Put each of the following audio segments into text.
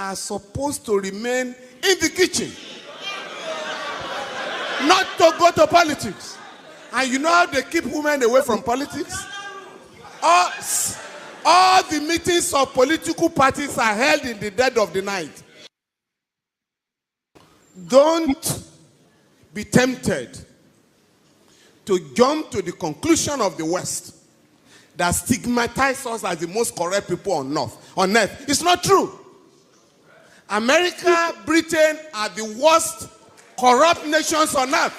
are supposed to remain in the kitchen, not to go to politics. And you know how they keep women away from politics? All the meetings of political parties are held in the dead of the night. Don't be tempted to jump to the conclusion of the West that stigmatizes us as the most corrupt people on earth. It's not true. America, Britain are the worst corrupt nations on earth.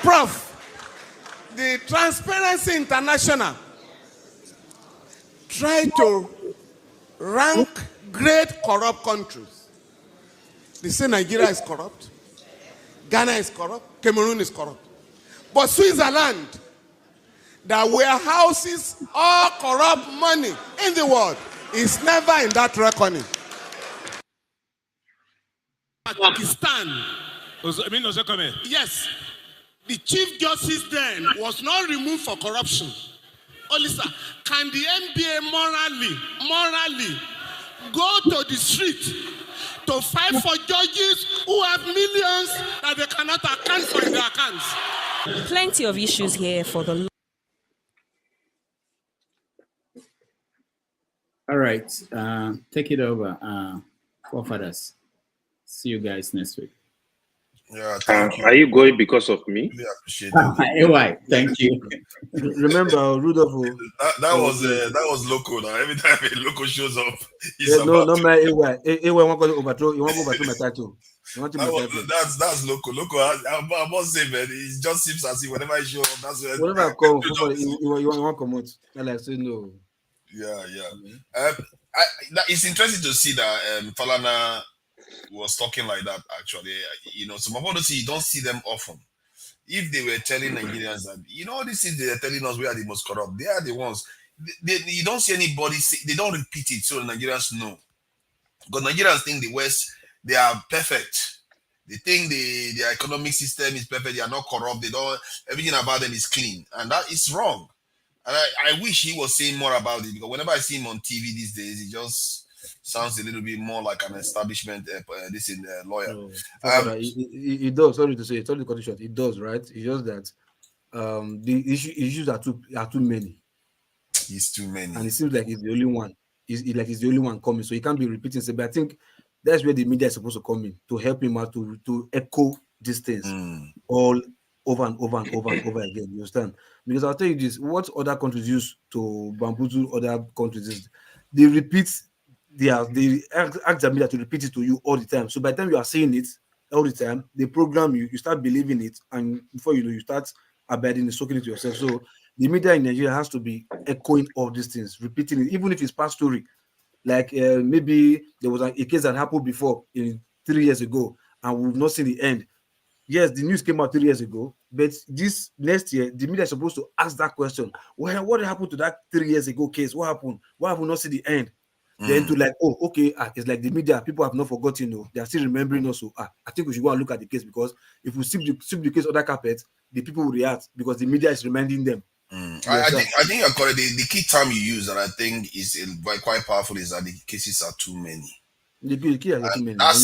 Prof, the Transparency International try to rank great corrupt countries. They say Nigeria is corrupt, Ghana is corrupt, Cameroon is corrupt. But Switzerland, that warehouses all corrupt money in the world, is never in that reckoning. Pakistan. Yes. The Chief Justice then was not removed for corruption. Only sir, can the NBA morally go to the street to fight for judges who have millions that they cannot account for in their accounts? Plenty of issues here for the. All right, take it over, forefathers. See you guys next week. Yeah, thank you. Are you going because of me? Really appreciate it. Why? Thank you. Remember, Rudolph. That was local. Now every time a local shows up, no matter AY want to overthrow. You want to overthrow my title. That's local. Local. I must say, man, it just seems as if whenever I show up, that's whenever I come. You want to come out. And I say no. Yeah. It's interesting to see that Falana was talking like that. Actually, some of us you don't see them often. If they were telling Nigerians that, this is they're telling us we are the most corrupt, they are the ones. You don't see anybody say, they don't repeat it so the Nigerians know. Because Nigerians think the West, they are perfect. They think their economic system is perfect. They are not corrupt. They don't. Everything about them is clean, and that is wrong. And I wish he was saying more about it, because whenever I see him on TV these days, he just sounds a little bit more like an establishment lawyer. It does. Sorry to say, sorry to cut it short. It does, right? It's just that the issues are too many. It's too many, and it seems like he's the only one. He's the only one coming, so he can't be repeating. But I think that's where the media is supposed to come in to help him out to echo these things all over and over and over and over again. You understand? Because I'll tell you this: what other countries use to bamboozle other countries is they repeat. They ask the media to repeat it to you all the time. So by the time you are saying it all the time, they program you. You start believing it, and before you know, you start abiding and soaking it yourself. So the media in Nigeria has to be echoing all these things, repeating it, even if it's past story. Like maybe there was a case that happened before 3 years ago, and we've not seen the end. Yes, the news came out 3 years ago, but this next year, the media is supposed to ask that question. Well, what happened to that 3 years ago case? What happened? Why have we not seen the end? Then to it's like the media, people have not forgotten, they are still remembering also. I think we should go and look at the case, because if we sweep the case under carpet, the people will react because the media is reminding them. I think you're correct. The key term you use that I think is quite powerful is that the cases are too many. The key are too many. That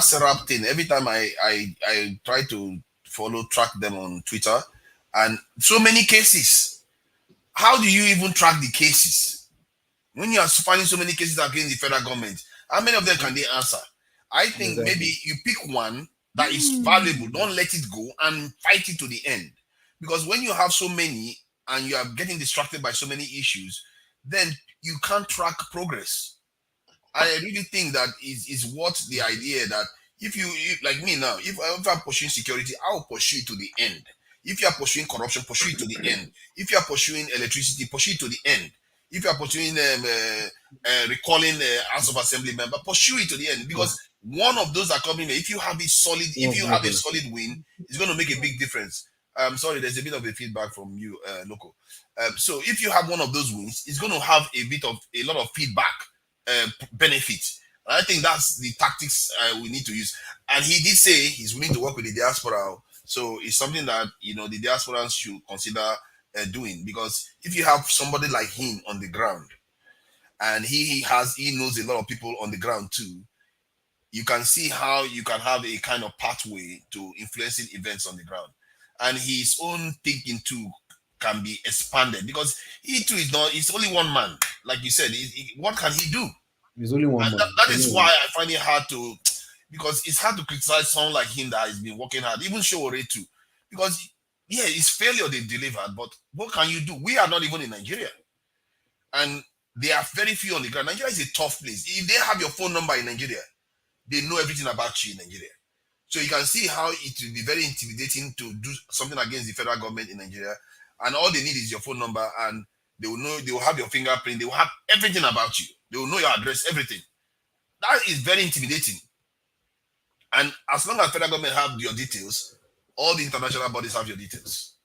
setup thing. Every time I try to track them on Twitter, and so many cases. How do you even track the cases? When you are finding so many cases against the federal government, how many of them can they answer? I think maybe you pick one that is valuable, don't let it go, and fight it to the end. Because when you have so many and you are getting distracted by so many issues, then you can't track progress. I really think that is what the idea that if like me now, if I'm pursuing security, I'll pursue it to the end. If you are pursuing corruption, pursue it to the end. If you are pursuing electricity, pursue it to the end. If you are pursuing recalling House of Assembly member, pursue it to the end, because one of those are coming. If you have a solid win, it's going to make a big difference. Sorry, there's a bit of a feedback from you, Loco. So if you have one of those wins, it's going to have a lot of feedback benefit. I think that's the tactics we need to use. And he did say he's willing to work with the diaspora. So it's something that the diasporans should consider doing, because if you have somebody like him on the ground, and he knows a lot of people on the ground too. You can see how you can have a kind of pathway to influencing events on the ground, and his own thinking too can be expanded, because he too is not. It's only one man, like you said. What can he do? There's only one And man. that is why I find it hard to, because it's hard to criticize someone like him that has been working hard, even Showore too, because yeah, it's failure they delivered, but what can you do? We are not even in Nigeria, and there are very few on the ground. Nigeria is a tough place. If they have your phone number in Nigeria, they know everything about you in Nigeria. So you can see how it will be very intimidating to do something against the federal government in Nigeria, and all they need is your phone number, and they will know, they will have your fingerprint, they will have everything about you, they will know your address, everything. That is very intimidating. And as long as federal government have your details, all the international bodies have your details,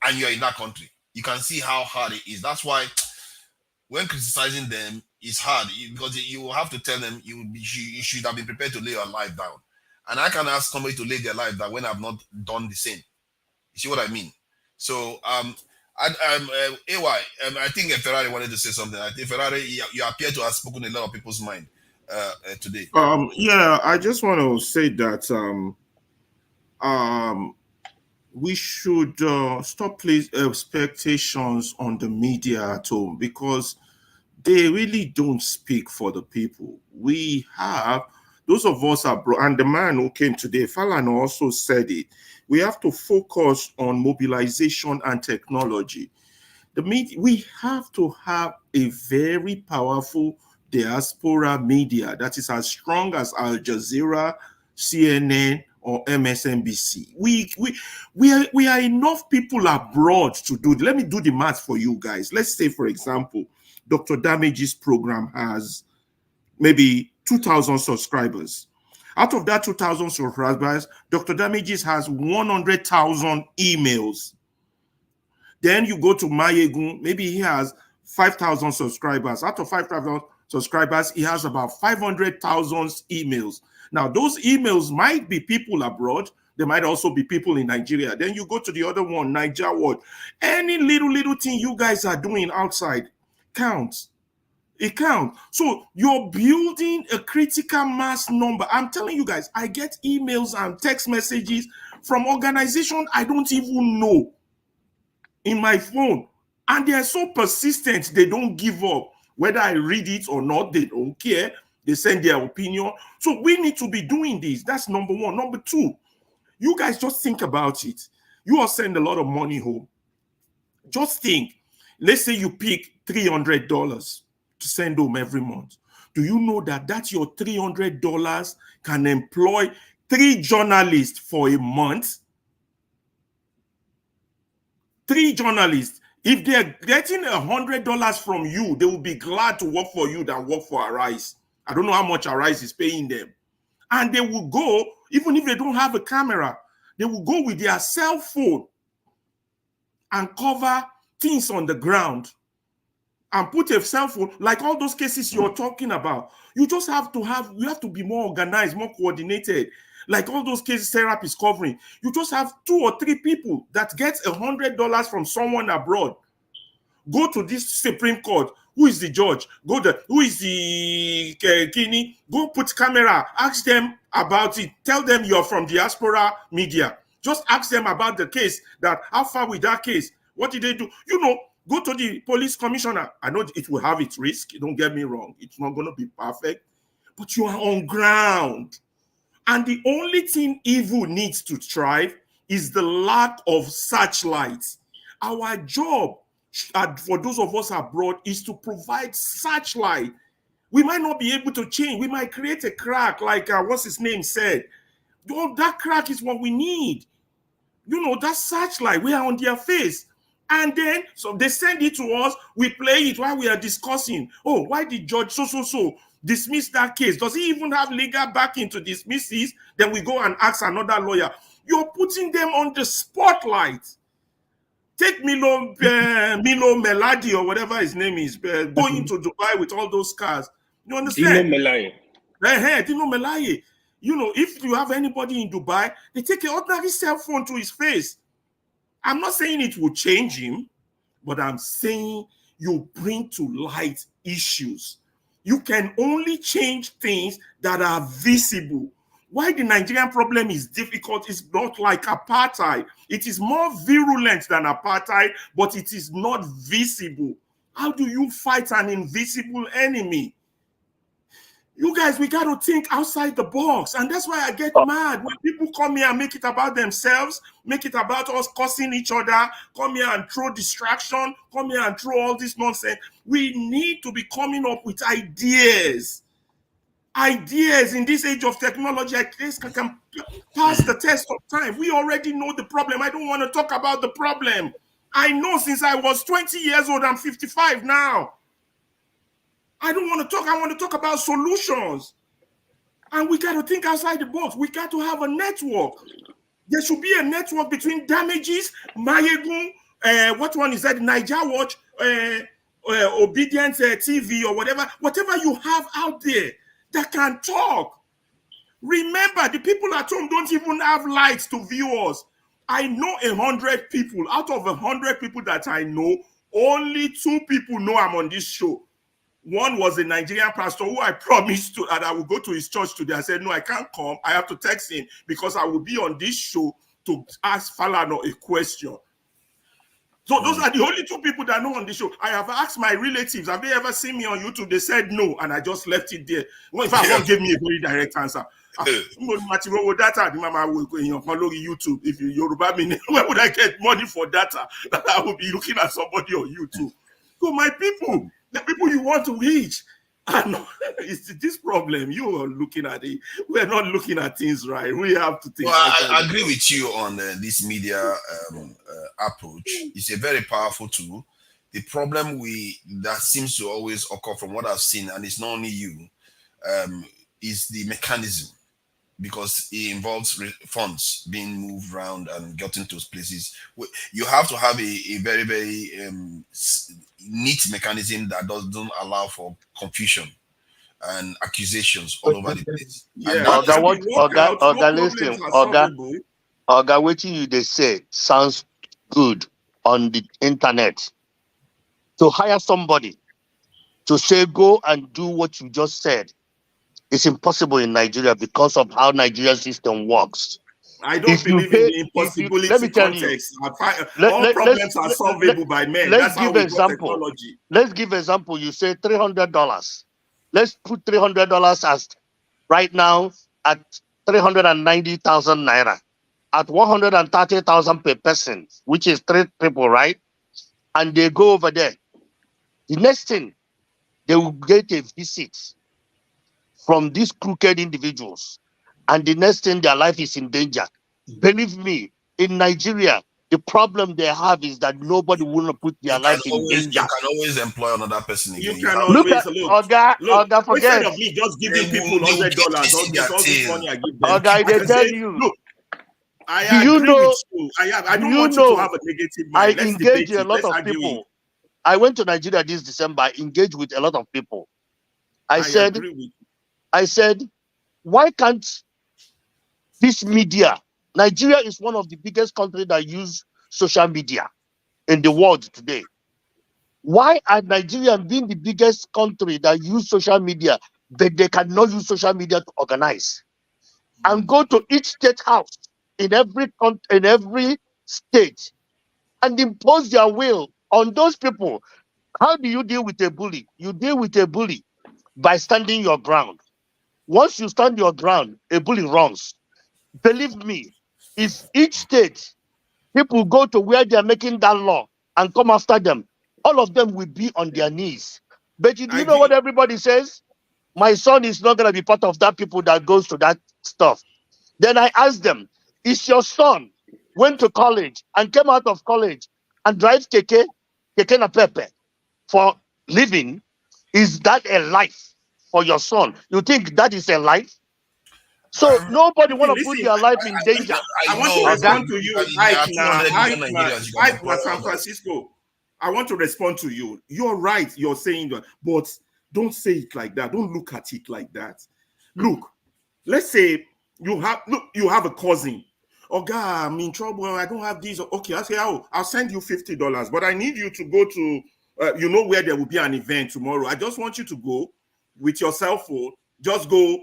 and you're in that country, you can see how hard it is. That's why when criticizing them, it's hard, because you will have to tell them you should have been prepared to lay your life down. And I can ask somebody to lay their life down when I've not done the same. You see what I mean? So, I think Ferrari wanted to say something. I think Ferrari, you appear to have spoken a lot of people's mind today. Yeah, I just want to say that we should stop placing expectations on the media at home, because they really don't speak for the people. We have, those of us abroad, and the man who came today, Falana, also said it. We have to focus on mobilization and technology. The media, we have to have a very powerful diaspora media that is as strong as Al Jazeera, CNN, or MSNBC. We are enough people abroad to do it. Let me do the math for you guys. Let's say, for example, Dr. Damage's program has maybe 2,000 subscribers. Out of that 2,000 subscribers, Dr. Damages has 100,000 emails. Then you go to Mayegun, maybe he has 5,000 subscribers. Out of 5,000 subscribers, he has about 500,000 emails. Now, those emails might be people abroad. They might also be people in Nigeria. Then you go to the other one, Niger World. Any little thing you guys are doing outside counts. It counts. So you're building a critical mass number. I'm telling you guys, I get emails and text messages from organizations I don't even know in my phone. And they're so persistent, they don't give up. Whether I read it or not, they don't care. They send their opinion. So we need to be doing this. That's number one. Number two, you guys just think about it. You all send a lot of money home. Just think, let's say you pick $300 to send home every month. Do you know that your $300 can employ 3 journalists for a month? 3 journalists. If they're getting $100 from you, they will be glad to work for you than work for Arise. I don't know how much Arise is paying them. And they will go, even if they don't have a camera, they will go with their cell phone and cover things on the ground and put a cell phone, like all those cases you're talking about. You just have to be more organized, more coordinated. Like all those cases therapy is covering. You just have 2 or 3 people that get $100 from someone abroad. Go to this Supreme Court. Who is the judge? Who is the Kini? Go put camera. Ask them about it. Tell them you're from diaspora media. Just ask them about the case. That how far with that case? What did they do? You know, go to the police commissioner. I know it will have its risk. Don't get me wrong. It's not going to be perfect. But you are on ground. And the only thing evil needs to thrive is the lack of searchlights. Our job, for those of us abroad, is to provide searchlight. We might not be able to change. We might create a crack, like what's his name said. That crack is what we need. You know, that searchlight, we are on their face. And then, so they send it to us, we play it while we are discussing. Oh, why did Judge so dismiss that case? Does he even have legal backing to dismiss it? Then we go and ask another lawyer. You're putting them on the spotlight. Take Milo Meladi or whatever his name is, going to Dubai with all those cars. You understand? Dino Melaye. You know, if you have anybody in Dubai, they take an ordinary cell phone to his face. I'm not saying it will change him, but I'm saying you bring to light issues. You can only change things that are visible. Why the Nigerian problem is difficult is not like apartheid. It is more virulent than apartheid, but it is not visible. How do you fight an invisible enemy? You guys, we got to think outside the box. And that's why I get mad when people come here and make it about themselves, make it about us cussing each other, come here and throw distraction, come here and throw all this nonsense. We need to be coming up with ideas. Ideas in this age of technology, ideas can pass the test of time. We already know the problem. I don't want to talk about the problem. I know since I was 20 years old, I'm 55 now. I don't want to talk. I want to talk about solutions. And we got to think outside the box. We got to have a network. There should be a network between Damages, Mayegun, what one is that? Niger Watch, Obedience TV, or whatever you have out there that can talk. Remember, the people at home don't even have lights to view us. I know 100 people. Out of 100 people that I know, only 2 people know I'm on this show. One was a Nigerian pastor who I promised to, and I will go to his church today. I said, no, I can't come. I have to text him because I will be on this show to ask Falana a question. So those are the only 2 people that know on the show. I have asked my relatives, have they ever seen me on YouTube? They said no, and I just left it there. Well, in fact, one gave me a very direct answer. YouTube. If you Yoruba me, where would I get money for data that I will be looking at somebody on YouTube? So my people, the people you want to reach, and it's this problem. You are looking at it. We're not looking at things right. We have to think. Well, I agree with you on this media approach. It's a very powerful tool. The problem that seems to always occur from what I've seen, and it's not only you, is the mechanism, because it involves funds being moved around and gotten to places. You have to have a very, very neat mechanism that doesn't allow for confusion and accusations all over the place. Yeah, Oga, waiting you they say sounds good on the internet. To hire somebody to say go and do what you just said, it's impossible in Nigeria because of how Nigerian system works. I don't believe in the impossibility let me tell context. You, all problems are solvable by men. That's how we got technology. Let's give example. You say $300. Let's put $300 as right now at 390,000 naira, at 130,000 per person, which is 3 people, right? And they go over there. The next thing, they will get a visit from these crooked individuals, and the next thing, their life is in danger. Believe me, in Nigeria, the problem they have is that nobody will put their life in danger. You can always employ another person again. You can always look. Oga, forget. Instead of me just giving people $100, all this money I give them. Oga, they tell you. Look, I agree with you. I don't want you to have a negative mind. I engage a lot of people. I went to Nigeria this December. I engaged with a lot of people. I said, why can't this media? Nigeria is one of the biggest countries that use social media in the world today. Why are Nigerians being the biggest country that use social media, but they cannot use social media to organize and go to each state house in every state and impose their will on those people? How do you deal with a bully? You deal with a bully by standing your ground. Once you stand your ground, a bully runs. Believe me, if each state, people go to where they're making that law and come after them, all of them will be on their knees. But you know what everybody says? My son is not going to be part of that people that goes to that stuff. Then I ask them, is your son went to college and came out of college and drives keke na pepe for living? Is that a life for your son? You think that is a life? So nobody want to put their life in danger. I want to respond to you, Ike San Francisco. I want to respond to you. You're right. You're saying that, but don't say it like that. Don't look at it like that. Look, let's say you have a cousin. Oh God, I'm in trouble. I don't have these. Okay, I say, I'll send you $50, but I need you to go to you know where there will be an event tomorrow. I just want you to go with your cell phone. Just go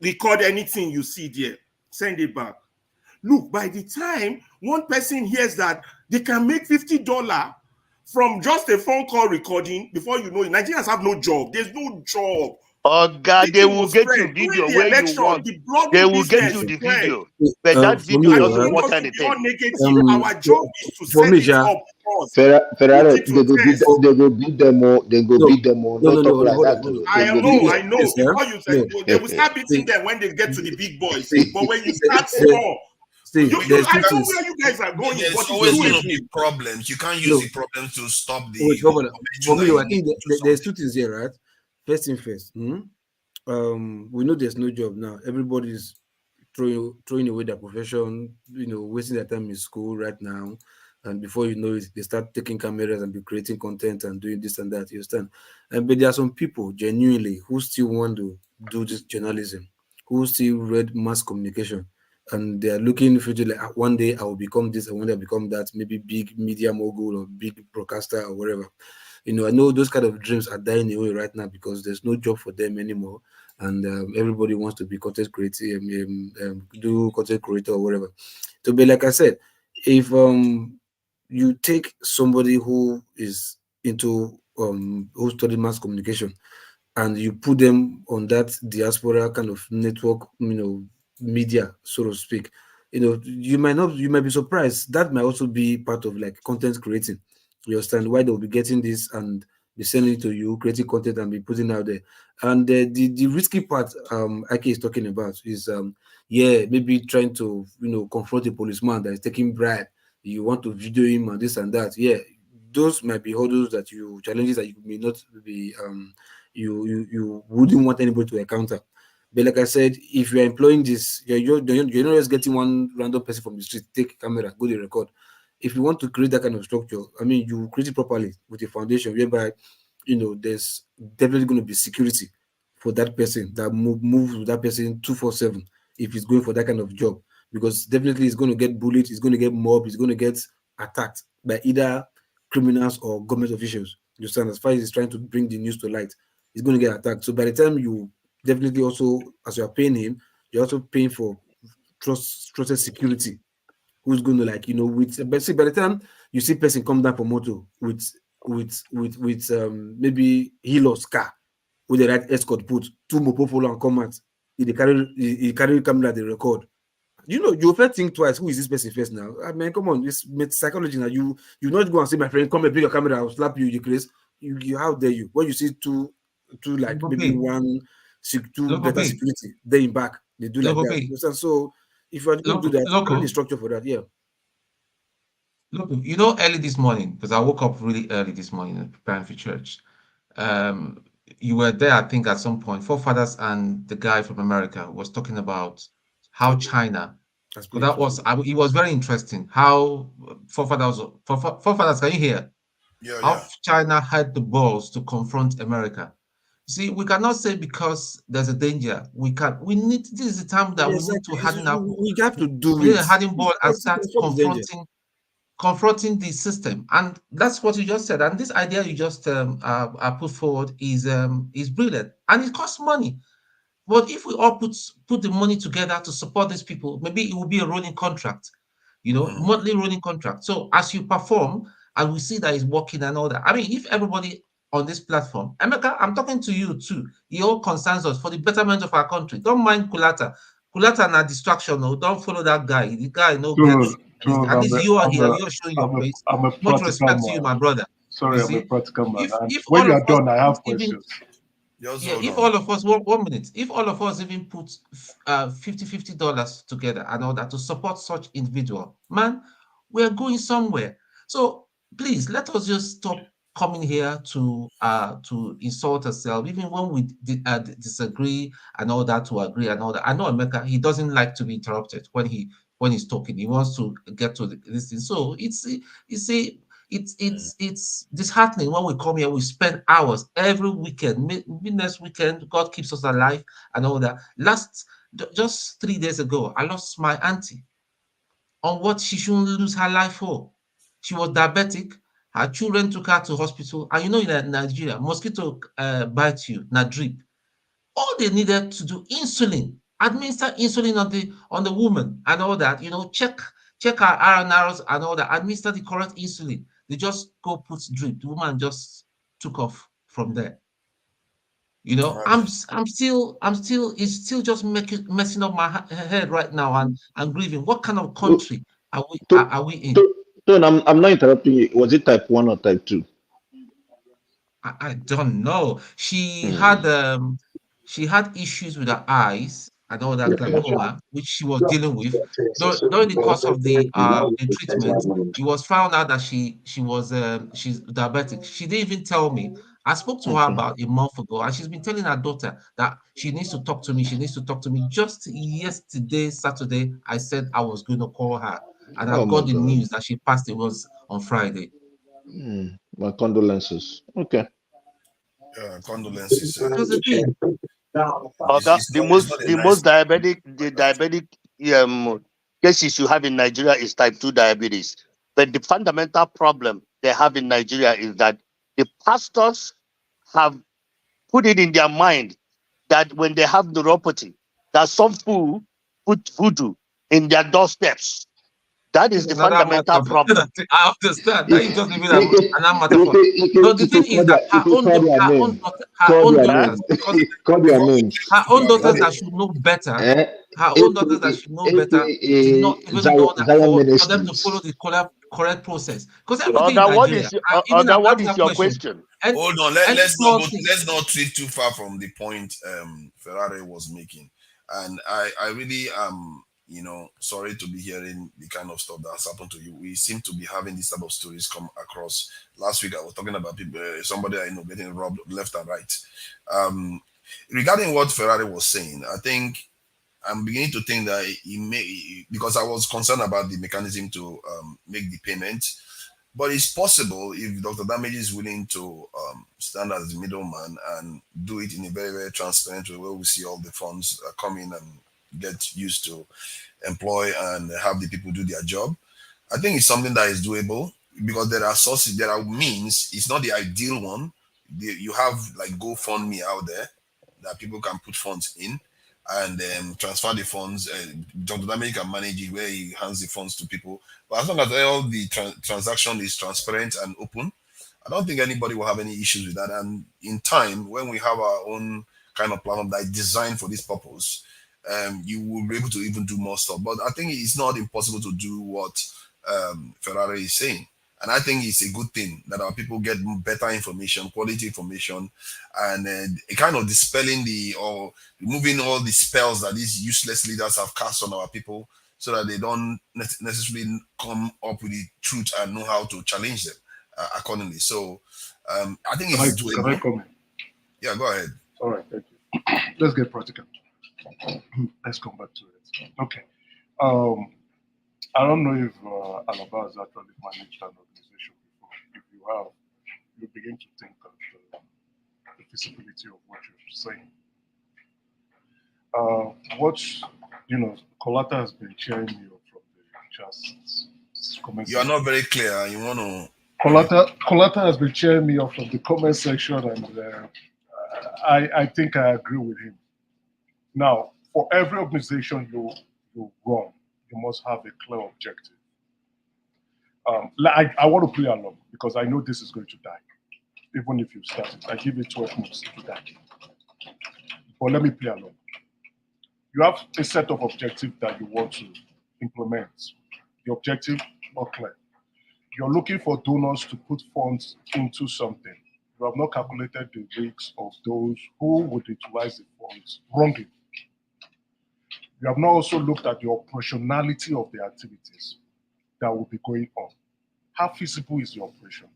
record anything you see there. Send it back. Look, by the time one person hears that they can make $50 from just a phone call recording, before you know it, Nigerians have no job. There's no job. Oh God, they will get you video where you want. They will get you the video, but that video doesn't worth anything. Our job is to set it up. Ferrari, they go beat them all. They go beat them all. No, I know. Before you say they will start beating them when they get to the big boys. But when you start small, I know where you guys are going. There's always going to be problems. You can't use the problems to stop the. For me, I think there's two things here, right? First thing first. We know there's no job now. Everybody's throwing away their profession, wasting their time in school right now. And before you know it, they start taking cameras and be creating content and doing this and that. You understand? But there are some people genuinely who still want to do this journalism, who still read mass communication, and they are looking future like one day I will become this, and one day I become that, maybe big media mogul or big broadcaster or whatever. I know those kind of dreams are dying away right now because there's no job for them anymore, and everybody wants to be content creator, do content creator or whatever. So, but like I said, if you take somebody who is into who studied mass communication and you put them on that diaspora kind of network, media, so to speak, you might be surprised. That might also be part of like content creating. You understand why they'll be getting this and be sending it to you, creating content and be putting out there. And the risky part Ike is talking about is maybe trying to confront a policeman that is taking bribe. You want to video him and this and that. Yeah, those might be hurdles challenges that you may not be you wouldn't want anybody to encounter. But like I said, if you're employing this, you're not just getting one random person from the street, take camera, go to record. If you want to create that kind of structure, you create it properly with a foundation whereby, there's definitely going to be security for that person that moves with that person 24/7 if he's going for that kind of job, because definitely he's going to get bullied, he's going to get mobbed, he's going to get attacked by either criminals or government officials. You understand? As far as he's trying to bring the news to light, he's going to get attacked. So by the time you definitely also, as you're paying him, you're also paying for trusted security. Who's going to but see, by the time you see person come down from moto with maybe he lost car with the right escort, put two mopopolo and come out, he carry camera, they record. You first think twice, who is this person first now? Come on, it's psychology now. You not go and say, my friend, come and bring your camera, I'll slap you, you how dare you? When you see two maybe two better security, then in back, they do like that. So if you are going to do that, you need structure for that, yeah. Look, early this morning, because I woke up really early this morning preparing for church. You were there, I think, at some point. Forefathers and the guy from America was talking about how China. It was very interesting. How forefathers, can you hear? Yeah. How China had the balls to confront America. See, we cannot say because there's a danger. This is the time that we need to harden up. We have to do it. Harden ball and start confronting the system. And that's what you just said. And this idea you just put forward is brilliant. And it costs money. But if we all put the money together to support these people, maybe it will be a rolling contract, monthly rolling contract. So as you perform and we see that it's working and all that, if everybody on this platform, Emeka, I'm talking to you too. It all concerns us for the betterment of our country. Don't mind Kulata. Kulata na distraction. No, don't follow that guy. The guy at least you are here. You're showing your face. Much respect to you, my brother. Sorry, I'm a practical man. When you are done, I have questions. If all of us, 1 minute, if all of us even put $50 together and all that to support such individual, man, we're going somewhere. So please let us just stop coming here to insult ourselves, even when we disagree and all that, to agree and all that. I know Emeka, he doesn't like to be interrupted when he's talking. He wants to get to this thing. So it's disheartening when we come here. We spend hours every weekend. Maybe next weekend, God keeps us alive and all that. Just 3 days ago, I lost my auntie on what she shouldn't lose her life for. She was diabetic, Her children took her to hospital. And you know, in Nigeria, mosquito bite you, not drip. All they needed to do insulin, administer insulin on the woman and all that. You know, check her RNRs and all that. Administer the correct insulin. They just go put drip. The woman just took off from there. You know, I'm still it's still just messing up my head right now, and I'm grieving. What kind of country are we in? I'm not interrupting you. Was it type 1 or type 2? I don't know. She had issues with her eyes and all that glaucoma, which she was dealing with. During the course of the treatment, it was found out that she's diabetic. She didn't even tell me. I spoke to her about a month ago, and she's been telling her daughter that she needs to talk to me. She needs to talk to me. Just yesterday, Saturday, I said I was going to call her, and I got the news that she passed. It was on Friday. My condolences. Okay. Condolences. The most diabetic cases you have in Nigeria is type 2 diabetes. But the fundamental problem they have in Nigeria is that the pastors have put it in their mind that when they have neuropathy, that some fool put voodoo in their doorsteps. That is the fundamental problem. I understand. That is just even an metaphor. No, the thing is that her own daughters that should know better, her own daughters that should know better, did not even know that for them to follow the correct process. Because everything in Nigeria, what is your question? Hold on, let's not treat too far from the point Ferrari was making. And I really am, sorry to be hearing the kind of stuff that's happened to you. We seem to be having these type of stories come across. Last week I was talking about people, somebody I know getting robbed left and right. Regarding what Ferrari was saying, I think I'm beginning to think that he may, because I was concerned about the mechanism to make the payment. But it's possible if Dr. Damage is willing to stand as the middleman and do it in a very, very transparent way, where we see all the funds come in and get used to employ and have the people do their job. I think it's something that is doable, because there are sources, there are means. It's not the ideal one. You have like GoFundMe out there that people can put funds in and transfer the funds. Dr. Damage can manage it where he hands the funds to people. But as long as all the transaction is transparent and open, I don't think anybody will have any issues with that. And in time, when we have our own kind of platform that is designed for this purpose, you will be able to even do more stuff. But I think it's not impossible to do what Ferrari is saying. And I think it's a good thing that our people get better information, quality information, and kind of dispelling or removing all the spells that these useless leaders have cast on our people, so that they don't necessarily come up with the truth and know how to challenge them accordingly. So I think it's doable. Can I comment? Yeah, go ahead. All right, thank you. Let's get practical. Let's come back to it. Okay. I don't know if Alaba has actually managed an organization before. If you have, you begin to think of the feasibility of what you're saying. Colata has been cheering me up from the just comment. You are not very clear. You want to. Colata has been cheering me up from the comment section, and I think I agree with him. Now, for every organization you run, you must have a clear objective. I want to play along, because I know this is going to die. Even if you start it, I give it 12 months to die. But let me play along. You have a set of objectives that you want to implement. The objective, not clear. You're looking for donors to put funds into something. You have not calculated the risks of those who would utilize the funds wrongly. You have not also looked at the operationality of the activities that will be going on. How feasible is the operation?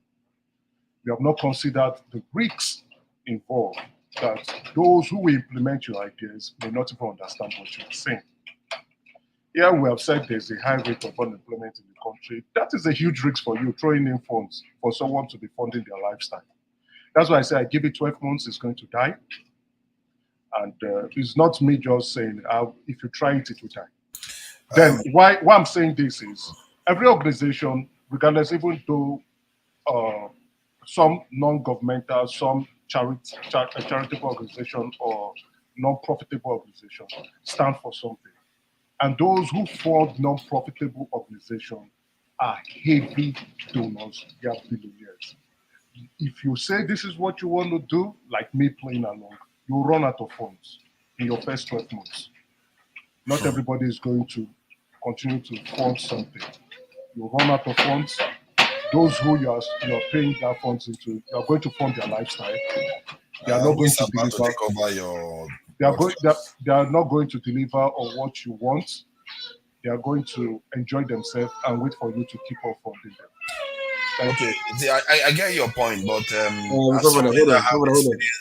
You have not considered the risks involved, that those who will implement your ideas may not even understand what you're saying. Here we have said there's a high rate of unemployment in the country. That is a huge risk for you, throwing in funds for someone to be funding their lifestyle. That's why I say I give it 12 months, it's going to die. And it's not me just saying, if you try it, it will die. Then why I'm saying this is, every organization, regardless, even though some non-governmental, some charitable organization or non-profitable organization stand for something. And those who fund non-profitable organizations are heavy donors. They are billionaires. If you say this is what you want to do, like me playing along, you run out of funds in your first 12 months. Not everybody is going to continue to fund something. You run out of funds. Those who you are paying their funds into, you are going to fund their lifestyle. They are not going to deliver. Take over your. They are not going to deliver on what you want. They are going to enjoy themselves and wait for you to keep on funding them. Okay, I get your point, but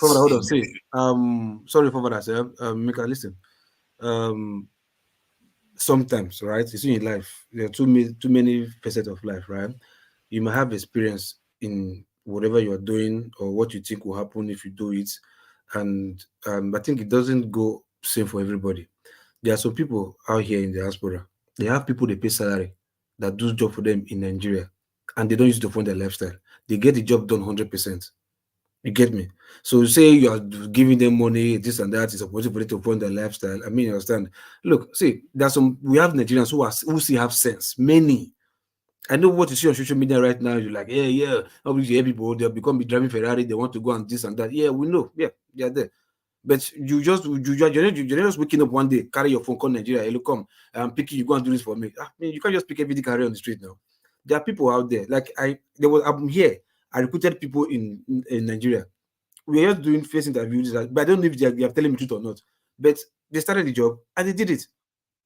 hold on. See, sorry for that, Mika, listen. Sometimes, right? You see in life, there are too many facets of life, right? You might have experience in whatever you are doing or what you think will happen if you do it, and I think it doesn't go same for everybody. There are some people out here in the diaspora. They have people they pay salary that do job for them in Nigeria, and they don't use it to fund their lifestyle. They get the job done 100%. You get me? So say you are giving them money, this and that is supposed to fund their lifestyle. I mean, you understand? Look, see, we have Nigerians who still have sense. Many. I know what you see on social media right now. You're like, yeah. Obviously, people they'll become driving Ferrari. They want to go and this and that. Yeah, we know. Yeah, they are there. But you're just waking up one day, carry your phone, call Nigeria, hello, come, I'm picking you, go and do this for me. I mean, you can't just pick everything carry on the street now. There are people out there. Like I'm here. I recruited people in Nigeria. We are just doing face interviews, but I don't know if they are telling me the truth or not. But they started the job and they did it.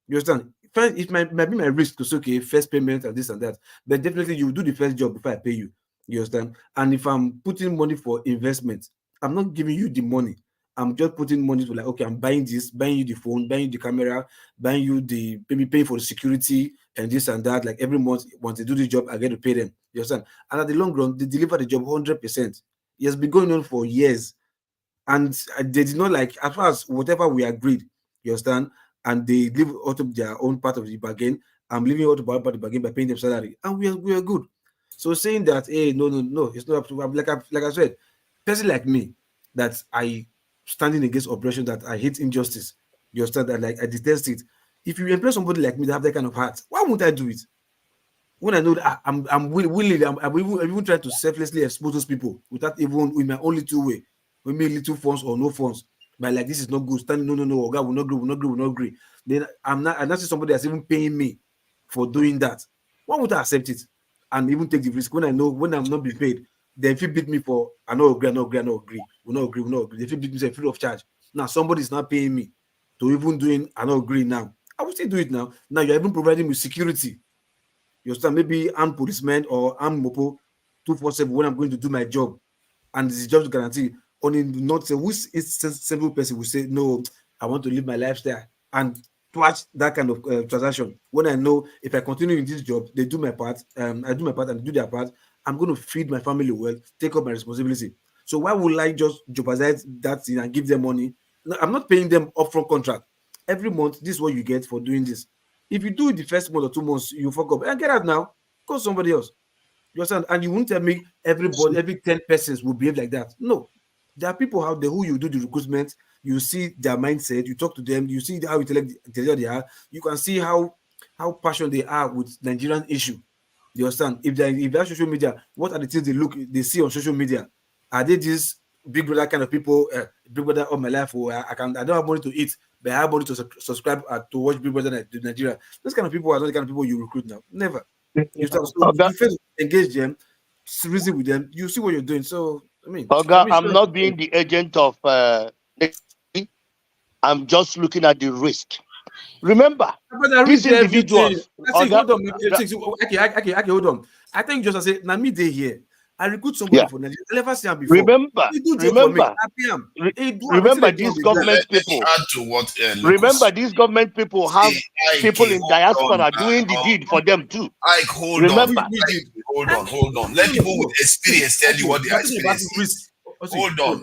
You understand? First, it might be my risk to say, okay, first payment and this and that. But definitely you do the first job before I pay you. You understand? And if I'm putting money for investment, I'm not giving you the money. I'm just putting money to like, okay, I'm buying this, buying you the phone, buying you the camera, buying you maybe paying for the security and this and that. Like every month, once they do the job, I get to pay them. You understand? And at the long run, they deliver the job 100%. It has been going on for years. And they did not like, as far as whatever we agreed, you understand? And they live out of their own part of the bargain. I'm living out of our part of the bargain by paying them salary. And we are good. So saying that, hey, no, it's not up to, like I said, person like me, that I standing against oppression, that I hate injustice, you understand, that like I detest it. If you employ somebody like me that have that kind of heart, why won't I do it? When I know that I'm willing, I'm even trying to selflessly expose those people without even with my only two way, with me little funds or no funds. But like this is not good. Standing, no, God will not agree. Then I'm not somebody that's even paying me for doing that. Why would I accept it and even take the risk when I know when I'm not being paid? Then if you beat me for I not agree, will not agree. If you beat me free of charge, now somebody's not paying me to even doing I not agree now. I will still do it now. Now you're even providing me security. You understand? Maybe I'm policeman or I'm mopo 247 when I'm going to do my job, and the job guarantee. Only not say which simple person will say no, I want to live my lifestyle and watch that kind of transaction. When I know if I continue in this job, they do my part, I do my part and they do their part, I'm going to feed my family well, take up my responsibility. So why would I just jeopardize that thing and give them money? No, I'm not paying them upfront contract. Every month, this is what you get for doing this. If you do it the first month or 2 months, you fuck up and get out now, go somebody else. You understand? And you won't tell me every 10 persons will behave like that. No. There are people out there who you do the recruitment, you see their mindset, you talk to them, you see how intelligent they are, you can see how passionate they are with Nigerian issue. You understand? If they're social media, what are the things they see on social media? Are they this big brother kind of people, big brother of my life, or I don't have money to eat, but I have money to subscribe to watch Big Brother Nigeria? Those kind of people are not the kind of people you recruit now. Never. You start you first engage them, reason with them, you see what you're doing. So I'm not being the agent of I'm just looking at the risk. Remember, these individuals. Hold on. I think just say, now me they here. I recruit somebody for Nigeria. I never seen him before. Remember these government people. Remember these government people have people in diaspora doing the deed for them too. Hold on. Let people with experience tell you what they experience. Hold on.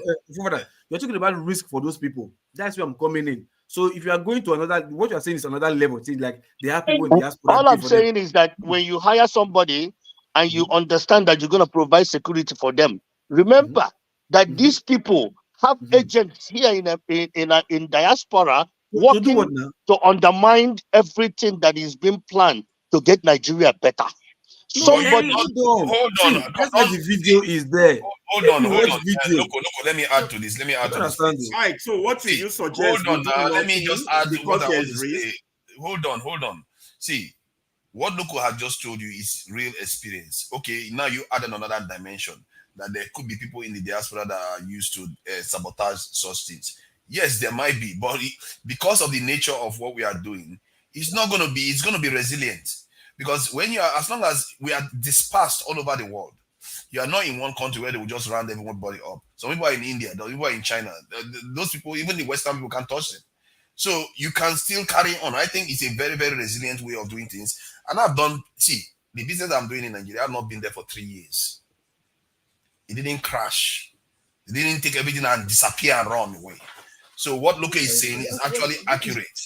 You're talking about risk for those people. That's where I'm coming in. So if you are going to another, what you are saying is another level. See, like they have people in diaspora. All I'm saying is that when you hire somebody and you understand that you're going to provide security for them, remember that these people have agents here in diaspora working to undermine everything that is being planned to get Nigeria better. Somebody, hold on. That's why the video is there. Hold on. Video. Look, let me add to this. Right. So what will you suggest? Hold on now. Let me just add to what I want to risk? say. Hold on. See, what Loco has just told you is real experience. Okay, now you add another dimension that there could be people in the diaspora that are used to sabotage such things. Yes, there might be, but because of the nature of what we are doing, it's going to be resilient. Because as long as we are dispersed all over the world, you are not in one country where they will just round everybody up. Some people are in India, some people are in China. Those people, even the Western people, can't touch them. So you can still carry on. I think it's a very, very resilient way of doing things. And the business I'm doing in Nigeria, I've not been there for 3 years. It didn't crash. It didn't take everything and disappear and run away. So what Luke is saying is actually accurate.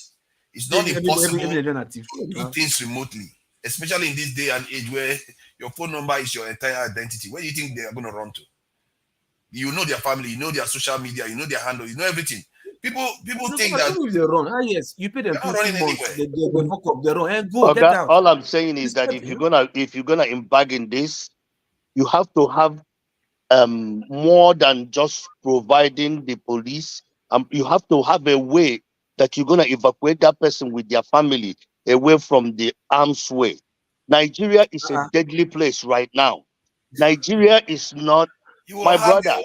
It's not impossible to do things remotely, especially in this day and age where your phone number is your entire identity. Where do you think they are going to run to? You know their family, you know their social media, you know their handle, you know everything. People think that they run. Yes, you pay them 2 months. They hook up, they run and go. Okay, get out. All I'm saying is that if you're gonna embark in this, you have to have more than just providing the police. You have to have a way that you're gonna evacuate that person with their family away from the arms way. Nigeria is a deadly place right now. Nigeria is not. My brother,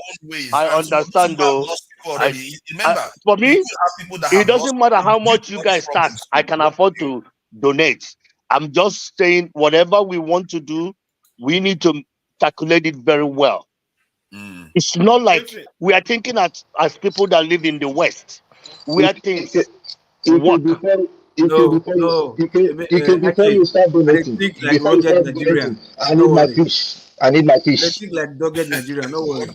I understand though. Remember, for me, it doesn't matter how much you guys tax. I can afford to donate. I'm just saying, whatever we want to do, we need to calculate it very well. It's not like we are thinking as people that live in the West. We are thinking. Before you start donating, I need my fish. I need my fish. Let's think like dogged Nigeria. No worry.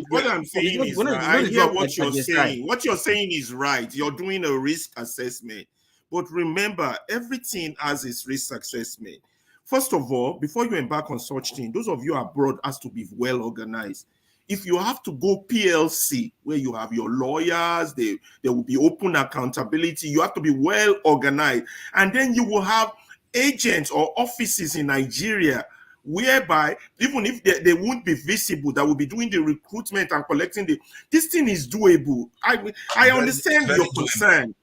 What I'm saying is, I hear what you're saying. What you're saying is right. You're doing a risk assessment. But remember, everything has its risk assessment. First of all, before you embark on such thing, those of you abroad has to be well organized. If you have to go PLC, where you have your lawyers, there will be open accountability. You have to be well organized. And then you will have agents or offices in Nigeria whereby even if they won't be visible, that will be doing the recruitment and collecting this thing is doable. I understand your concern.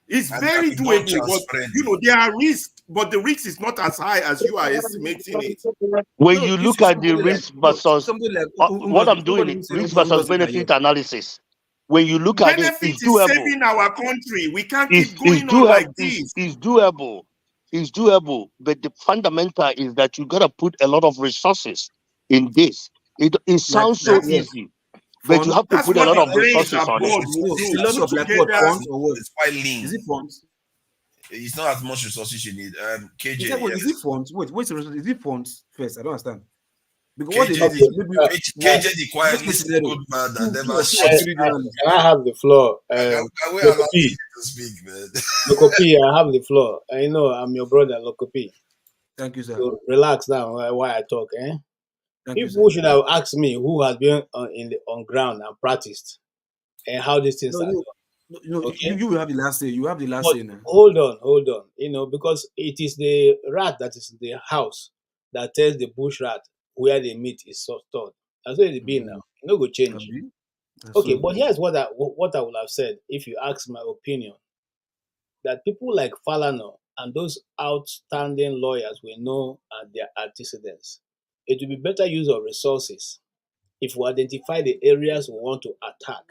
It's very doable, but there are risks, but the risk is not as high as you are estimating it. When you look at the risk versus what I'm doing, risk versus benefit analysis. When you look at it, it's doable. Saving our country. We can't keep going on like this. It's doable. It's doable, but the fundamental is that you gotta put a lot of resources in this. It sounds so easy, but you have to put a lot of resources on it. A lot of funds or what? It's quite lean. Is it funds? It's not as much resources you need. KJ, is it funds? Wait, is it funds first? I don't understand. Because KJ, what they did is KJ, the quietest good man that never Can I have the floor? Loco P, to speak, man. Loco P, I have the floor. I know I'm your brother, Loco P. Thank you, sir. So relax now while I talk. People should have asked me who has been on ground and practiced and how these things are done. Okay? You will have the last say. You have the last say now. Hold on. Because it is the rat that is in the house that tells the bush rat where the meat is stored. That's where it be now. No go change. Okay, but here's what I would have said if you ask my opinion. That people like Falana and those outstanding lawyers we know and their antecedents, it will be better use of resources if we identify the areas we want to attack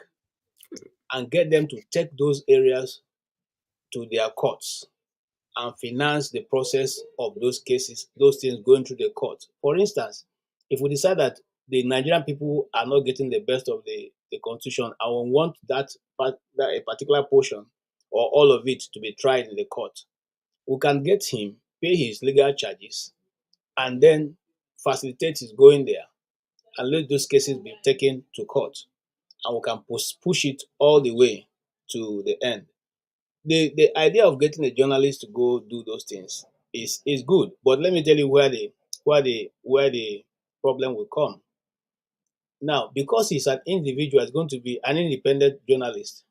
and get them to take those areas to their courts and finance the process of those cases, those things going through the court. For instance, if we decide that the Nigerian people are not getting the best of the constitution and we want that a particular portion or all of it to be tried in the court, we can get him, pay his legal charges, and then facilitate his going there and let those cases be taken to court. And we can push it all the way to the end. The idea of getting a journalist to go do those things is good. But let me tell you where the problem will come. Now, because he's an individual, he's going to be an independent journalist.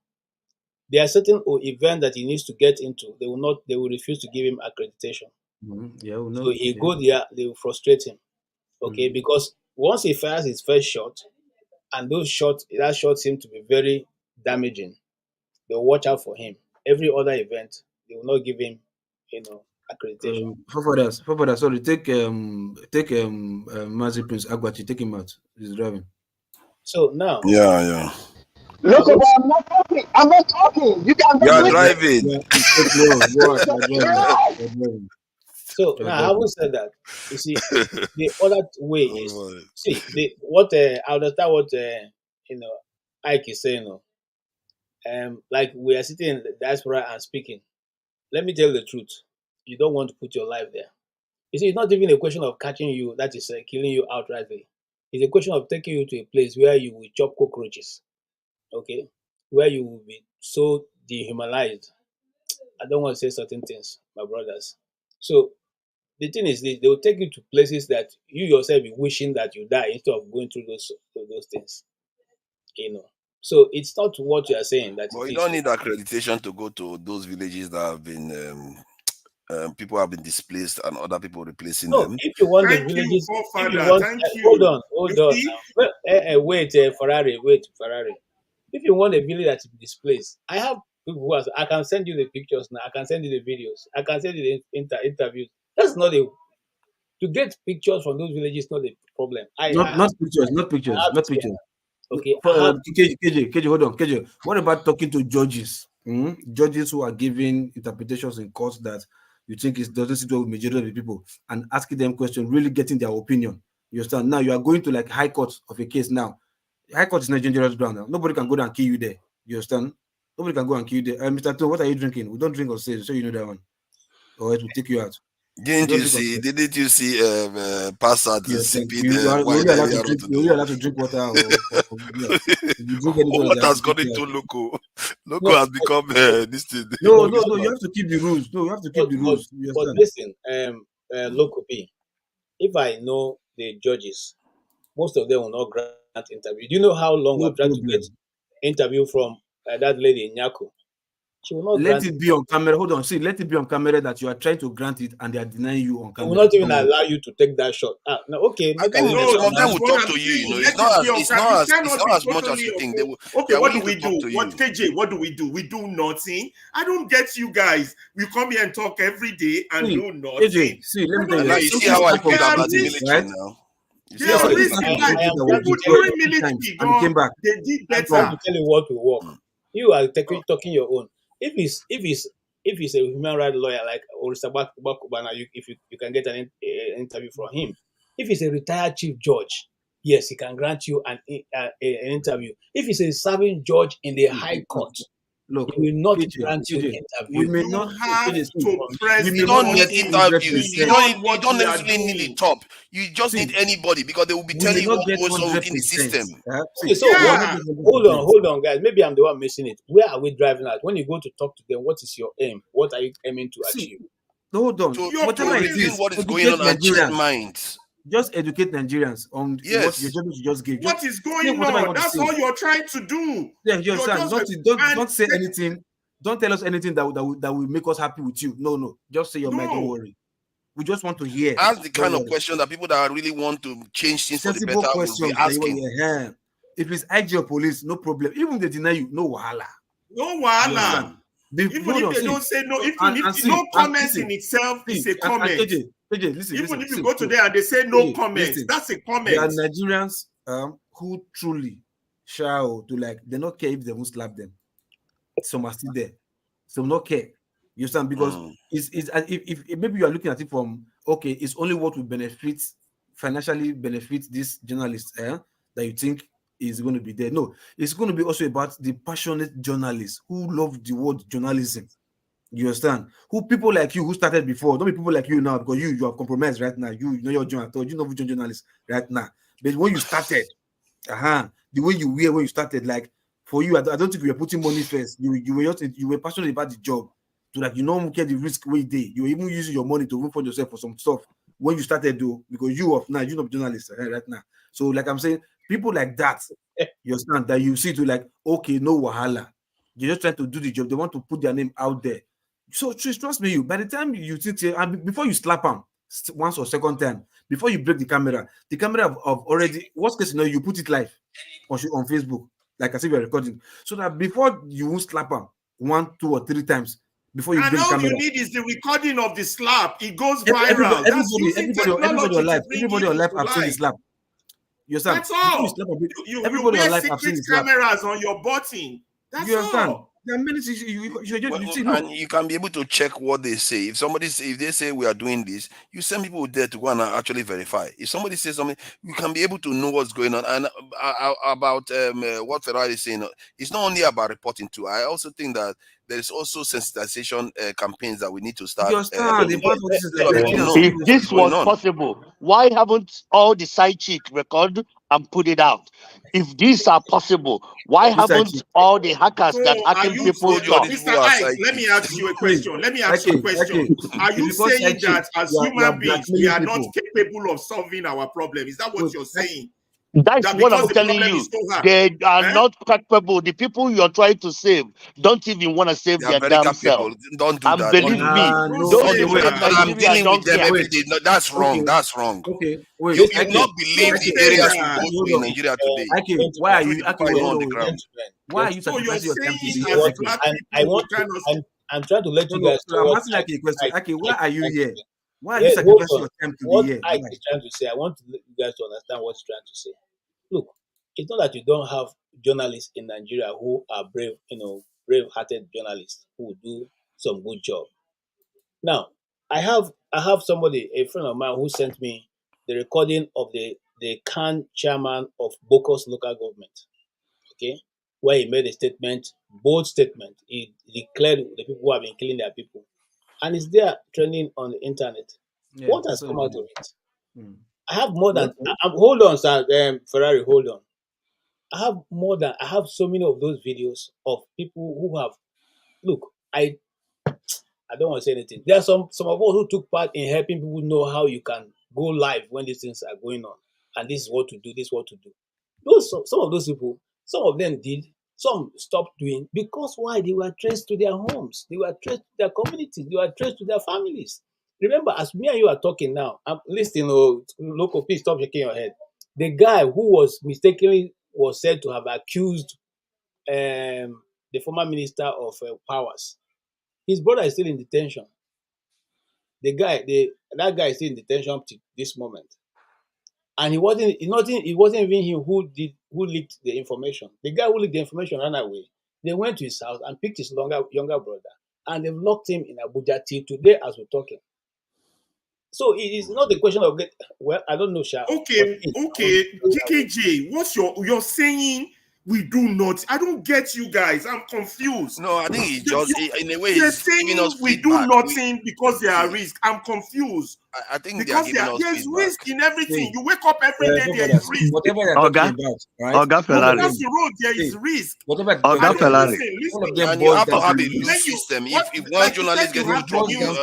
There are certain events that he needs to get into. They will refuse to give him accreditation. Yeah, we So know. he go there, they will frustrate him. Okay, because once he fires his first shot, and that shot seem to be very damaging, they'll watch out for him. Every other event, they will not give him, accreditation. For sorry, take Mazi Prince Agwachi, take him out. He's driving. So now, Yeah. Look, I'm not talking. You can You are driving. So now, having said that, you see, the other way is what I understand what Ike is saying. Like we are sitting in the diaspora and speaking. Let me tell you the truth. You don't want to put your life there. You see, it's not even a question of catching you that is killing you outrightly. It's a question of taking you to a place where you will chop cockroaches, okay? Where you will be so dehumanized. I don't want to say certain things, my brothers. So the thing is this: they will take you to places that you yourself be wishing that you die instead of going through those things. So it's not what you are saying that But it you is. don't need accreditation to go to those villages that have been people have been displaced and other people replacing No, them. if you want the Thank you, villages, if you forefather. want, Thank hold you. on You now. see? Wait, Ferrari. If you want a village that is displaced, I have people who I can send you the pictures now. I can send you the videos. I can send you the interviews. That's not to get pictures from those villages. Not the problem. I Not have pictures, I have it here. Okay, For I have KJ, hold on, KJ. What about talking to judges? Judges who are giving interpretations in court that you think doesn't sit well with majority of the people, and asking them questions, really getting their opinion. You understand? Now you are going to like high court of a case now. High court is not dangerous ground now. Nobody can go down and kill you there. You understand? Nobody can go and kill you there. Mr. Toe, what are you drinking? We don't drink or say, so you know that one. Or it will take you out. Didn't you see pass out sipping You're wine only allowed to earlier on drink. You're only today? allowed to drink water or milk. If you drink anything, What they have has to gone take you into out. loco? Loco no, has become this thing. No, you have to keep the rules. No, you have to keep the rules. You but understand? listen, local P. If I know the judges, most of them will not grant interview. Do you know how long No I've tried to get problem. interview from that lady in Nyako? She will not Let grant it it. be on camera. Hold on. See, let it be on camera that you are trying to grant it and they are denying you on They will camera. not even Don't worry. allow you to take that shot. No, okay, I make I think leave it. No, some of them this is will what talk I'm to you. You know, saying. it's Let it not be as on it's camera. not You as it's cannot not be as much as totally you think. okay, They are what do willing to we talk do? to What you. KJ, what do? We do nothing. I don't get you guys. We come here and talk every day and See, do nothing. AJ, see, let I me tell don't you, And now get there's you see something how you. I type feel of There are about the people, risks. military right? now. You see There There's how are I certain feel risks type in of about life. people I am that will trying to Even tell deploy you. during 50 times military, and came God, back. they did I'm trying better. to tell you what will work. You are talking your own. If he's a human rights lawyer like Orisa Bakubana, if you can get an interview from him. If he's a retired chief judge, yes, he can grant you an interview. If he's a serving judge in the See, high court, look, he will not grant you KJ, we interview. may You not, have KJ, see, to we press may you the not don't need get button 100%. interviews. beyond You what don't we are necessarily need the doing. top. You just need See, anybody because they will be we telling may you not what get goes on within the 100%. system. Okay, See, so we may what? not Yeah. get 100%. Hold on, guys. Maybe I'm the one missing it. Where are we driving at? When you go to talk to them, what is your aim? What are you aiming to See, achieve? hold on. To You're Whatever to it putting reveal is, what is going educate on and change Nigerians. minds. Just educate Nigerians on what your Yes. job you just gave. what Just is say going whatever you on. want to That's say. all you're trying to do. Yeah, you You're understand. just and Don't say anything. Don't tell us anything that will make us happy with you. No. Just say your mind. Don't no. worry. We just want to hear. Ask the Don't kind of worry. question that people that really want to change things for the Sensible better will be questions that you want asking. to hear. If it's IG or police, no problem. Even if they deny you, no wahala. No You understand? wahala. Even Hold if on, they see. don't say no, So, even if and see, no and comments listen, in itself is see, a and comment. KJ, listen, Even if you see, go to look, there and they say no KJ, comments, listen. that's a There are comment. Nigerians who truly shall to like they don't care if they won't slap them. Some are still there. Some not care. You understand? Because it's if maybe you are looking at it from okay, it's only what will benefit financially benefit this journalist that you think is going to be there. No, it's going to be also about the passionate journalists who love the word journalism. You understand? Who people like you who started before, don't be people like you now because you have compromised right now. You know your journalist, you know which journalist right now. But when you started, the way you were when you started, like for you, I don't think you were putting money first. You were passionate about the job. to like, you know, get the risk way day. You're even using your money to root for yourself for some stuff when you started though, because you are now, you're not a journalist right now. So like I'm saying, people like that, you understand, that you see to like, okay, no wahala. You're just trying to do the job. They want to put their name out there. So trust me, by the time you sit here, and before you slap them once or second time, before you break the camera of already, worst case scenario, you put it live on Facebook, like as if you're recording, so that before you won't slap them 1, 2, or 3 times, before you And break the all camera. you need is the recording of the slap. It goes viral. Everybody on live have seen the slap. You understand? That's all. Everybody wear on live have seen the slap. cameras on your button. That's you understand? all. There are many things and you can be able to check what they say. If they say we are doing this, you send people there to go and actually verify. If somebody says something, you can be able to know what's going on. And about what Ferrari is saying, it's not only about reporting too. I also think that there is also sensitization campaigns that we need to start. If this was possible, why haven't all the side chick record and put it out? If these are possible, why haven't all the hackers that hacking people talk? Mr. Ike, let me ask you a question. Are you saying that as human beings we are not capable of solving our problem? Is that what you're saying? That's what I'm telling you. They are not capable. The people you're trying to save don't even want to save their damn self. Don't do and that. believe me, those people in Nigeria don't care. That's wrong. That's wrong. Okay, wait. You will not believe the areas we go to in Nigeria today. Why are you? Why are you so you're saying I'm trying to let you guys. I'm asking like a question. Okay, why are you here? Why are you sacrificing your time to be here? What Ike is trying to say, I want you guys to understand what he's trying to say. Look, it's not that you don't have journalists in Nigeria who are brave, brave-hearted journalists who do some good job. Now, I have somebody, a friend of mine, who sent me the recording of the CAN chairman of Bokos local government, okay, where he made a statement, bold statement. He declared the people who have been killing their people. And it's there trending on the internet. Yeah, what has come out of it? I have more than hold on, sir, Ferrari, hold on. I have so many of those videos of people who have I don't want to say anything. There are some of us who took part in helping people know how you can go live when these things are going on. And this is what to do, this is what to do. Some of those people, some of them did, some stopped doing because why? They were traced to their homes, they were traced to their communities, they were traced to their families. Remember, as me and you are talking now, I'm listening, local, please stop shaking your head. The guy who was mistakenly said to have accused the former minister of powers, his brother is still in detention. That guy is still in detention to this moment. And it wasn't even him who leaked the information. The guy who leaked the information ran away. They went to his house and picked his younger brother, and they've locked him in Abuja till today as we're talking. So it is not the question of I don't know, Sha. Okay, GKJ, what's you're saying? We do not. I don't get you guys. I'm confused. No, I think it's just in a way. They're saying we do nothing because there are risks. I'm confused. I think because there's risk in everything. You wake up every day, there is risk. Whatever you're talking about, right? That's the road. There is risk. Whatever. And you have to have a loose system. If one journalist gets into trouble, you have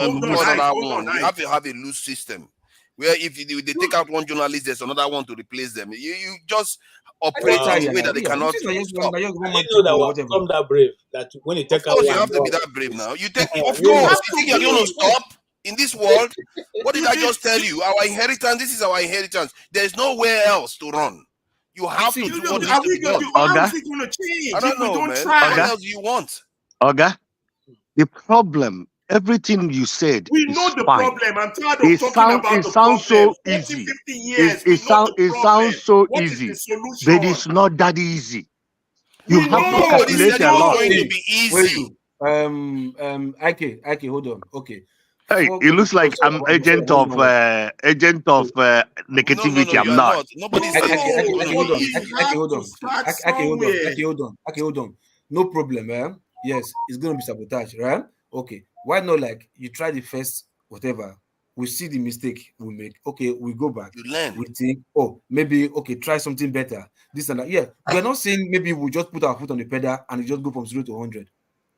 to have a loose system. Where if they take out one journalist, there's another one to replace them. You just operate in a way that they cannot stop. I didn't know that we're from that brave. That when you take out, you have to be that brave now. You take, of course. You think you're going to stop in this world? What did I just tell you? Our inheritance. This is our inheritance. There's nowhere else to run. You have to do what needs to be done. How is it going to change? I don't know, man. What else do you want? Oga, the problem. Everything you said. We know the fine. problem. I'm tired of talking about the sounds problem. so easy. 50 years, it sounds so what easy. Is the solution? But it's not that easy. You we have to calculate a lot. Going to be easy. Ike, hold on. Okay. Hey, it looks like I'm agent of negativity. No, I'm not. Nobody's hold on. No problem, Yes, it's gonna be sabotage, right? Okay, why not? Like you try the first whatever, we see the mistake we make. Okay, we go back. You learn. We think, maybe try something better. This and that. Yeah, we're not saying maybe we just put our foot on the pedal and just go from 0 to 100.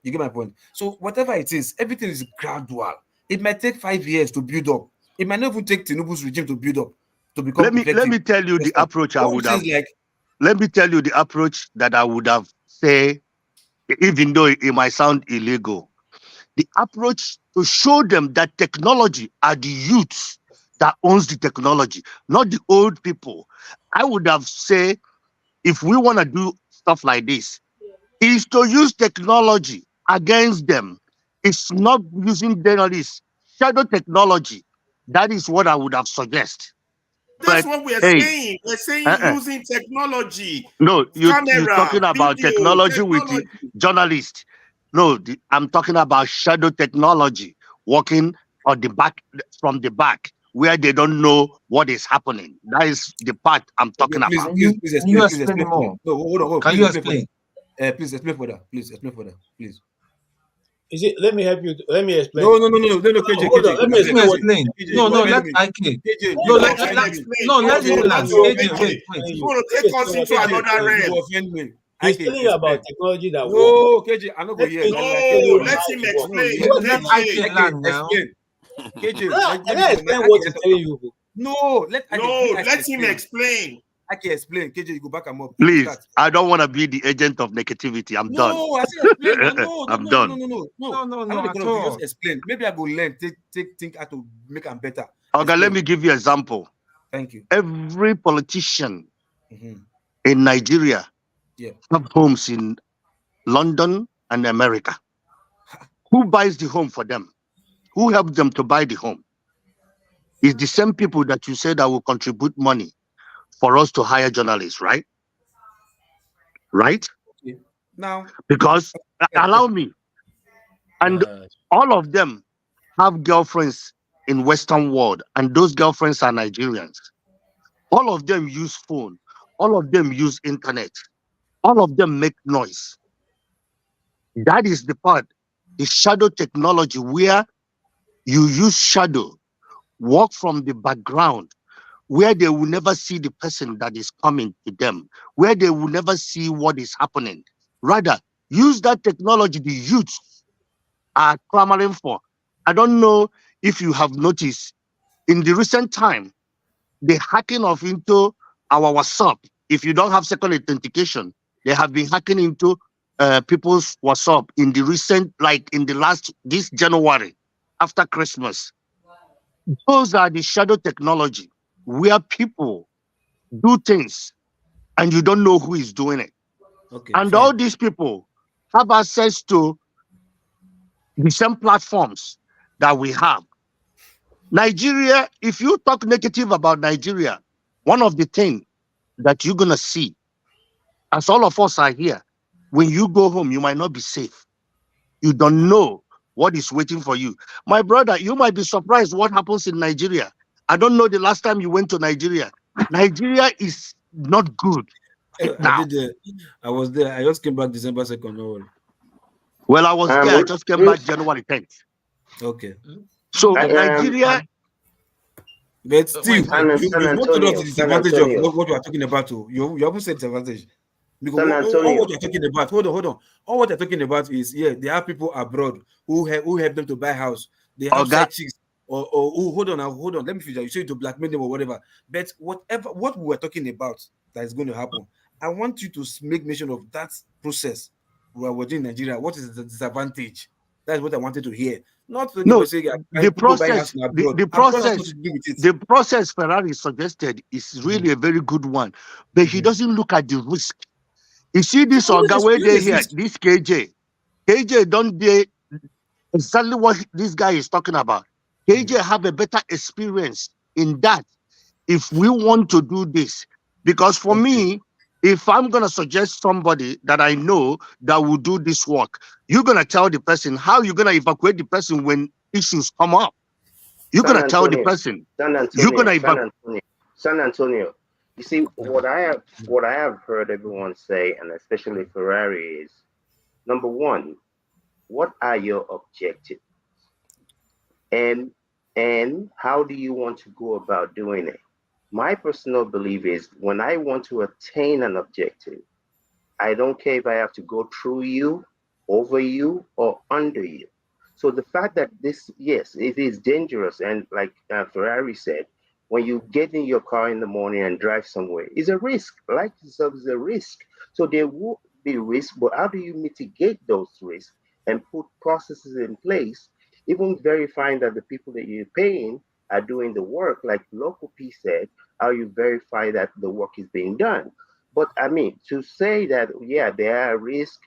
You get my point? So whatever it is, everything is gradual. It might take 5 years to build up. It might not even take Tinubu's regime to build up to become effective. Let me tell you the approach I would have. Let me tell you the approach that I would have say, even though it might sound illegal. The approach to show them that technology are the youths that owns the technology, not the old people. I would have say, if we want to do stuff like this, is to use technology against them. It's not using journalists, shadow technology. That is what I would have suggest. That's what we're saying. We're saying using technology. No, you're camera, talking about video, technology with the journalist. No, I'm talking about shadow technology, working on the back, from the back, where they don't know what is happening. That is the part I'm talking about. Please explain more. No, hold on. Can you explain? Please explain further. Please explain further. Please. Is it? Let me help you. Let me explain. No, KJ. Hold on. Let me explain. No, let IK. No, let him land. KJ, wait. He's going to take us into another realm. He's telling you about technology that works. No, KJ, I'm not going to hear. No, let him explain. Let IK land now. KJ, let me explain what he's telling you. No, let him explain. I can explain. KJ, you go back and more. Please, I don't want to be the agent of negativity. I'm done. No, I said explain. No, I'm done. No. I'm not going to just explain. Maybe I go learn, think how to make them better. Okay, let me give you an example. Thank you. Every politician in Nigeria have homes in London and America. Who buys the home for them? Who helps them to buy the home? It's the same people that you said that will contribute money for us to hire journalists, right? Right? Now, because allow me, and all of them have girlfriends in Western world, and those girlfriends are Nigerians. All of them use phone. All of them use internet. All of them make noise. That is the part, the shadow technology, where you use shadow, walk from the background, where they will never see the person that is coming to them, where they will never see what is happening. Rather, use that technology the youths are clamoring for. I don't know if you have noticed, in the recent time, the hacking of into our WhatsApp, if you don't have second authentication, they have been hacking into people's WhatsApp in the recent, like in the last, this January, after Christmas. Those are the shadow technology, where people do things and you don't know who is doing it. Okay, and all these people have access to the same platforms that we have. Nigeria, if you talk negative about Nigeria, one of the things that you're going to see, as all of us are here, when you go home, you might not be safe. You don't know what is waiting for you. My brother, you might be surprised what happens in Nigeria. I don't know the last time you went to Nigeria. Nigeria is not good. I was there. I just came back December 2nd. Well, I was there. I just came back January 10th. Okay. So Nigeria. But still, you want to know the disadvantage of what you are talking about. You haven't said disadvantage. Because all what you're talking about, hold on. All what you're talking about is, there are people abroad who help them to buy house. They have side chicks. Or hold on. Let me finish. You say to blackmail them or whatever. But what we were talking about that is going to happen, I want you to make mention of that process we are doing in Nigeria. What is the disadvantage? That's what I wanted to hear. Not to say the process Ferrari suggested is really a very good one, but he doesn't look at the risk. You see this Oga where they here, this KJ don't they exactly what this guy is talking about. KJ have a better experience in that if we want to do this. Because for me, if I'm going to suggest somebody that I know that will do this work, you're going to tell the person how you're going to evacuate the person when issues come up. You're going to tell the person. You're going to evacuate. San Antonio. You see, what I have heard everyone say, and especially Ferrari, is number one, what are your objectives? And how do you want to go about doing it? My personal belief is when I want to attain an objective, I don't care if I have to go through you over you or under you. So the fact that this, yes, it is dangerous, and like Ferrari said, when you get in your car in the morning and drive somewhere, it's a risk. Life itself is a risk. So there will be risk, but how do you mitigate those risks and put processes in place, even verifying that the people that you're paying are doing the work, like Local P said, how you verify that the work is being done. But I mean, to say that, yeah, there are risks,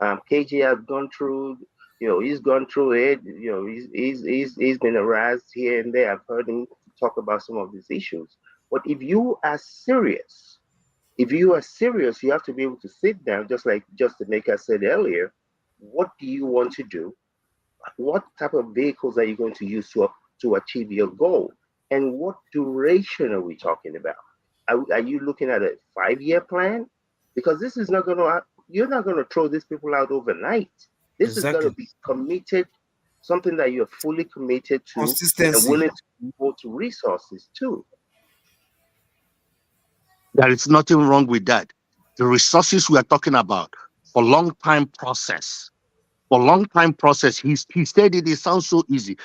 KJ has gone through, he's gone through it, he's been harassed here and there. I've heard him talk about some of these issues. But if you are serious, you have to be able to sit down, just like Justin Maker said earlier. What do you want to do? What type of vehicles are you going to use to achieve your goal? And what duration are we talking about? Are you looking at a 5-year plan? Because this is not going to, you're not going to throw these people out overnight. This is going to be committed, something that you're fully committed to, consistency, and willing to devote to resources too. There is nothing wrong with that. The resources we are talking about for long time process. For long time process, he said it sounds so easy,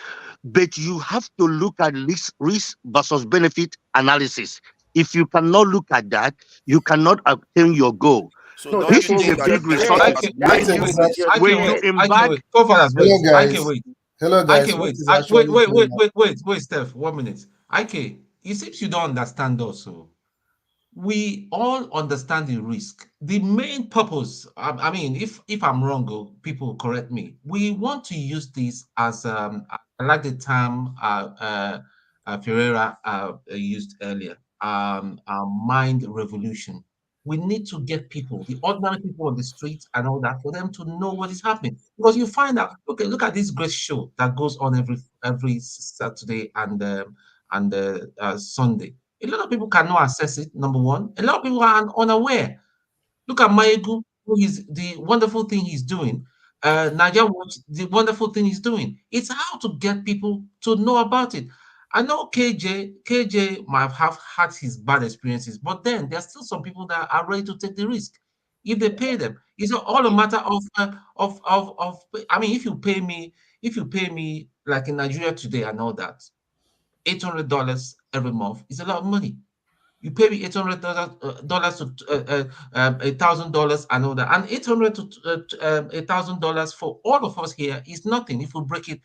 but you have to look at risk versus benefit analysis. If you cannot look at that, you cannot obtain your goal. So no, this is a big resource. When you embark, Hello guys. Wait, Steph, 1 minute. It seems you don't understand also. We all understand the risk. The main purpose, I mean, if I'm wrong, people correct me. We want to use this as I like the term Ferreira used earlier, mind revolution. We need to get people, the ordinary people on the streets and all that, for them to know what is happening. Because you find out, okay, look at this great show that goes on every Saturday and Sunday. A lot of people cannot access it, number one. A lot of people are unaware. Look at Maegu, who is the wonderful thing he's doing. Nigeria Watch, the wonderful thing he's doing. It's how to get people to know about it. I know KJ might have had his bad experiences, but then there's still some people that are ready to take the risk if they pay them. It's all a matter of I mean, if you pay me like in Nigeria today and all that, $800 every month is a lot of money. You pay me $800 to $1,000 and all that, and $800 to $1,000 for all of us here is nothing if we break it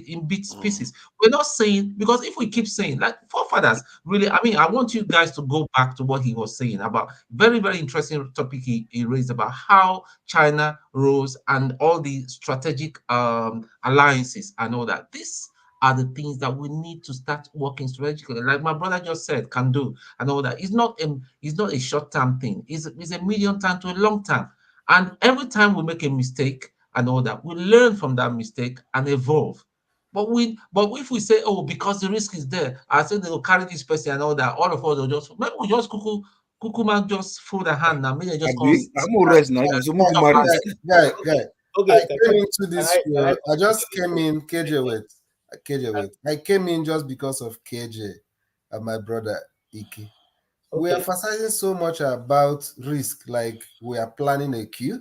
in pieces. We're not saying, because if we keep saying, like forefathers, really, I mean, I want you guys to go back to what he was saying about very, very interesting topic he raised about how China rose and all the strategic alliances and all that. This are the things that we need to start working strategically. Like my brother just said, can do and all that. It's not a short-term thing. It's a medium term to a long term. And every time we make a mistake and all that, we learn from that mistake and evolve. But if we say, oh, because the risk is there, I say they will carry this person and all that, all of us will just, maybe we just Kukuma just throw the hand now. Maybe just I came into this. I just came in. KJ, I came in just because of KJ and my brother Iki. We are emphasizing so much about risk, like we are planning a queue.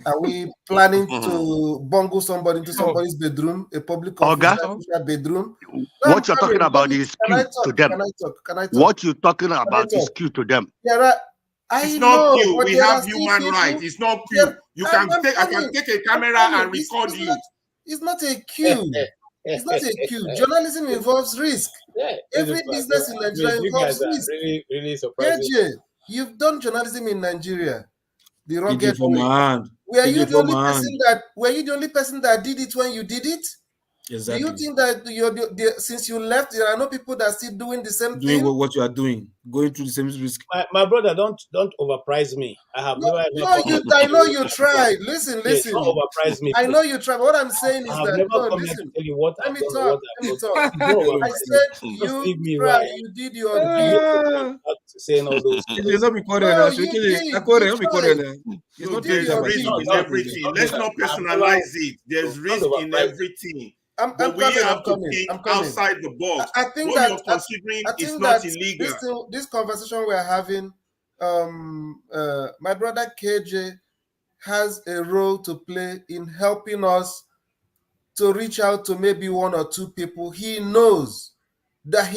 Are we planning to bungle somebody into somebody's bedroom, a public bedroom? What you're talking about is queue to them. Can I talk? What you're talking about is queue to them. It's not queue. We have human rights. It's not queue. I can take a camera and record you. It's not a queue. It's not a queue. Journalism involves risk. Every business in Nigeria involves risk. Really surprising. KJ, you've done journalism in Nigeria. The rugged way. Were you the only person that did it when you did it? Exactly. Do you think that since you left, there are no people that are still doing the same thing? Doing what you are doing, going through the same risk. My brother, don't overprice me. I have I know you tried. Listen. Don't overprice me. I know you tried. What I'm saying is that listen. Tell you what let me talk. I said you tried. You did your bit. Saying all those things. There's risk in everything. Let's not personalize it. There's risk in everything. But we have to think outside the box. I think what you're considering is not illegal. This conversation we're having, my brother KJ has a role to play in helping us to reach out to maybe one or two people he knows that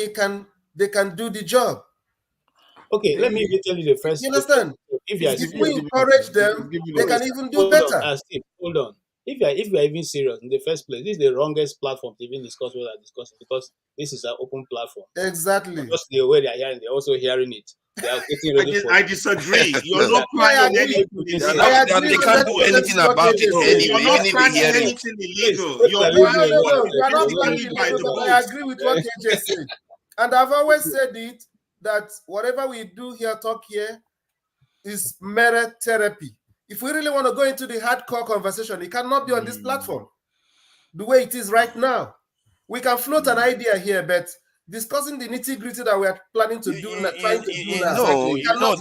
they can do the job. Okay, let me even tell you the first. You understand? If we encourage them, they can even do better. Steve, hold on. If you are even serious in the first place, this is the wrongest platform to even discuss what I discussed, because this is an open platform. Exactly. Just the way they are hearing, they're also hearing it. They are getting ready for I disagree. You're not planning anything. They can't do anything about it anyway. You're not Even if they planning hear it. anything illegal. You're planning by the books. I agree with what KJ said. And I've always said it, that whatever we do here, talk here, is mere therapy. If we really want to go into the hardcore conversation, it cannot be on this platform the way it is right now. We can float an idea here, but discussing the nitty-gritty that we are planning to do, trying to do now. No,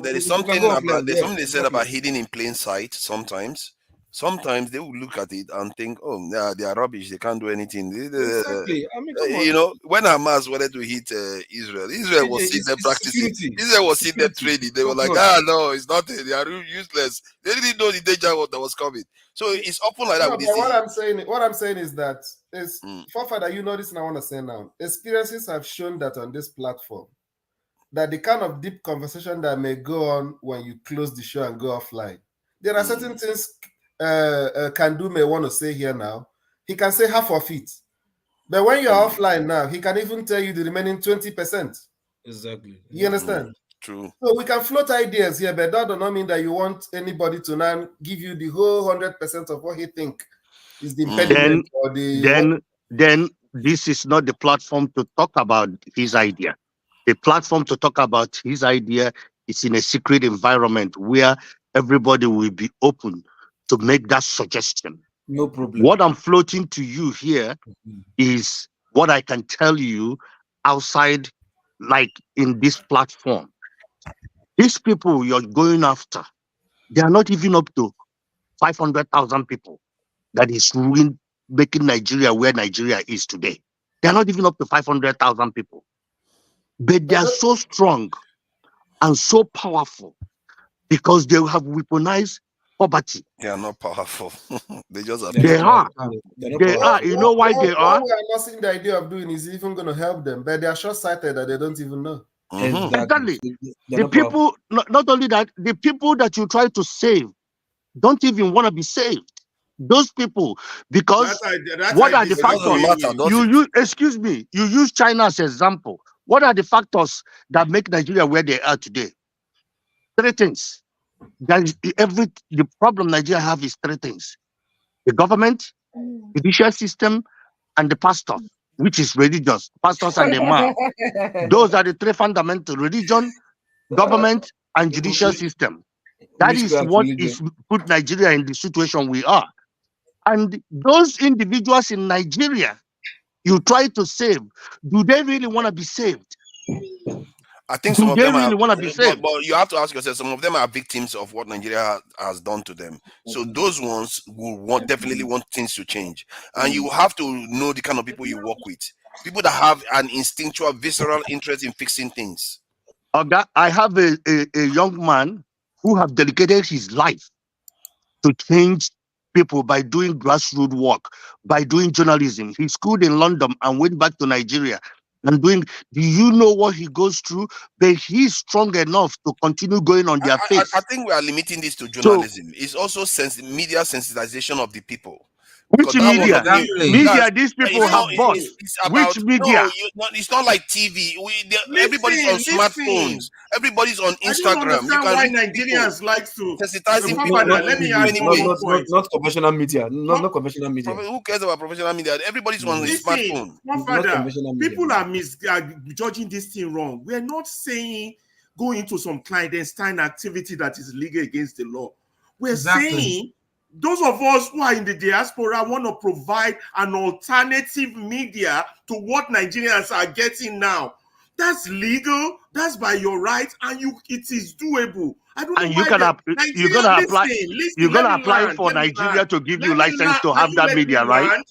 there is something about they said about hidden in plain sight. Sometimes they will look at it and think, oh, they are rubbish. They can't do anything. Exactly. I mean, come on. You know, when Hamas wanted to hit Israel was sitting there practicing. Israel was sitting there training. They were like, no, it's nothing. They are useless. They didn't know the danger that was coming. So it's often like that. No, but what I'm saying is that forefather, you know this, and I want to say now, experiences have shown that on this platform, that the kind of deep conversation that may go on when you close the show and go offline, there are certain things Kandu may want to say here now. He can say half of it, but when you're offline now, he can even tell you the remaining 20%. Exactly. You understand? True. So we can float ideas here, but that does not mean that you want anybody to now give you the whole 100% of what he think is the impediment or the. Then this is not the platform to talk about his idea. The platform to talk about his idea is in a secret environment where everybody will be open to make that suggestion. No problem. What I'm floating to you here is what I can tell you outside, like in this platform. These people you're going after, they are not even up to 500,000 people that is making Nigeria where Nigeria is today. They are not even up to 500,000 people. But they are so strong and so powerful because they have weaponized poverty. They are not powerful. They just are. They are. You know why they are? What we are not seeing the idea of doing is even going to help them, but they are short-sighted that they don't even know. Exactly. The people, not only that, the people that you try to save don't even want to be saved. Those people, because what are the factors? Excuse me, you use China as an example. What are the factors that make Nigeria where they are today? Three things. The problem Nigeria have is three things: the government, judicial system, and the pastor, which is religious, pastors and the man. Those are the three fundamental: religion, government, and judicial system. That is what is put Nigeria in the situation we are. And those individuals in Nigeria you try to save, do they really want to be saved? I think some of them really want to be saved. But you have to ask yourself, some of them are victims of what Nigeria has done to them. So those ones will definitely want things to change. And you have to know the kind of people you work with. People that have an instinctual, visceral interest in fixing things. I have a young man who have dedicated his life to change people by doing grassroots work, by doing journalism. He schooled in London and went back to Nigeria and do you know what he goes through? But he's strong enough to continue going on their face. I think we are limiting this to journalism. It's also media sensitization of the people. Which media? Media, these people have bought. Which media? No, it's not like TV. Everybody's on smartphones. Everybody's on Instagram. You can why Nigerians like to sensitizing people. Let me add not conventional media. Not conventional media. Who cares about professional media? Everybody's on his smartphone. People are judging this thing wrong. We're not saying go into some clandestine activity that is legal against the law. We're saying those of us who are in the diaspora want to provide an alternative media to what Nigerians are getting now. That's legal, that's by your right, and it is doable. I don't know and you're gonna apply for Nigeria to give you license to have that media, right?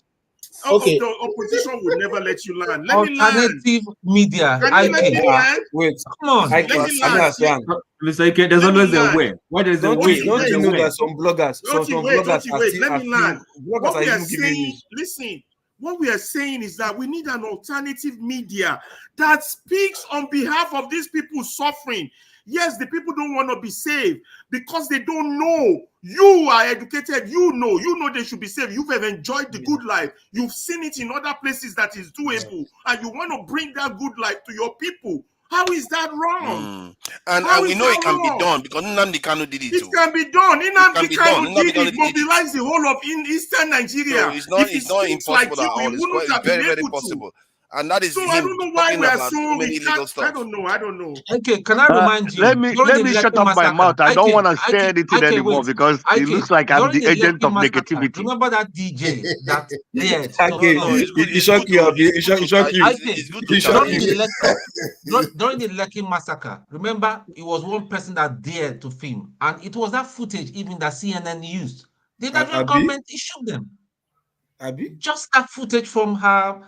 of the opposition will never let you land. Let me land. Alternative media. Can you let me land? Wait, come on. I understand. Mr. Ike, there's always a way. Why there's a way? Don't you know that some bloggers, Don't you wait. Let me land. What we are saying, listen, what we are saying is that we need an alternative media that speaks on behalf of these people suffering. Yes, the people don't want to be saved because they don't know. You are educated. You know they should be saved. You have enjoyed the good life. You've seen it in other places that is doable, and you want to bring that good life to your people. How is that wrong? And we know it can be done because Nnamdi Kanu did it. It can be done. Nnamdi Kanu did it. Mobilize the whole of Eastern Nigeria. So it's not impossible at all. It's very, very possible. And that is so I don't know why we are so I don't know. Okay, can I remind you? Let me shut up my mouth. I don't want to say anything anymore because it looks like I'm the agent of negativity. Remember that DJ that it shocked you. During the Lekki massacre, remember it was one person that dared to film, and it was that footage even that CNN used. The Nigerian government issued them. Just that footage from her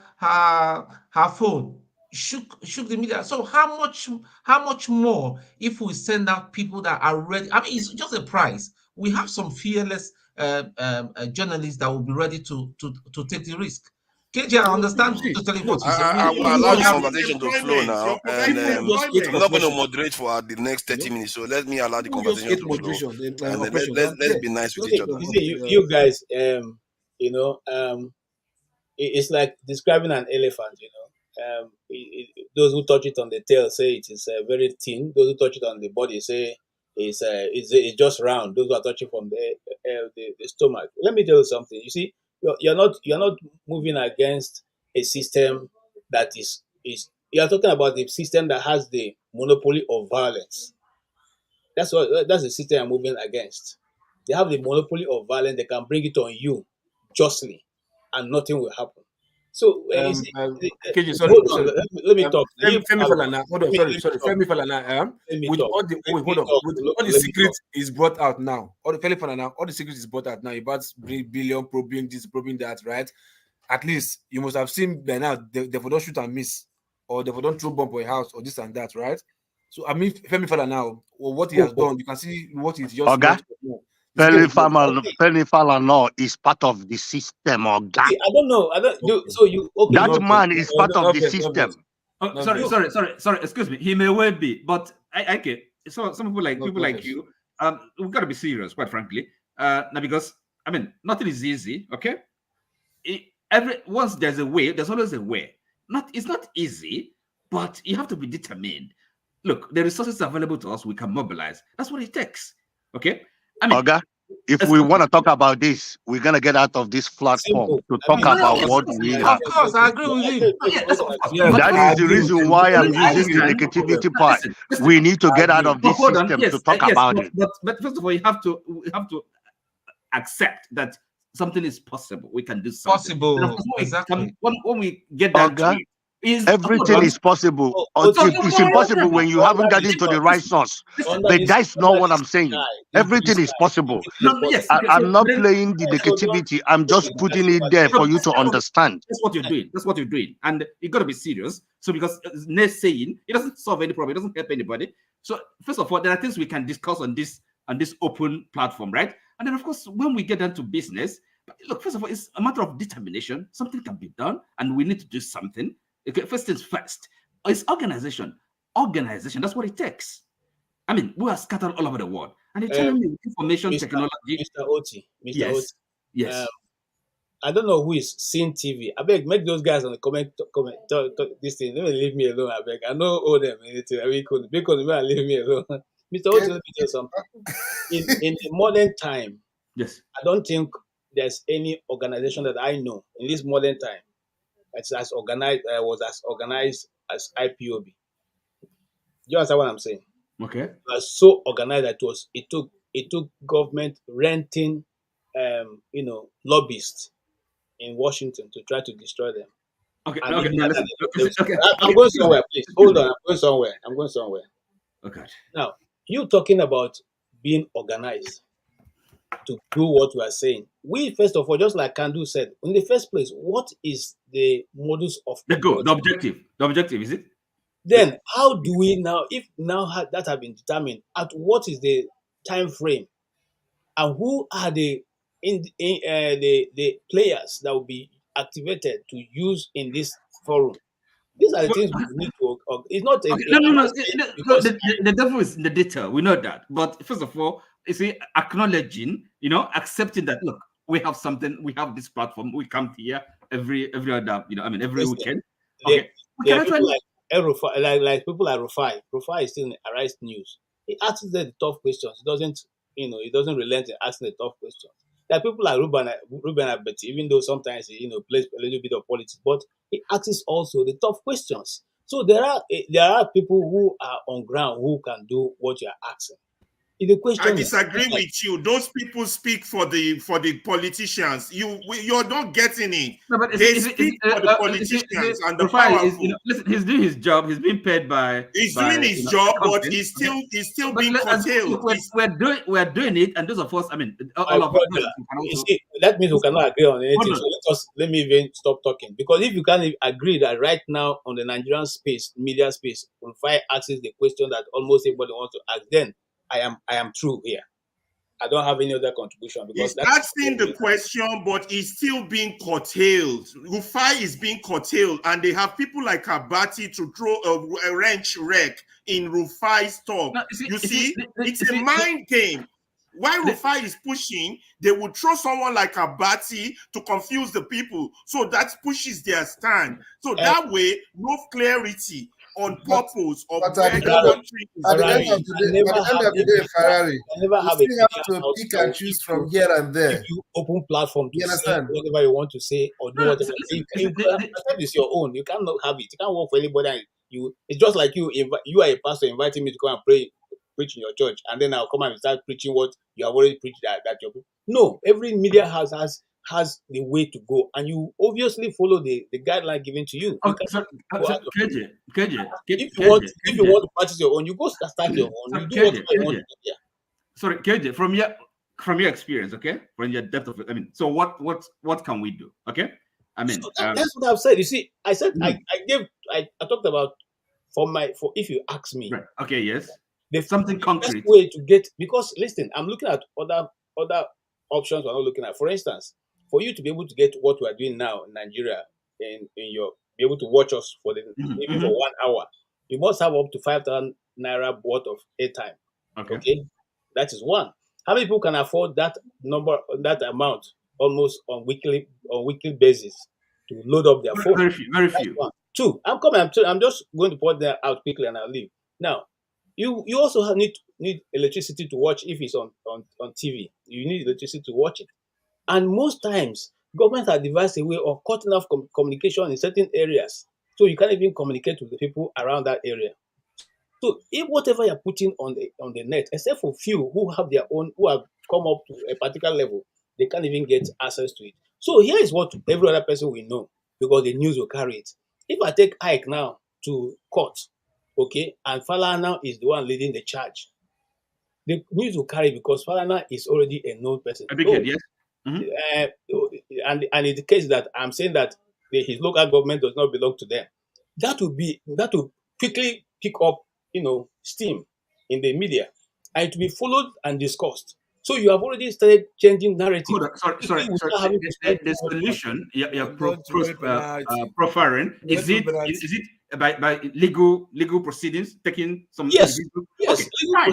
phone shook the media. So how much more if we send out people that are ready? I mean, it's just a price. We have some fearless journalists that will be ready to take the risk. KJ, I understand totally what you said. I will allow the conversation to flow now, and I'm not going to moderate for the next 30 minutes. So let me allow the conversation to flow, and let's be nice with each other. You guys, it's like describing an elephant. Those who touch it on the tail say it is very thin. Those who touch it on the body say it's just round. Those who are touching from the stomach. Let me tell you something. You see, you're not moving against a system that is. You're talking about the system that has the monopoly of violence. That's the system you're moving against. They have the monopoly of violence. They can bring it on you justly, and nothing will happen. So, KJ, sorry. Let me talk. Femi Falana, hold on, sorry. Femi Falana, with all the secrets is brought out now. All the secrets is brought out now about billion probing this, probing that, right? At least you must have seen by now they don't shoot and miss, or they don't throw bomb for a house, or this and that, right? So I mean, Femi Falana, what he has done, you can see what he's just. Femi Falana is part of the system, or I don't know. So you that man is part of the system. Sorry. Excuse me. He may well be, but so some people like you, we've got to be serious, quite frankly. Now because I mean, nothing is easy. Okay. Once there's a way, there's always a way. It's not easy, but you have to be determined. Look, the resources available to us, we can mobilize. That's what it takes. Okay. I mean, if we want to talk about this, we're gonna get out of this platform to talk about what we have. Of course, I agree with you. That is the reason why I'm using the negativity part. We need to get out of this system to talk about it. But first of all, we have to accept that something is possible. We can do something. Possible, exactly. When we get down to it, everything is possible. It's impossible when you haven't got into the right source. But that's not what I'm saying. Everything is possible. I'm not playing the negativity. I'm just putting it there for you to understand. That's what you're doing. And you got to be serious. So because saying it doesn't solve any problem. It doesn't help anybody. So first of all, there are things we can discuss on this open platform, right? And then of course, when we get down to business, look, first of all, it's a matter of determination. Something can be done, and we need to do something. Okay, first things first. It's organization. That's what it takes. I mean, we are scattered all over the world. And you're telling me information technology. Mr. Oti. Yes. I don't know who is seeing TV. I beg, make those guys on the comment talk this thing. Don't leave me alone, I beg. I know all them anything. I mean, because leave me alone. Mr. Oti, let me tell you something. In the modern time, yes, I don't think there's any organization that I know in this modern time was as organized as IPOB. Do you understand what I'm saying? Okay. It was so organized that it took government renting lobbyists in Washington to try to destroy them. Okay. I'm going somewhere, please. Hold on, I'm going somewhere. Okay. Now, you talking about being organized to do what we are saying. we first of all, just like Kandu said, in the first place, what is the modus of the goal, the objective? The objective is it? Then how do we now, if now that have been determined, at what is the time frame, and who are the the players that will be activated to use in this forum? These are the things we need to. It's not a, okay, no. The devil is in the detail. We know that, but first of all, you see, acknowledging, accepting that. Look, we have something. We have this platform. We come here every other, every weekend. Okay, people like people like Rufai. Rufai is still in Arise News. He asks the tough questions. He doesn't relent in asking the tough questions. There are people like Ruben Abeti, even though sometimes he plays a little bit of politics, but he asks also the tough questions. So there are people who are on ground who can do what you are asking. I disagree with you. Those people speak for the politicians. You're not getting it. No, but they speak for the politicians and the powerful. Listen, he's doing his job. He's being paid by. He's doing his job, but he's still being curtailed. We're doing it, and those of us. All of us. You see, that means we cannot agree on anything. So let me even stop talking, because if you can't agree that right now on the Nigerian media space, Rufai asks the question that almost everybody wants to ask, then I am true here. I don't have any other contribution, because he's asking the question, but he's still being curtailed. Rufai is being curtailed, and they have people like Abati to throw a wrench wreck in Rufai's talk. No, it's a mind game. While Rufai is pushing, they would throw someone like Abati to confuse the people. So that pushes their stand. So that way, no clarity on purpose of where the country is. At the end of the day, Ferrari, you have to pick and choose from here and there. If you open platform to say understand? whatever you want to say or do whatever. It's your own. You cannot have it. You can't work for anybody. It's just like you are a pastor inviting me to come and preach in your church, and then I'll come and start preaching what you have already preached that your people. No, every media house has the way to go, and you obviously follow the guideline given to you. KJ, if you want to practice your own, you go start your own. You do what you want to do. Yeah. Sorry, KJ, from your experience, okay, from your depth of it, so what can we do? Okay, that's what I've said. You see, I said I talked about for if you ask me. Right. Okay. Yes. There's something concrete. Best way to get, because listen, I'm looking at other options we're not looking at. For instance, for you to be able to get what we are doing now in Nigeria, be able to watch us for maybe for 1 hour, you must have up to 5,000 naira worth of airtime. Okay, that is one. How many people can afford that amount almost on weekly basis to load up their phone? Very few. Two. I'm just going to point that out quickly and I'll leave. Now, you also need electricity to watch. If it's on TV, you need electricity to watch it. And most times, governments have devised a way of cutting off communication in certain areas, so you can't even communicate with the people around that area. So if whatever you're putting on the net, except for few who have their own, who have come up to a particular level, they can't even get access to it. So here is what every other person will know, because the news will carry it. If I take Ike now to court, okay, and Falana is the one leading the charge, the news will carry, because Falana is already a known person. A big head, yes. And in the case that I'm saying that his local government does not belong to them, that will quickly pick up, steam in the media, and it will be followed and discussed. So you have already started changing narrative. Sorry. The solution you're proffering, is it by legal proceedings, taking some? Yes. Okay, fine.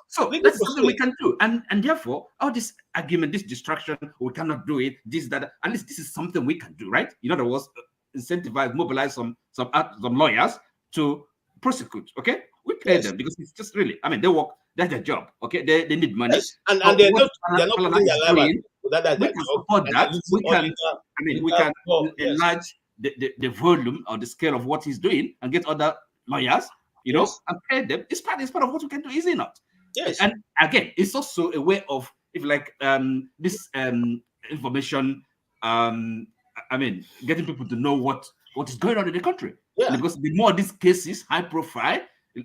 So that's something we can do, and therefore all this argument, this distraction, we cannot do it. That at least this is something we can do, right? In other words, incentivize, mobilize some lawyers to prosecute. Okay, we pay them, because it's just really, they work. That's their job. Okay, they need money, and they're not putting their life we can support that. We can enlarge the volume or the scale of what he's doing and get other lawyers, and pay them. It's part of what we can do, is it not? Yes. And again, it's also a way of, if this information, getting people to know what is going on in the country. Yeah. Because the more these cases, high profile,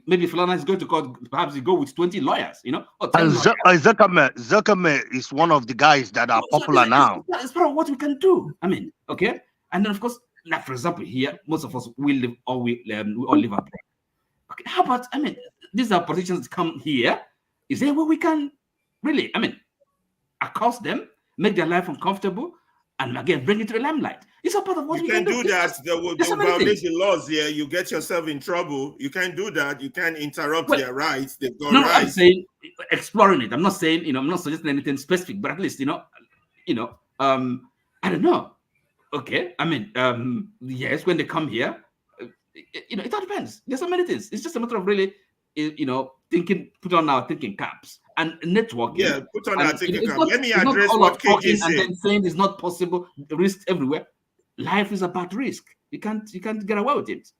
maybe Falana is going to court. Perhaps he go with 20 lawyers, or 10 And lawyers. Zakame is one of the guys that are popular now. It's part of what we can do. I mean, okay. And then of course, like for example, here most of us we all live abroad. Okay, how about, I mean, these are politicians come here. Is there where we can really, I mean, accost them, make their life uncomfortable, and again bring it to the limelight? It's a part of what we can do. You can do that. They will violate the laws here. You get yourself in trouble. You can't do that. You can't interrupt their rights. They've got rights. I'm saying exploring it. I'm not saying, I'm not suggesting anything specific, but at least, I don't know. Okay, I mean, yes, when they come here, it all depends. There's so many things. It's just a matter of really, thinking, put on our thinking caps and networking. Yeah, put on our thinking caps. Let me address what KJ said. And then saying it's not possible, risks everywhere. Life is about risk. You can't get away with it.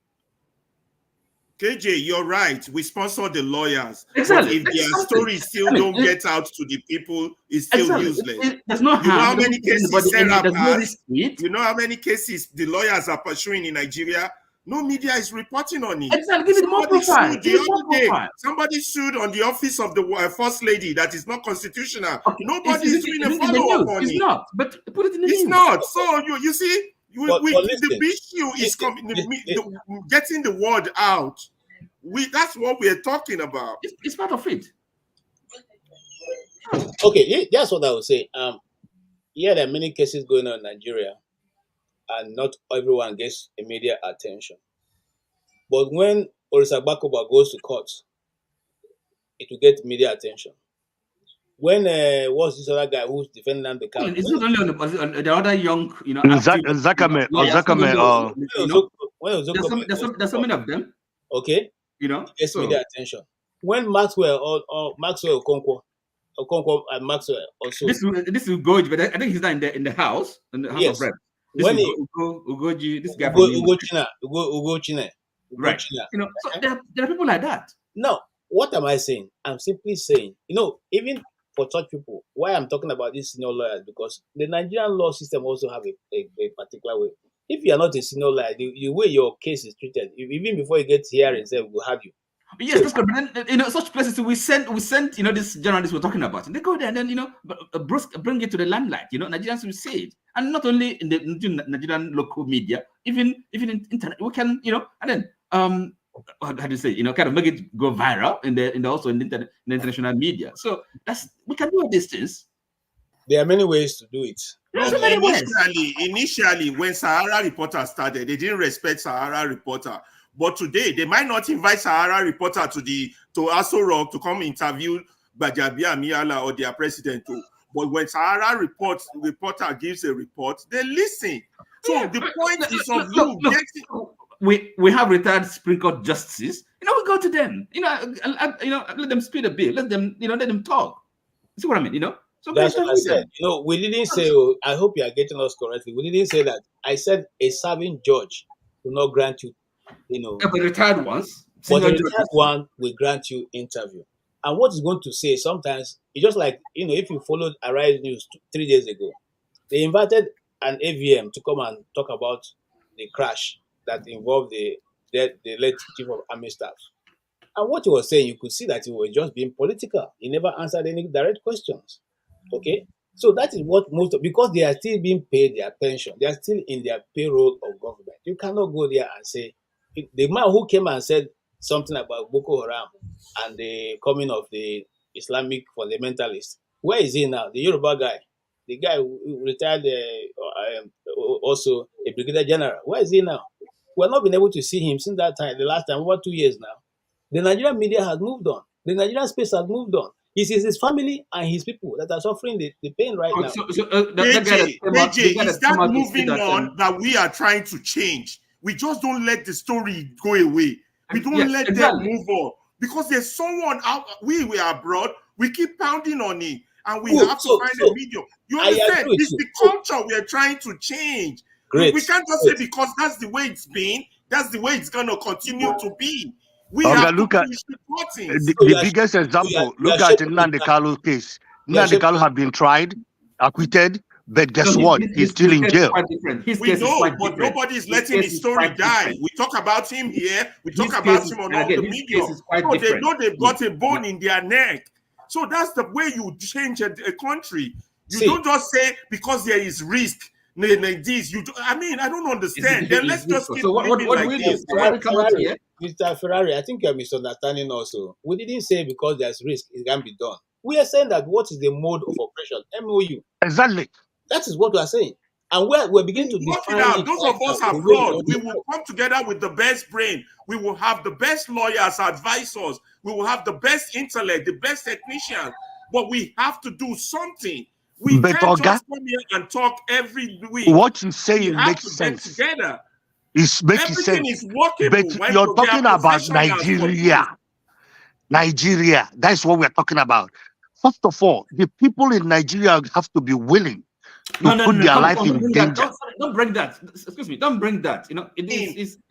KJ, you're right. We sponsor the lawyers. Exactly. But if their stories still don't get out to the people, it's still useless. There's no harm. You know how many cases Sarah passed? You know how many cases the lawyers are pursuing in Nigeria? No media is reporting on it. Exactly. Give it more profile. Somebody sued on the office of the first lady that is not constitutional. Okay. Nobody is doing a follow-up on it. It's not. But put it in the news. It's not. So you see, the issue is getting the word out. That's what we're talking about. It's part of it. Okay, that's what I would say. Yeah, there are many cases going on in Nigeria, and not everyone gets immediate attention. But when Orisa Bakoba goes to court, it will get media attention. When what's this other guy who's defending the camp? It's not only on the other young, Zakame. There's so many of them. Okay, gets media attention. When Maxwell or Maxwell Okonkwo and Maxwell also. This will go, but I think he's not in the house of Reps. When Ugoji, this guy Ugo Chine. Right. So there are people like that. No, what am I saying? I'm simply saying, even for such people, why I'm talking about these senior lawyers, because the Nigerian law system also have a particular way. If you are not a senior lawyer, the way your case is treated, even before you get hearings, they will have you. Yes, that's good. But then, such places we sent, this journalists we're talking about, and they go there and then, bring it to the limelight. Nigerians will see it, and not only in the Nigerian local media, even in internet, we can, and then, how do you say, kind of make it go viral in the international media. So we can do all these things. There are many ways to do it. Initially, when Sahara Reporter started, they didn't respect Sahara Reporter. But today, they might not invite Sahara Reporter to Aso Rock to come interview Bajabia Miala or their president too. But when Sahara reporter gives a report, they listen. So the point is of we have retired Supreme Court justices. We go to them. Let them speak a bit. Let them talk. See what I mean? So that's what I said. We didn't say. I hope you are getting us correctly. We didn't say that. I said a serving judge will not grant you. The retired ones. But the retired one will grant you interview. And what is going to say sometimes, it's just like, if you followed Arise News 3 days ago, they invited an AVM to come and talk about the crash that involved the late Chief of Army Staff. And what he was saying, you could see that he was just being political. He never answered any direct questions. Okay? So that is what because they are still being paid their pension. They are still in their payroll of government. You cannot go there and say, the man who came and said something about Boko Haram and the coming of the Islamic fundamentalists, where is he now? The Yoruba guy, the guy who retired, also a brigadier general, where is he now? We have not been able to see him since that time, the last time, over 2 years now. The Nigerian media has moved on. The Nigerian space has moved on. It is his family and his people that are suffering the pain right now. Is that moving on that we are trying to change? We just don't let the story go away. We don't let them move on. Because there's someone out, we are abroad, we keep pounding on it, and we have to find a medium. You understand? It's the culture we are trying to change. Great. We can't just say because that's the way it's been, that's the way it's going to continue to be. We have look at the biggest example. Look at Nnamdi Kalu's case. Nnamdi Kalu have been tried, acquitted, But guess what? He's still in jail. We know, but nobody is letting his story die. We talk about him here. We talk about him on all the media. So they know they've got a bone in their neck. So that's the way you change a country. You don't just say because there is risk. This, I mean, I don't understand. Then let's just keep living like this. Mr. Ferrari, I think you're misunderstanding also. We didn't say because there's risk, it can be done. We are saying that what is the mode of operation? MOU. Exactly. That is what we are saying. And we're beginning to define it. Those of us abroad, we will come together with the best brain. We will have the best lawyers, advisors. We will have the best intellect, the best technicians. But we have to do something. We can't just come here and talk every week. What you say makes sense. Together. It's making Everything sense. is workable. But you're talking about Nigeria. Nigeria. That's what we're talking about. First of all, the people in Nigeria have to be willing to put their life in danger. Don't bring that. Excuse me. Don't bring that. You know,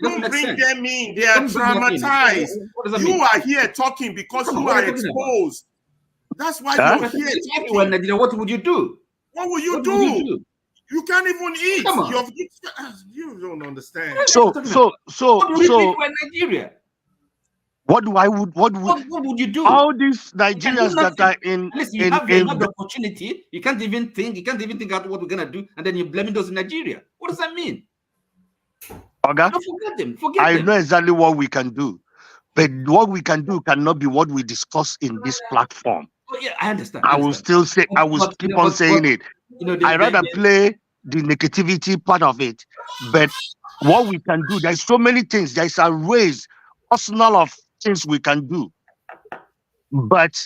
don't bring them in. They are traumatized. You are here talking because you are exposed. That's why you're here talking. What would you do? What will you do? You can't even eat. You don't understand. So Nigeria. What would you do? All these Nigerians that are in another opportunity, you can't even think out what we're gonna do, and then you're blaming those in Nigeria. What does that mean? Okay. No, forget them. I know exactly what we can do, but what we can do cannot be what we discuss in this platform. Oh, yeah, I understand. I will still say, I will keep on saying it. I rather play the negativity part of it, but what we can do, there's so many things. There's a raise, arsenal of things we can do, but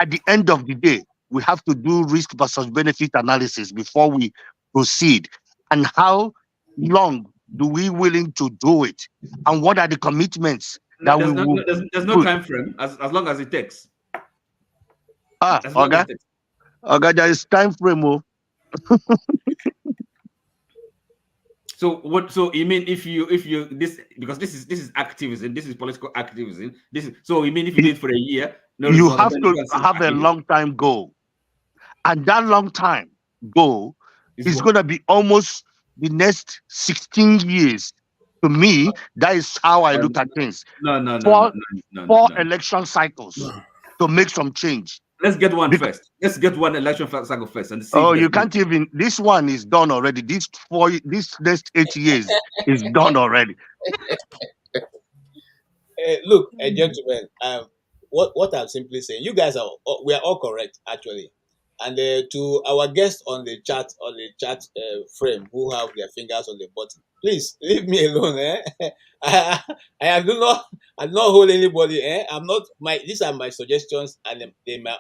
at the end of the day, we have to do risk versus benefit analysis before we proceed. And how long do we willing to do it? And what are the commitments that we will? There's no time frame as long as it takes. Okay. There is time frame. So what? So you mean if you this, because this is activism, this is political activism. So you mean if you did it for a year, you have to have a long time goal, and that long time goal is going to be almost the next 16 years. To me, that is how I look at things. Four election cycles to make some change. Let's get one first. Let's get one election cycle first and see. Oh, you can't even. This one is done already. This next 8 years is done already. Look, gentlemen. What I'm simply saying, you guys we are all correct actually. And to our guests on the chat frame who have their fingers on the button, please leave me alone. I do not hold anybody. I'm not these are my suggestions and they're my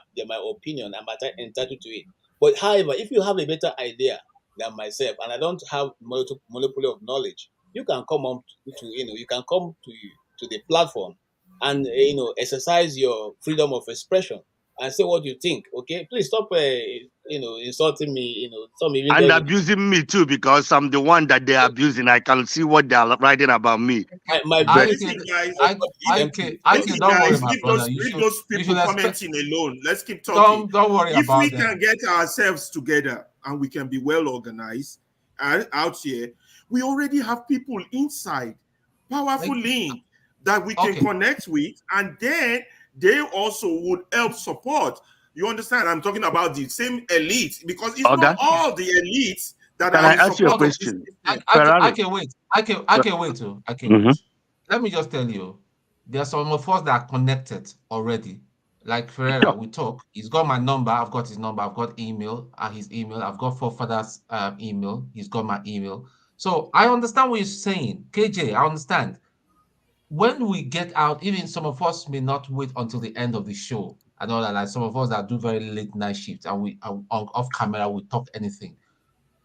opinion. I'm entitled to it. But however, if you have a better idea than myself and I don't have monopoly of knowledge, you can come on you can come to the platform and exercise your freedom of expression and say what you think. Okay, please stop insulting me, and abusing me too, because I'm the one that they're abusing. I can see what they're writing about me. Don't worry, my brother. Leave those people commenting alone. Let's keep talking. Don't worry if about we them. can get ourselves together and we can be well organized out here, we already have people inside, powerful link that we can connect with, and then they also would help support. You understand? I'm talking about the same elite, because it's not all the elites that can are. I ask you a question? I can wait. I can wait too. I can wait. Let me just tell you, there are some of us that are connected already. Like Ferreira, we talk. He's got my number. I've got his number. I've got his email. I've got Forefather's email. He's got my email. So I understand what you're saying, KJ. I understand. When we get out, even some of us may not wait until the end of the show. I know that, like some of us that do very late night shifts and we off camera, we talk anything.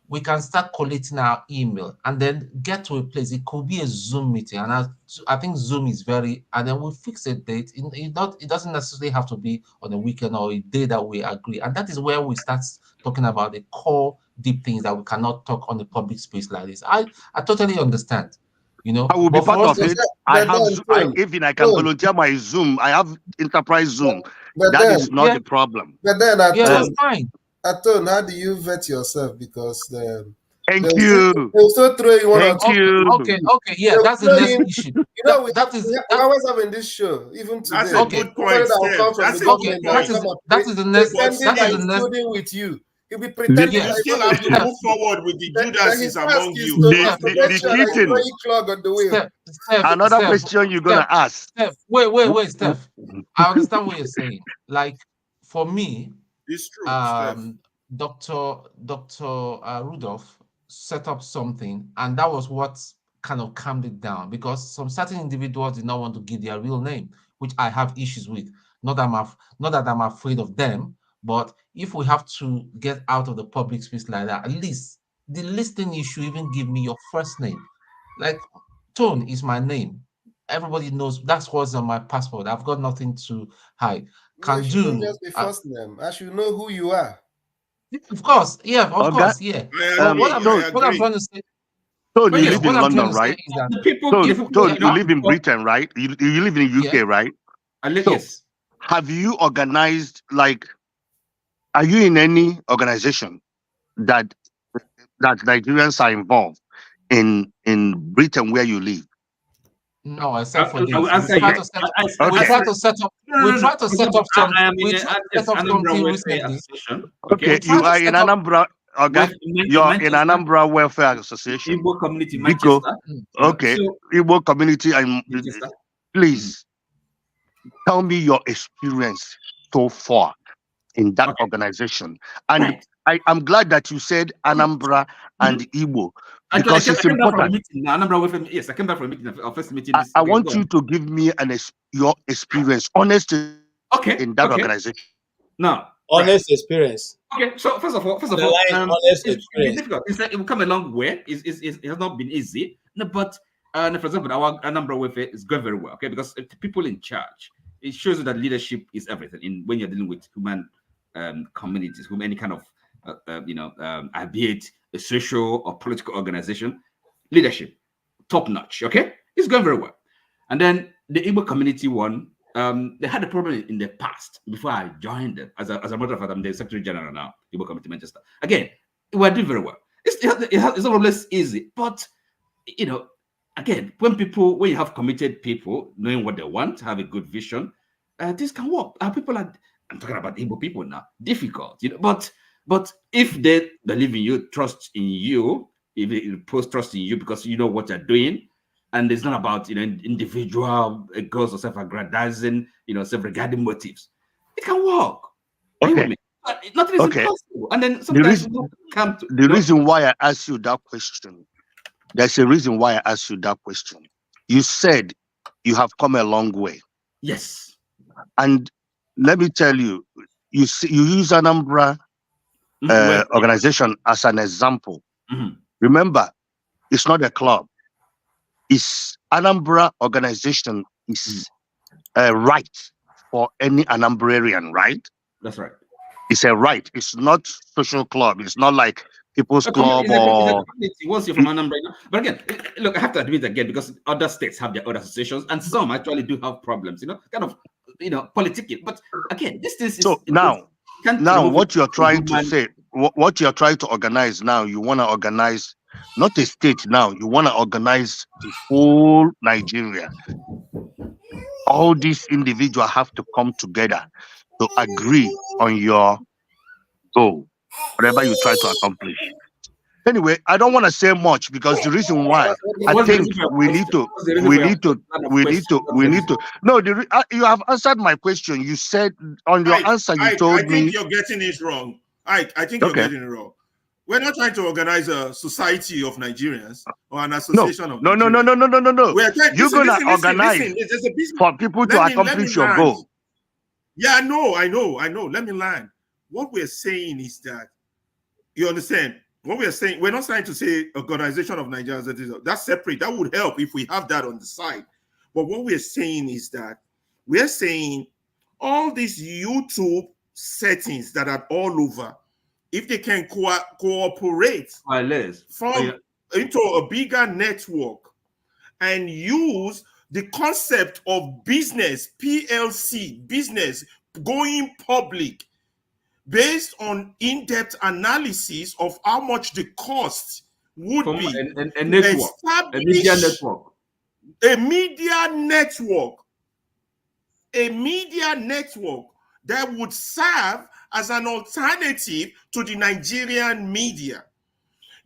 We can start collecting our email and then get to a place. It could be a Zoom meeting, and I think Zoom is and then we'll fix a date. It doesn't necessarily have to be on a weekend or a day that we agree, and that is where we start talking about the core deep things that we cannot talk on the public space like this. I totally understand. I will be part of it. Even I can volunteer my Zoom. I have enterprise Zoom. That is not the problem. But then that's fine. Aton, how do you vet yourself? Because Thank you. They'll still throw you one or Thank two. you. Okay, yeah, that's the next issue. You know, we That is always having this show, even today. That's a good point, Somebody that will Steph. come from That's the a good government point. that is the next. pretending That that is the he's next. building with you. He'll be pretending You that still have to move forward with the Judases among you. The cheating. clog on the wheel. Another question you're gonna ask. Wait, Steph. I understand what you're saying. Like for me, it's true. Dr. Rudolph set up something, and that was what kind of calmed it down, because some certain individuals did not want to give their real name, which I have issues with. Not that I'm afraid of them, but if we have to get out of the public space like that, at least the listing you should even give me your first name. Like Tone is my name. Everybody knows that's what's on my passport. I've got nothing to hide. Can do just be first name. I should know who you are. Of course, yeah, of course, yeah. What I'm trying to say. Tone, you live in London, right? Tone, you live in Britain, right? You live in the UK, right? Yes. Have you organized, like, are you in any organization that Nigerians are involved in Britain where you live? No, except for this. We try to set up something recently. Okay, you are in Anambra. Okay, you're in Anambra Welfare Association. Igbo Community Manchester. Okay, Igbo Community. Please tell me your experience so far in that organization. And I'm glad that you said Anambra and Igbo, because it's important. Yes, I came back from a meeting, our first meeting. I want you to give me your experience, honest, in that organization. Now, honest experience. Okay, so first of all, honest experience. Difficult. It will come a long way. It has not been easy. No, but for example, our Anambra welfare is going very well. Okay, because the people in charge, it shows you that leadership is everything. When you're dealing with human communities, with any kind of be it a social or political organization, leadership top notch. Okay, it's going very well. And then the Igbo community one. They had a problem in the past before I joined them. As a matter of fact, I'm the Secretary General now, Igbo Committee Manchester. Again, we're doing very well. It's not always easy, but again, when you have committed people, knowing what they want, have a good vision, this can work. I'm talking about Igbo people now. Difficult, but if they believe in you, trust in you, if they post trust in you because you know what you're doing. And it's not about individual goals or self-aggrandizing, self-regarding motives. It can work. Okay. Nothing is impossible. And then sometimes the reason why I asked you that question, there's a reason why I asked you that question. You said you have come a long way. Yes. And let me tell you, you use Anambra organization as an example. Mm-hmm. Remember, it's not a club. It's Anambra organization is a right for any Anambrarian, right? That's right. It's a right. It's not social club. It's not like People's Club or. Once you're from Anambra, but again, look, I have to admit again because other states have their own associations, and some actually do have problems. Kind of, politicking. But again, this is so now. Now, what you're trying to say, what you're trying to organize now, you want to organize. Not a state now, you want to organize the whole Nigeria. All these individuals have to come together to agree on your goal, whatever you try to accomplish. Anyway, I don't want to say much because the reason why I think we need to. No, you have answered my question. You said on your answer, you told me. I think you're getting it wrong. I think you're getting it wrong. We're not trying to organize a society of Nigerians or an association of Nigerians. No. You're going to organize for people to accomplish your goal. Yeah, I know. Let me land. What we're saying is that, you understand? What we're saying, we're not trying to say organization of Nigerians. That's separate. That would help if we have that on the side. But what we're saying is that we're saying all these YouTube settings that are all over, if they can cooperate into a bigger network and use the concept of business, PLC, business, going public, based on in-depth analysis of how much the cost would be a network, a media network. A media network that would serve as an alternative to the Nigerian media.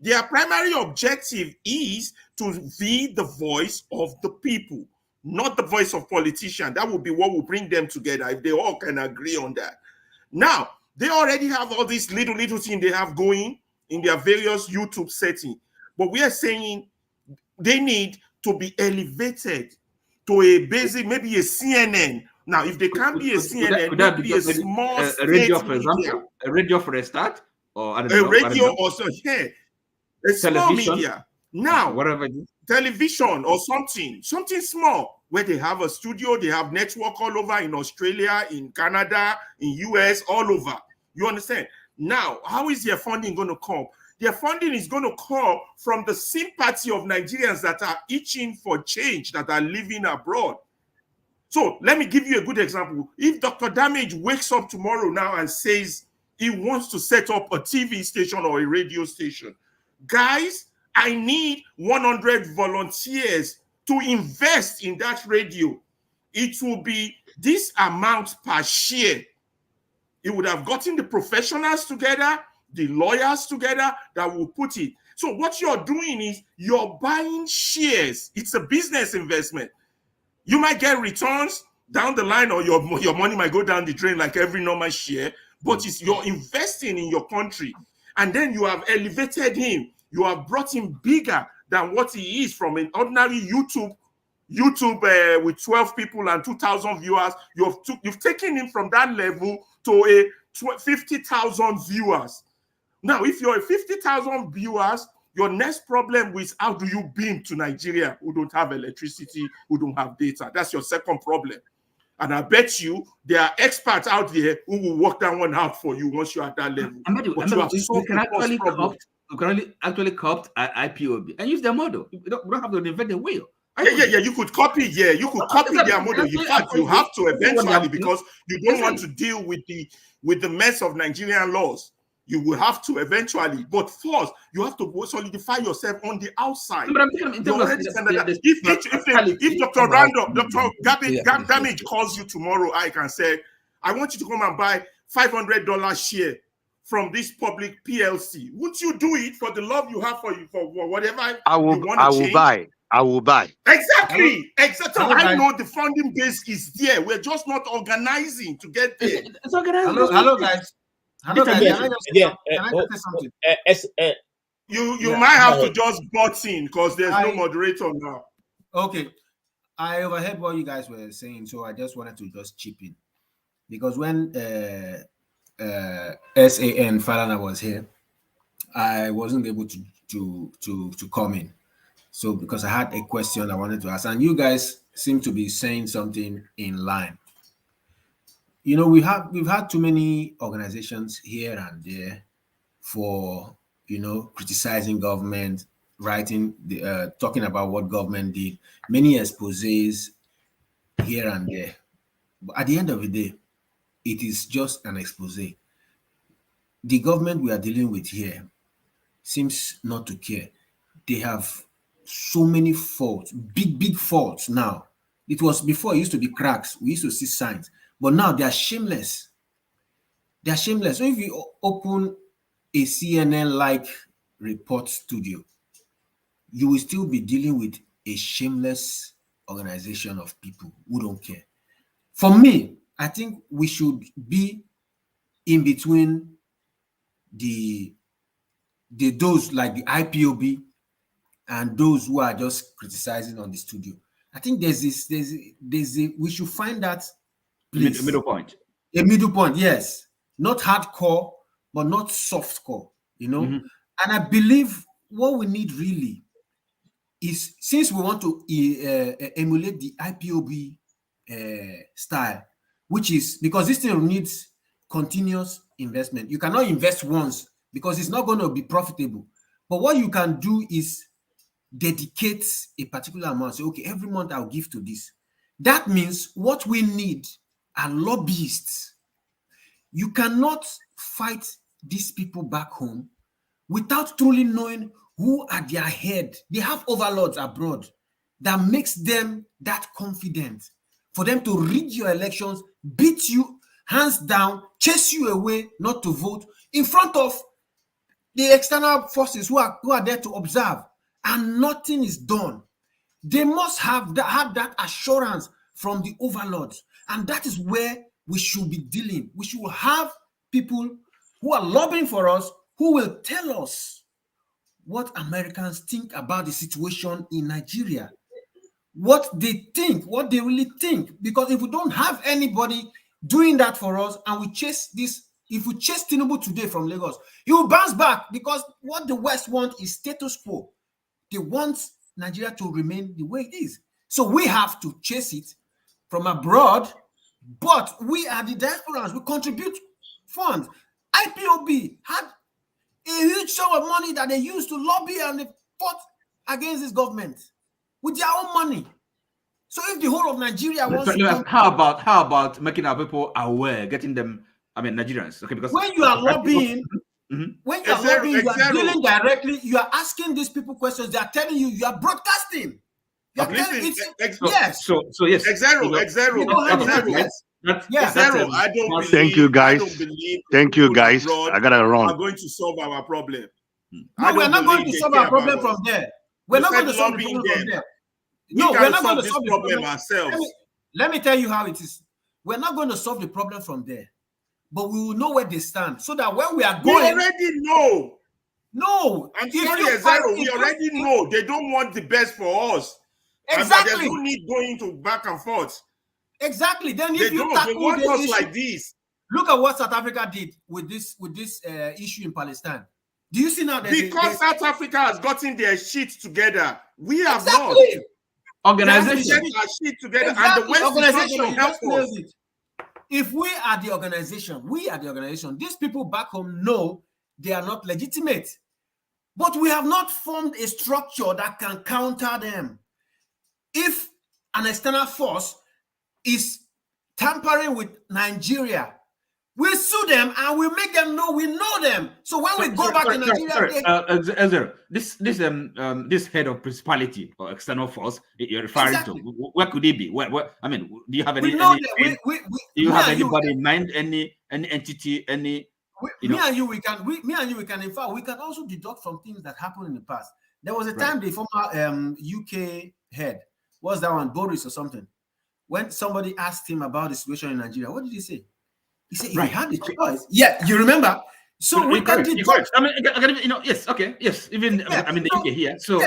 Their primary objective is to be the voice of the people, not the voice of politicians. That would be what will bring them together if they all can agree on that. Now, they already have all these little things they have going in their various YouTube settings. But we are saying they need to be elevated to a basic, maybe a CNN. Now, if they can't be a CNN, maybe a small a radio, for example, a radio for a start, or I don't know, radio or so, yeah, a small media. Now, whatever it is. Television or something small where they have a studio, they have network all over in Australia, in Canada, in US, all over. You understand? Now, how is their funding going to come? Their funding is going to come from the sympathy of Nigerians that are itching for change, that are living abroad. So let me give you a good example. If Dr. Damage wakes up tomorrow now and says he wants to set up a TV station or a radio station, guys, I need 100 volunteers to invest in that radio. It will be this amount per share. It would have gotten the professionals together, the lawyers together that will put it. So what you're doing is you're buying shares. It's a business investment. You might get returns down the line, or your money might go down the drain like every normal share, but you're investing in your country. And then you have elevated him. You have brought him bigger than what he is from an ordinary YouTube with 12 people and 2,000 viewers. You've taken him from that level to a 50,000 viewers. Now, if you're a 50,000 viewers, your next problem is how do you beam to Nigeria who don't have electricity, who don't have data? That's your second problem. And I bet you there are experts out there who will work that one out for you once you're at that level. You can actually copy IPOB and use their model. You don't have to invent a wheel. Yeah, you could copy. Yeah, you could copy their model. In fact, you have to eventually, because you don't want to deal with the mess of Nigerian laws. You will have to eventually, but first you have to solidify yourself on the outside. If Dr. Damage calls you tomorrow, I can say, I want you to come and buy $500 share from this public PLC. Would you do it for the love you have for whatever I will buy. Exactly. So I know the funding base is there. We're just not organizing to get there. It's organizing. Hello, guys. Hello, guys. Can I just say something? You might have to just butt in because there's no moderator now. Okay. I overheard what you guys were saying, so I just wanted to just chip in. Because when SAN Falana was here, I wasn't able to come in. So because I had a question I wanted to ask, and you guys seem to be saying something in line. You know, we've had too many organizations here and there for, criticizing government, writing, talking about what government did, many exposés here and there. But at the end of the day, it is just an expose. The government we are dealing with here seems not to care. They have so many faults, big faults now. It was before, it used to be cracks. We used to see signs. But now they are shameless. They are shameless. So if you open a CNN-like report studio, you will still be dealing with a shameless organization of people who don't care. For me, I think we should be in between those like the IPOB and those who are just criticizing on the studio. I think we should find that place. Middle point. A middle point, yes. Not hardcore, but not softcore, Mm-hmm. And I believe what we need really is, since we want to emulate the IPOB style, which is, because this thing needs continuous investment. You cannot invest once because it's not going to be profitable. But what you can do is dedicate a particular amount. Say, okay, every month I'll give to this. That means what we need are lobbyists. You cannot fight these people back home without truly knowing who are their head. They have overlords abroad that makes them that confident for them to rig your elections, beat you hands down, chase you away, not to vote in front of the external forces who are there to observe, and nothing is done. They must have that assurance from the overlords, and that is where we should be dealing. We should have people who are lobbying for us, who will tell us what Americans think about the situation in Nigeria, what they think, what they really think. Because if we don't have anybody doing that for us, and we chase this, if we chase Tinubu today from Lagos, he will bounce back, because what the West wants is status quo. They want Nigeria to remain the way it is. So we have to chase it from abroad, but we are the diasporans. We contribute funds. IPOB had a huge sum of money that they used to lobby, and they fought against this government with their own money. So if the whole of Nigeria wants to... How about making our people aware, getting them, I mean, Nigerians, okay? Because when you are lobbying, when you are lobbying, you are dealing directly, you are asking these people questions, they are telling you, you are broadcasting. You are telling, yes. So yes. X0. I don't believe. Thank you, guys. Thank you, guys. I gotta run. We're going to solve our problem. No, we're not going to solve our problem from there. We're not going to solve the problem from there. No, we're not going to solve the problem ourselves. Let me tell you how it is. We're not going to solve the problem from there, but we will know where they stand, so that when we are going, we already know. No, I'm sorry, Zero. We already know they don't want the best for us. Exactly. There's no need going to back and forth. Exactly. Then if they want us issue, like this. Look at what South Africa did with this issue in Palestine. Do you see now that because South Africa has gotten their shit together, we have not. Organization our shit together, and the West is not going to help us. If we are the organization, these people back home know they are not legitimate, but we have not formed a structure that can counter them. If an external force is tampering with Nigeria, we sue them and we make them know we know them. So when we go back to Nigeria, this head of principality or external force you're referring to, where could he be? Where, I mean, do you have any? Do you have anybody in mind? Any entity? Any? Me and you, we can. In fact, we can also deduct from things that happened in the past. There was a time the former UK head, what's that one, Boris or something, when somebody asked him about the situation in Nigeria, what did he say? He said, if he had the choice. Yeah, you remember? So we can deduct. I mean, yes, okay, yes. Even, I mean, the UK here. So,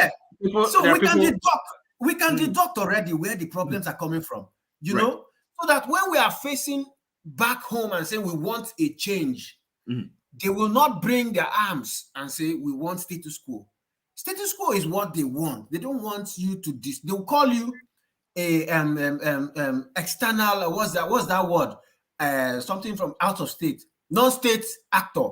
we can deduct already where the problems are coming from, you know? So that when we are facing back home and saying we want a change, they will not bring their arms and say, we want status quo. Status quo is what they want. They don't want you to they will call you a external, what's that word? Something from out of state, non-state actor.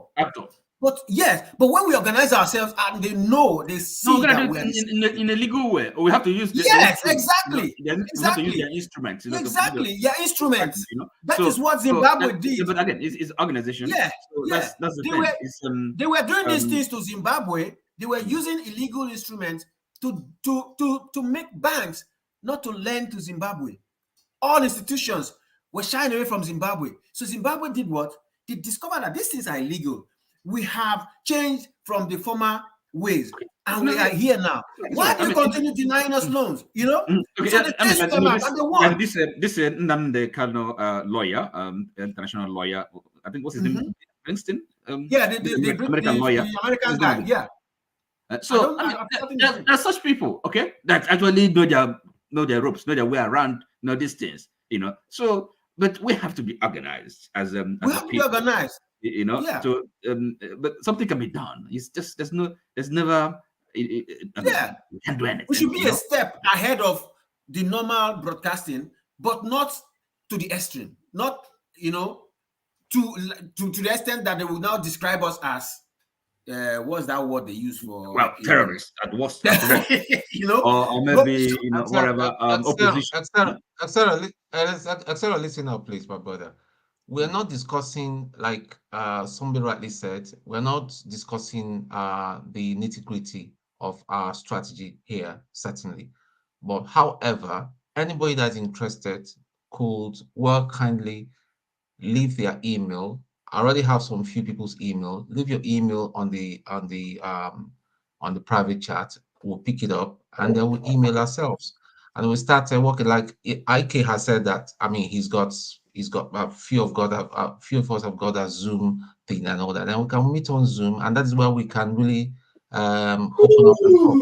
But yes, but when we organize ourselves and they know, they see that we're in a legal way, we have to use exactly. We have to use their instruments. Instruments. That is what Zimbabwe did. But again, it's organization. That's the thing. They were doing these things to Zimbabwe. They were using illegal instruments to make banks not to lend to Zimbabwe. All institutions were shying away from Zimbabwe. So Zimbabwe did what? They discovered that these things are illegal. We have changed from the former ways, and we are here now. Why do you continue denying us loans? You know? This Nnamdi Kanu lawyer, international lawyer, I think what's his name? Princeton? The American lawyer. The American guy, yeah. So there are such people, okay, that actually know their ropes, know their way around, know these things, you know. So, but we have to be organized as we have to be organized, you know. Yeah. So, but something can be done. It's just there's never. We can't do anything. We should be a step ahead of the normal broadcasting, but not to the extreme, not to the extent that they will now describe us as. What's that word they use for? Well, terrorists at worst, or maybe whatever opposition. Listen up, please, my brother. we're not discussing, like somebody rightly said, we're not discussing the nitty-gritty of our strategy here, certainly. But however, anybody that's interested could well kindly leave their email. I already have some few people's email. Leave your email on the private chat. We'll pick it up and then we'll email ourselves. And we start working. Like IK has said that. I mean, he's got a few of us have got a Zoom thing and all that. And we can meet on Zoom, and that is where we can really open up and talk.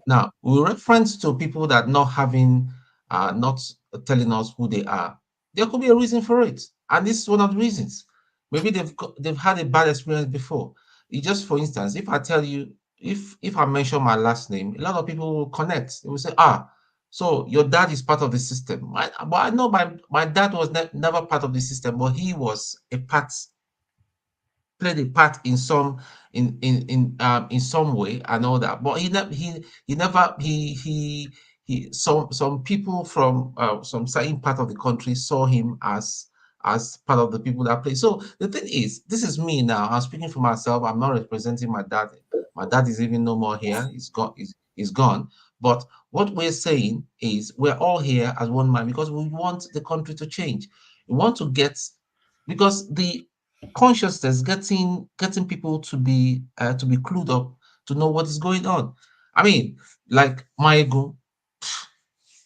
Now, we reference to people that not having, not telling us who they are. There could be a reason for it, and this is one of the reasons. Maybe they've had a bad experience before. Just for instance, if I tell you, if I mention my last name, a lot of people will connect. They will say, so your dad is part of the system. But I know my dad was never part of the system, but he was played a part in some way and all that. But some people from some certain part of the country saw him as part of the people that play. So the thing is, this is me now. I'm speaking for myself. I'm not representing my dad. My dad is even no more here. He's gone. But what we're saying is we're all here as one man because we want the country to change. We want to get, because the consciousness, getting people to be clued up to know what is going on. I mean, like my ego,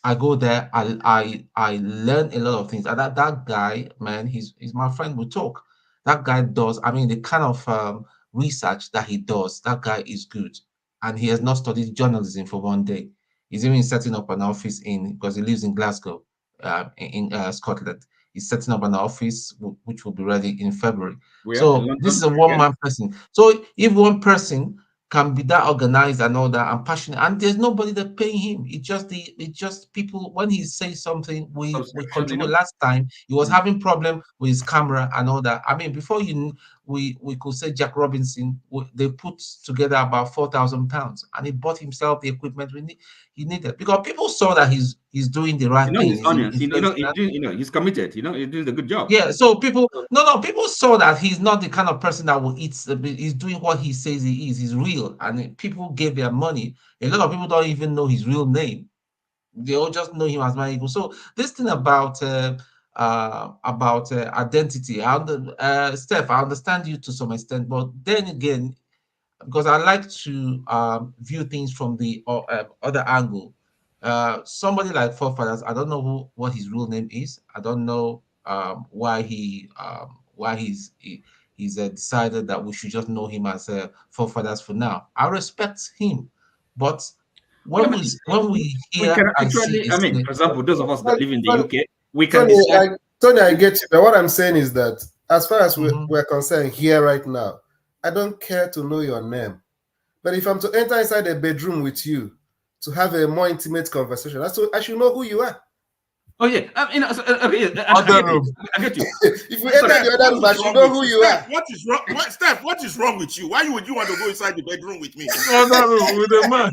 I go there, I learn a lot of things. And that guy, man, he's my friend. We talk. That guy does. I mean, the kind of research that he does, that guy is good, and he has not studied journalism for one day. He's even setting up an office because he lives in Glasgow, in Scotland. He's setting up an office which will be ready in February. So this is a one-man person. So if one person can be that organized and all that and passionate, and there's nobody that paying him. It's just people. When he says something, we contribute. Last time he was having problem with his camera and all that. I mean, before we could say Jack Robinson, they put together about £4,000, and he bought himself the equipment he needed, because people saw that he's doing the right thing. He's honest. He's committed. He's doing a good job. Yeah. So people saw that he's not the kind of person that will eat. He's doing what he says he is. He's real, and people gave their money. A lot of people don't even know his real name. They all just know him as Marigo. So this thing about identity, Steph, I understand you to some extent, but then again, because I like to view things from the other angle. Somebody like Forefathers, I don't know what his real name is. I don't know why he's decided that we should just know him as Forefathers for now. I respect him, but when we hear and see, I mean, for example, those of us that live in the UK, we can Tony, decide. Tony, I get you, but what I'm saying is that as far as we're concerned here right now, I don't care to know your name. But if I'm to enter inside a bedroom with you to have a more intimate conversation, I should know who you are. Oh yeah, I get you. If we enter the other room, I should know who you are. What is wrong, Steph? What is wrong with you? Why would you want to go inside the bedroom with me? Other room with a man.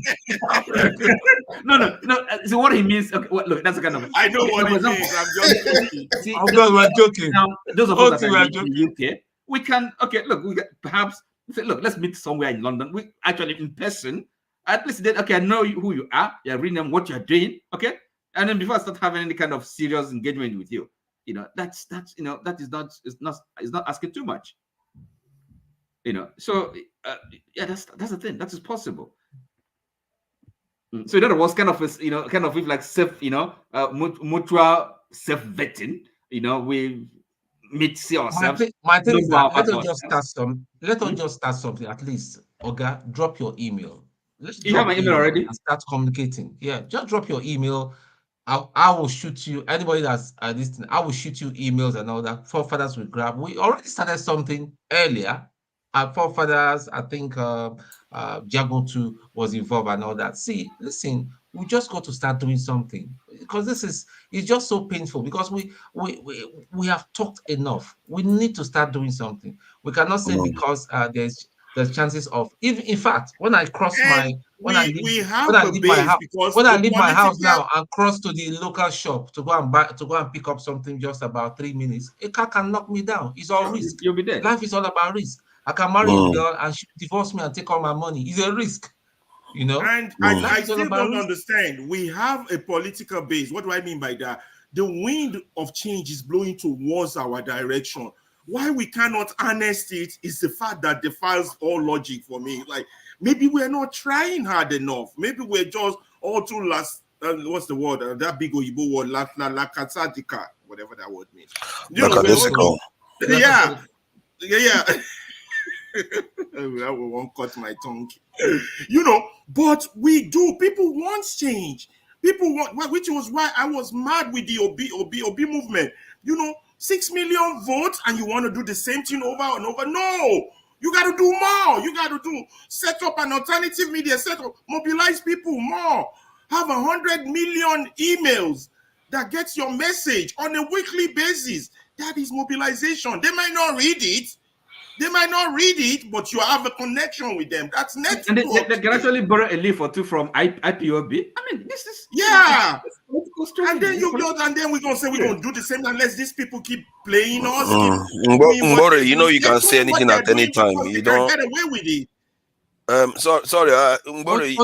No. So what he means? Okay, look, that's a kind of. I know what he means. I'm just joking. See, we're joking. Now, those of us that are in the UK, we can. Okay, look, we perhaps say, look, let's meet somewhere in London. We actually in person. At least then, okay, I know who you are. You're reading what you're doing. Okay. And then before I start having any kind of serious engagement with you, that's that is not asking too much. So yeah, that's the thing. That is possible. So in other words, kind of with like self, mutual self-vetting. We see ourselves. My thing is that let us just start something at least. Oga, drop your email. You have my email already? And start communicating. Yeah, just drop your email. I will shoot you. Anybody that's listening, I will shoot you emails and all that. Forefathers will grab. We already started something earlier. Forefathers, I think Jago too was involved and all that. See, listen, we just got to start doing something, because it's just so painful, because we have talked enough. We need to start doing something. We cannot say because there's the chances of, even in fact, when I cross my when I we leave have when I a leave my base house because when I the leave my house political now and cross to the local shop to go and pick up something just about 3 minutes, a car can knock me down. It's all risk. You'll be dead. Life is all about risk. I can marry a girl and she divorce me and take all my money. It's a risk, you know. And I still don't understand. We have a political base. What do I mean by that? The wind of change is blowing towards our direction. Why we cannot harness it is the fact that defies all logic for me. Like, maybe we're not trying hard enough. Maybe we're just all too what's the word? That big Oyibo word, lakasadika, whatever that word means. You know, yeah. I won't cut my tongue. You know, but we do. People want change. People want, which was why I was mad with the Obi movement. You know, 6 million votes, and you want to do the same thing over and over. No, you got to do more. You got to set up an alternative media, mobilize people more. Have 100 million emails that gets your message on a weekly basis. That is mobilization. They might not read it. But you have a connection with them. That's network. And they can actually borrow a leaf or two from IPOB. I mean, this is And then we're gonna say we're gonna do the same unless these people keep playing us. Mbore, you know you can say anything at any time. You don't get away with it. Sorry, Mbore,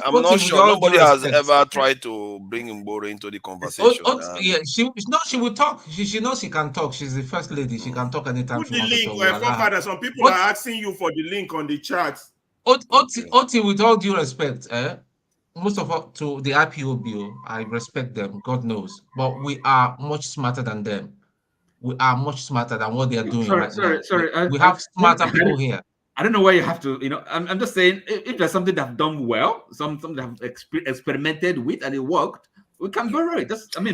I'm not sure. Nobody has ever tried to bring Mbore into the conversation. Yeah, she will talk. She knows she can talk. She's the first lady. She can talk anytime. Put the link. Some people are asking you for the link on the chat. Oti, with all due respect, most of us to the IPOB, I respect them, God knows, but we are much smarter than them. We are much smarter than what they are doing right now. We have smarter people here. I don't know why you have to, I'm just saying, if there's something that have done well, something that have experimented with and it worked, we can borrow it.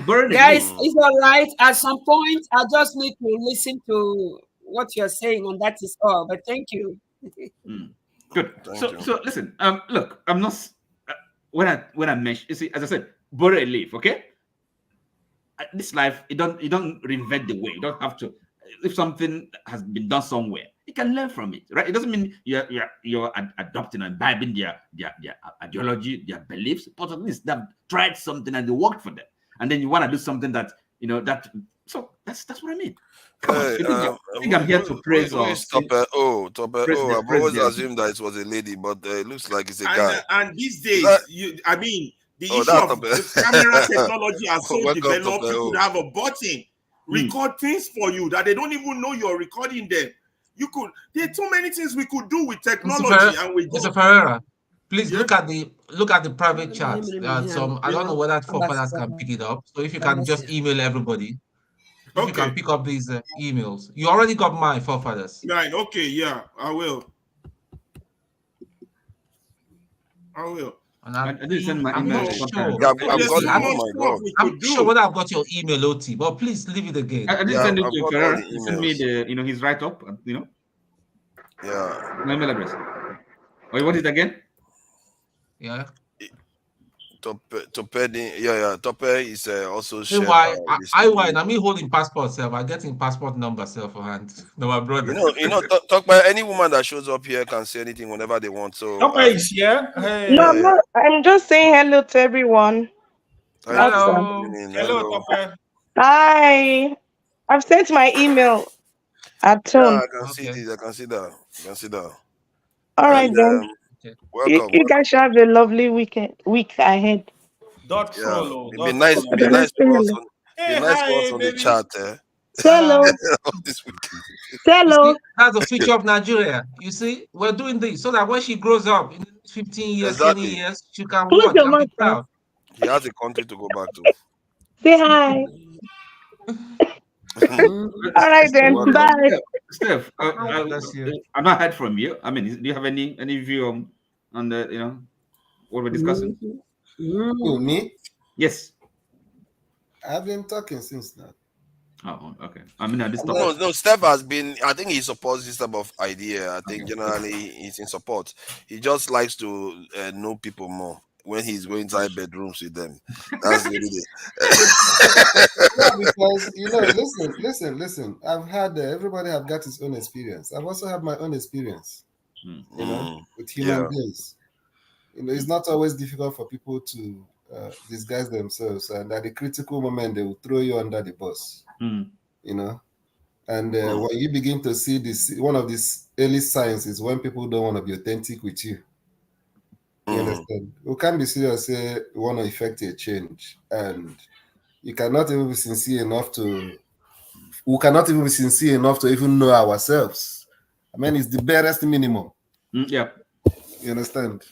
Borrow it. Guys, it's all right. At some point, I just need to listen to what you're saying, and that is all. But thank you. Good. So listen, look, I'm not, when I mention, you see, as I said, borrow a leaf, okay? This life, you don't reinvent the way. You don't have to. If something has been done somewhere, you can learn from it, right? It doesn't mean you're adopting and imbibing their ideology, their beliefs, but at least they've tried something and it worked for them. And then you want to do something that, so that's what I mean. Come on, I think I'm here to praise or Topper. I've always assumed that it was a lady, but it looks like it's a guy. And these days, the issue of the camera technology are so developed, you could have a button record things for you that they don't even know you're recording them. There are too many things we could do with technology. Mr. Ferreira, please look at the private chat. I don't know whether forefathers can pick it up. So if you can just email everybody, if you can pick up these emails. You already got my forefathers. Right. Okay. Yeah, I will. And I didn't send my email. I'm sure whether I've got your email, OT, but please leave it again. I didn't send it to Ferrer. He sent me his write up. Yeah. My email address. Wait, what is it again? Yeah. Tope is also shared. I mean holding passport self. I getting passport number self for hand. No, my brother. Talk by any woman that shows up here can say anything whenever they want. So Tope is here. Hey. No, I'm just saying hello to everyone. Hello, Tope. Hi. I've sent my email at home. I can see this. I can see that. All right then. Welcome. You guys should have a lovely week ahead. It'd be nice for us on the chat. Hello. Hello. That's the future of Nigeria. You see, we're doing this so that when she grows up in 15 years, 20 years, she can watch and be proud. He has a country to go back to. Say hi. All right then. Bye. Steph, I've not heard from you. I mean, do you have any view on the what we're discussing? Me? Yes. I've been talking since now. Oh, okay. I mean, at this no. Steph has been. I think he supports this type of idea. I think generally he's in support. He just likes to know people more when he's going inside bedrooms with them. That's really it. Because listen. I've had everybody have got his own experience. I've also had my own experience. You know, with human beings. You know, it's not always difficult for people to disguise themselves, and at the critical moment, they will throw you under the bus. You know, and when you begin to see this, one of these early signs is when people don't want to be authentic with you. You understand? We can't be serious, say we want to effect a change, and you cannot even be sincere enough to. We cannot even be sincere enough to even know ourselves. I mean, it's the barest minimum. Yeah. You understand?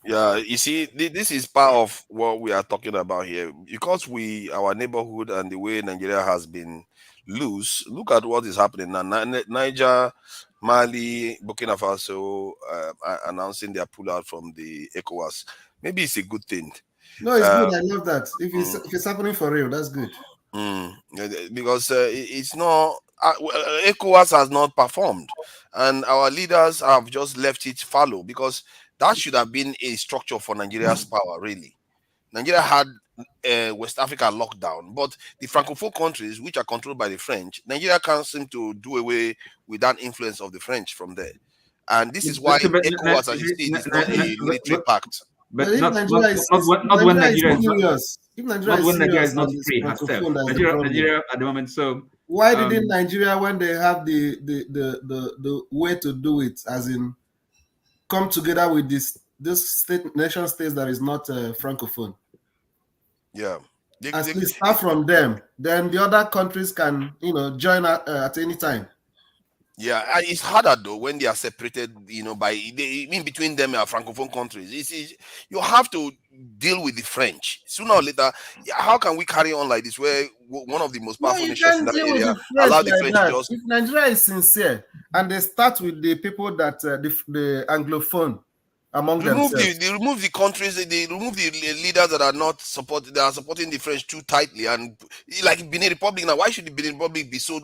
Yeah, you see, this is part of what we are talking about here. Because our neighborhood and the way Nigeria has been loose, look at what is happening now. Niger, Mali, Burkina Faso announcing their pullout from the ECOWAS. Maybe it's a good thing. No, it's good. I love that. If it's happening for real, that's good. Because it's not... ECOWAS has not performed, and our leaders have just left it fallow, because that should have been a structure for Nigeria's power, really. Nigeria had West Africa locked down, but the Francophone countries, which are controlled by the French, Nigeria can't seem to do away with that influence of the French from there. And this is why ECOWAS, as you see, is not a military pact. But not when Nigeria is not free herself. Nigeria at the moment. So why didn't Nigeria, when they have the way to do it, as in come together with this nation states that is not francophone? Yeah, at least start from them. Then the other countries can, join at any time. Yeah, and it's harder though when they are separated, by in between them are francophone countries. You have to deal with the French sooner or later. How can we carry on like this, where one of the most powerful nations in that area allow the French just? If Nigeria is sincere and they start with the people that the Anglophone among themselves, they remove the countries, they remove the leaders that are not supporting the French too tightly, and like Benin Republic now. Why should the Benin Republic be so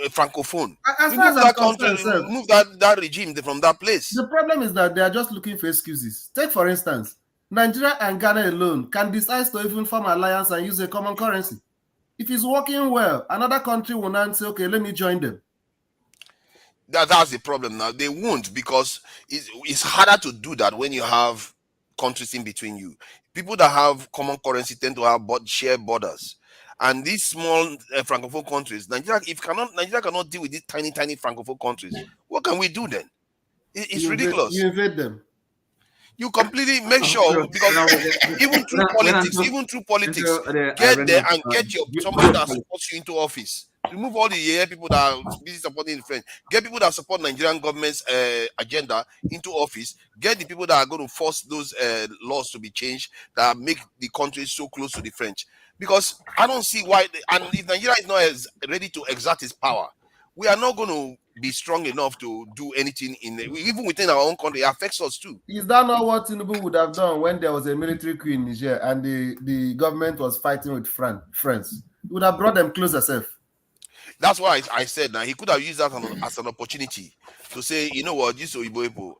francophone? As far as I'm concerned, remove that regime from that place. The problem is that they are just looking for excuses. Take for instance, Nigeria and Ghana alone can decide to even form an alliance and use a common currency. If it's working well, another country will not say, okay, let me join them. That's the problem now. They won't, because it's harder to do that when you have countries in between you. People that have common currency tend to have shared borders. And these small francophone countries, Nigeria cannot deal with these tiny francophone countries. What can we do then? It's ridiculous. You invade them. You completely make sure, because even through politics, get there and get somebody that supports you into office. Remove all the people that are busy supporting the French. Get people that support Nigerian government's agenda into office. Get the people that are going to force those laws to be changed that make the country so close to the French. Because I don't see why. And if Nigeria is not as ready to exert its power, we are not going to be strong enough to do anything even within our own country. It affects us too. Is that not what Tinubu would have done when there was a military coup in Niger and the government was fighting with France? He would have brought them closer, self. That's why I said now he could have used that as an opportunity to say, you know what, this Oyibo people,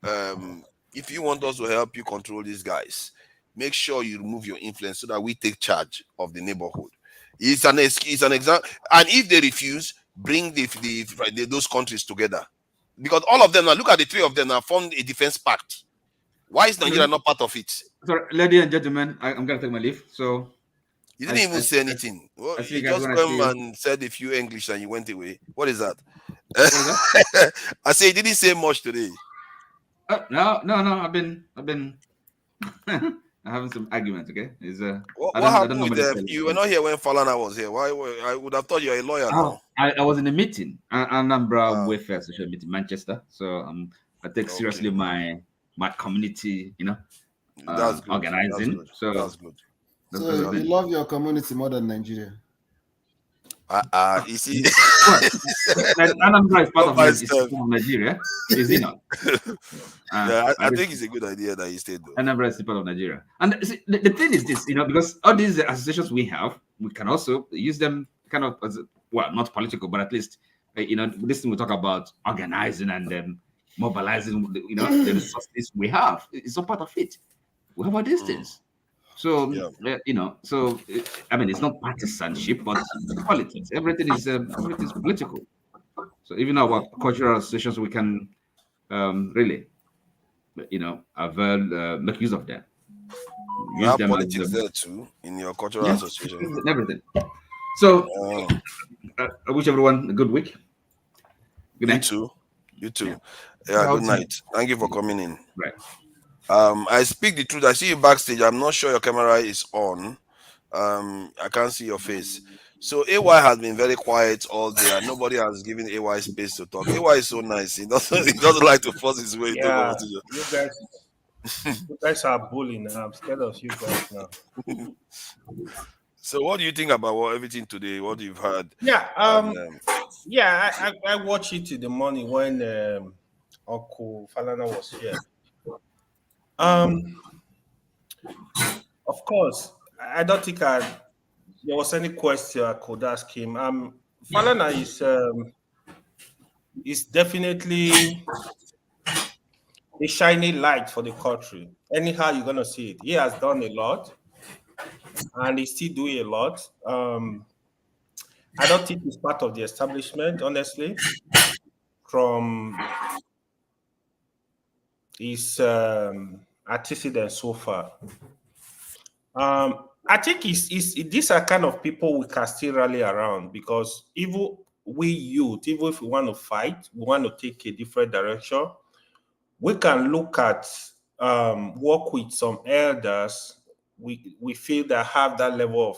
if you want us to help you control these guys, make sure you remove your influence so that we take charge of the neighborhood. It's an example. And if they refuse, bring those countries together. Because all of them now, look at the three of them now, formed a defense pact. Why is Nigeria not part of it? Sorry, ladies and gentlemen, I'm going to take my leave. So you didn't even say anything. Well, you just come and said a few English and you went away. What is that? What is that? I say you didn't say much today. No. I've been having some arguments. Okay, what happened with them? You were not here when Falana was here. Why? I would have thought you're a lawyer now. I was in a meeting, Anambra Welfare Social Meeting, Manchester. So I take seriously my community, that's good. Organizing. That's good. So you love your community more than Nigeria? You see, Anambra is part of Nigeria, is he not? I think it's a good idea that he stayed though. Anambra is part of Nigeria, and see, the thing is this, because all these associations we have, we can also use them kind of as not political, but at least this thing we talk about organizing and mobilizing, the resources we have. It's all part of it. We have all these things. So, I mean, it's not partisanship, but politics. Everything is political. So even our cultural associations, we can really, make use of them. You have politics there too in your cultural association. And everything. So, I wish everyone a good week. Good night. You too. Yeah, good night. Thank you for coming in. Right. I speak the truth. I see you backstage. I'm not sure your camera is on. I can't see your face. So AY has been very quiet all day, and nobody has given AY space to talk. AY is so nice. He doesn't like to force his way. Yeah, you guys are bullying. I'm scared of you guys now. So, what do you think about everything today? What you've heard? Yeah, I watched it in the morning when Uncle Falana was here. Of course, I don't think there was any question I could ask him. Falana is definitely a shining light for the country. Anyhow, you're gonna see it. He has done a lot, and he's still doing a lot. I don't think he's part of the establishment, honestly. From his antecedents so far, I think these are kind of people we can still rally around, because even we youth, even if we want to fight, we want to take a different direction, we can look at work with some elders we feel that have that level of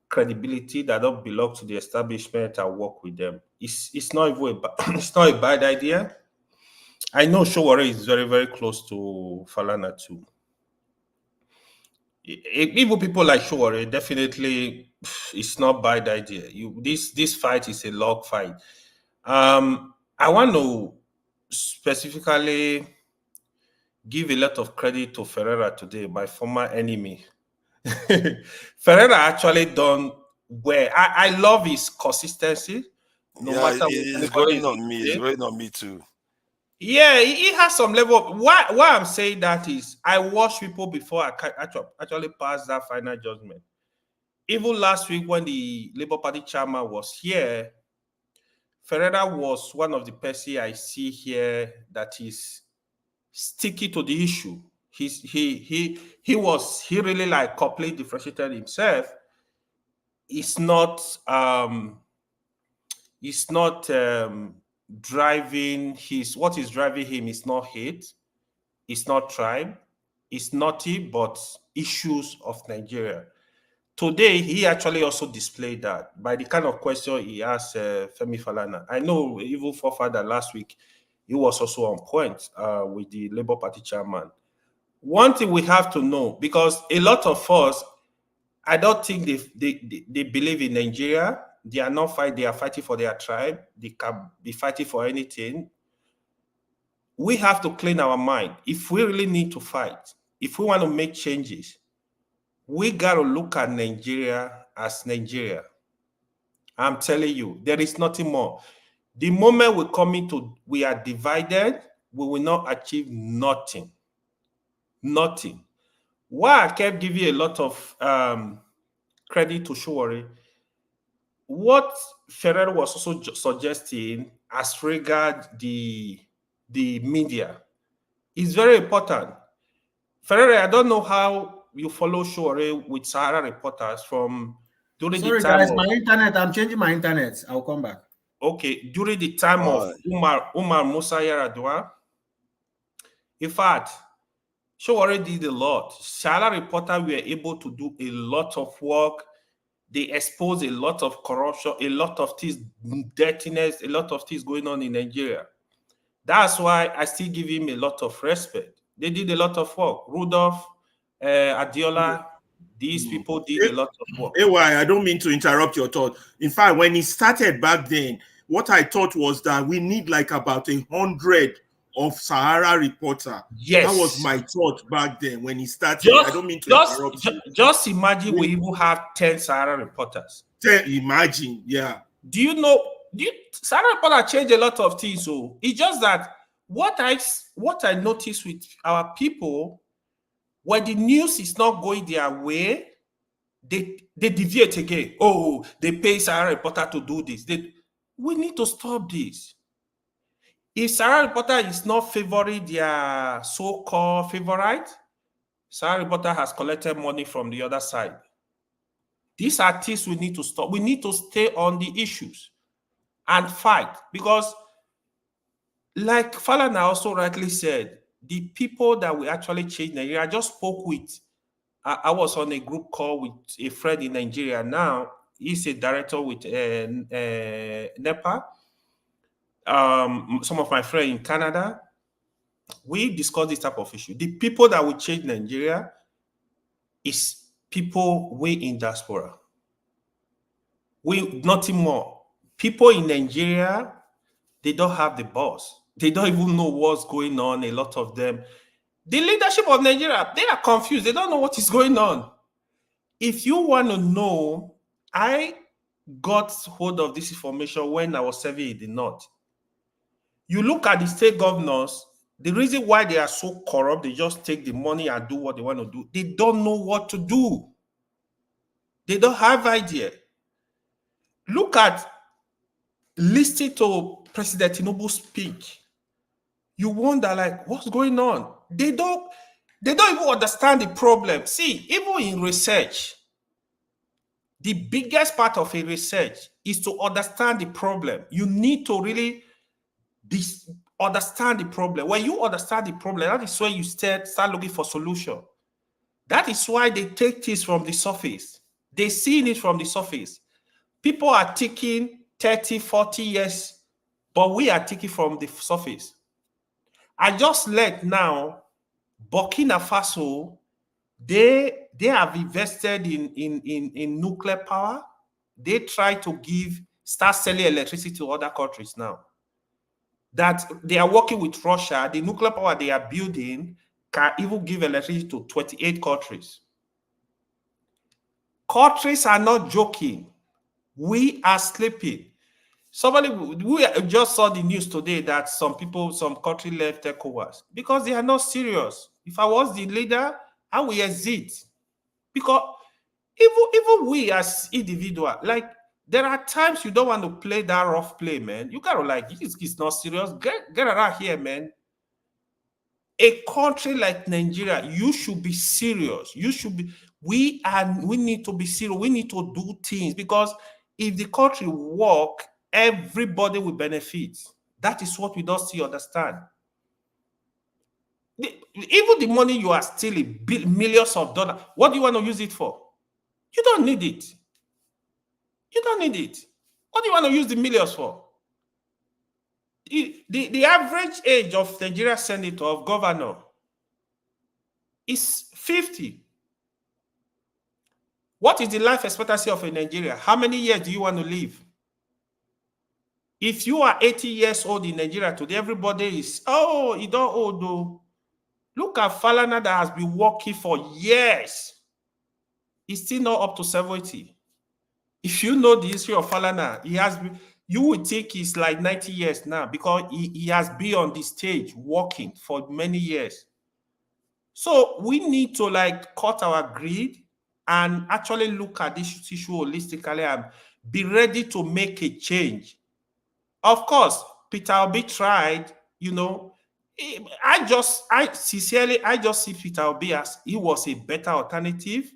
credibility, that don't belong to the establishment, and work with them. It's not even it's not a bad idea. I know Showore is very, very close to Falana too. Even people like Showore, definitely, it's not a bad idea. This fight is a log fight. I want to specifically give a lot of credit to Ferreira today, my former enemy. Ferreira actually done well. I love his consistency. No matter it's growing on me. It's growing on me too. Yeah, he has some level. Why I'm saying that is, I watch people before I actually pass that final judgment. Even last week when the Labour Party chairman was here, Ferreira was one of the person I see here that is sticky to the issue. He really like completely differentiated himself. It's not driving what is driving him is not hate, it's not tribe, it's naughty, but issues of Nigeria. Today, he actually also displayed that by the kind of question he asked Femi Falana. I know even forefather last week, he was also on point with the Labour Party chairman. One thing we have to know, because a lot of us, I don't think they believe in Nigeria. They are not fighting. They are fighting for their tribe. They can be fighting for anything. We have to clean our mind. If we really need to fight, if we want to make changes, we got to look at Nigeria as Nigeria. I'm telling you, there is nothing more. The moment we are divided, we will not achieve nothing. Nothing. Why I kept giving a lot of credit to Showore, what Ferrer was also suggesting as regard the media is very important. Ferrer, I don't know how you follow Showore with Sahara reporters from during the time. Sorry, guys, my internet. I'm changing my internet. I'll come back. Okay, during the time of Umar Musa Yaradua, in fact, Showore did a lot. Sahara reporters were able to do a lot of work. They expose a lot of corruption, a lot of things, dirtiness, a lot of things going on in Nigeria. That's why I still give him a lot of respect. They did a lot of work. Rudolph, Adiola, these people did a lot of work. I don't mean to interrupt your thought. In fact, when he started back then, what I thought was that we need like about 100 of Sahara reporter. Yes. That was my thought back then when he started. I don't mean to interrupt you. Just imagine we even have 10 Sahara reporters. 10, imagine, yeah. Do you know, Sahara reporter changed a lot of things. So it's just that what I noticed with our people, when the news is not going their way, they deviate again. Oh, they pay Sahara reporter to do this. We need to stop this. If Sarah Reporter is not favoring their so-called favorite, Sarah Reporter has collected money from the other side. These are things we need to stop. We need to stay on the issues and fight, because like Falana also rightly said, the people that will actually change Nigeria, I just spoke with, I was on a group call with a friend in Nigeria now. He's a director with NEPA. Some of my friends in Canada, we discussed this type of issue. The people that will change Nigeria is people way in diaspora. We nothing more. People in Nigeria, they don't have the boss. They don't even know what's going on. A lot of them. The leadership of Nigeria, they are confused. They don't know what is going on. If you want to know, I got hold of this information when I was serving in the North. You look at the state governors, the reason why they are so corrupt, they just take the money and do what they want to do. They don't know what to do. They don't have idea. Look at listening to President Tinubu speak. You wonder, like, what's going on? They don't even understand the problem. See, even in research, the biggest part of a research is to understand the problem. You need to really understand the problem. When you understand the problem, that is when you start looking for solution. That is why they take things from the surface. They see it from the surface. People are taking 30, 40 years, but we are taking from the surface. I just let now Burkina Faso, they have invested in nuclear power. They try to start selling electricity to other countries now. That they are working with Russia. The nuclear power they are building can even give electricity to 28 countries. Countries are not joking. We are sleeping. We just saw the news today that some country left ECOWAS because they are not serious. If I was the leader, I will exit. Because even we as individuals, like, there are times you don't want to play that rough play, man. You gotta, like, it's not serious. Get around here, man. A country like Nigeria, you should be serious. We need to be serious. We need to do things, because if the country work, everybody will benefit. That is what we don't see, understand. Even the money you are stealing, millions of dollars, what do you want to use it for? You don't need it. You don't need it. What do you want to use the millions for? The average age of Nigeria senator, of governor, is 50. What is the life expectancy of a Nigeria? How many years do you want to live? If you are 80 years old in Nigeria today, everybody is, oh, you don't old though. Look at Falana that has been working for years. He's still not up to 70. If you know the history of Falana, you would think he's like 90 years now, because he has been on the stage working for many years. So we need to, like, cut our greed and actually look at this issue holistically and be ready to make a change. Of course, Peter Obi tried, you know. I just see Peter Obi as he was a better alternative.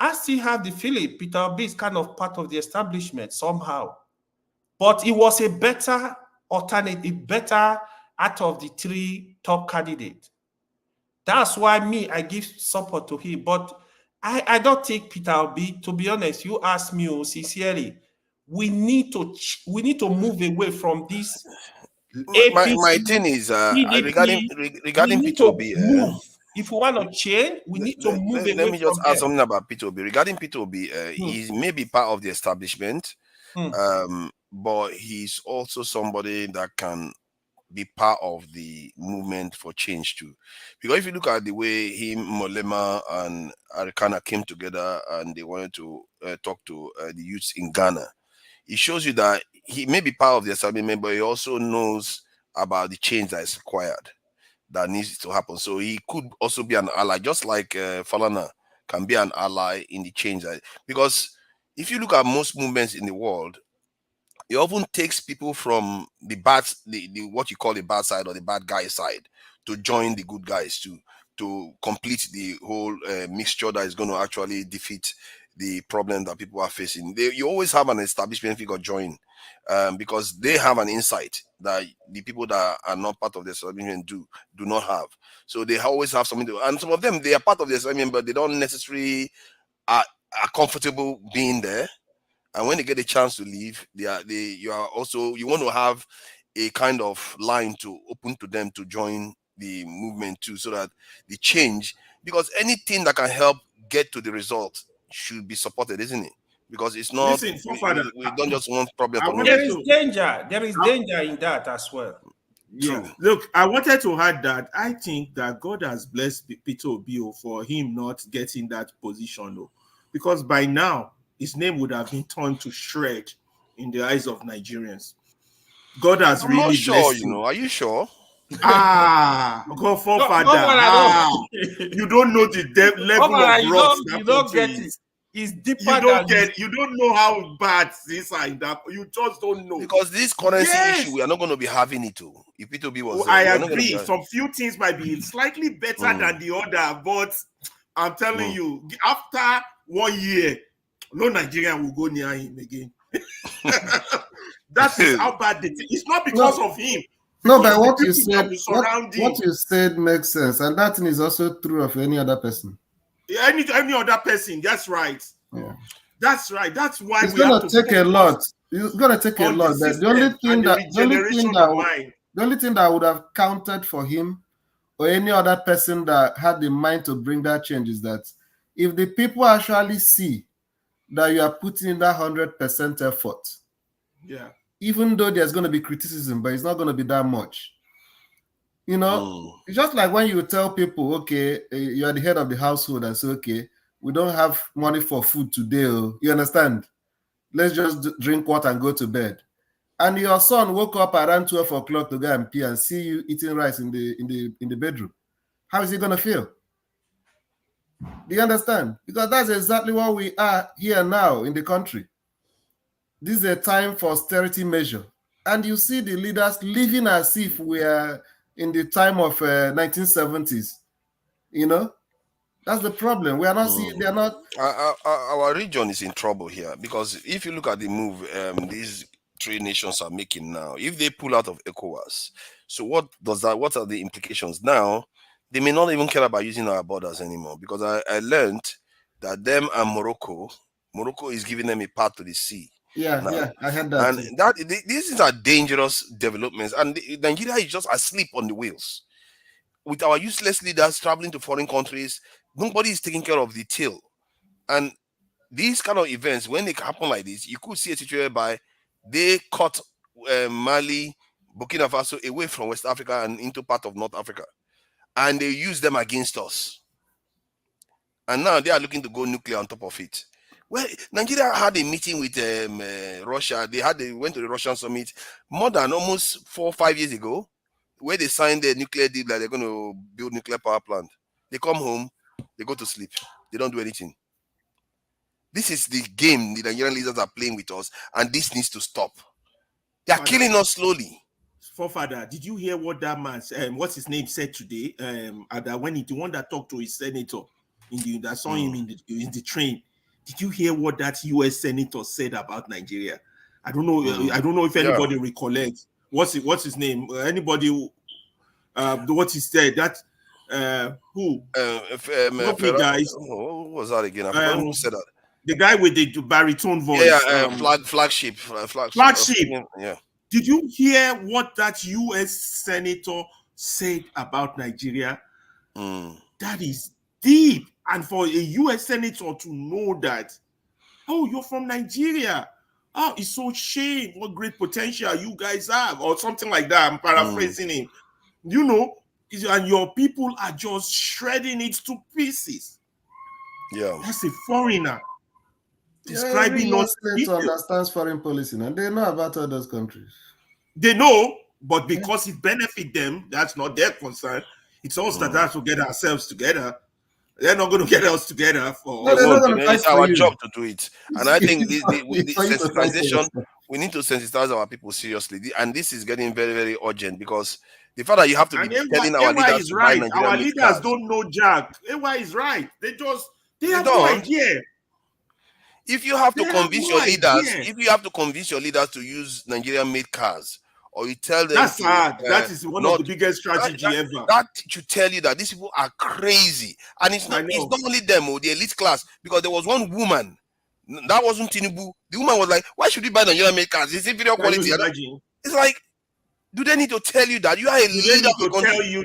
I still have the feeling Peter Obi is kind of part of the establishment somehow. But it was a better alternative, better out of the three top candidates. That's why I give support to him. But I don't think Peter Obi, to be honest, you ask me sincerely, we need to move away from this. My thing is regarding Peter Obi. If we want to change, we need to move away. Let me just ask something about Peter Obi. Regarding Peter Obi, he may be part of the establishment, but he's also somebody that can be part of the movement for change too. Because if you look at the way him, Molema, and Arikana came together and they wanted to talk to the youths in Ghana, it shows you that he may be part of the establishment, but he also knows about the change that is required, that needs to happen. So he could also be an ally, just like Falana can be an ally in the change. Because if you look at most movements in the world, it often takes people from the bad, the what you call the bad side or the bad guy side to join the good guys to complete the whole mixture that is going to actually defeat the problem that people are facing. You always have an establishment figure join because they have an insight that the people that are not part of the establishment do not have. So they always have something to, and some of them, they are part of the establishment, but they don't necessarily are comfortable being there. And when they get a chance to leave, you want to have a kind of line to open to them to join the movement too, so that the change, because anything that can help get to the result should be supported, isn't it? Because it's not, Listen, we don't just want problem for there is danger. There is danger in that as well. Yeah. Look, I wanted to add that I think that God has blessed Peter Obio for him not getting that position, though, because by now his name would have been turned to shred in the eyes of Nigerians. God has I'm really not sure, blessed you know. Are you sure? God forefather. You don't know the level of rot you don't get it. It's deeper you don't know how bad things are in that. You just don't know. Because this currency issue, we are not going to be having it too. If P2B was there, I agree. Some few things might be slightly better than the other, but I'm telling you, after 1 year, no Nigerian will go near him again. That is how bad it is. It's not because of him. No, but what you said, what you said makes sense, and that thing is also true of any other person. Any other person, that's right. Yeah. That's right. That's why it's gonna take a lot. It's gonna take a lot. The only thing that would have counted for him or any other person that had the mind to bring that change is that if the people actually see that you are putting in that 100% effort, yeah, even though there's going to be criticism, but it's not going to be that much. You know, it's just like when you tell people, okay, you are the head of the household and say, okay, we don't have money for food today. You understand? Let's just drink water and go to bed. And your son woke up around 12 o'clock to go and pee and see you eating rice in the bedroom. How is he going to feel? Do you understand? Because that's exactly what we are here now in the country. This is a time for austerity measure. And you see the leaders living as if we are in the time of 1970s. You know? That's the problem. We are not seeing, they are not. Our region is in trouble here because if you look at the move these three nations are making now, if they pull out of ECOWAS, so what are the implications now? They may not even care about using our borders anymore because I learned that them and Morocco is giving them a path to the sea. Yeah, yeah, I heard that. And these are dangerous developments, and Nigeria is just asleep on the wheels. With our useless leaders traveling to foreign countries, nobody is taking care of the tail. And these kind of events, when they happen like this, you could see a situation whereby they cut Mali, Burkina Faso away from West Africa and into part of North Africa. And they use them against us. And now they are looking to go nuclear on top of it. Well, Nigeria had a meeting with Russia. They went to the Russian summit more than almost 4 or 5 years ago, where they signed the nuclear deal that they're going to build nuclear power plant. They come home, they go to sleep. They don't do anything. This is the game the Nigerian leaders are playing with us, and this needs to stop. They are killing us slowly. Forefather, did you hear what that man, what's his name, said today? When the one that talked to his senator, that saw him in the train. Did you hear what that U.S. senator said about Nigeria? I don't know. I don't know if anybody recollects. What's his name? Anybody? What he said? That who? Guys. What was that again? I forgot who said that. The guy with the baritone voice. Yeah, flagship. Flagship. Yeah. Did you hear what that U.S. senator said about Nigeria? That is deep. And for a U.S. senator to know that, oh, you're from Nigeria. Oh, it's so shame. What great potential you guys have, or something like that. I'm paraphrasing him. You know, and your people are just shredding it to pieces. Yeah. That's a foreigner describing us. Senator understands foreign policy, and they know about all those countries. They know, but because it benefits them, that's not their concern. It's us that have to get ourselves together. They're not going to get us together for. It's our job to do it, and I think the sensitization We need to sensitize our people seriously, and this is getting very, very urgent because the fact that you have to be telling our leaders is to buy right. Nigerian Our made leaders cars. don't know Jack. AY is right. They have no don't. idea. If you have to They convince have your no leaders, idea. if you have to convince your leaders to use Nigerian made cars, or you tell them That's to, sad. That is one of the biggest strategy ever. That should tell you that these people are crazy, and it's not only them or the elite class. Because there was one woman that wasn't Tinubu. The woman was like, "Why should we buy Nigerian made cars? It's inferior quality." It's like, do they need to tell you that you are a leader of the country? Tell you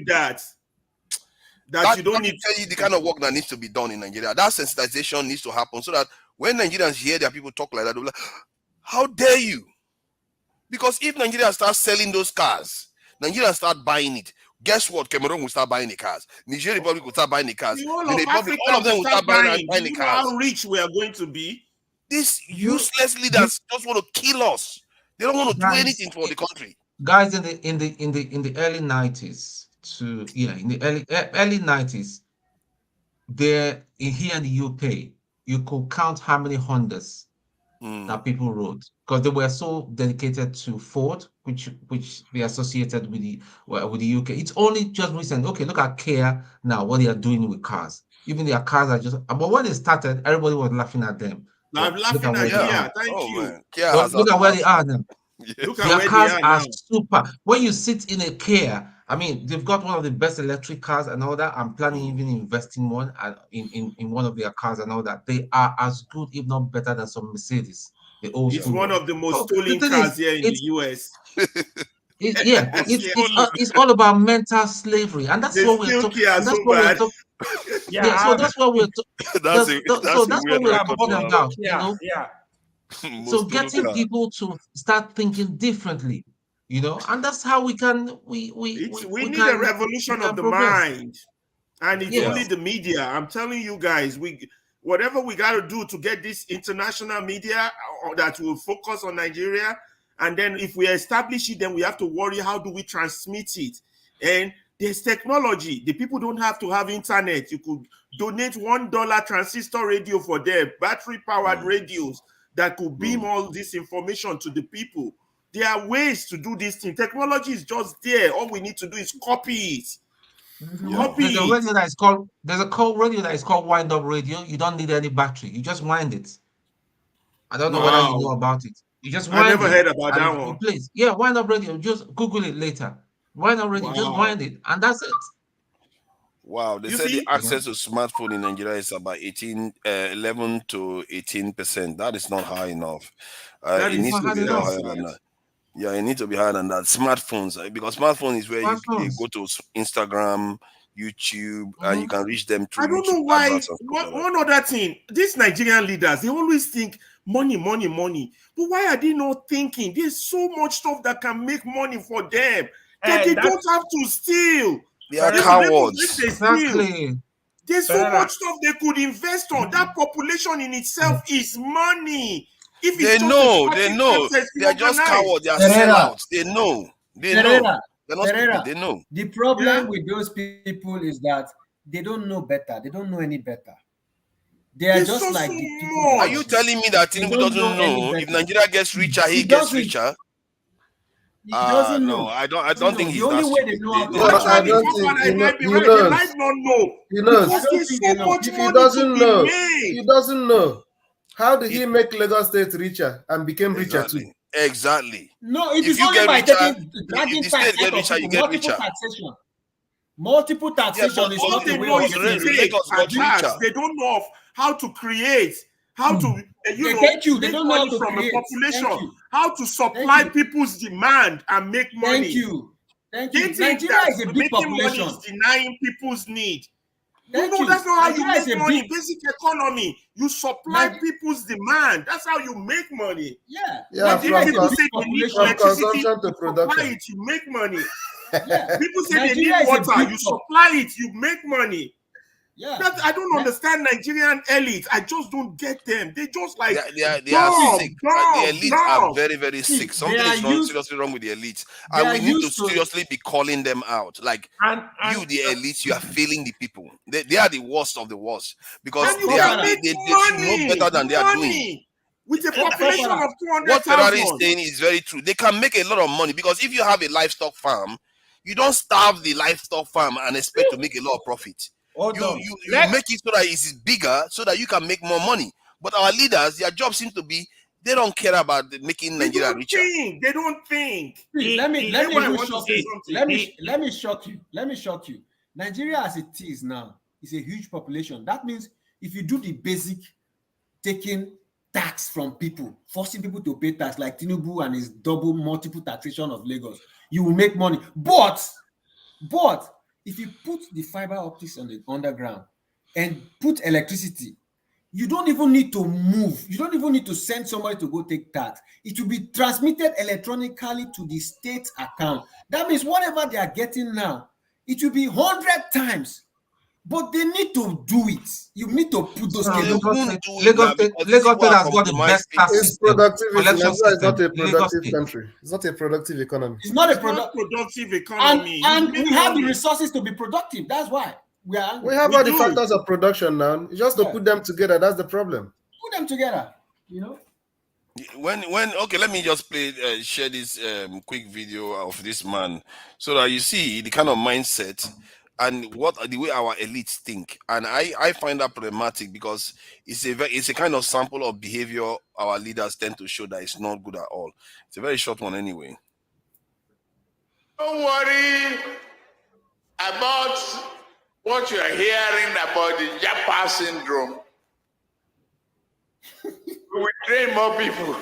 that you don't need to tell you the kind of work that needs to be done in Nigeria. That sensitization needs to happen so that when Nigerians hear their people talk like that, they'll be like, how dare you? Because if Nigeria starts selling those cars, Nigeria start buying it. Guess what? Cameroon will start buying the cars. Nigeria Republic will start buying the cars. All the of Republic, all of them will start buying Do the you know cars. how rich we are going to be? These useless leaders just want to kill us. They don't want to do anything for the country. Guys, in the early 90s in the early 90s, here in the UK, you could count how many Hondas that people rode, because they were so dedicated to Ford, which they associated with the UK. It's only just recent. Okay, look at Kia now, what they are doing with cars. Even their cars are just. But when they started, everybody was laughing at them. I'm laughing at Kia. Thank you. Man. Look at where they are now. Look at Their where cars they are now. super. When you sit in a Kia, I mean, they've got one of the best electric cars and all that. I'm planning even investing in one of their cars and all that. They are as good, if not better, than some Mercedes. It's one of the most stolen cars here in the US. It's all about mental slavery, and that's what we're talking. So that's what we're talking about. You know. So getting people to start thinking differently, and that's how we can we need a revolution of the mind, and it's only the media. I'm telling you guys, whatever we got to do to get this international media that will focus on Nigeria, and then if we establish it, then we have to worry how do we transmit it. And there's technology. The people don't have to have internet. You could donate $1 transistor radio for them, battery powered radios that could beam all this information to the people. There are ways to do this thing. Technology is just there. All we need to do is copy it. There's a radio that is called wind up radio. You don't need any battery. You just wind it. I don't know whether you know about it. You just wind it. I never heard about that one. Please. Yeah, wind up radio. Just Google it later. Wind up radio. Just wind it, and that's it. Wow, they said the access to smartphone in Nigeria is about 11 to 18%. That is not high enough. It needs to be higher than that. Yeah, it needs to be higher than that. Smartphones, because smartphone is where you go to Instagram, YouTube, and you can reach them through. I don't know why. One other thing, these Nigerian leaders, they always think money, money, money. But why are they not thinking? There's so much stuff that can make money for them that they don't have to steal. They are cowards. Exactly. There's so much stuff they could invest on. That population in itself is money. If they know. They are just cowards. They are sellouts. They know. They're not stupid. They know. The problem with those people is that they don't know better. They don't know any better. They are just like the people. Are you telling me that Tinubu doesn't know if Nigeria gets richer, he gets richer? He doesn't know. No, I don't think he's the only way they know how to. I don't think he might not know. He knows. He doesn't know. How did he make Lagos State richer and became richer too? Exactly. No, it is only by dragging tax out of people. Multiple taxation is not the way of They don't know how to create, how to thank you. They don't know how to from create. a population, how to supply people's demand and make money. Thank you. Nigeria is a big population. Money is denying people's need. Thank you. That's not how you make money. Basic economy. You supply people's demand. That's how you make money. Yeah, from consumption to production. It, you make money. People say they need water. You supply it. You make money. I don't understand Nigerian elites. I just don't get them. They just like they are sick. The elites are very, very sick. Something is seriously wrong with the elites. And we need to seriously be calling them out. Like, you, the elites, you are failing the people. They are the worst of the worst. Because they should know better than they are doing. with a population of what Ferrari is 200,000. saying is very true. They can make a lot of money because if you have a livestock farm, you don't starve the livestock farm and expect to make a lot of profit. You make it so that it's bigger so that you can make more money. But our leaders, their job seems to be they don't care about making Nigeria richer. They don't think. Let me shock you. Let me shock you. Nigeria as it is now is a huge population. That means if you do the basic taking tax from people, forcing people to pay tax like Tinubu and his double multiple taxation of Lagos, you will make money. But if you put the fiber optics on the underground and put electricity, you don't even need to move. You don't even need to send somebody to go take tax. It will be transmitted electronically to the state account. That means whatever they are getting now, it will be 100 times. But they need to do it. You need to put those Lagos State has got the best tax system. It's not a productive country. It's not a productive economy. It's not a productive economy. And we have the resources to be productive. That's why we have all the factors of production now. Just to put them together, that's the problem. Put them together, you know. Okay, let me just share this quick video of this man so that you see the kind of mindset and the way our elites think. And I find that problematic because it's a kind of sample of behavior our leaders tend to show that it's not good at all. It's a very short one anyway. Don't worry about what you are hearing about the Japa syndrome. We will train more people.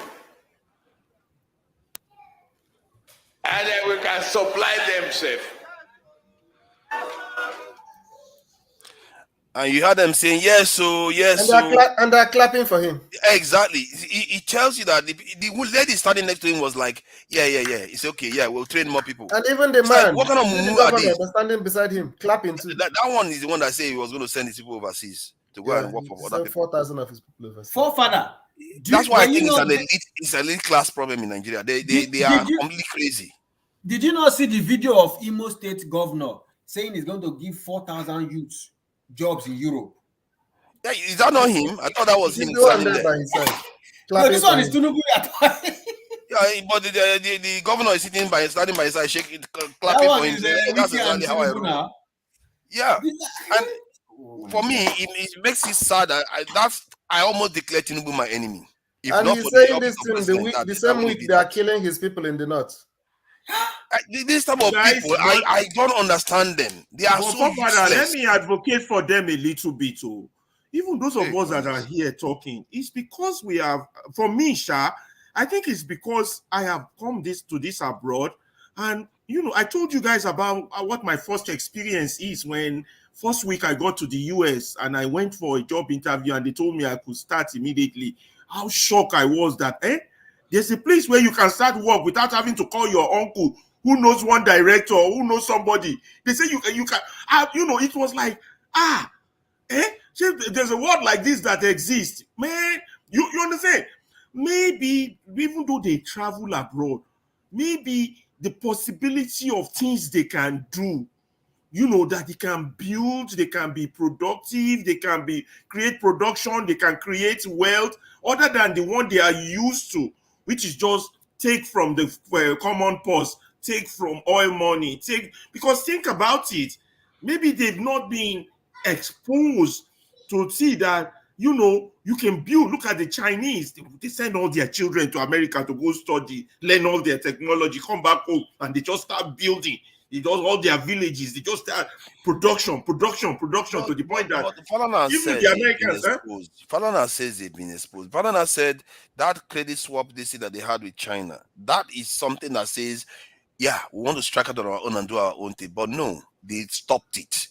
And then we can supply them safe. And you heard them saying, yes, so, yes, and they're clapping for him. Exactly. He tells you that the lady standing next to him was like, yeah, it's okay, yeah, we'll train more people. And even the man, like, what kind of move are these? Standing beside him, clapping too. That one is the one that said he was going to send his people overseas to go and work for other people. 4,000 of his people overseas. Forefather. That's why I think it's an elite class problem in Nigeria. They are completely crazy. Did you not see the video of Imo State governor saying he's going to give 4,000 youths jobs in Europe? Yeah, is that not him? I thought that was him. No, this one is Tinubu. Yeah, but the governor is standing by his side, clapping for him. That's exactly how I roll. Yeah, and for me, it makes it sad that I almost declare Tinubu my enemy. If and not he's for saying this thing the same week they are killing his people in the north. This type of people, I don't understand them. They are so useless. Let me advocate for them a little bit. Oh. Even those of us that are here talking, it's because we have, for me, Sha, I think it's because I have come to this abroad. And, you know, I told you guys about what my first experience is when first week I got to the US and I went for a job interview and they told me I could start immediately. How shocked I was that, there's a place where you can start work without having to call your uncle who knows one director, who knows somebody. They say you can, you know, it was like, there's a word like this that exists. Man, you understand? Maybe even though they travel abroad, maybe the possibility of things they can do, you know, that they can build, they can be productive, they can create production, they can create wealth, other than the one they are used to, which is just take from the common purse, take from oil money, because think about it, maybe they've not been exposed to see that, you know, you can build. Look at the Chinese. They send all their children to America to go study, learn all their technology, come back home, and they just start building. They do all their villages. They just start production to the point that even the Americans, Falana says they've been exposed. Falana said that credit swap that they had with China, that is something that says, yeah, we want to strike out on our own and do our own thing. But no, they stopped it.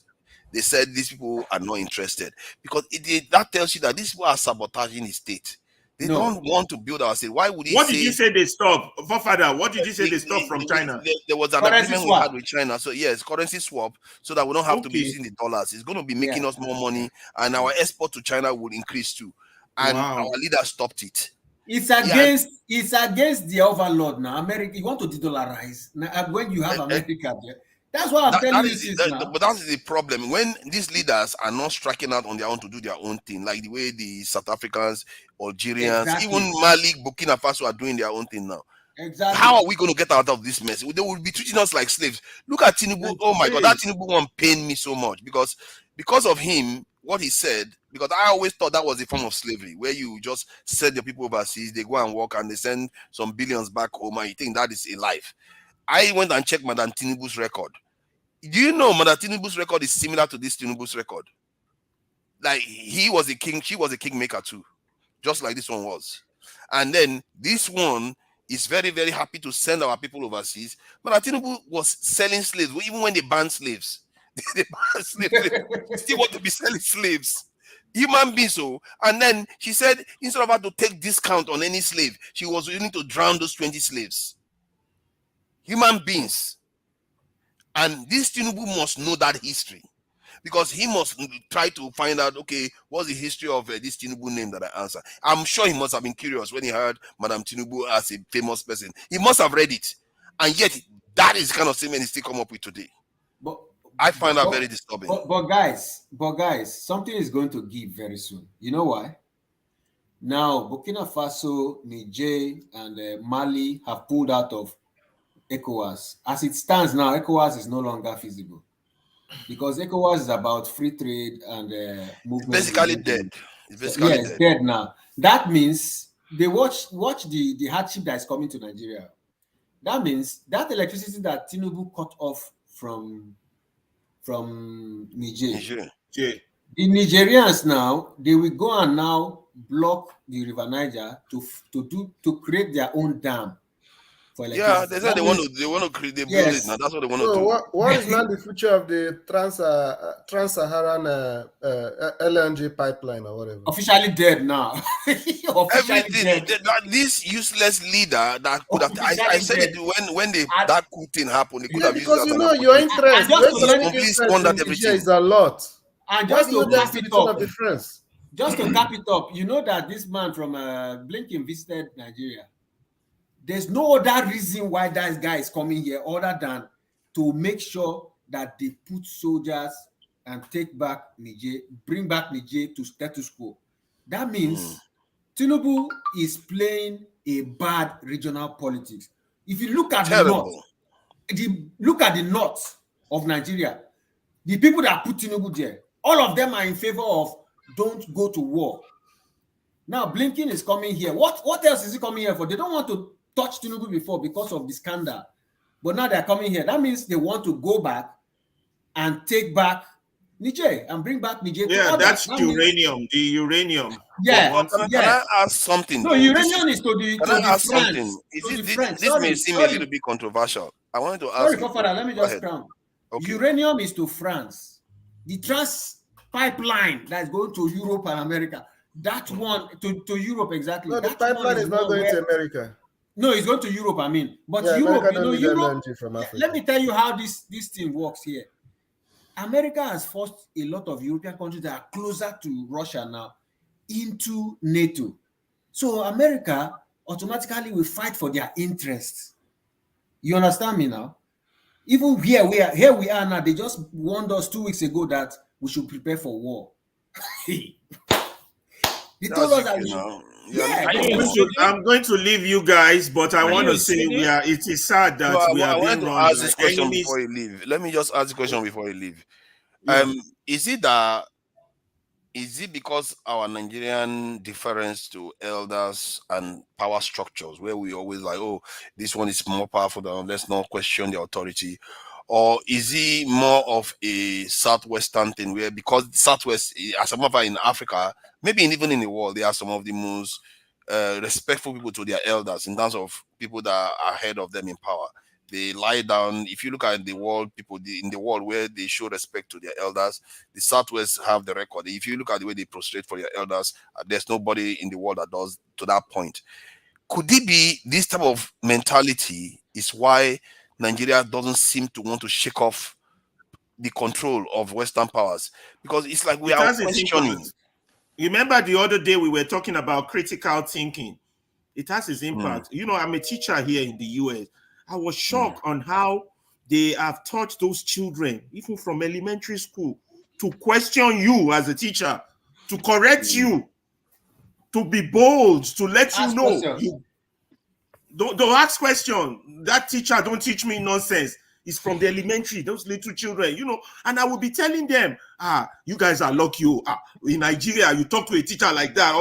They said these people are not interested because that tells you that these people are sabotaging the state. They don't want to build our state. Why would he What did you say they stopped? Father, what did you say they stopped from China? There was an agreement we had with China. So yes, currency swap so that we don't have to be using the dollars. It's going to be making us more money and our export to China would increase too. And our leader stopped it. It's against the overlord now. America, you want to de-dollarize. Now, when you have America there, That's why I'm telling you this now. But that's the problem. When these leaders are not striking out on their own to do their own thing, like the way the South Africans, Algerians, even Mali, Burkina Faso are doing their own thing now. Exactly. How are we going to get out of this mess? They will be treating us like slaves. Look at Tinubu. Oh my God, that Tinubu one pained me so much because of him, what he said, because I always thought that was a form of slavery where you just send your people overseas, they go and work and they send some billions back home and you think that is a life. I went and checked Madam Tinubu's record. Do you know Madam Tinubu's record is similar to this Tinubu's record? Like he was a king, she was a kingmaker too, just like this one was. And then this one is very, very happy to send our people overseas. Madam Tinubu was selling slaves, even when they banned slaves. They banned slaves. They still want to be selling slaves. Human beings, so. And then she said, instead of her to take discount on any slave, she was willing to drown those 20 slaves. Human beings. And this Tinubu must know that history because he must try to find out, okay, what's the history of this Tinubu name that I answer. I'm sure he must have been curious when he heard Madam Tinubu as a famous person. He must have read it. And yet, that is the kind of statement he still come up with today. I find that very disturbing. But guys, something is going to give very soon. You know why? Now, Burkina Faso, Niger, and Mali have pulled out of ECOWAS. As it stands now, ECOWAS is no longer feasible because ECOWAS is about free trade and movement. It's basically dead. It's dead now. That means they watch the hardship that is coming to Nigeria. That means that electricity that Tinubu cut off from Niger. The Nigerians now, they will go and now block the River Niger to create their own dam. Yeah, they said they want to create, they build it now. That's what they want to do. What is now the future of the Trans-Saharan LNG pipeline or whatever? Officially dead now. Everything. This useless leader that could have. I said it when that coup thing happened. They could have used because that. your interest is a lot. And just to cap it up, just to cap it up, you know that this man from Blinken visited Nigeria. There's no other reason why that guy is coming here other than to make sure that they put soldiers and take back Niger, bring back Niger to status quo. That means Tinubu is playing a bad regional politics. If you look at the north of Nigeria, the people that put Tinubu there, all of them are in favor of don't go to war. Now Blinken is coming here. What else is he coming here for? They don't want to touch Tinubu before because of the scandal, but now they're coming here. That means they want to go back and take back Niger and bring back Niger. Yeah, that's uranium. The uranium. Yeah. Can I ask something? No, uranium is to the something? This may seem a little bit controversial. I wanted to ask. Sorry, let me just crown. Okay. Uranium is to France. The trans pipeline that's going to Europe and America. That one to Europe exactly. No, the pipeline is not going to America. No, it's going to Europe, I mean. But yeah, Europe, Europe, from Africa. Let me tell you how this thing works here. America has forced a lot of European countries that are closer to Russia now into NATO. So America automatically will fight for their interests. You understand me now? Even here we are now. They just warned us 2 weeks ago that we should prepare for war. They told us that I'm going to leave you guys, but I want to say it is sad that we are being run ask this question before you leave. Let me just ask the question before you leave. Is it because our Nigerian deference to elders and power structures, where we always like, oh, this one is more powerful than let's not question the authority? Or is it more of a Southwestern thing where, because Southwest, as a matter of fact, in Africa, maybe even in the world, they are some of the most respectful people to their elders in terms of people that are ahead of them in power. They lie down. If you look at the world, people in the world where they show respect to their elders, the Southwest have the record. If you look at the way they prostrate for their elders, there's nobody in the world that does to that point. Could it be this type of mentality is why Nigeria doesn't seem to want to shake off the control of Western powers? Because it's like we are questioning. Remember the other day we were talking about critical thinking. It has its impact. You know, I'm a teacher here in the US. I was shocked on how they have taught those children, even from elementary school, to question you as a teacher, to correct you, to be bold, to let you know. You don't ask questions. That teacher don't teach me nonsense. It's from the elementary, those little children, you know. And I will be telling them, you guys are lucky. In Nigeria, you talk to a teacher like that,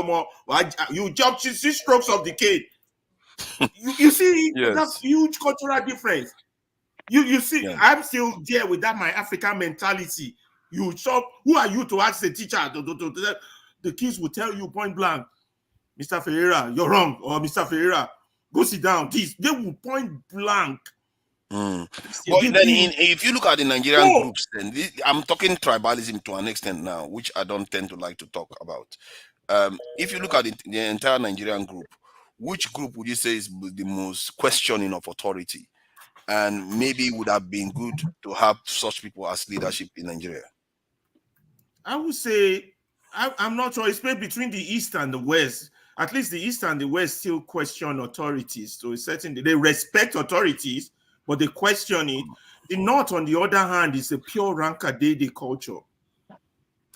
you jump 6 strokes of the cane. You see, that's huge cultural difference. You see, I'm still there with that my African mentality. You talk, who are you to ask the teacher? The kids will tell you point blank, Mr. Ferreira, you're wrong, or Mr. Ferreira, go sit down. They will point blank. But then if you look at the Nigerian groups, then I'm talking tribalism to an extent now, which I don't tend to like to talk about. If you look at the entire Nigerian group, which group would you say is the most questioning of authority? And maybe it would have been good to have such people as leadership in Nigeria? I would say, I'm not sure, it's maybe between the East and the West. At least the East and the West still question authorities. So it's certain they respect authorities, but they question it. The North, on the other hand, is a pure rank-a-day-day culture.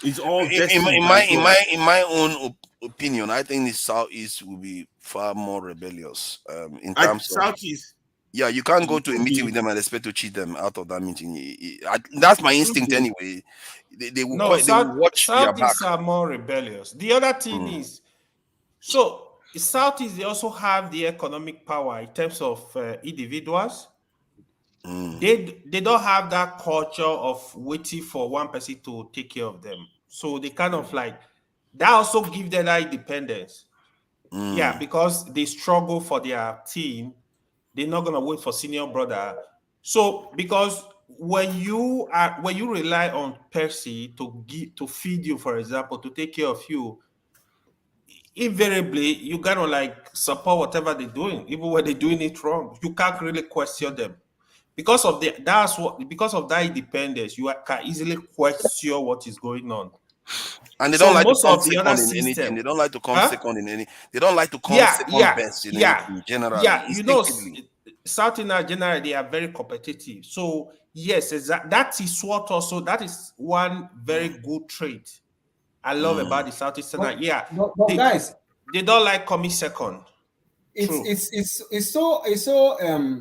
It's all in my own opinion, I think the Southeast will be far more rebellious in terms of Southeast. Yeah, you can't go to a meeting with them and expect to cheat them out of that meeting. That's my instinct anyway. They will watch their back. Southeast are more rebellious. The other thing is, so Southeast, they also have the economic power in terms of individuals. They don't have that culture of waiting for one person to take care of them. So they kind of like, that also gives them that independence. Yeah, because they struggle for their team. They're not gonna wait for senior brother. So because when you rely on Percy to feed you, for example, to take care of you, invariably you gotta like support whatever they're doing, even when they're doing it wrong. You can't really question them because of that independence. You can easily question what is going on. And they don't like to come second in anything. They don't like to come second in any. They don't like to come second best in anything. Generally, you know, South Indian generally they are very competitive. So yes, that is what also that is one very good trait I love about the Southeastern. But guys, they don't like coming second. It's so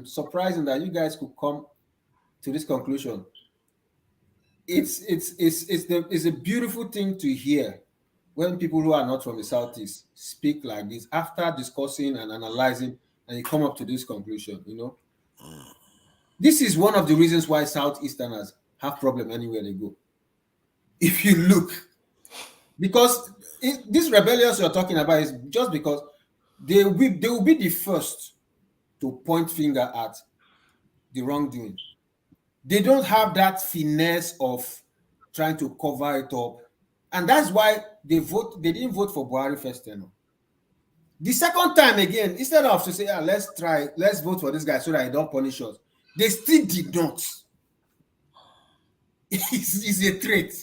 surprising that you guys could come to this conclusion. It's a beautiful thing to hear when people who are not from the Southeast speak like this after discussing and analyzing, and you come up to this conclusion. You know, this is one of the reasons why Southeasterners have problem anywhere they go. If you look, because this rebellion you're talking about is just because they will be the first to point finger at the wrongdoing. They don't have that finesse of trying to cover it up. And that's why they didn't vote for Buhari first. The second time again, instead of to say, let's vote for this guy so that he don't punish us, they still did not. It's a trait.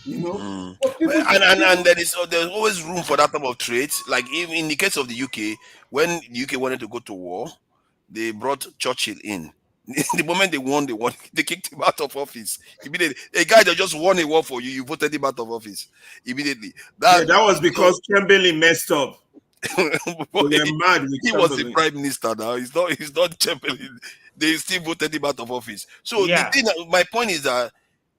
You know, and there's always room for that type of traits. Like even in the case of the UK, when the UK wanted to go to war, they brought Churchill in. The moment they won, they kicked him out of office immediately. A guy that just won a war for you, you voted him out of office immediately. That was because Chamberlain messed up. Mad he was the prime minister now. He's not Chamberlain. They still voted him out of office. So the thing, my point is that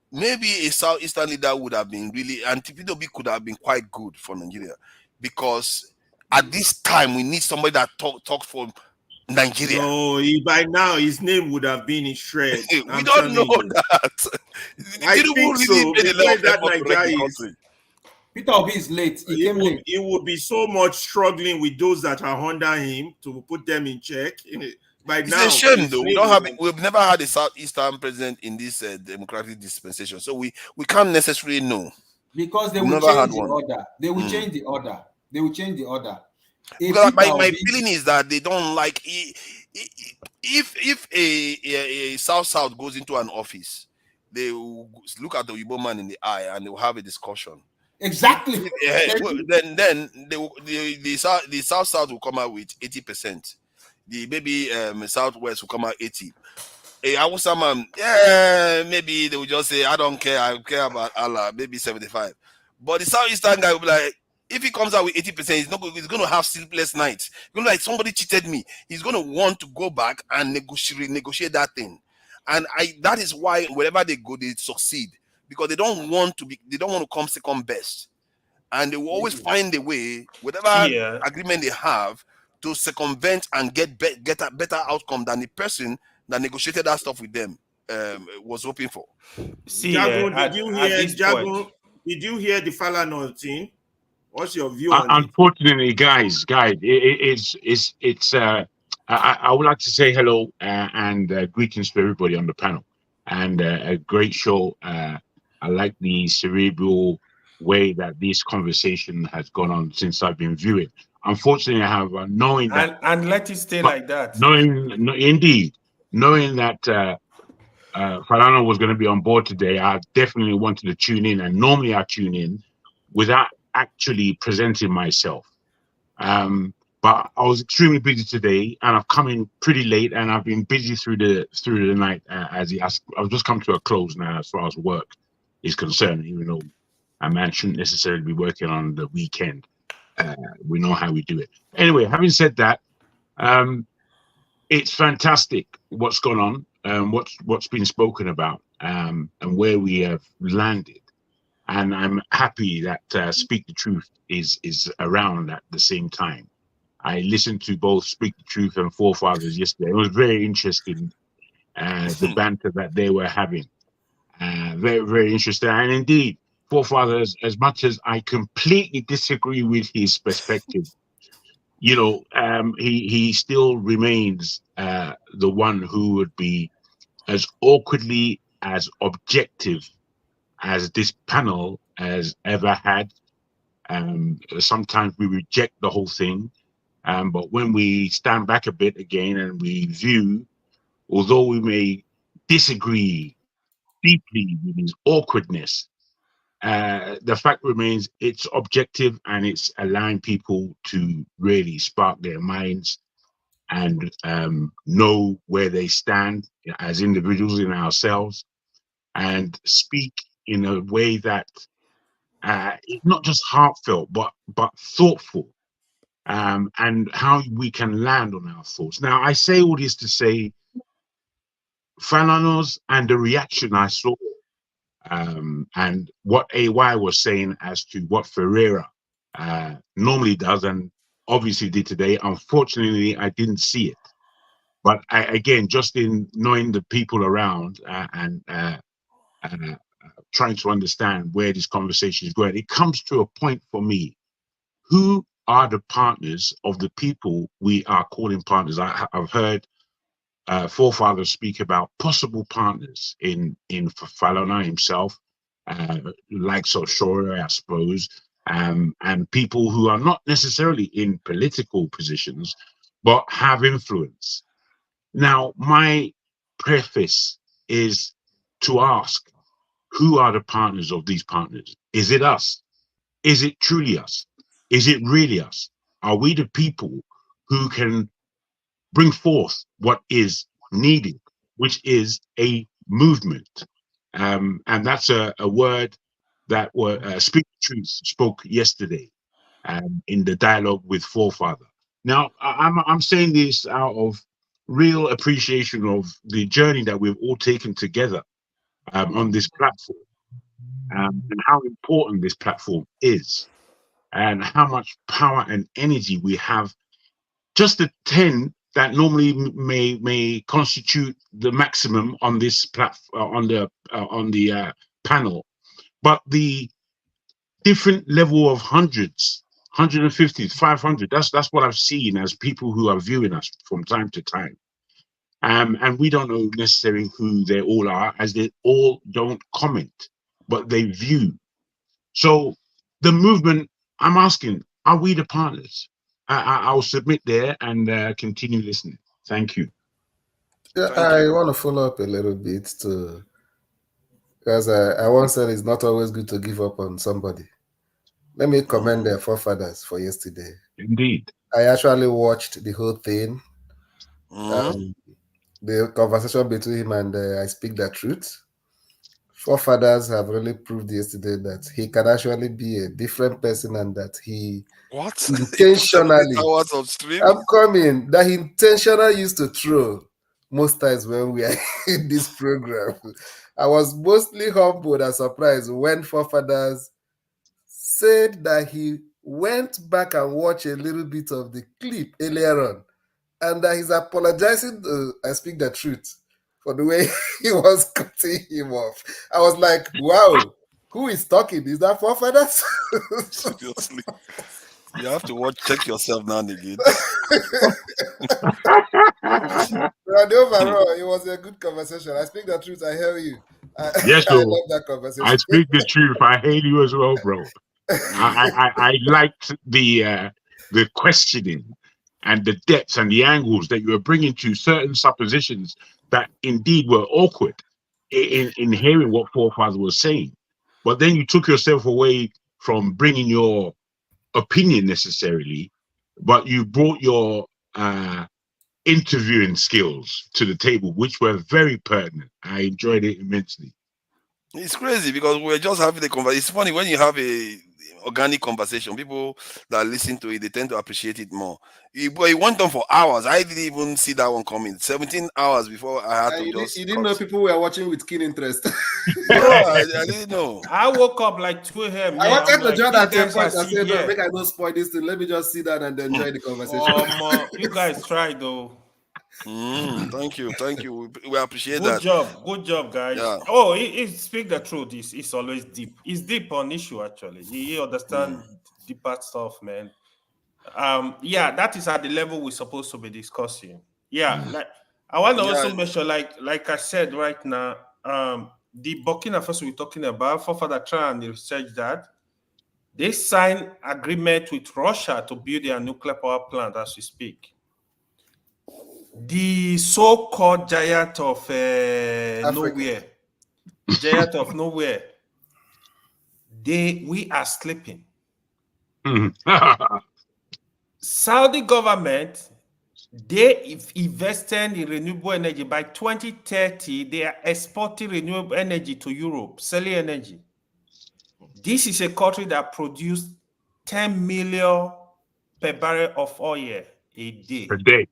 maybe a Southeastern leader would have been really, and TPW could have been quite good for Nigeria, because at this time we need somebody that talks for Nigeria. No, by now his name would have been in shreds. We don't know that. I think so. That Nigeria is. Peter Obi is late. He came late. He would be so much struggling with those that are under him to put them in check. It's a shame, though. We've never had a Southeastern president in this democratic dispensation, so we can't necessarily know. Because they will change the order. They will change the order. They will change the order. Because my feeling is that they don't like if a South goes into an office, they will look at the Igbo man in the eye and they will have a discussion. Exactly. Then the South will come out with 80%. The maybe Southwest will come out 80%. a Hausa man, yeah, maybe they will just say, I don't care, I care about Allah, maybe 75. But the Southeastern guy will be like, if he comes out with 80%, he's going to have sleepless nights. He's going to like, somebody cheated me. He's going to want to go back and negotiate that thing. And that is why wherever they go, they succeed, because they don't want to come second best. And they will always find a way, whatever agreement they have, to circumvent and get a better outcome than the person that negotiated that stuff with them was hoping for. Jago, did you hear the Falana thing? What's your view on it? Unfortunately, guys, I would like to say hello and greetings to everybody on the panel, and a great show. I like the cerebral way that this conversation has gone on since I've been viewing. Unfortunately, I have knowing that and let it stay like that. Knowing that Falana was going to be on board today, I definitely wanted to tune in, and normally I tune in without actually presenting myself. But I was extremely busy today, and I've come in pretty late, and I've been busy through the night. I've just come to a close now as far as work is concerned, even though a man shouldn't necessarily be working on the weekend. We know how we do it. Anyway, having said that, it's fantastic what's gone on, what's been spoken about, and where we have landed. And I'm happy that Speak the Truth is around at the same time. I listened to both Speak the Truth and Forefathers yesterday. It was very interesting, the banter that they were having. Very, very interesting. And indeed, Forefathers, as much as I completely disagree with his perspective, he still remains the one who would be as awkwardly as objective as this panel has ever had. Sometimes we reject the whole thing, but when we stand back a bit again and we view, although we may disagree deeply with his awkwardness, the fact remains it's objective, and it's allowing people to really spark their minds and know where they stand as individuals in ourselves, and speak in a way that is not just heartfelt but thoughtful, and how we can land on our thoughts. Now, I say all this to say Falana's and the reaction I saw, and what AY was saying as to what Ferreira normally does and obviously did today. Unfortunately, I didn't see it. But again, just in knowing the people around and trying to understand where this conversation is going, it comes to a point for me. Who are the partners of the people we are calling partners? I've heard Forefathers speak about possible partners in Falana himself, like Soshore, I suppose, and people who are not necessarily in political positions, but have influence. Now, my preface is to ask, who are the partners of these partners? Is it us? Is it truly us? Is it really us? Are we the people who can bring forth what is needed, which is a movement? And that's a word that Speak the Truth spoke yesterday in the dialogue with Forefather. Now, I'm saying this out of real appreciation of the journey that we've all taken together on this platform, and how important this platform is, and how much power and energy we have. Just the 10 that normally may constitute the maximum on this platform, on the panel, but the different level of hundreds, 150, 500. That's what I've seen as people who are viewing us from time to time. And we don't know necessarily who they all are, as they all don't comment, but they view. So the movement, I'm asking, are we the partners? I'll submit there and continue listening. Thank you. Yeah, I want to follow up a little bit too, because I once said it's not always good to give up on somebody. Let me commend their Forefathers for yesterday. Indeed. I actually watched the whole thing. the conversation between him and I Speak the Truth. Forefathers have really proved yesterday that he can actually be a different person and that he intentionally, I'm coming, that he intentionally used to throw most times when we are in this program. I was mostly humbled and surprised when Forefathers said that he went back and watched a little bit of the clip earlier on and that he's apologizing to I Speak the Truth for the way he was cutting him off. I was like, wow, who is talking? Is that Forefathers? Seriously. You have to check yourself now and again. But overall, it was a good conversation. I Speak the Truth, I hear you. Yes, I bro. love that conversation. I speak the truth. I hate you as well, bro. I liked the questioning and the depths and the angles that you were bringing to certain suppositions that indeed were awkward in hearing what Forefather was saying. But then you took yourself away from bringing your opinion necessarily, but you brought your interviewing skills to the table, which were very pertinent. I enjoyed it immensely. It's crazy because we're just having a conversation. It's funny when you have a organic conversation, people that listen to it, they tend to appreciate it more. It went on for hours. I didn't even see that one coming. 17 hours before I had to You just. You didn't know people were watching with keen interest. No, I didn't know. I woke up like 2 a.m. I wanted to join at a point and say, say, no, make I don't spoil this thing. Let me just sit down and enjoy the conversation. You guys tried though. Thank you. We appreciate Good that. Good job, guys. Yeah. Oh, he speak the truth. It's always deep. It's deep on issue actually. He understand deeper stuff, man. Yeah, that is at the level we're supposed to be discussing. Yeah, like I want to also mention, like I said right now, the Burkina Faso we're talking about, Forefather try and research that. They signed agreement with Russia to build their nuclear power plant as we speak. The so-called giant of nowhere, giant of nowhere, we are sleeping. Saudi government, they invested in renewable energy. By 2030, they are exporting renewable energy to Europe, selling energy. This is a country that produced 10 million per barrel of oil a day. Per day.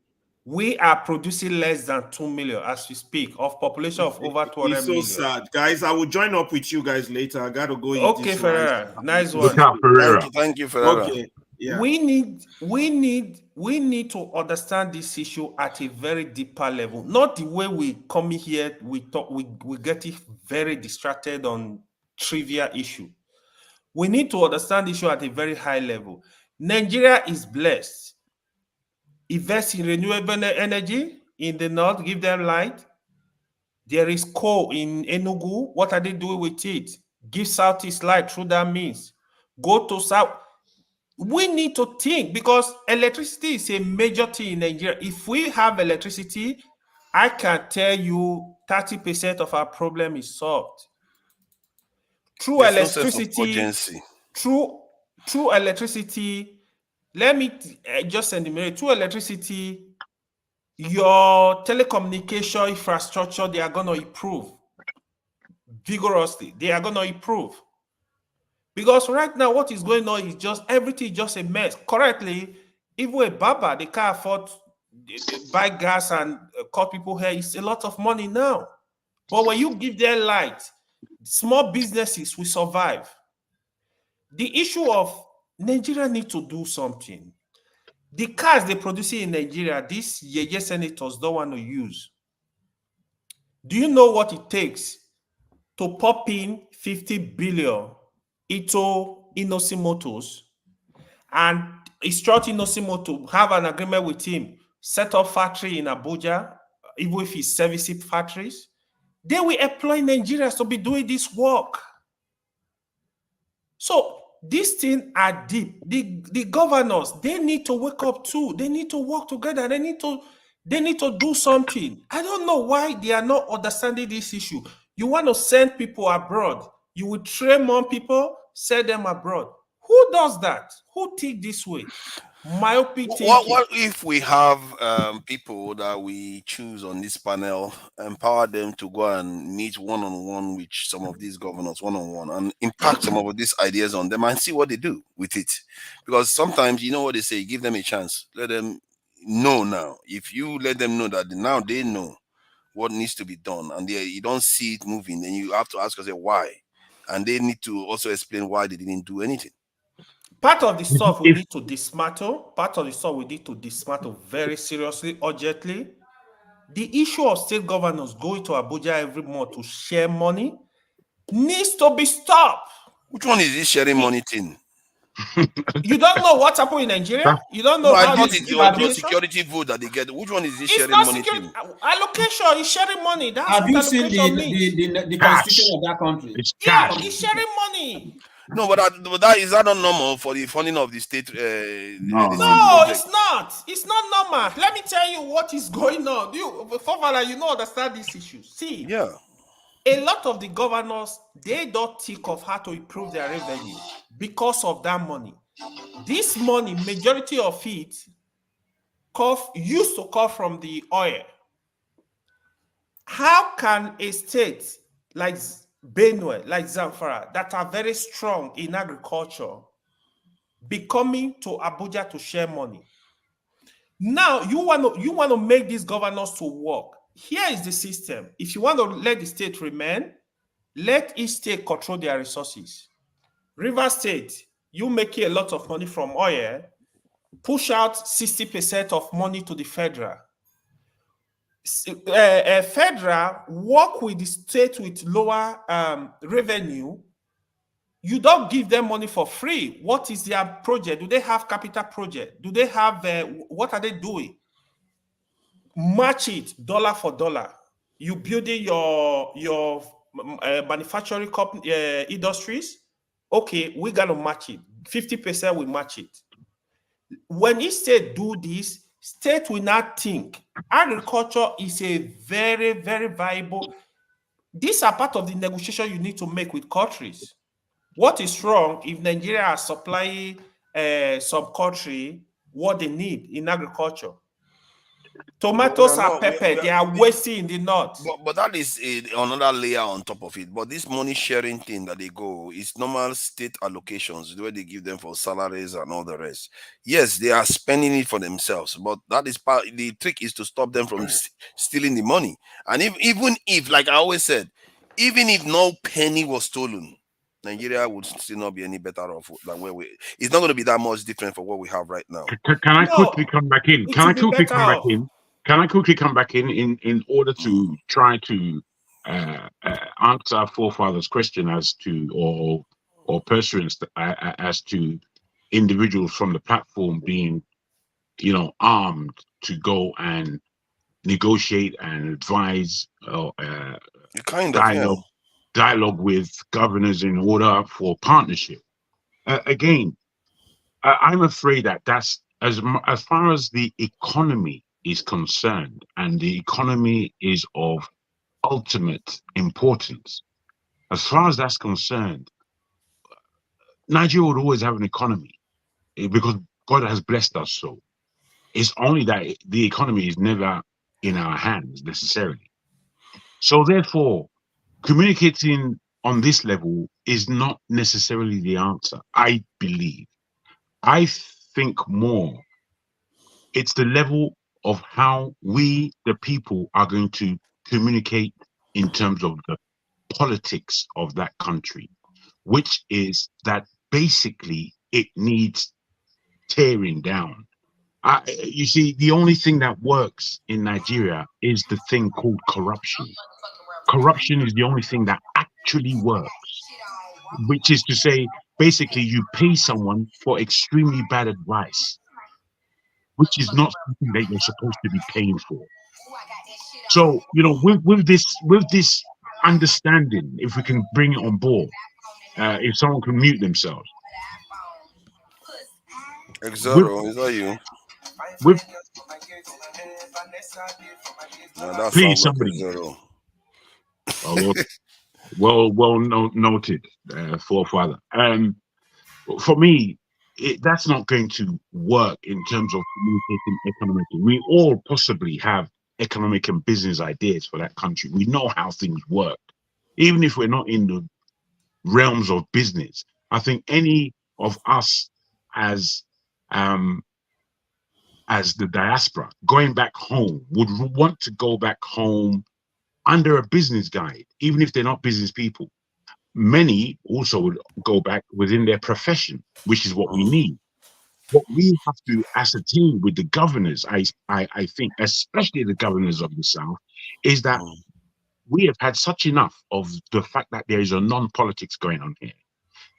We are producing less than 2 million as we speak, of population of over 200 million. It's so sad, guys. I will join up with you guys later. I gotta go. Okay, Ferreira. Nice one. Look out, Ferreira. Thank you, Ferreira. Okay. Yeah. We need to understand this issue at a very deeper level. Not the way we come here, we talk, we get it very distracted on trivial issue. We need to understand the issue at a very high level. Nigeria is blessed. Invest in renewable energy in the north, give them light. There is coal in Enugu. What are they doing with it? Give Southeast light through that means. Go to South. We need to think because electricity is a major thing in Nigeria. If we have electricity, I can tell you 30% of our problem is solved. Through electricity, through electricity, let me just enumerate. Through electricity, your telecommunication infrastructure, they are going to improve vigorously. They are going to improve. Because right now, what is going on is just everything is just a mess. Currently, even a barber, they can't afford to buy gas and cut people hair. It's a lot of money now. But when you give them light, small businesses will survive. The issue of Nigeria need to do something. The cars they produce in Nigeria, these Yeye senators don't want to use. Do you know what it takes to pop in 50 billion into Inosi Motors and instruct Inosi Motors to have an agreement with him, set up factory in Abuja, even if he's servicing factories? They will employ Nigerians to be doing this work. So these things are deep. The governors, they need to wake up too. They need to work together. They need to do something. I don't know why they are not understanding this issue. You want to send people abroad. You will train more people, send them abroad. Who does that? Who think this way? Myopic thinking. What if we have people that we choose on this panel, empower them to go and meet one-on-one with some of these governors, one-on-one, and impact some of these ideas on them and see what they do with it? Because sometimes, you know what they say, give them a chance. Let them know now. If you let them know that now they know what needs to be done and you don't see it moving, then you have to ask yourself why. And they need to also explain why they didn't do anything. Part of the stuff we need to dismantle, very seriously, urgently. The issue of state governors going to Abuja every month to share money needs to be stopped. Which one is this sharing money thing? You don't know what happened in Nigeria? You don't know I how thought this it's your security vote that they get. Which one is this sharing money thing? Allocation is sharing money. That's Have what you seen the constitution of that country? Yeah, it's sharing money. No, but that is that not normal for the funding of the state? No, it's not. It's not normal. Let me tell you what is going on. You don't understand these issues. See, a lot of the governors, they don't think of how to improve their revenue because of that money. This money, majority of it, used to come from the oil. How can a state like Benue, like Zamfara, that are very strong in agriculture, be coming to Abuja to share money? Now you want to make these governors to work. Here is the system. If you want to let the state remain, let each state control their resources. River State, you make a lot of money from oil, push out 60% of money to the federal. Federal work with the state with lower revenue. You don't give them money for free. What is their project? Do they have capital project? Do they have what are they doing? Match it dollar for dollar. You building your manufacturing industries. Okay, we gotta match it. 50% we match it. When each state do this, state will not think. Agriculture is a very, very viable. These are part of the negotiation you need to make with countries. What is wrong if Nigeria is supplying some country what they need in agriculture? Tomatoes and pepper, they are wasting in the north. But that is another layer on top of it. But this money sharing thing that they go is normal state allocations where they give them for salaries and all the rest. Yes, they are spending it for themselves, but that is part. The trick is to stop them from stealing the money. And even if, like I always said, even if no penny was stolen, Nigeria would still not be any better off than where we. It's not going to be that much different from what we have right now. Can I quickly come back in? Can I quickly come back in? Can I quickly come back in order to try to answer our forefathers' question as to or pursuance as to individuals from the platform being, armed to go and negotiate and advise dialogue with governors in order for partnership. Again, I'm afraid that's as far as the economy is concerned, and the economy is of ultimate importance. As far as that's concerned, Nigeria would always have an economy because God has blessed us so. It's only that the economy is never in our hands necessarily. So therefore, communicating on this level is not necessarily the answer, I believe. I think more it's the level of how we, the people, are going to communicate in terms of the politics of that country, which is that basically it needs tearing down. You see, the only thing that works in Nigeria is the thing called corruption. Corruption is the only thing that actually works, which is to say, basically, you pay someone for extremely bad advice, which is not something that you're supposed to be paying for. So, with this understanding, if we can bring it on board, if someone can mute themselves. Exoro, is that you? No, that please, sounds like somebody. Well noted, forefather. For me, that's not going to work in terms of communicating economically. We all possibly have economic and business ideas for that country. We know how things work, even if we're not in the realms of business. I think any of us as the diaspora going back home would want to go back home under a business guide, even if they're not business people. Many also would go back within their profession, which is what we need. What we have to ascertain with the governors, I think, especially the governors of the South, is that we have had such enough of the fact that there is a non-politics going on here,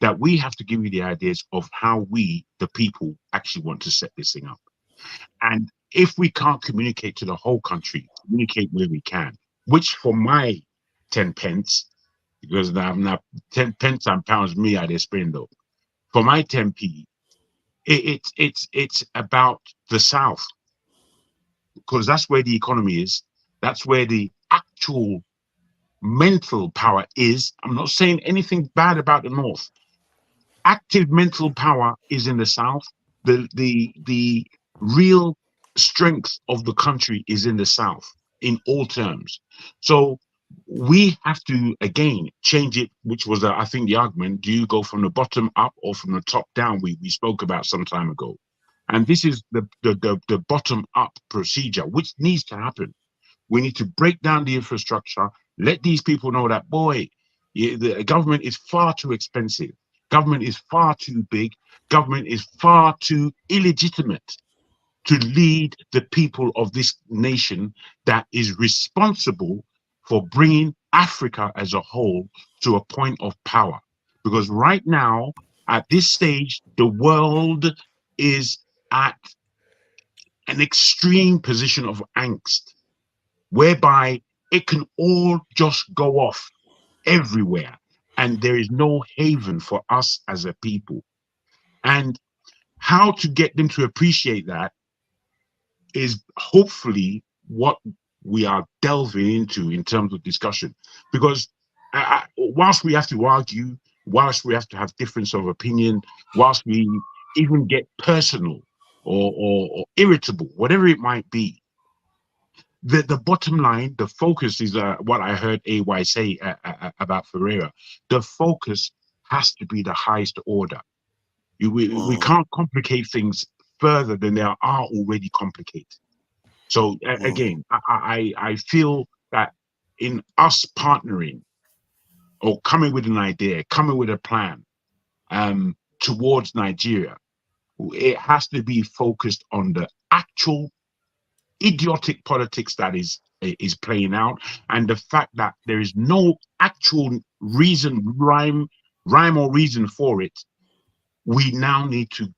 that we have to give you the ideas of how we, the people, actually want to set this thing up. And if we can't communicate to the whole country, communicate where we can, which for my 10 pence, because now 10 pence and pounds me I spend though, for my 10p, it's about the South, because that's where the economy is. That's where the actual mental power is. I'm not saying anything bad about the North. Active mental power is in the South. The real strength of the country is in the South in all terms. So we have to, again, change it, which was, I think, the argument. Do you go from the bottom up or from the top down? We spoke about some time ago. And this is the bottom up procedure, which needs to happen. We need to break down the infrastructure, let these people know that, boy, the government is far too expensive. Government is far too big. Government is far too illegitimate to lead the people of this nation that is responsible for bringing Africa as a whole to a point of power. Because right now, at this stage, the world is at an extreme position of angst, whereby it can all just go off everywhere, and there is no haven for us as a people. And how to get them to appreciate that is hopefully what we are delving into in terms of discussion. Because whilst we have to argue, whilst we have to have difference of opinion, whilst we even get personal or irritable, whatever it might be, the bottom line, the focus is what I heard AY say about Ferreira. The focus has to be the highest order. We can't complicate things further than they are already complicated. So again, I feel that in us partnering or coming with an idea, coming with a plan towards Nigeria, it has to be focused on the actual idiotic politics that is playing out, and the fact that there is no actual reason, rhyme or reason for it. We now need to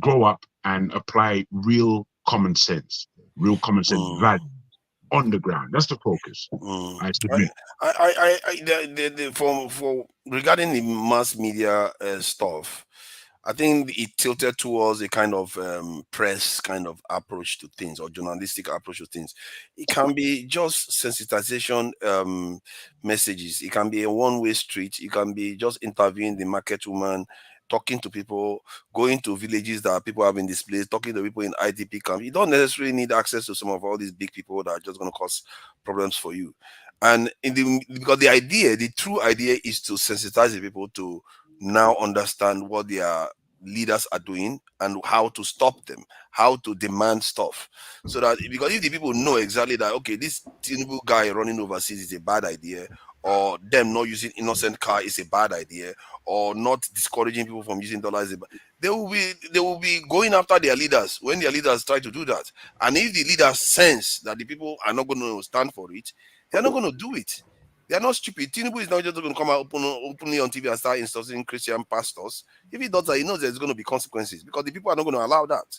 grow up and apply real common sense value on the ground. That's the focus. I submit. For regarding the mass media stuff, I think it tilted towards a kind of press kind of approach to things, or journalistic approach to things. It can be just sensitization messages. It can be a one-way street. It can be just interviewing the market woman, talking to people, going to villages that people have been displaced, talking to people in IDP camps. You don't necessarily need access to some of all these big people that are just going to cause problems for you. And because the true idea is to sensitize the people to now understand what their leaders are doing and how to stop them, how to demand stuff. So that, because if the people know exactly that, okay, this Tinubu guy running overseas is a bad idea, or them not using innocent car is a bad idea, or not discouraging people from using dollars, they will be going after their leaders when their leaders try to do that. And if the leaders sense that the people are not going to stand for it, they're not going to do it. They are not stupid. Tinubu is not just going to come out openly on TV and start insulting Christian pastors. If he does that, he knows there's going to be consequences, because the people are not going to allow that.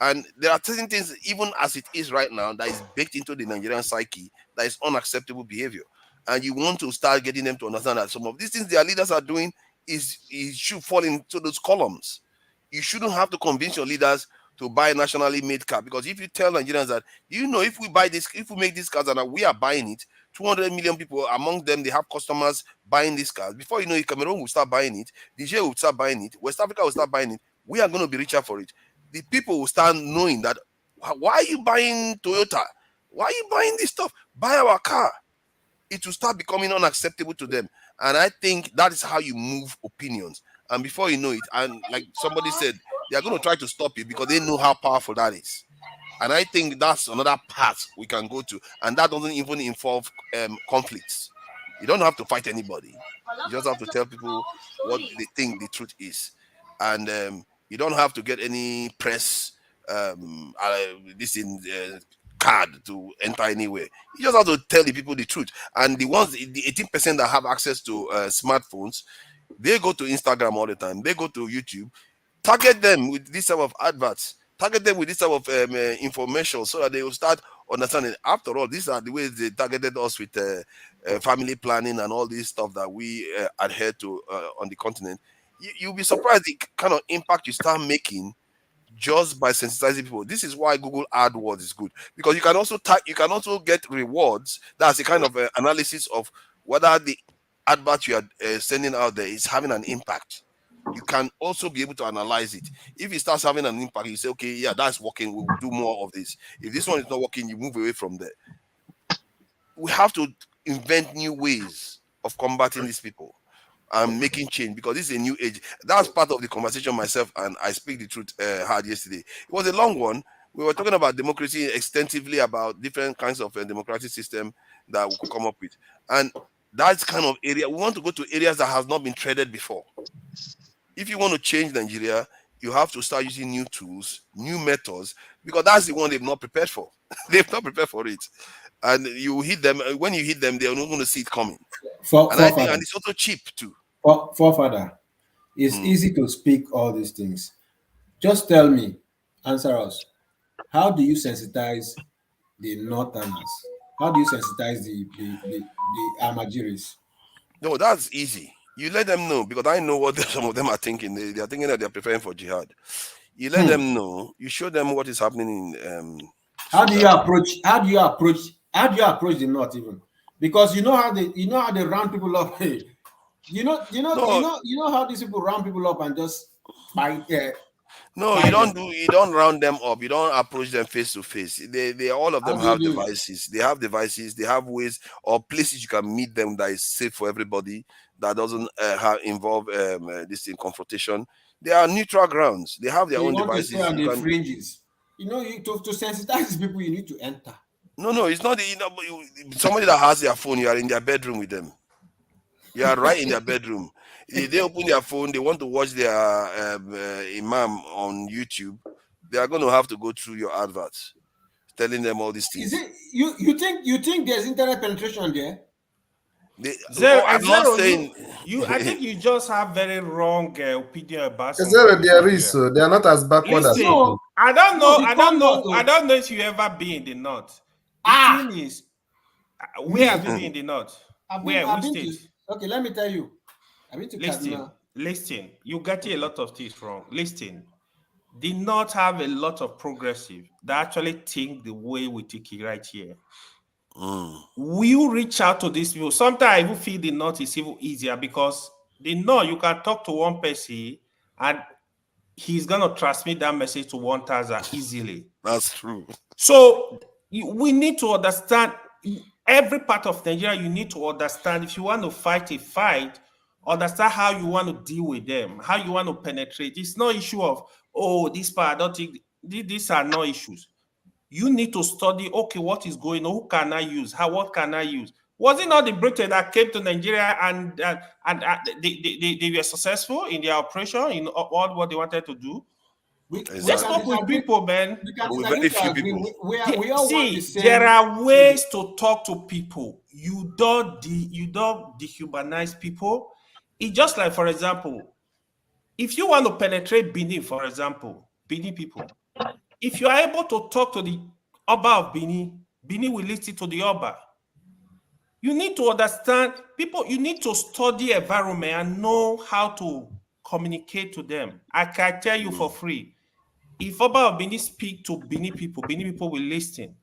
And there are certain things, even as it is right now, that is baked into the Nigerian psyche, that is unacceptable behavior. And you want to start getting them to understand that some of these things their leaders are doing should fall into those columns. You shouldn't have to convince your leaders to buy nationally made car. Because if you tell Nigerians that, you know, if we buy this, if we make these cars and we are buying it, 200 million people, among them, they have customers buying these cars. Before you know it, Cameroon will start buying it, Niger will start buying it, West Africa will start buying it. We are going to be richer for it. The people will start knowing that, why are you buying Toyota? Why are you buying this stuff? Buy our car. It will start becoming unacceptable to them. And I think that is how you move opinions. And before you know it, and like somebody said, they are going to try to stop you because they know how powerful that is. And I think that's another path we can go to. And that doesn't even involve conflicts. You don't have to fight anybody. You just have to tell people what they think the truth is. And you don't have to get any press card to enter anywhere. You just have to tell the people the truth. And the 18% that have access to smartphones, they go to Instagram all the time. They go to YouTube. Target them with this type of adverts. Target them with this type of information so that they will start understanding. After all, these are the ways they targeted us with family planning and all this stuff that we adhere to on the continent. You'll be surprised the kind of impact you start making just by sensitizing people. This is why Google AdWords is good, because you can also get rewards. That's a kind of analysis of whether the advert you are sending out there is having an impact. You can also be able to analyze it. If it starts having an impact, you say, okay, yeah, that's working, we'll do more of this. If this one is not working, you move away from there. We have to invent new ways of combating these people and making change, because this is a new age. That's part of the conversation myself and I Speak the Truth had yesterday. It was a long one. We were talking about democracy extensively, about different kinds of democratic system that we could come up with. And that's kind of area. We want to go to areas that has not been treaded before. If you want to change Nigeria, you have to start using new tools, new methods, because that's the one they've not prepared for. They've not prepared for it. And you hit them. When you hit them, they're not going to see it coming. And it's also cheap too. Forefather, it's easy to speak all these things. Just tell me, answer us. How do you sensitize the Northerners? How do you sensitize the Amajiris? No, that's easy. You let them know, because I know what some of them are thinking. They are thinking that they're preparing for jihad. You let them know. You show them what is happening in. How do you approach the North even? Because you know how they round people up. You know how these people round people up and just fight. No, you don't round them up. You don't approach them face to face. They all of them have devices. They have devices. They have ways or places you can meet them that is safe for everybody, that doesn't involve this in confrontation. They are neutral grounds. They have their own devices. To stay on the fringes. You know, to sensitize these people, you need to enter. No, it's not. Somebody that has their phone, you are in their bedroom with them. You are right in their bedroom. If they open their phone, they want to watch their imam on YouTube, they are going to have to go through your adverts, telling them all these things. Is it you think there's internet penetration there? I'm not saying I think you just have very wrong opinion about. There is, so they are not as backward as people. I don't know if you ever been in the North. The thing is, where have you been in the North? Which state? Okay, let me tell you. I've been to Kaduna. Listen, you get a lot of things wrong. Listen, the North have a lot of progressive that actually think the way we think it right here. We reach out to these people. Sometimes I even feel the North is even easier, because the North, you can talk to one person and he's going to transmit that message to 1,000 easily. That's true. So we need to understand every part of Nigeria. You need to understand, if you want to fight a fight, understand how you want to deal with them, how you want to penetrate. It's no issue of, this part, I don't think, these are no issues. You need to study, okay, what is going on? Who can I use? What can I use? Was it not the Britain that came to Nigeria and they were successful in their operation, in all what they wanted to do? Let's talk with people, man. Very few people. There are ways to talk to people. You don't dehumanize people. It's just like, for example, if you want to penetrate Benin, for example, Benin people, if you are able to talk to the Oba of Benin, Benin will listen to the Oba. You need to understand people. You need to study environment and know how to communicate to them. I can tell you for free. If Oba of Benin speak to Benin people will listen.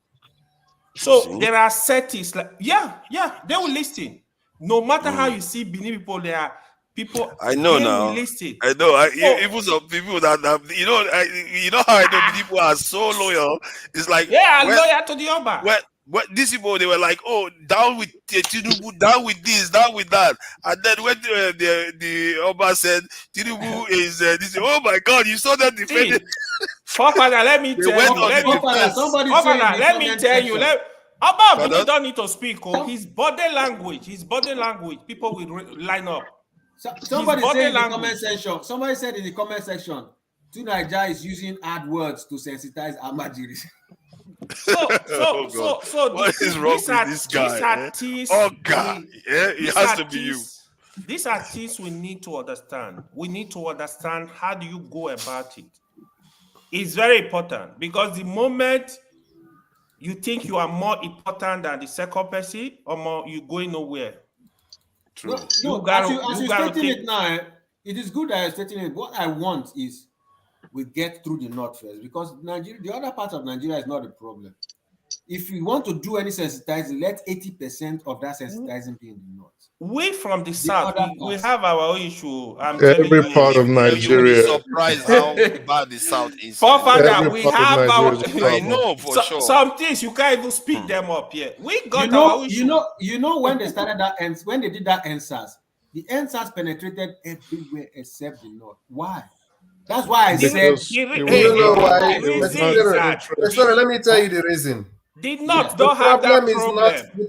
So there are settings like they will listen. No matter how you see Benin people, there are people. I know they now. Will listen. I know. Even some people that you know how I know people are so loyal. It's like loyal to the Oba. When these people, they were like, oh, down with Tinubu, down with this, down with that, and then when the Oba said Tinubu is this, oh my God, you saw that defending. Forefather, let me tell you. Oba of Benin don't need to speak. His body language, people will line up. Somebody said in the comment section. Somebody said in the comment section, Tunaija is using hard words to sensitize Amajiri. So what is wrong with this guy? Oh God, it has to be you. These are things we need to understand. We need to understand how do you go about it. It's very important because the moment you think you are more important than the second person, or more, you're going nowhere. True. As you're stating it now, it is good that you're stating it. What I want is we get through the north first, because Nigeria, the other part of Nigeria is not a problem. If we want to do any sensitizing, let 80% of that sensitizing be in the north. We from the south, we have our own issue. Every part of Nigeria. You'll be surprised how bad the south is. Forefather, we have our. I know for sure. Some things you can't even speak them up here. We got our issue. You know when they started that, when they did that NSAS, the NSAS penetrated everywhere except the north. Why? That's why I said. You know why? Sorry, let me tell you the reason. Did not don't have that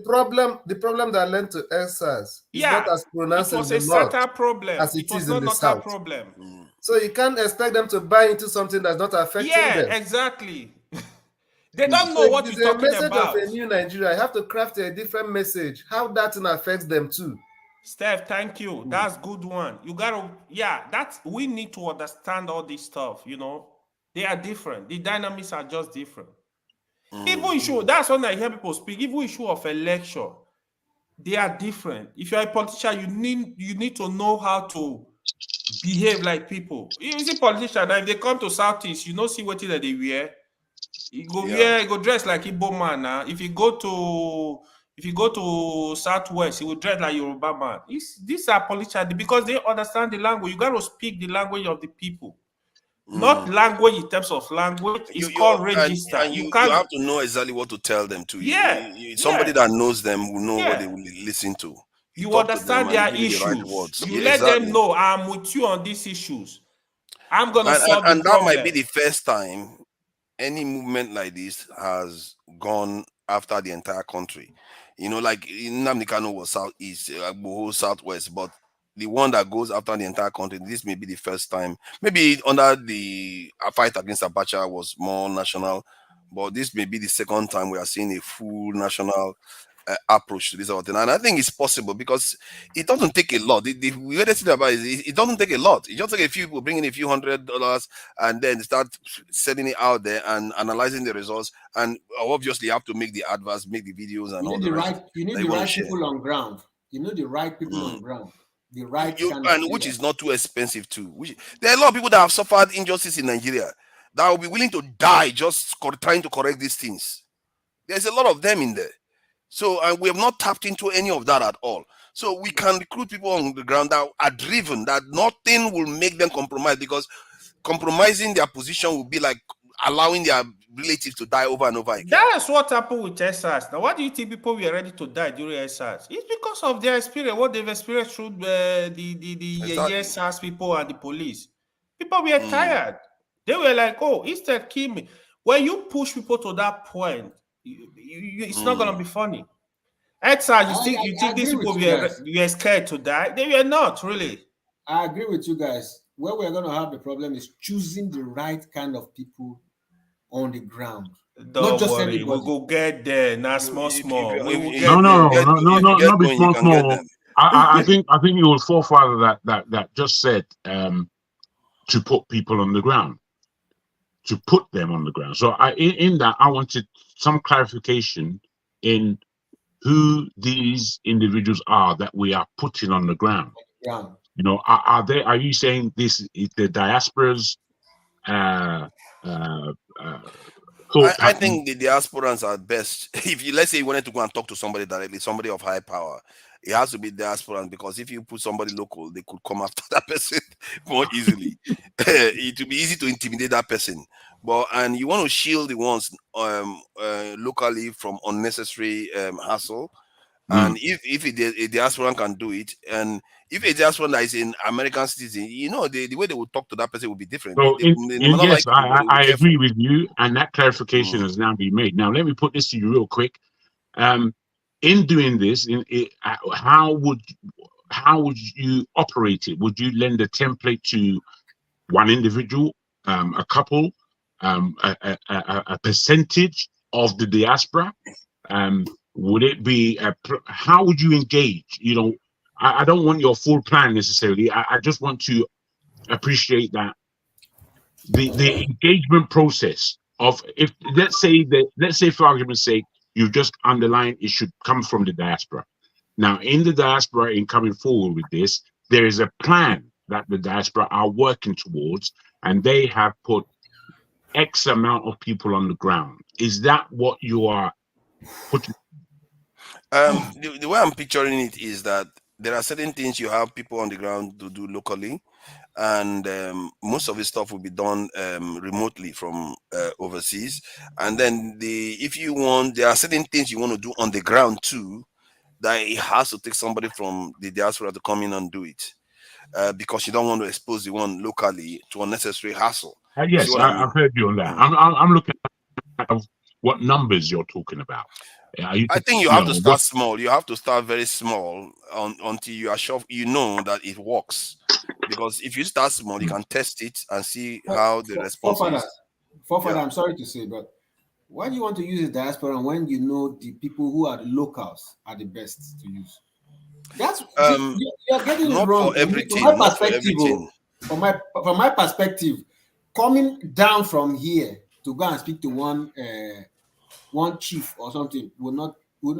problem. The problem that led to NSAS is not as pronounced in the north as it is in the south. Problem. So you can't expect them to buy into something that's not affecting them. Yeah, exactly. They don't know what you're talking about. The message of a new Nigeria, I have to craft a different message. How that thing affects them too. Steph, thank you. That's good one. You gotta, we need to understand all this stuff. You know, they are different. The dynamics are just different. Even issue, that's when I hear people speak. Even issue of election, they are different. If you're a politician, you need to know how to behave like people. You see politician, if they come to Southeast, see what they wear. You go dress like Igbo man. If you go to Southwest, he will dress like Yoruba man. These are politicians because they understand the language. You got to speak the language of the people. Not language in terms of language. It's called register. And you have to know exactly what to tell them to. Somebody that knows them will know what they will listen to. You understand their issues. You let them know I'm with you on these issues. I'm gonna solve and that might be the first time any movement like this has gone after the entire country. Like Nnamdi Kanu was southeast, Agboho southwest, but the one that goes after the entire country, this may be the first time. Maybe under the fight against Abacha was more national, but this may be the second time we are seeing a full national approach to this whole thing. And I think it's possible because it doesn't take a lot. The way they say about it doesn't take a lot. It just take a few people bringing a few $100 and then start setting it out there and analyzing the results. And obviously, you have to make the adverts, make the videos, and all that. You need the right people on ground. You know the right people on ground. The right and which is not too expensive too. There are a lot of people that have suffered injustice in Nigeria that will be willing to die just trying to correct these things. There's a lot of them in there. So we have not tapped into any of that at all. So we can recruit people on the ground that are driven, that nothing will make them compromise, because compromising their position will be like allowing their relatives to die over and over again. That's what happened with SARS. Now, what do you think people were ready to die during SARS? It's because of their experience, what they've experienced through the SARS people and the police. People were tired. They were like, oh, instead kill me. When you push people to that point, it's not going to be funny. SARS, you think these people were scared to die? They were not, really. I agree with you guys. Where we're going to have the problem is choosing the right kind of people on the ground. Don't worry, we'll go get there. Not small. No, not be small. I think your forefather that just said to put people on the ground, to put them on the ground. So in that I wanted some clarification in who these individuals are that we are putting on the ground. Yeah. Are you saying this is the diasporas thought I pattern. think the diasporans are best. If you, let's say you wanted to go and talk to somebody directly, somebody of high power, it has to be diasporans, because if you put somebody local, they could come after that person more easily. It will be easy to intimidate that person. But and you want to shield the ones locally from unnecessary hassle. And if a diasporan can do it, and if a diasporan that is an American citizen, you know, the way they will talk to that person will be different. So, They may not yes, like you, but they will be I careful. agree with you, and that clarification has now been made. Now, let me put this to you real quick. In doing this, how would you operate it? Would you lend a template to one individual, a couple, a percentage of the diaspora? Would it be how would you engage? You know, I don't want your full plan necessarily. I just want to appreciate that the engagement process of, if let's say for argument's sake, you just underline it should come from the diaspora. Now, in the diaspora, in coming forward with this, there is a plan that the diaspora are working towards, and they have put X amount of people on the ground. Is that what you are putting? The way I'm picturing it is that there are certain things you have people on the ground to do locally, and most of the stuff will be done remotely from overseas. And then if you want, there are certain things you want to do on the ground too, that it has to take somebody from the diaspora to come in and do it, because you don't want to expose the one locally to unnecessary hassle. Yes, See what I mean? I've heard you on that. I'm looking at what numbers you're talking about. I think you have to start small. You have to start very small until you are sure you know that it works. Because if you start small, you can test it and see how the response is. Forefather, I'm sorry to say, but why do you want to use the diaspora when you know the people who are the locals are the best to use? That's you're getting it wrong. For everything, from my not for perspective, everything. From my perspective, coming down from here to go and speak to one chief or something will not.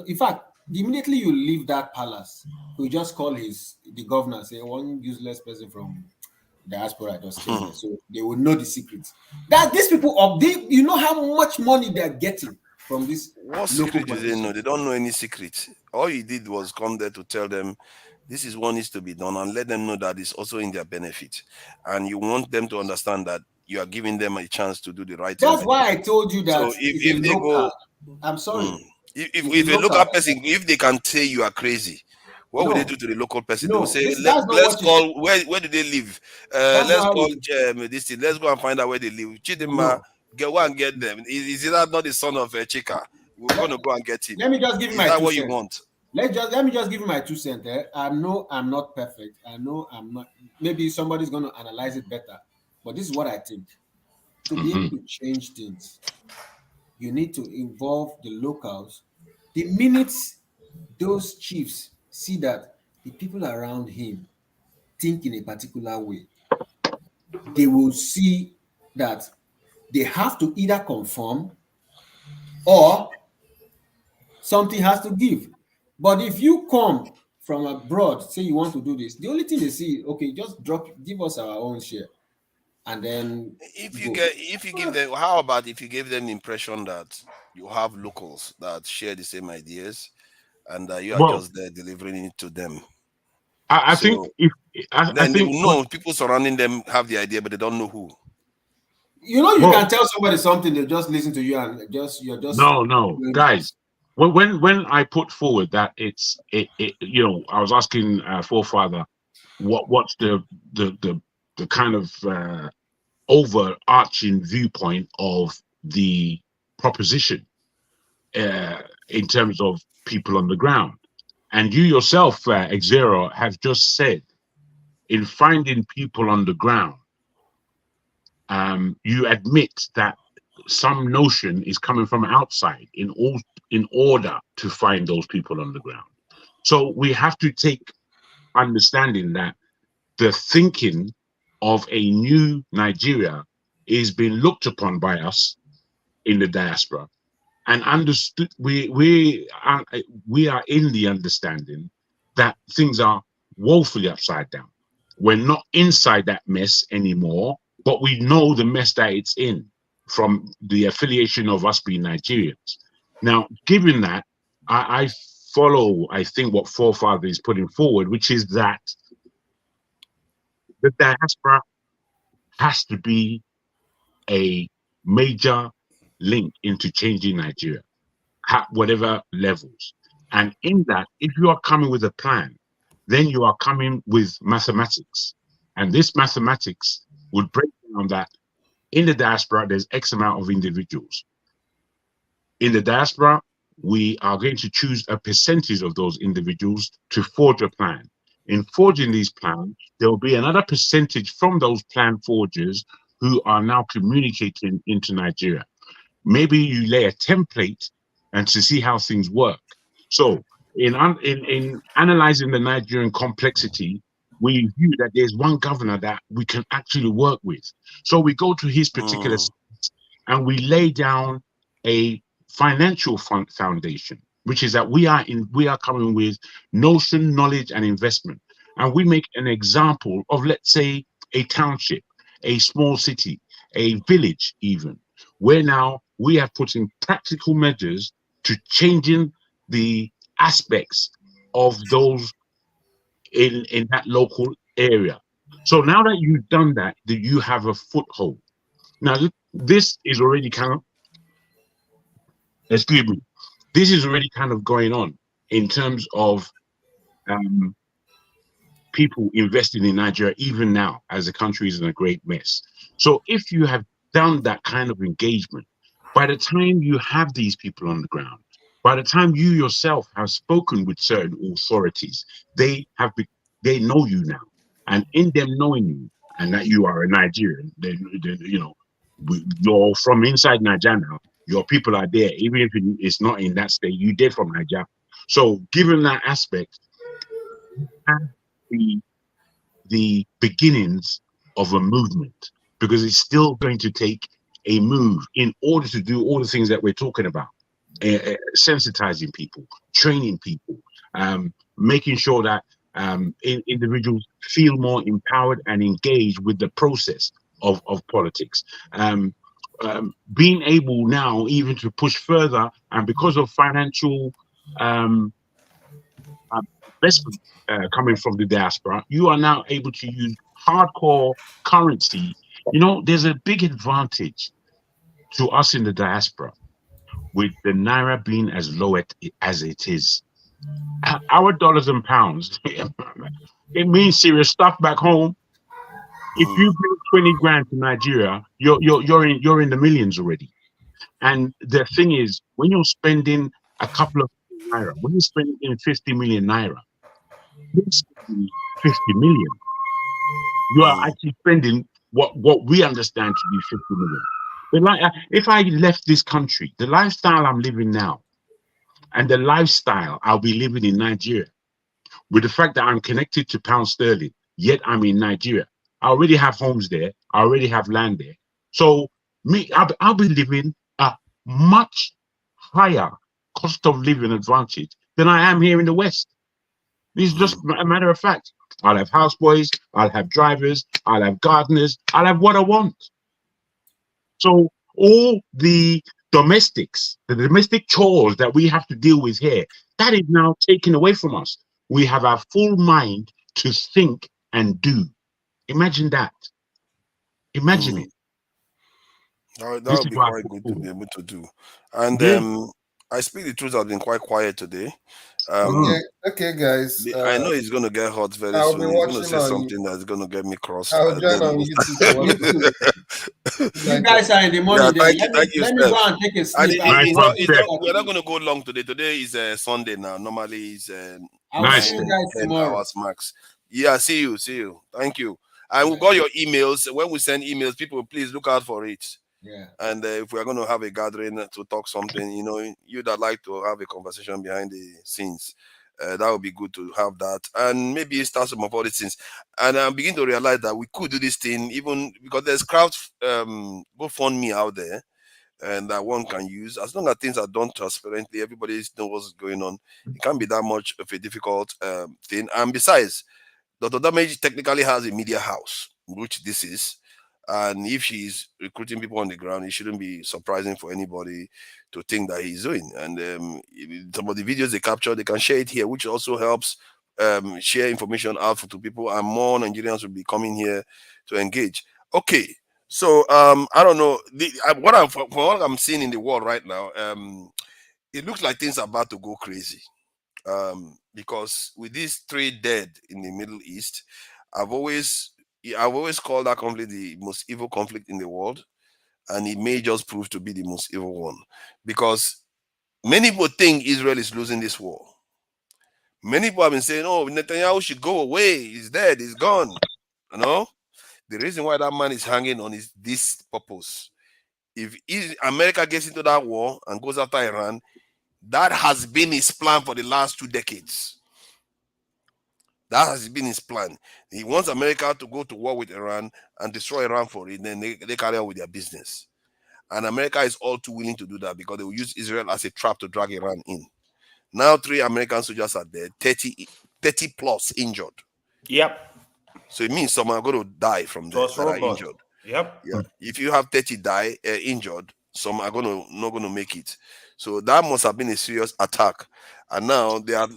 In fact, immediately you leave that palace, we just call the governor, say one useless person from diaspora just came here, so they will know the secrets. That these people you know how much money they're getting from this. What secret do they know? They don't know any secret. All you did was come there to tell them this is what needs to be done, and let them know that it's also in their benefit. And you want them to understand that you are giving them a chance to do the right thing. That's why I told you that. So if they go, I'm sorry. If a local person, if they can say you are crazy, what will they do to the local person? They will say, let's call, where do they live? Let's call this thing. Let's go and find out where they live. Chidima, go and get them. Is that not the son of Chika? We're going to go and get him. Let me just give you my 2 cents. Is that what you want? Let me just give you my 2 cents. I know I'm not perfect. I know I'm not. Maybe somebody's going to analyze it better. But this is what I think. To be able to change things, you need to involve the locals. The minute those chiefs see that the people around him think in a particular way, they will see that they have to either conform or something has to give. But if you come from abroad, say you want to do this, the only thing they see, okay, just give us our own share. And then if you give them, how about if you give them the impression that you have locals that share the same ideas and that you are just there delivering it to them? I think they will know people surrounding them have the idea, but they don't know who. You know, you can tell somebody something, they just listen to you and you're just no, guys. When I put forward that it's you know, I was asking forefather what's the kind of overarching viewpoint of the proposition in terms of people on the ground, and you yourself, Xero, have just said in finding people on the ground, you admit that some notion is coming from outside in order to find those people on the ground. So we have to take understanding that the thinking of a new Nigeria is being looked upon by us in the diaspora, and understood. We are in the understanding that things are woefully upside down. We're not inside that mess anymore. but we know the mess that it's in from the affiliation of us being Nigerians. Now, given that, I follow, I think, what Forefather is putting forward, which is that the diaspora has to be a major link into changing Nigeria at whatever levels. And in that, if you are coming with a plan, then you are coming with mathematics. And this mathematics would break down that in the diaspora, there's X amount of individuals. In the diaspora, we are going to choose a percentage of those individuals to forge a plan. In forging these plans, there will be another percentage from those plan forgers who are now communicating into Nigeria. Maybe you lay a template and to see how things work. So in analyzing the Nigerian complexity, we view that there's one governor that we can actually work with. So we go to his particular state and we lay down a financial foundation, which is that we are coming with notion, knowledge, and investment. And we make an example of, let's say, a township, a small city, a village even, where now we are putting practical measures to changing the aspects of those in that local area. So now that you've done that, you have a foothold. Now, this is already kind of, excuse me, this is already kind of going on in terms of people investing in Nigeria, even now, as the country is in a great mess. So if you have done that kind of engagement, by the time you have these people on the ground, by the time you yourself have spoken with certain authorities, they know you now. And in them knowing you, and that you are a Nigerian, you're from inside Nigeria now, your people are there, even if it's not in that state, you did from Nigeria. So given that aspect, the beginnings of a movement, because it's still going to take a move in order to do all the things that we're talking about. Sensitizing people, training people, making sure that individuals feel more empowered and engaged with the process of politics. Being able now even to push further, and because of financial investment coming from the diaspora, you are now able to use hardcore currency. You know, there's a big advantage to us in the diaspora with the Naira being as low as it is. Our dollars and pounds, it means serious stuff back home. If you bring 20 grand to Nigeria, you're in the millions already. And the thing is, when you're spending a couple of Naira, when you're spending 50 million Naira, you're spending 50 million. You are actually spending what we understand to be 50 million. But like, if I left this country, the lifestyle I'm living now, and the lifestyle I'll be living in Nigeria, with the fact that I'm connected to pound sterling, yet I'm in Nigeria. I already have homes there. I already have land there. So I'll be living a much higher cost of living advantage than I am here in the West. It's just a matter of fact. I'll have houseboys, I'll have drivers, I'll have gardeners, I'll have what I want. So all the domestics, the domestic chores that we have to deal with here, that is now taken away from us. We have our full mind to think and do. Imagine that. Imagine it. That would be quite good to be able to do. And I speak the truth, I've been quite quiet today. Okay, guys. I know it's going to get hot very soon. He's going to say something that's going to get me cross. I'll join on YouTube. You guys are in the morning. Yeah, let me go and take a sleep. We're not going to go long today. Today is Sunday now. Normally it's I'll see you guys 10 tomorrow. hours max. Yeah, see you. Thank you. And we got your emails. When we send emails, people, please look out for it. Yeah. And if we're going to have a gathering to talk something, you that like to have a conversation behind the scenes, that would be good to have that. And maybe start some of all these things. And I begin to realize that we could do this thing even because there's GoFundMe out there and that one can use. As long as things are done transparently, everybody knows what's going on. It can't be that much of a difficult thing. And besides, Dr. Damage technically has a media house, which this is. And if she's recruiting people on the ground, it shouldn't be surprising for anybody to think that he's doing. And some of the videos they capture, they can share it here, which also helps share information out to people, and more Nigerians will be coming here to engage. Okay, so I don't know from what I'm seeing in the world right now. It looks like things are about to go crazy. Because with these 3 dead in the Middle East, I've always called that conflict the most evil conflict in the world, and it may just prove to be the most evil one, because many people think Israel is losing this war. Many people have been saying, "Oh, Netanyahu should go away. He's dead. He's gone." You know, the reason why that man is hanging on is this purpose. If America gets into that war and goes after Iran, that has been his plan for the last 2 decades. That has been his plan. He wants America to go to war with Iran and destroy Iran for it. Then they carry on with their business. And America is all too willing to do that, because they will use Israel as a trap to drag Iran in. Now 3 American soldiers are dead, 30 plus injured. Yep. So it means some are going to die from there that are injured. Yep. Yeah. If you have 30 injured, some are not going to make it. So that must have been a serious attack. And now they are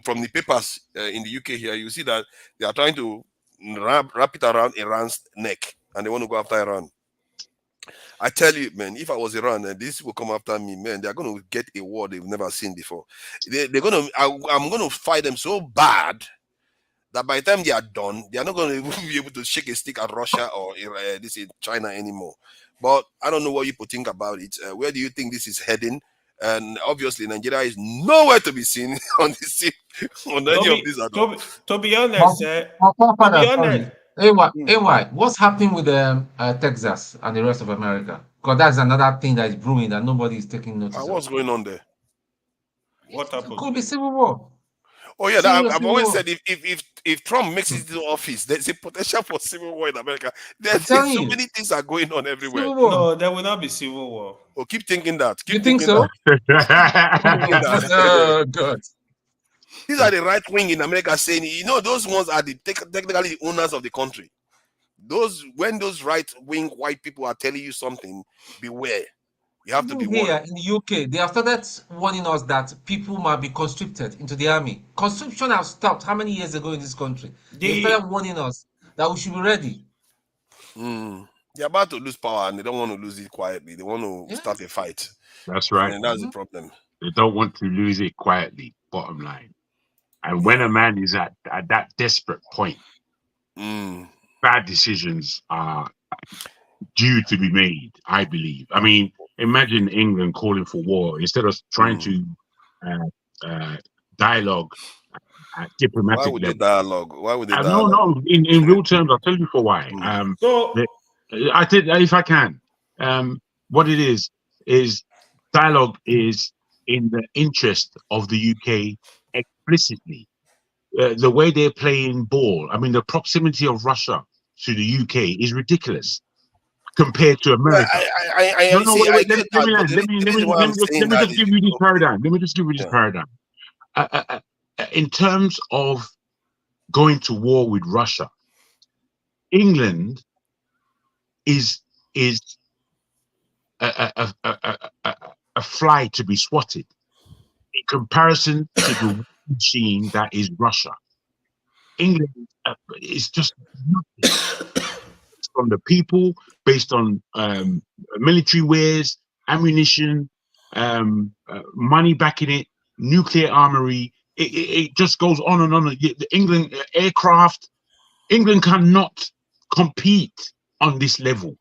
from the papers in the UK here. You see that they are trying to wrap it around Iran's neck, and they want to go after Iran. I tell you, man, if I was Iran and these will come after me, man, they're going to get a war they've never seen before. I'm going to fight them so bad that by the time they are done, they are not going to be able to shake a stick at Russia or this is China anymore. But I don't know what you think about it. Where do you think this is heading? And obviously, Nigeria is nowhere to be seen on this on any of these at all. To be honest, AY, what's happening with Texas and the rest of America? Because that's another thing that is brewing that nobody is taking notice of. What's going on there? What happened? It could be civil war. Oh yeah, I've always said if Trump makes it into office, there's a potential for civil war in America. There's so many things are going on everywhere. No, there will not be civil war. Oh, keep thinking that. You think so? Oh God. These are the right wing in America saying, those ones are technically the owners of the country. When those right wing white people are telling you something, beware. You have to be here worried. in the UK, they have started warning us that people might be conscripted into the army. Conscription has stopped how many years ago in this country? They started warning us that we should be ready. They're about to lose power and they don't want to lose it quietly. They want to start a fight. That's right. And that's the problem. They don't want to lose it quietly, bottom line. And when a man is at that desperate point, bad decisions are due to be made, I believe. I mean, imagine England calling for war instead of trying to dialogue at diplomatic level. Why would they dialogue? No, in real terms, I'll tell you for why. I did, if I can. What it is dialogue is in the interest of the UK explicitly. The way they're playing ball, I mean, the proximity of Russia to the UK is ridiculous compared to America. Let me just give you this paradigm. Let me just give you this paradigm. In terms of going to war with Russia, England is a fly to be swatted in comparison to the machine that is Russia. England is just nothing. Based on the people, based on military wares, ammunition, money backing it, nuclear armory. It just goes on and on. The England aircraft, England cannot compete on this level,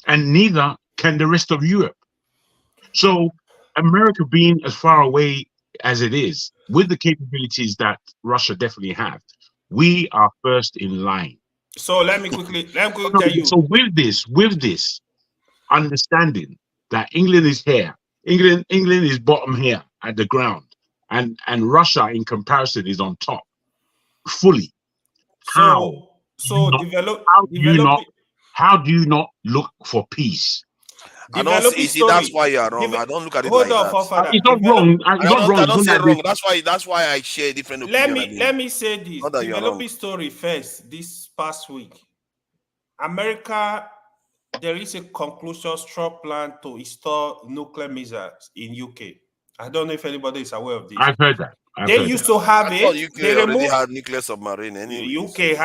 and neither can the rest of Europe. So America being as far away as it is, with the capabilities that Russia definitely have, we are first in line. So let me quickly tell you. So with this understanding that England is here, England is bottom here at the ground, and Russia in comparison is on top fully. How do you not look for peace? That's why you are wrong. I don't look at it like that. It's not wrong. I don't say wrong. That's why I share different opinions. Let me say this. Develop a story first. This past week, America there is a conclusion struck plan to install nuclear missiles in UK. I don't know if anybody is aware of this. I've heard that. They used to have I thought it. UK They already removed had nuclear submarine anyway. UK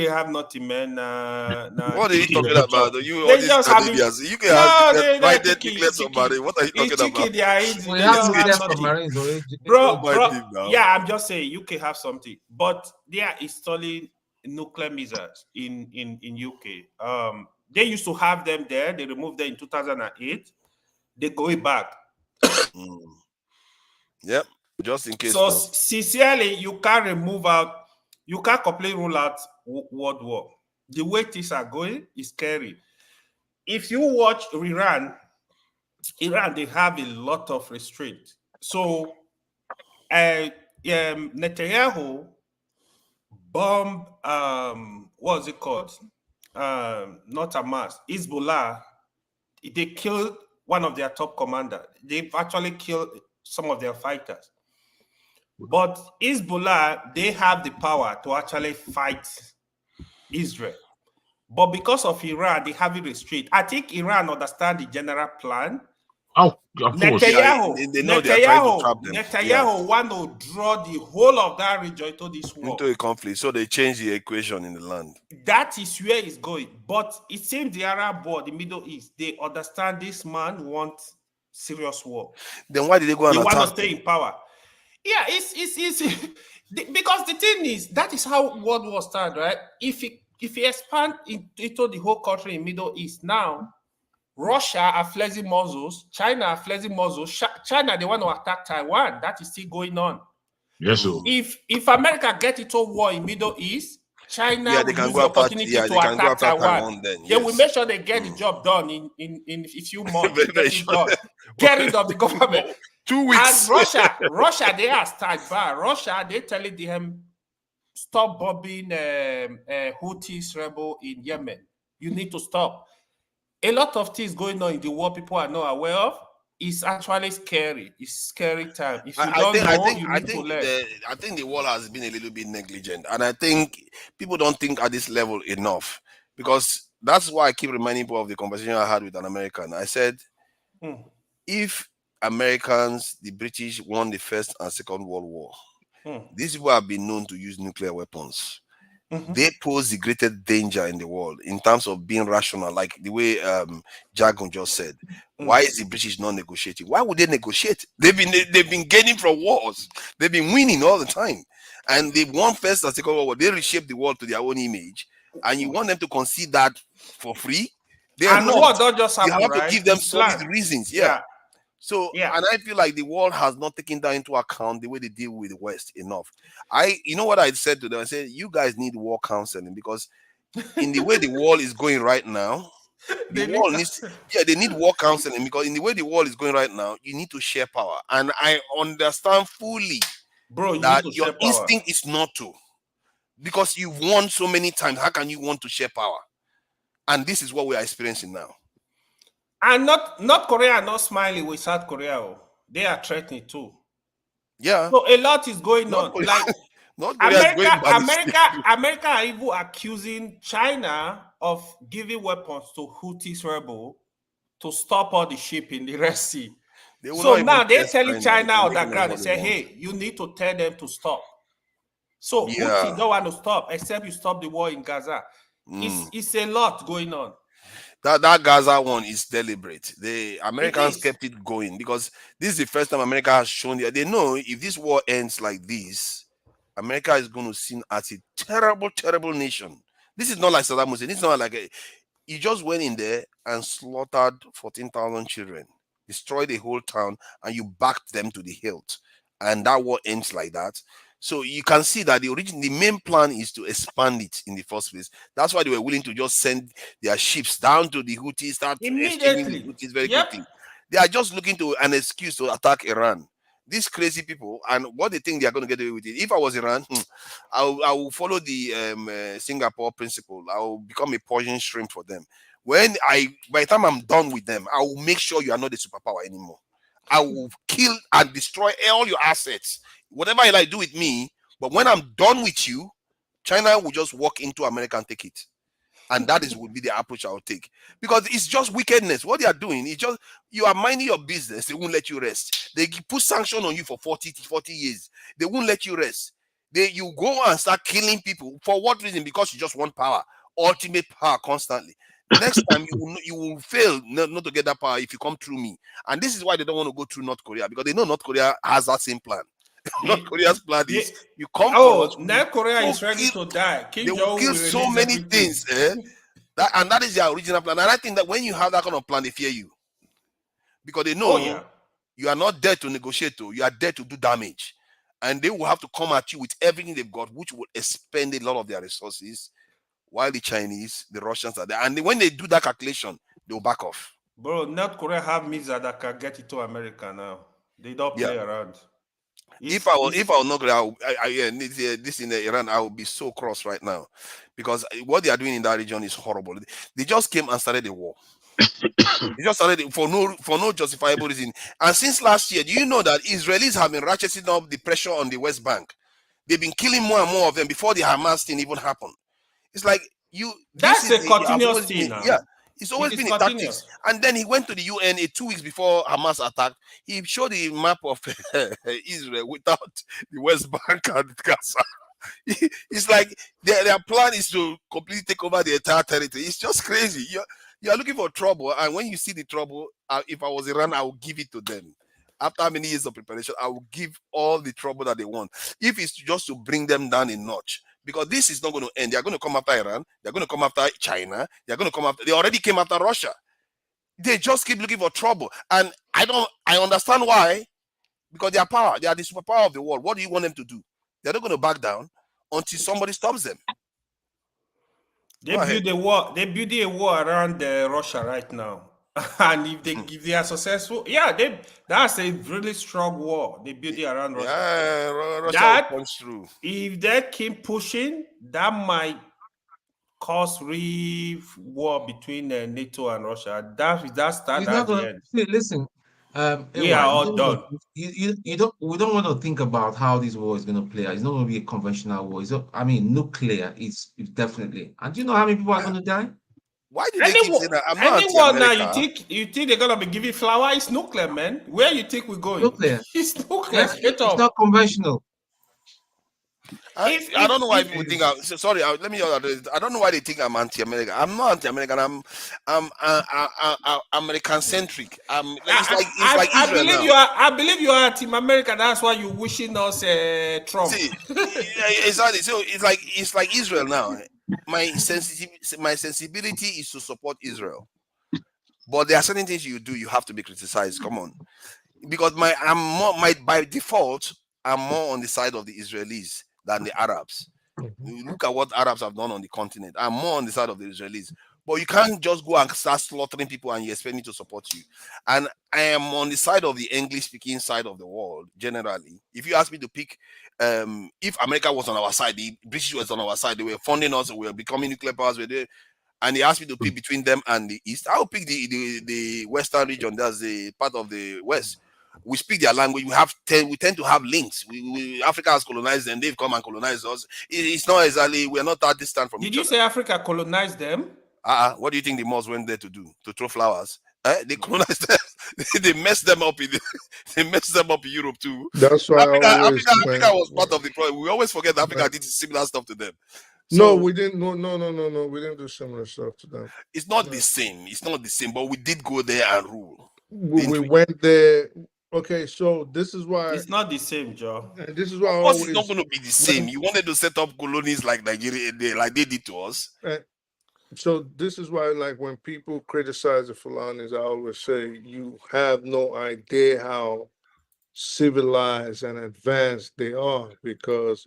have nothing, man. What are you talking about? You all They these just have it. Canadians. UK No, has they're nuclear cheeky. submarine. What are you It's talking cheeky. about? They are easy. We They have just nuclear have nothing. submarines already. Bro, my team now. yeah, I'm just saying UK have something, but they are installing nuclear missiles in UK. They used to have them there. They removed them in 2008. They go it back. Yep, just in case. So now. sincerely, you can't completely rule out World War. The way things are going is scary. If you watch Iran, they have a lot of restraint. So Netanyahu bombed what's it called? Not Hamas, Hezbollah. They killed one of their top commanders. They've actually killed some of their fighters. But Hezbollah, they have the power to actually fight Israel. But because of Iran, they have it restricted. I think Iran understand the general plan. Oh, of course. They know they are trying to trap them. Netanyahu want to draw the whole of that region into this war. Into a conflict. So they change the equation in the land. That is where it's going. But it seems the Arab world, the Middle East, they understand this man wants serious war. Then why did they go and attack? They want to stay in power. Yeah, it's because the thing is, that is how World War started, right? If you expand into the whole country in Middle East now, Russia are flexing muscles, China are flexing muscles. China, they want to attack Taiwan. That is still going on. Yes, sir. If America get into war in Middle East, China will use the opportunity to attack Taiwan. They will make sure they get the job done in a few months. Get rid of the government. 2 weeks. And Russia, they are stand by. Russia, they telling them stop bombing Houthis rebel in Yemen. You need to stop. A lot of things going on in the world people are not aware of. It's actually scary. It's scary time. If you I think the world has been a little bit negligent, and I think people don't think at this level enough, because that's why I keep reminding people of the conversation I had with an American. I said, if Americans, the British, won the First and Second World War, these people have been known to use nuclear weapons. They pose the greatest danger in the world in terms of being rational, like the way Jagon just said. Why is the British not negotiating? Why would they negotiate? They've been gaining from wars. They've been winning all the time, and they won First and Second World War. They reshaped the world to their own image, and you want them to concede that for free? They are not. What don't just happen, you have right? to give them solid reasons. So, and I feel like the world has not taken that into account the way they deal with the West enough. You know what I said to them? I said, you guys need war counseling, because in the way the world is going right now, they need war counseling, because in the way the world is going right now, you need to share power. And I understand fully, bro, that your instinct is not to, because you've won so many times. How can you want to share power? And this is what we are experiencing now. And North Korea are not smiling with South Korea. They are threatening too. Yeah. So a lot is going on. Like America are even accusing China of giving weapons to Houthis rebel to stop all the ship in the Red Sea. So now they're telling China on the ground, they say, hey, you need to tell them to stop. So Houthis don't want to stop, except you stop the war in Gaza. It's a lot going on. That Gaza one is deliberate. The Americans kept it going because this is the first time America has shown that they know if this war ends like this, America is going to seem as a terrible, terrible nation. This is not like Saddam Hussein. It's not like you just went in there and slaughtered 14,000 children, destroyed the whole town, and you backed them to the hilt. And that war ends like that. So you can see that the main plan is to expand it in the first place. That's why they were willing to just send their ships down to the Houthis, start exchanging with the Houthis very quickly. They are just looking to an excuse to attack Iran. These crazy people, and what they think they are going to get away with it. If I was Iran, I will follow the Singapore principle. I will become a poison shrimp for them. By the time I'm done with them, I will make sure you are not a superpower anymore. I will kill and destroy all your assets. Whatever you like do with me, but when I'm done with you, China will just walk into America and take it. And that would be the approach I would take, because it's just wickedness. What they are doing is just, you are minding your business. They won't let you rest. They put sanction on you for 40 years. They won't let you rest. You go and start killing people. For what reason? Because you just want power, ultimate power constantly. Next time you will fail not to get that power if you come through me. And this is why they don't want to go through North Korea, because they know North Korea has that same plan. North Korea's plan is you come for us. North Korea is ready to die. They will kill so many things, that is their original plan. And I think that when you have that kind of plan, they fear you, because they know you are not there to negotiate. You are there to do damage, and they will have to come at you with everything they've got, which will expend a lot of their resources. While the Chinese, the Russians are there, and when they do that calculation, they'll back off. Bro, North Korea have missiles that can get into America now. They don't play around. If I was not going, this in Iran, I would be so cross right now, because what they are doing in that region is horrible. They just came and started a war. They just started for no justifiable reason. And since last year, do you know that Israelis have been ratcheting up the pressure on the West Bank? They've been killing more and more of them before the Hamas thing even happened. It's like That's a continuous thing. Yeah. It's always been a tactics. And then he went to the UN 2 weeks before Hamas attacked. He showed the map of Israel without the West Bank and Gaza. It's like their plan is to completely take over the entire territory. It's just crazy. You're looking for trouble, and when you see the trouble, if I was Iran, I would give it to them. After many years of preparation, I will give all the trouble that they want. If it's just to bring them down a notch. Because this is not going to end. They are going to come after Iran. They are going to come after China. They are going to come after. They already came after Russia. They just keep looking for trouble, and I understand why. Because they are power. They are the superpower of the world. What do you want them to do? They are not going to back down until somebody stops them. They build a war. They build a war around Russia right now, and if they are successful, that's a really strong war. They build it around Russia. Russia will punch through. If they keep pushing, that might cause real war between NATO and Russia. That starts at the end. See, listen, we are all done. We don't want to think about how this war is going to play out. It's not going to be a conventional war. Nuclear is definitely. And do you know how many people are going to die? Why do they keep saying that? I'm not anyone now you think they're gonna be giving flower? It's nuclear, man. Where you think we're going? Nuclear. It's nuclear. It's not conventional. I don't know why people think I'm sorry. Let me. I don't know why they think I'm anti-American. I'm not anti-American. I'm American-centric. It's like I Israel believe now. I believe you are anti-American. That's why you're wishing us Trump. See, exactly. So it's like Israel now. My sensibility is to support Israel, but there are certain things you do. You have to be criticized. Come on, because by default, I'm more on the side of the Israelis than the Arabs. Look at what Arabs have done on the continent. I'm more on the side of the Israelis. But you can't just go and start slaughtering people and you expect me to support you. And I am on the side of the English-speaking side of the world, generally. If you ask me to pick, if America was on our side, the British was on our side, they were funding us, we were becoming nuclear powers, and they asked me to pick between them and the East, I would pick the Western region. That's the part of the West. We speak their language. We tend to have links. Africa has colonized them. They've come and colonized us. It's not exactly. We're not that distant from. Did you say Africa colonized them? What do you think the Moors went there to do? To throw flowers? They colonized them. They messed them up they messed them up in Europe too. That's why Africa was part of the problem. We always forget that Africa did similar stuff to them. So, no, we didn't. No, we didn't do similar stuff to them. It's not the same. It's not the same. But we did go there and rule. We went there. Okay, so this is why it's not the same, Joe. And this is why of course it's not going to be the same. You wanted to set up colonies like Nigeria, like they did to us. So this is why, like, when people criticize the Falanis, I always say you have no idea how civilized and advanced they are, because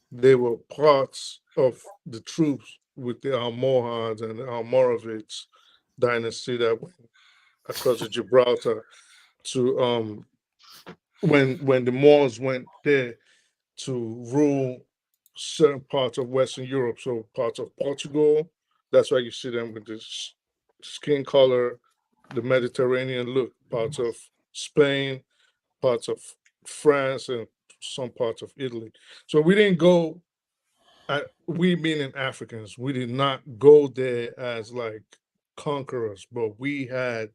they were parts of the troops with the Almohads and the Almoravids dynasty that went across the Gibraltar to when the Moors went there to rule certain parts of Western Europe, so parts of Portugal. That's why you see them with this skin color, the Mediterranean look, parts of Spain, parts of France, and some parts of Italy. So we didn't go we meaning Africans, we did not go there as like conquerors, but we had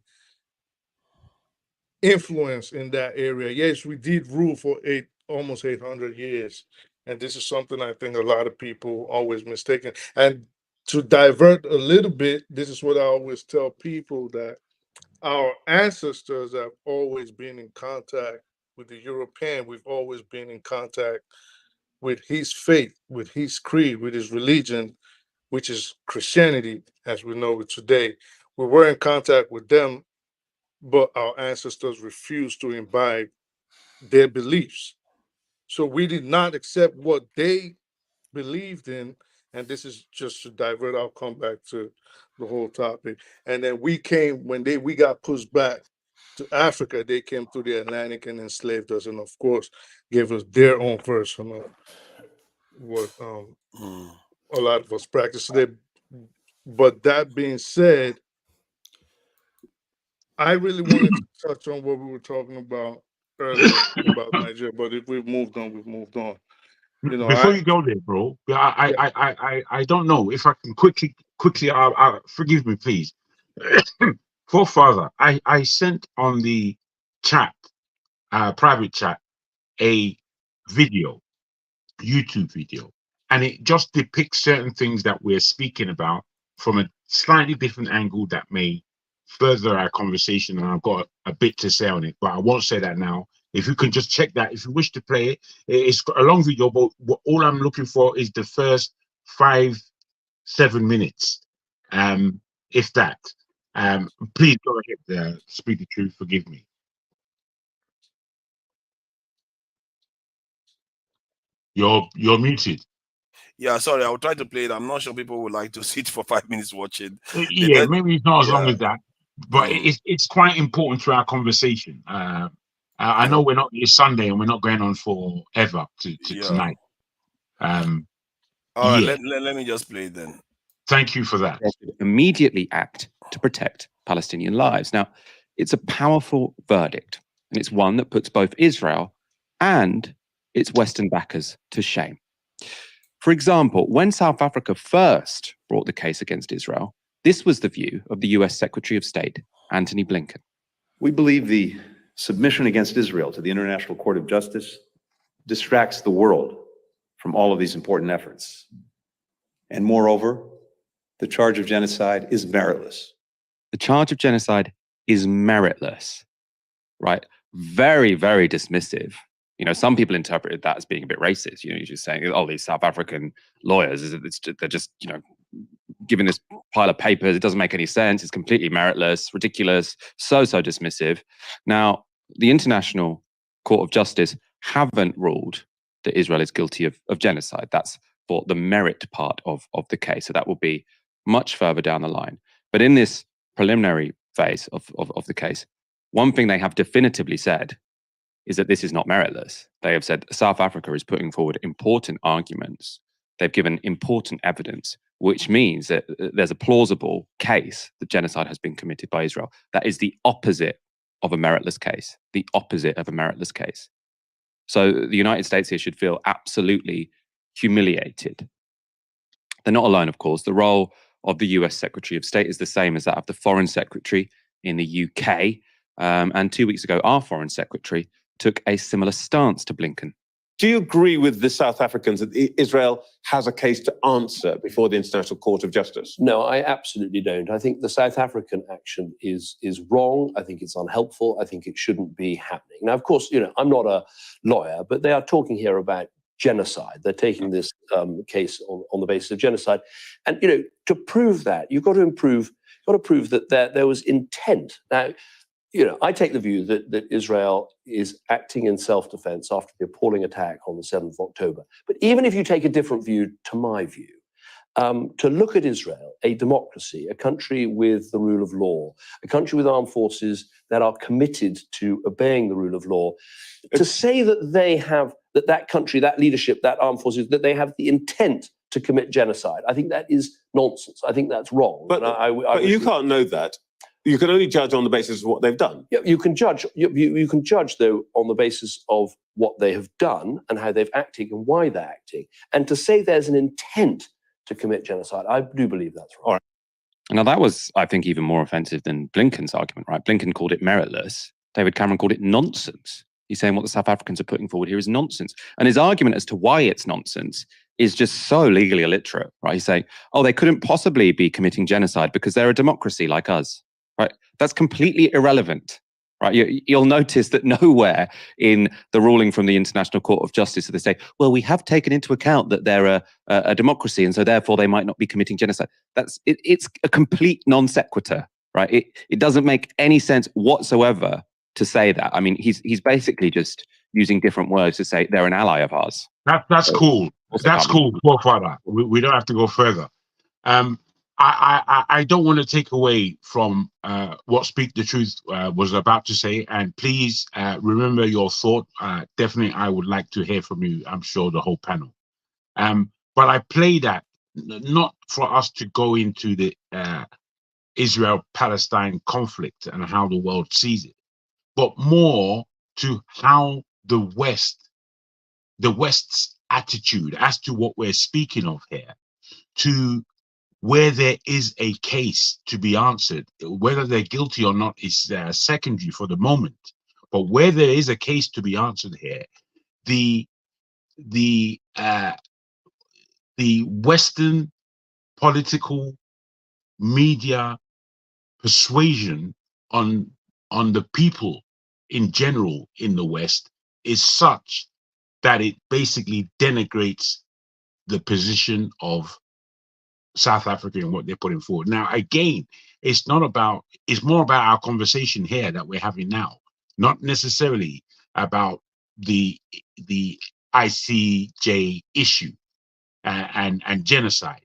influence in that area. Yes, we did rule for almost 800 years. And this is something I think a lot of people always mistaken. And to divert a little bit, this is what I always tell people, that our ancestors have always been in contact with the European. We've always been in contact with his faith, with his creed, with his religion, which is Christianity, as we know it today. We were in contact with them, but our ancestors refused to imbibe their beliefs. So we did not accept what they believed in. And this is just to divert, I'll come back to the whole topic. And then we came, when we got pushed back to Africa, they came through the Atlantic and enslaved us, and of course gave us their own version of what a lot of us practice today. But that being said, I really wanted to touch on what we were talking about earlier about Nigeria, but if we've moved on, we've moved on. You know, before you go there, bro, I don't know if I can quickly, forgive me, please. Forefather, I sent on the chat, private chat, a video, YouTube video, and it just depicts certain things that we're speaking about from a slightly different angle that may further our conversation, and I've got a bit to say on it, but I won't say that now. If you can just check that, if you wish to play it, it's a long video, but all I'm looking for is the first 5-7 minutes, if that. Please go ahead, speak the truth, forgive me. You're muted. Yeah, sorry, I'll try to play it. I'm not sure people would like to sit for 5 minutes watching. Yeah, maybe it's not as long as that, but it's quite important to our conversation. I know we're not, it's Sunday and we're not going on forever to tonight. All right, let me just play it then. Thank you for that. Immediately act to protect Palestinian lives. Now, it's a powerful verdict, and it's one that puts both Israel and its Western backers to shame. For example, when South Africa first brought the case against Israel, this was the view of the US Secretary of State, Antony Blinken. We believe the submission against Israel to the International Court of Justice distracts the world from all of these important efforts. And moreover, the charge of genocide is meritless. The charge of genocide is meritless, right? Very, very dismissive. You know, some people interpreted that as being a bit racist. You know, you're just saying, oh, these South African lawyers, they're just, you know, giving this pile of papers. It doesn't make any sense. It's completely meritless, ridiculous, so dismissive. Now, the International Court of Justice haven't ruled that Israel is guilty of genocide. That's for the merit part of the case. So that will be much further down the line. But in this preliminary phase of the case, one thing they have definitively said is that this is not meritless. They have said South Africa is putting forward important arguments. They've given important evidence, which means that there's a plausible case that genocide has been committed by Israel. That is the opposite of a meritless case, the opposite of a meritless case. So the United States here should feel absolutely humiliated. They're not alone, of course. The role of the US Secretary of State is the same as that of the Foreign Secretary in the UK. And 2 weeks ago, our Foreign Secretary took a similar stance to Blinken. Do you agree with the South Africans that Israel has a case to answer before the International Court of Justice? No, I absolutely don't. I think the South African action is wrong. I think it's unhelpful. I think it shouldn't be happening. Now, of course, you know, I'm not a lawyer, but they are talking here about genocide. They're taking this case on the basis of genocide. And, you know, to prove that, you've got to prove that there was intent. Now, you know, I take the view that Israel is acting in self-defense after the appalling attack on the 7th of October. But even if you take a different view to my view, to look at Israel, a democracy, a country with the rule of law, a country with armed forces that are committed to obeying the rule of law, to say that they have, that country, that leadership, that armed forces, that they have the intent to commit genocide, I think that is nonsense. I think that's wrong. But you can't know that. You can only judge on the basis of what they've done. Yeah, you can judge. You can judge though on the basis of what they have done and how they've acted and why they're acting. And to say there's an intent to commit genocide, I do believe that's right. Now, that was, I think, even more offensive than Blinken's argument, right? Blinken called it meritless. David Cameron called it nonsense. He's saying what the South Africans are putting forward here is nonsense. And his argument as to why it's nonsense is just so legally illiterate, right? He's saying, oh, they couldn't possibly be committing genocide because they're a democracy like us, right? That's completely irrelevant, right? You'll notice that nowhere in the ruling from the International Court of Justice do they say, well, we have taken into account that they're a democracy and so therefore they might not be committing genocide. It's a complete non sequitur, right? It doesn't make any sense whatsoever to say that. I mean, he's basically just using different words to say they're an ally of ours. That's cool. That's cool. Go further. We don't have to go further. I don't want to take away from what Speak the Truth was about to say, and please remember your thought. Definitely, I would like to hear from you. I'm sure the whole panel. But I play that not for us to go into the Israel-Palestine conflict and how the world sees it, but more to how the West's attitude as to what we're speaking of here, to where there is a case to be answered. Whether they're guilty or not is secondary for the moment, but where there is a case to be answered here, the Western political media persuasion on the people in general in the West is such that it basically denigrates the position of South Africa and what they're putting forward. Now, again, it's more about our conversation here that we're having now, not necessarily about the ICJ issue and genocide.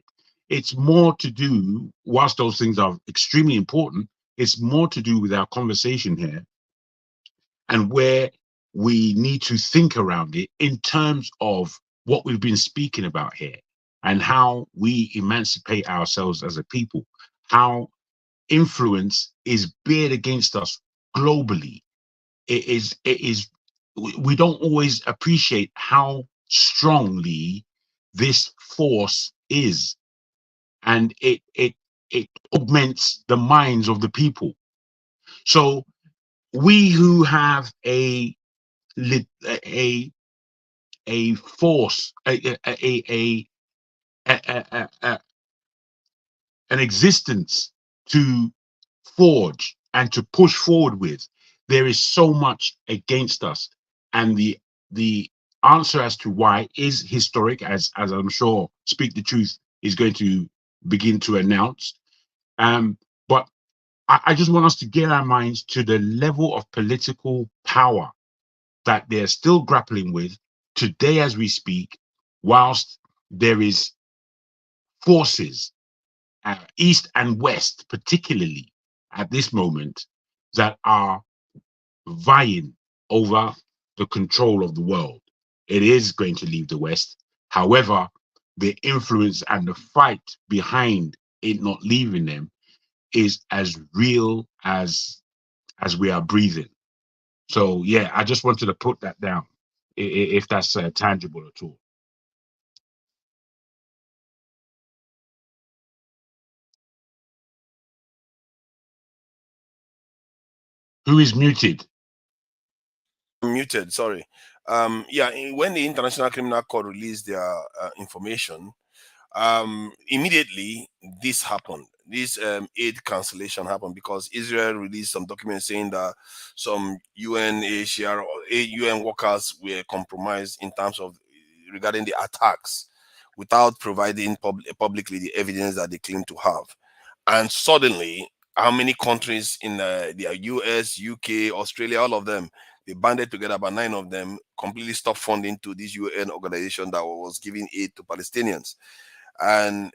It's more to do, whilst those things are extremely important, it's more to do with our conversation here and where we need to think around it in terms of what we've been speaking about here and how we emancipate ourselves as a people, how influence is bared against us globally. We don't always appreciate how strongly this force is, and it augments the minds of the people. So we who have a force, an existence to forge and to push forward with, there is so much against us, and the answer as to why is historic, as I'm sure Speak the Truth is going to begin to announce. But I just want us to get our minds to the level of political power that they're still grappling with today as we speak, whilst there is forces, East and West, particularly at this moment, that are vying over the control of the world. It is going to leave the West. However, the influence and the fight behind it not leaving them is as real as we are breathing. So yeah, I just wanted to put that down, if that's tangible at all. Who is muted? Muted, sorry. Yeah, when the International Criminal Court released their information, immediately this happened. This aid cancellation happened because Israel released some documents saying that some UNHCR or UN workers were compromised in terms of regarding the attacks, without providing publicly the evidence that they claim to have. And suddenly, how many countries in the US, UK, Australia, all of them, they banded together, about 9 of them completely stopped funding to this UN organization that was giving aid to Palestinians. And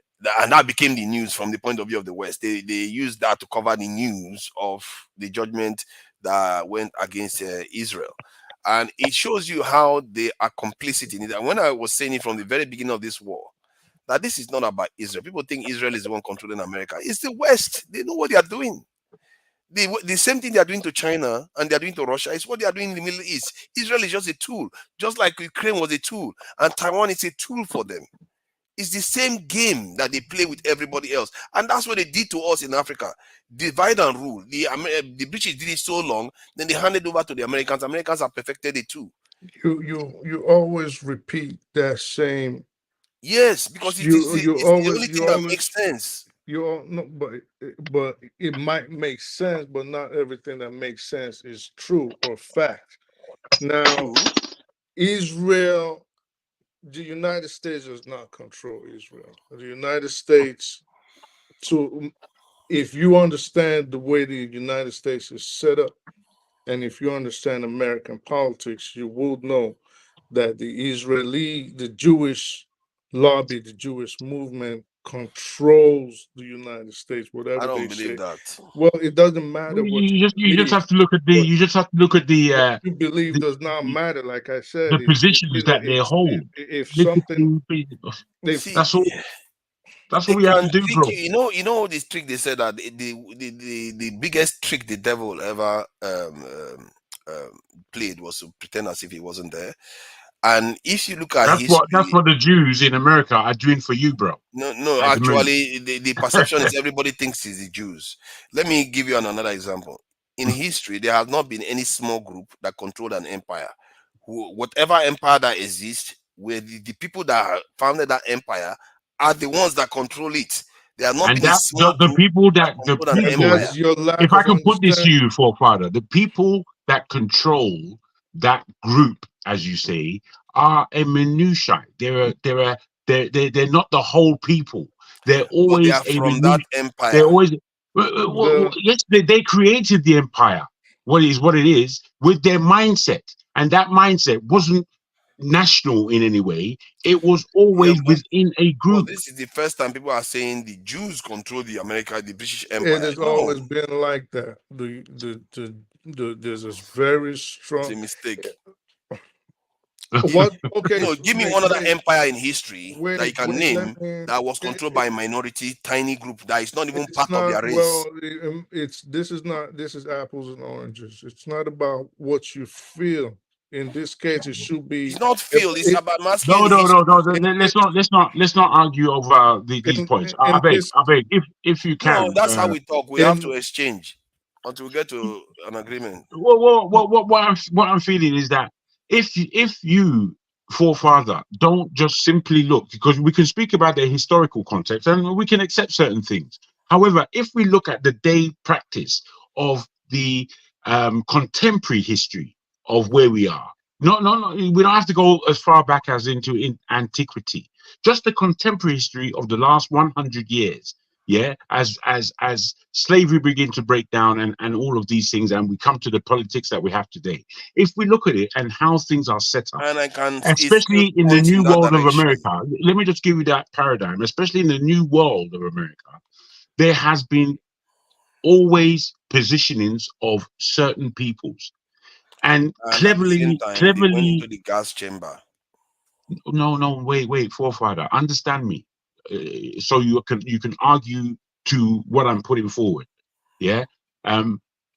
that became the news from the point of view of the West. They used that to cover the news of the judgment that went against Israel. And it shows you how they are complicit in it. And when I was saying it from the very beginning of this war, that this is not about Israel. People think Israel is the one controlling America. It's the West. They know what they are doing. The same thing they are doing to China and they are doing to Russia is what they are doing in the Middle East. Israel is just a tool, just like Ukraine was a tool, and Taiwan is a tool for them. It's the same game that they play with everybody else, and that's what they did to us in Africa: divide and rule. The British did it so long, then they handed over to the Americans. Americans have perfected it too. You always repeat that same. Yes, because it's the only thing that makes sense. But it might make sense, but not everything that makes sense is true or fact. Now, Israel, the United States does not control Israel. The United States, if you understand the way the United States is set up, and if you understand American politics, you will know that the Jewish lobby, the Jewish movement controls the United States. Whatever I don't they believe say. that. Well, it doesn't matter what you just have to look at the what you believe does not matter. Like I said, the positions that they hold. If something, that's all. That's what we have to do, bro. You know this trick they said that the biggest trick the devil ever played was to pretend as if he wasn't there. And if you look at history, that's what the Jews in America are doing for you, bro. No, actually, the perception is everybody thinks it's the Jews. Let me give you another example. In history, there has not been any small group that controlled an empire. Whatever empire that exists, where the people that founded that empire are the ones that control it. They are not And been a small the group people that control an empire. if I can put this to you, forefather, the people that control that group, as you say, are a minutiae. They're not the whole people. They're always they are from that empire. They're always yes, they created the empire. What it is with their mindset, and that mindset wasn't national in any way. It was always within a group. This is the first time people are saying the Jews control the British Empire. It has always been like that. There's a very strong. It's a mistake. What? Okay. No, give me one other empire in history that you can name that was controlled by a minority, tiny group that is not even part of their race. Well, this is apples and oranges. It's not about what you feel. In this case, it should be. It's not feel. It's about masculine. No. Let's not argue over these points. I beg. If you can. No, that's how we talk. We have to exchange until we get to an agreement. What I'm feeling is that if you, forefather, don't just simply look, because we can speak about the historical context and we can accept certain things. However, if we look at the day practice of the contemporary history of where we are, no, we don't have to go as far back as into antiquity. Just the contemporary history of the last 100 years. Yeah, as slavery began to break down and all of these things, and we come to the politics that we have today. If we look at it and how things are set up, and especially in the new world of America, let me just give you that paradigm. Especially in the new world of America, there has been always positionings of certain peoples, and cleverly, they went into the gas chamber. No, wait, forefather, understand me. So you can argue to what I'm putting forward. Yeah.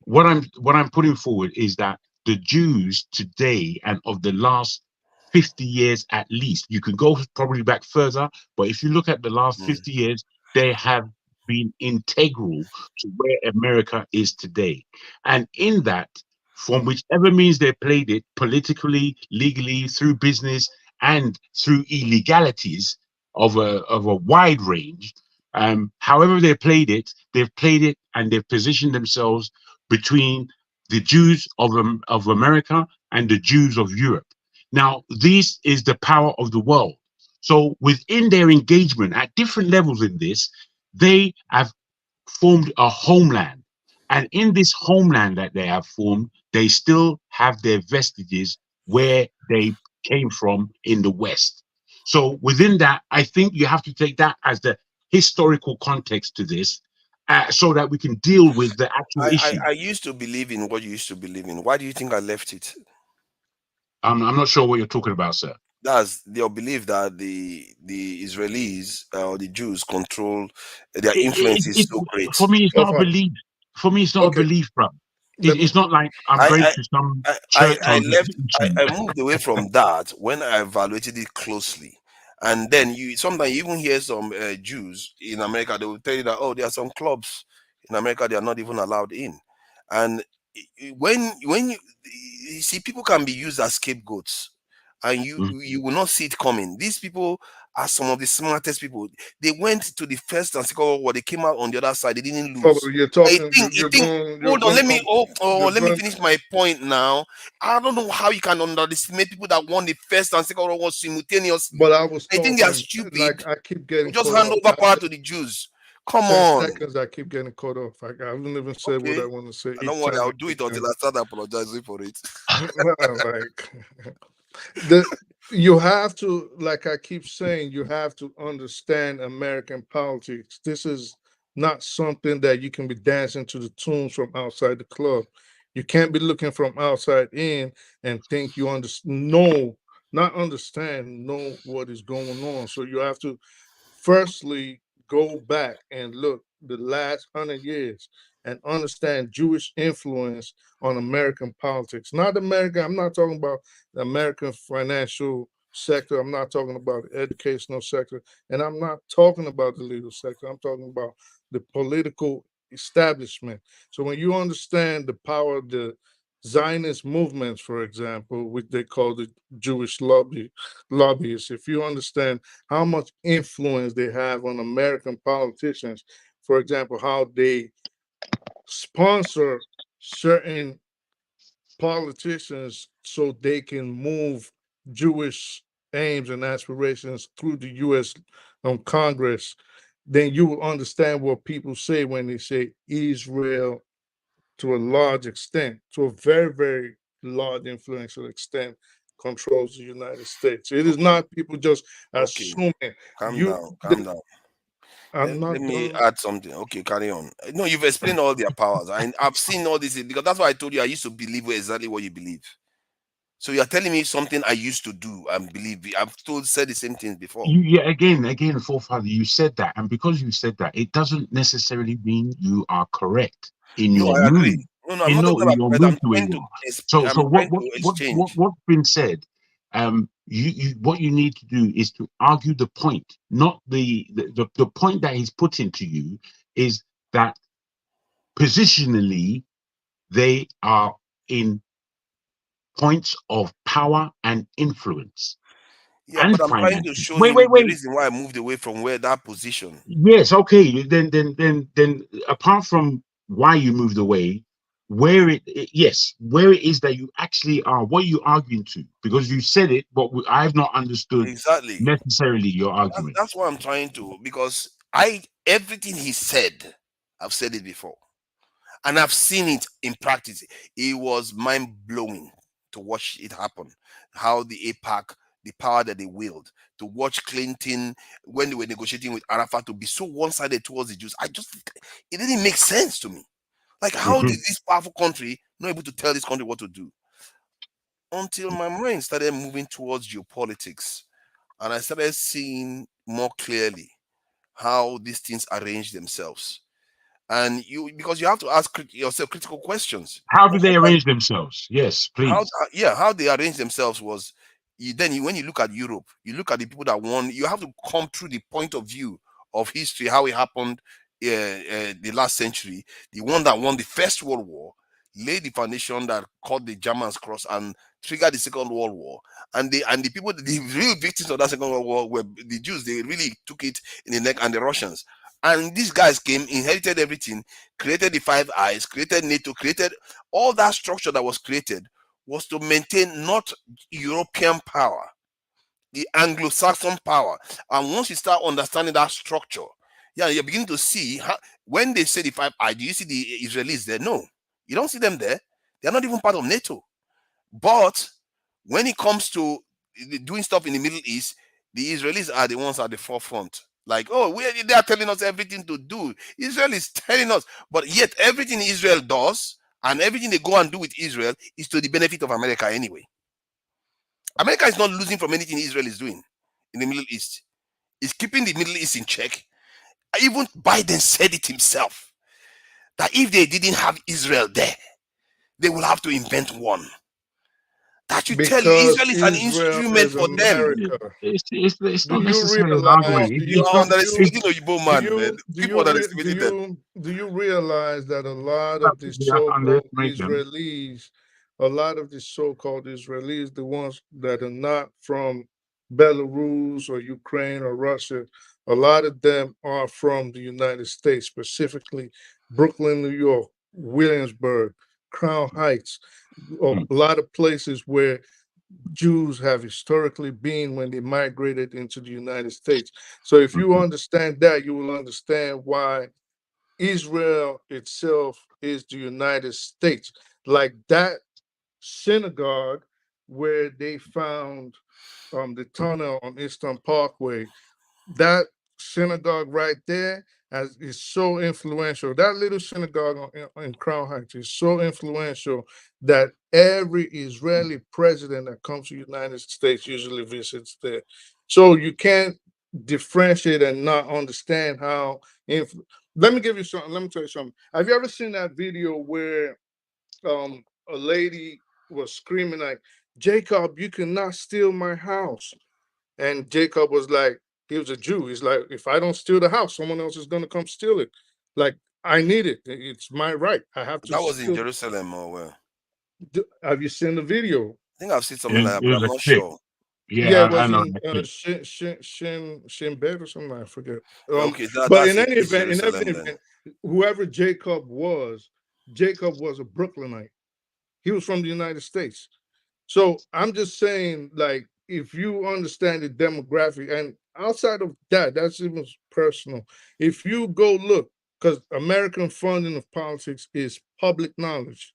What I'm putting forward is that the Jews today and of the last 50 years at least, you can go probably back further, but if you look at the last 50 years, they have been integral to where America is today. And in that, from whichever means they played it, politically, legally, through business, and through illegalities of a wide range, however they've played it and they've positioned themselves between the Jews of America and the Jews of Europe. Now, this is the power of the world. So within their engagement at different levels in this, they have formed a homeland. And in this homeland that they have formed, they still have their vestiges where they came from in the West. So within that, I think you have to take that as the historical context to this, so that we can deal with the actual issue. I used to believe in what you used to believe in. Why do you think I left it? I'm not sure what you're talking about, sir. That's their belief that the Israelis or the Jews control, their influence is so great. For me, it's not a belief. For me, it's not a belief, bro. It's not like I'm going to some church or I moved away from that when I evaluated it closely. And then sometimes you even hear some Jews in America, they will tell you that, oh, there are some clubs in America they are not even allowed in. And when you see, people can be used as scapegoats, and you will not see it coming. These people are some of the smartest people. They went to the First and Second World War. They came out on the other side. They didn't lose. You're talking. Hold on. Let me finish my point now. I don't know how you can underestimate people that won the First and Second World War simultaneously. But I think they are stupid. Like I keep getting just hand over power to the Jews. Come 10 on. seconds, I keep getting caught off. I haven't even said what I want to say. Don't worry, I'll do it until I start apologizing for it. You have to, like I keep saying, you have to understand American politics. This is not something that you can be dancing to the tunes from outside the club. You can't be looking from outside in and think you know what is going on. So you have to firstly go back and look the last 100 years and understand Jewish influence on American politics. Not American, I'm not talking about the American financial sector. I'm not talking about the educational sector. And I'm not talking about the legal sector. I'm talking about the political establishment. So when you understand the power of the Zionist movements, for example, which they call the Jewish lobbyists, if you understand how much influence they have on American politicians, for example, how they sponsor certain politicians so they can move Jewish aims and aspirations through the U.S. Congress, then you will understand what people say when they say Israel, to a large extent, to a very, very large influential extent, controls the United States. It is not people just assuming. Calm down. Let me add something. Okay, carry on. No, you've explained all their powers. I've seen all this because that's why I told you I used to believe exactly what you believe. So you're telling me something I used to do and believe. I've said the same things before. Again, forefather, you said that, and because you said that, it doesn't necessarily mean you are correct in your I move. agree. No, I'm not talking about your correct. move so what's been said? What you need to do is to argue the point, not the point that he's putting to you is that positionally they are in points of power and influence. Yeah, and but I'm trying to show him the reason why I moved away from that position. Yes, okay. Then apart from why you moved away, where it is that you actually are, what are you arguing to? Because you said it, but I have not understood exactly necessarily your argument. That's what I'm trying to, because everything he said, I've said it before. And I've seen it in practice. It was mind-blowing to watch it happen. How the AIPAC, the power that they wield, to watch Clinton when they were negotiating with Arafat to be so one-sided towards the Jews. It didn't make sense to me. Like, how did this powerful country not able to tell this country what to do? Until my mind started moving towards geopolitics, and I started seeing more clearly how these things arrange themselves. And because you have to ask yourself critical questions. How do they arrange themselves? Yes, please. How they arrange themselves was, when you look at Europe, you look at the people that won. You have to come through the point of view of history, how it happened the last century. The one that won the First World War laid the foundation that caught the Germans cross and triggered the Second World War. And the people, the real victims of that Second World War were the Jews. They really took it in the neck, and the Russians. And these guys came, inherited everything, created the Five Eyes, created NATO, created all that structure that was created was to maintain not European power, the Anglo-Saxon power. And once you start understanding that structure, you're beginning to see when they say the Five Eyes, do you see the Israelis there? No, you don't see them there. They're not even part of NATO. But when it comes to doing stuff in the Middle East, the Israelis are the ones at the forefront. Like, they are telling us everything to do. Israel is telling us, but yet everything Israel does and everything they go and do with Israel is to the benefit of America anyway. America is not losing from anything Israel is doing in the Middle East. It's keeping the Middle East in check. Even Biden said it himself, that if they didn't have Israel there, they will have to invent one. That should tell you Because Israel is an Israel instrument is for them. America. It's Do not you necessarily an realize? argument. You It's are not. underestimating Oyibo man, man. People Do underestimated them. you realize that a lot of the so-called Israelis, the ones that are not from Belarus or Ukraine or Russia, a lot of them are from the United States, specifically Brooklyn, New York, Williamsburg, Crown Heights, a lot of places where Jews have historically been when they migrated into the United States. So if you understand that, you will understand why Israel itself is the United States. Like that synagogue where they found the tunnel on Eastern Parkway, that synagogue right there is so influential. That little synagogue in Crown Heights is so influential that every Israeli president that comes to the United States usually visits there. So you can't differentiate and not understand how. Let me give you something. Let me tell you something. Have you ever seen that video where a lady was screaming like, "Jacob, you cannot steal my house"? And Jacob was like, he was a Jew. He's like, if I don't steal the house, someone else is going to come steal it. Like, I need it. It's my right. I have to That was in steal. Jerusalem or where? Have you seen the video? I think I've seen something like that, It but was I'm a not clip. sure. Yeah, it was I know in that clip. Shin or something. I forget. Okay, But that's in any East event, Jerusalem then. whoever Jacob was a Brooklynite. He was from the United States. So I'm just saying, like, if you understand the demographic, and outside of that, that's even personal. If you go look, because American funding of politics is public knowledge.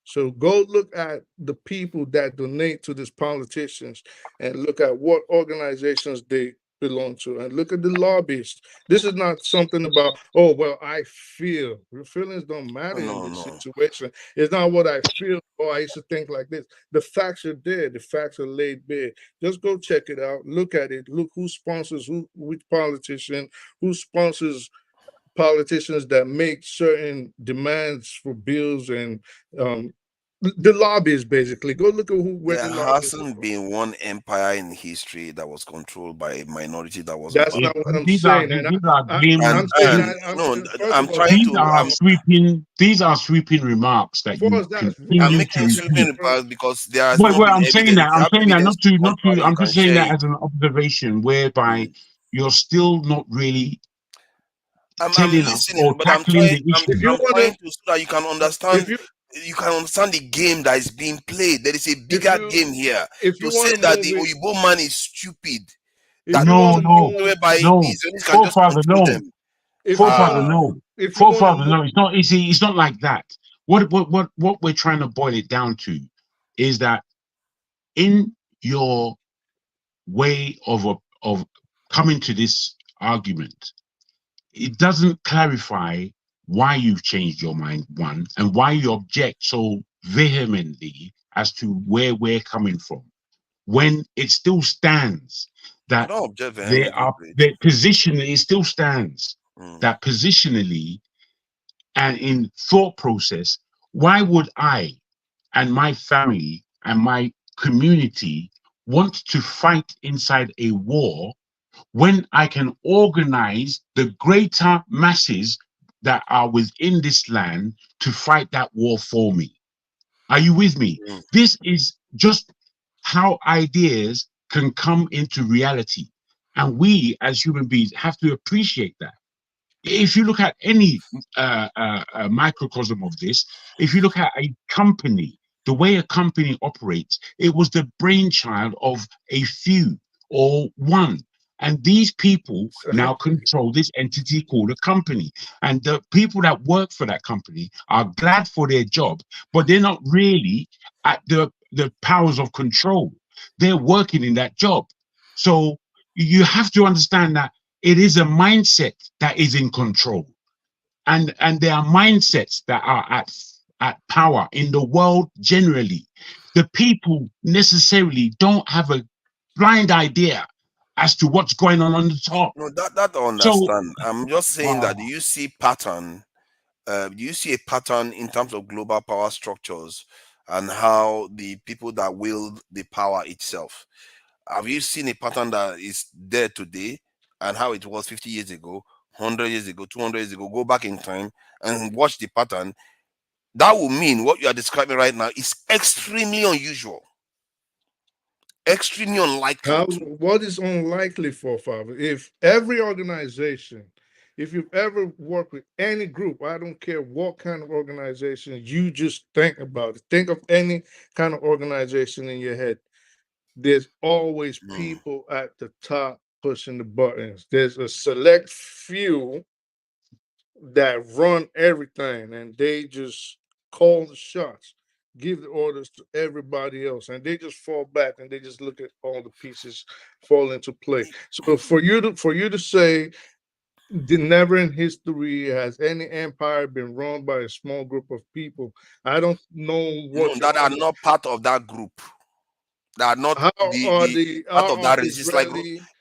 So go look at the people that donate to these politicians and look at what organizations they belong to and look at the lobbyists. This is not something about, oh, well, I feel. Your feelings don't matter in this situation. It's not what I feel. Oh, I used to think like this. The facts are there. The facts are laid bare. Just go check it out. Look at it. Look who sponsors which politician, who sponsors politicians that make certain demands for bills and the lobbyists. Basically, go look at where There the lobbyists hasn't been one empire in history that was controlled by a minority that was That's not. not what I'm These are saying. And these are I'm saying And that no, first I'm of all, trying these to. are sweeping. These are sweeping remarks that you first that's I'm continue to making sweeping repeat. remarks because there has not Well, been I'm saying evidence. that. If you I'm have saying that evidence to not contrary, to. you I'm can just saying share that it. as an observation, whereby you're still not really I'm telling us or listening, but tackling the I'm issue. trying to so that you can understand. You can understand the game that is being played. There is a bigger game here. if To you say want to that move the it, Oyibo man is stupid, if that you want to move, whereby the no. Israelis can just Forefather, control no. them. Forefather, no. if you want to Forefather, move, no. It's not. It's not like that. What we're trying to boil it down to is that in your way of coming to this argument, it doesn't clarify why you've changed your mind, one, and why you object so vehemently as to where we're coming from, when it still stands I that don't object they vehemently. are their position. It still stands that positionally and in thought process, why would I and my family and my community want to fight inside a war when I can organize the greater masses that are within this land to fight that war for me? Are you with me? This is just how ideas can come into reality. And we as human beings have to appreciate that. If you look at any microcosm of this, if you look at a company, the way a company operates, it was the brainchild of a few or one. And these people now control this entity called a company. And the people that work for that company are glad for their job, but they're not really at the powers of control. They're working in that job. So you have to understand that it is a mindset that is in control. And there are mindsets that are at power in the world generally. The people necessarily don't have a blind idea as to what's going on the top. No, that I So understand. I'm just saying that do you see pattern do you see a pattern in terms of global power structures and how the people that wield the power itself? Have you seen a pattern that is there today and how it was 50 years ago, 100 years ago, 200 years ago? Go back in time and watch the pattern. That will mean what you are describing right now is extremely unusual, extremely unlikely. What is unlikely for Father? If every organization, if you've ever worked with any group, I don't care what kind of organization, you just think about it. Think of any kind of organization in your head. There's always people at the top pushing the buttons. There's a select few that run everything and they just call the shots, give the orders to everybody else, and they just fall back and they just look at all the pieces fall into play. So for you to say never in history has any empire been run by a small group of people, I don't know what that are not part of that group. That are not part of that race. It's like,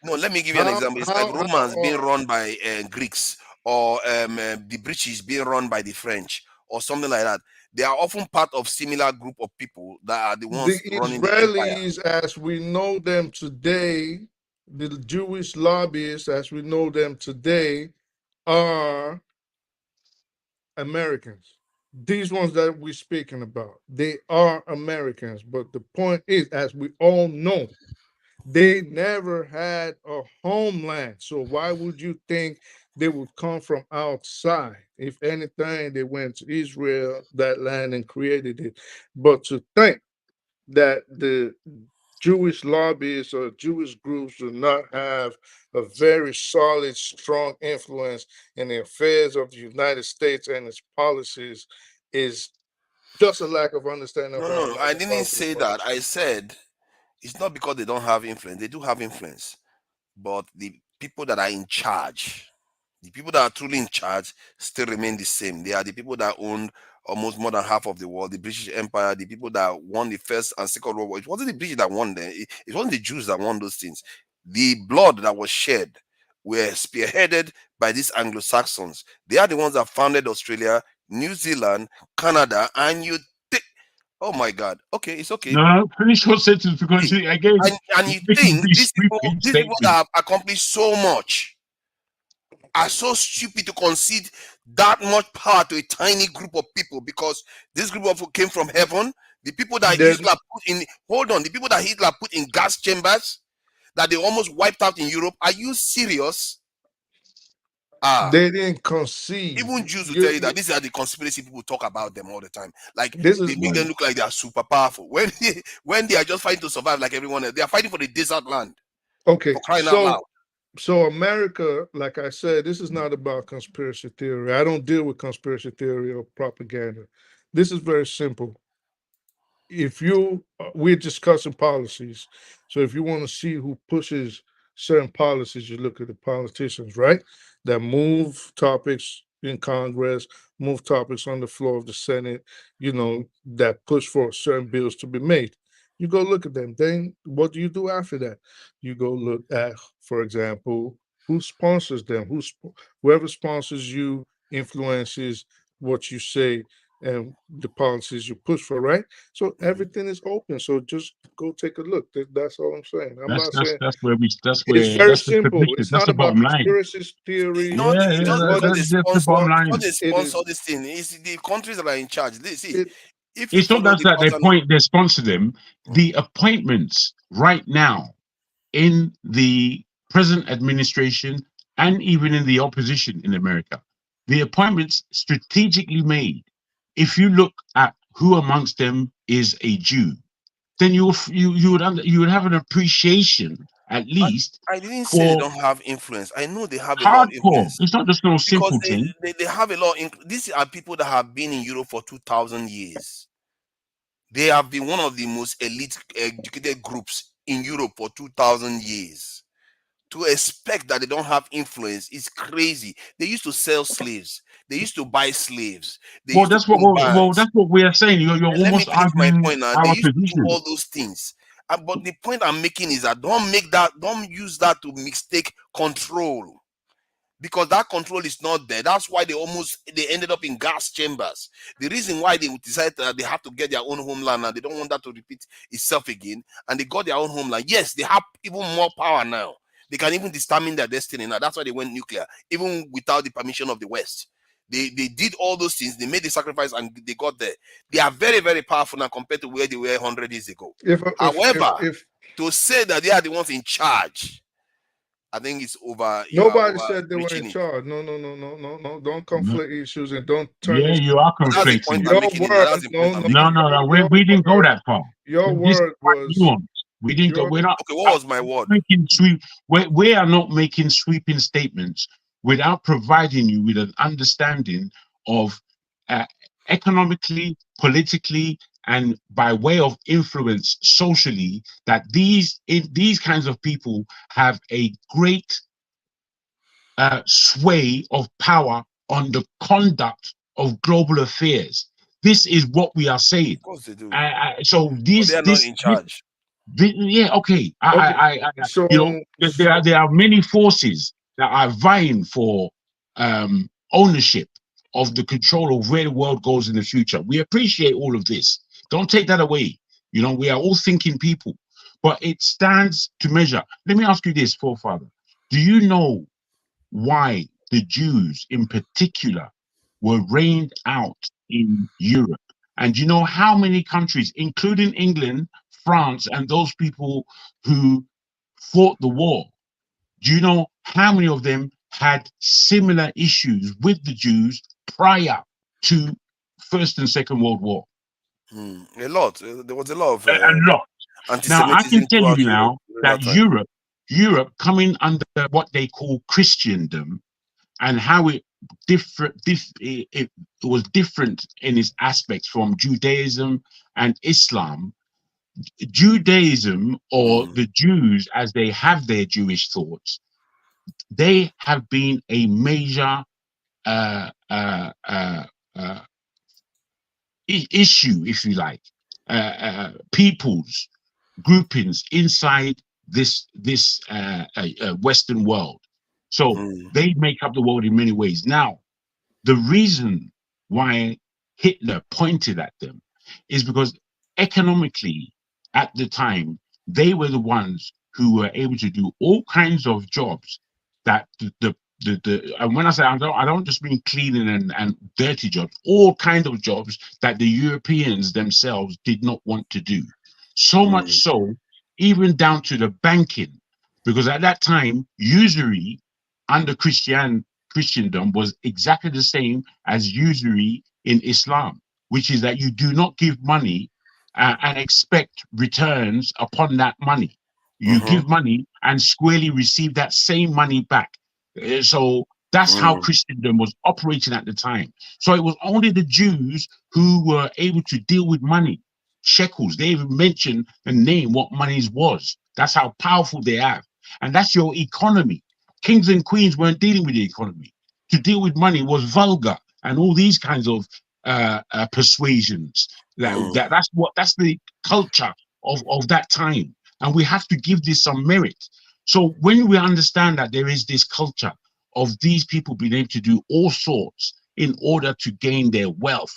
no, let me give you an example. It's like Romans being run by Greeks, or the British being run by the French, or something like that. They are often part of similar group of people that are the ones running the empire. Israelis, as we know them today, the Jewish lobbyists, as we know them today, are Americans. These ones that we're speaking about, they are Americans. But the point is, as we all know, they never had a homeland. So why would you think they would come from outside? If anything, they went to Israel, that land, and created it. But to think that the Jewish lobbyists or Jewish groups do not have a very solid, strong influence in the affairs of the United States and its policies is just a lack of understanding. No, I didn't say that. I said it's not because they don't have influence. They do have influence, but the people that are in charge, the people that are truly in charge, still remain the same. They are the people that owned almost more than half of the world, the British Empire, the people that won the First and Second World War. It wasn't the British that won them. It wasn't the Jews that won those things. The blood that was shed were spearheaded by these Anglo-Saxons. They are the ones that founded Australia, New Zealand, Canada, and you think, oh my God, okay, it's okay. No, finish your sentence because again, and you think these people that have accomplished so much are so stupid to concede that much power to a tiny group of people, because this group of people came from heaven. The people that Hitler put in, the people that Hitler put in gas chambers that they almost wiped out in Europe. Are you serious? They didn't concede. Even Jews will tell you that these are the conspiracy people talk about them all the time. Like they make them look like they are super powerful when they are just fighting to survive like everyone else. They are fighting for the desert land. Okay, for crying out loud. So America, like I said, this is not about conspiracy theory. I don't deal with conspiracy theory or propaganda. This is very simple. If we're discussing policies. So if you want to see who pushes certain policies, you look at the politicians, right? That move topics in Congress, move topics on the floor of the Senate, that push for certain bills to be made. You go look at them. Then what do you do after that? You go look at, for example, who sponsors them, whoever sponsors you influences what you say and the policies you push for, right? So everything is open. So just go take a look. That's all I'm saying. That's where it's very simple. It's not about conspiracy theory. It's not because they sponsor this thing. It's the countries that are in charge. It's not that they sponsor them. The appointments right now in the present administration and even in the opposition in America, the appointments strategically made. If you look at who amongst them is a Jew, then you would have an appreciation at least. I didn't say they don't have influence. I know they have a lot lot of influence. It's not just no simple thing. They have a lot. These are people that have been in Europe for 2,000 years. They have been one of the most elite educated groups in Europe for 2,000 years. To expect that they don't have influence is crazy. They used to sell slaves. They used to buy slaves. That's what we are saying. You're almost arguing my point now. They used to do all those things. But the point I'm making is that don't use that to mistake control. because that control is not there. That's why they ended up in gas chambers. The reason why they decided that they have to get their own homeland and they don't want that to repeat itself again, and they got their own homeland. Yes, they have even more power now. They can even determine their destiny now. That's why they went nuclear, even without the permission of the West. They did all those things. They made the sacrifice and they got there. They are very, very powerful now compared to where they were 100 years ago. However, to say that they are the ones in charge, I think it's over. Nobody said they were in charge. No. Don't conflate issues and don't turn. Yeah, you are conflating. No. We didn't go that far. Your word was. We didn't go. We're not. Okay, what was my word? We are not making sweeping statements without providing you with an understanding of economically, politically, and by way of influence socially, that these kinds of people have a great sway of power on the conduct of global affairs. This is what we are saying. Of course they do. So they are not in charge. Okay. So, there are many forces that are vying for ownership of the control of where the world goes in the future. We appreciate all of this. Don't take that away. We are all thinking people, but it stands to measure. Let me ask you this, forefather. Do you know why the Jews in particular were rained out in Europe? And you know how many countries, including England, France, and those people who fought the war, do you know how many of them had similar issues with the Jews prior to First and Second World War? A lot. There was a lot of Now I can tell you now that Europe coming under what they call Christendom, and how it was different in its aspects from Judaism and Islam. Judaism, or the Jews as they have their Jewish thoughts, they have been a major issue, if you like, peoples, groupings inside this Western world. So they make up the world in many ways. Now, the reason why Hitler pointed at them is because economically, at the time, they were the ones who were able to do all kinds of jobs that and when I say I don't just mean cleaning and dirty jobs, all kinds of jobs that the Europeans themselves did not want to do. So much so, even down to the banking, because at that time, usury under Christendom was exactly the same as usury in Islam, which is that you do not give money and expect returns upon that money. You give money and squarely receive that same money back. So that's how Christendom was operating at the time. So it was only the Jews who were able to deal with money, shekels. They even mentioned and name what monies was. That's how powerful they have. And that's your economy. Kings and queens weren't dealing with the economy. To deal with money was vulgar and all these kinds of persuasions. That's the culture of that time. And we have to give this some merit. So when we understand that there is this culture of these people being able to do all sorts in order to gain their wealth,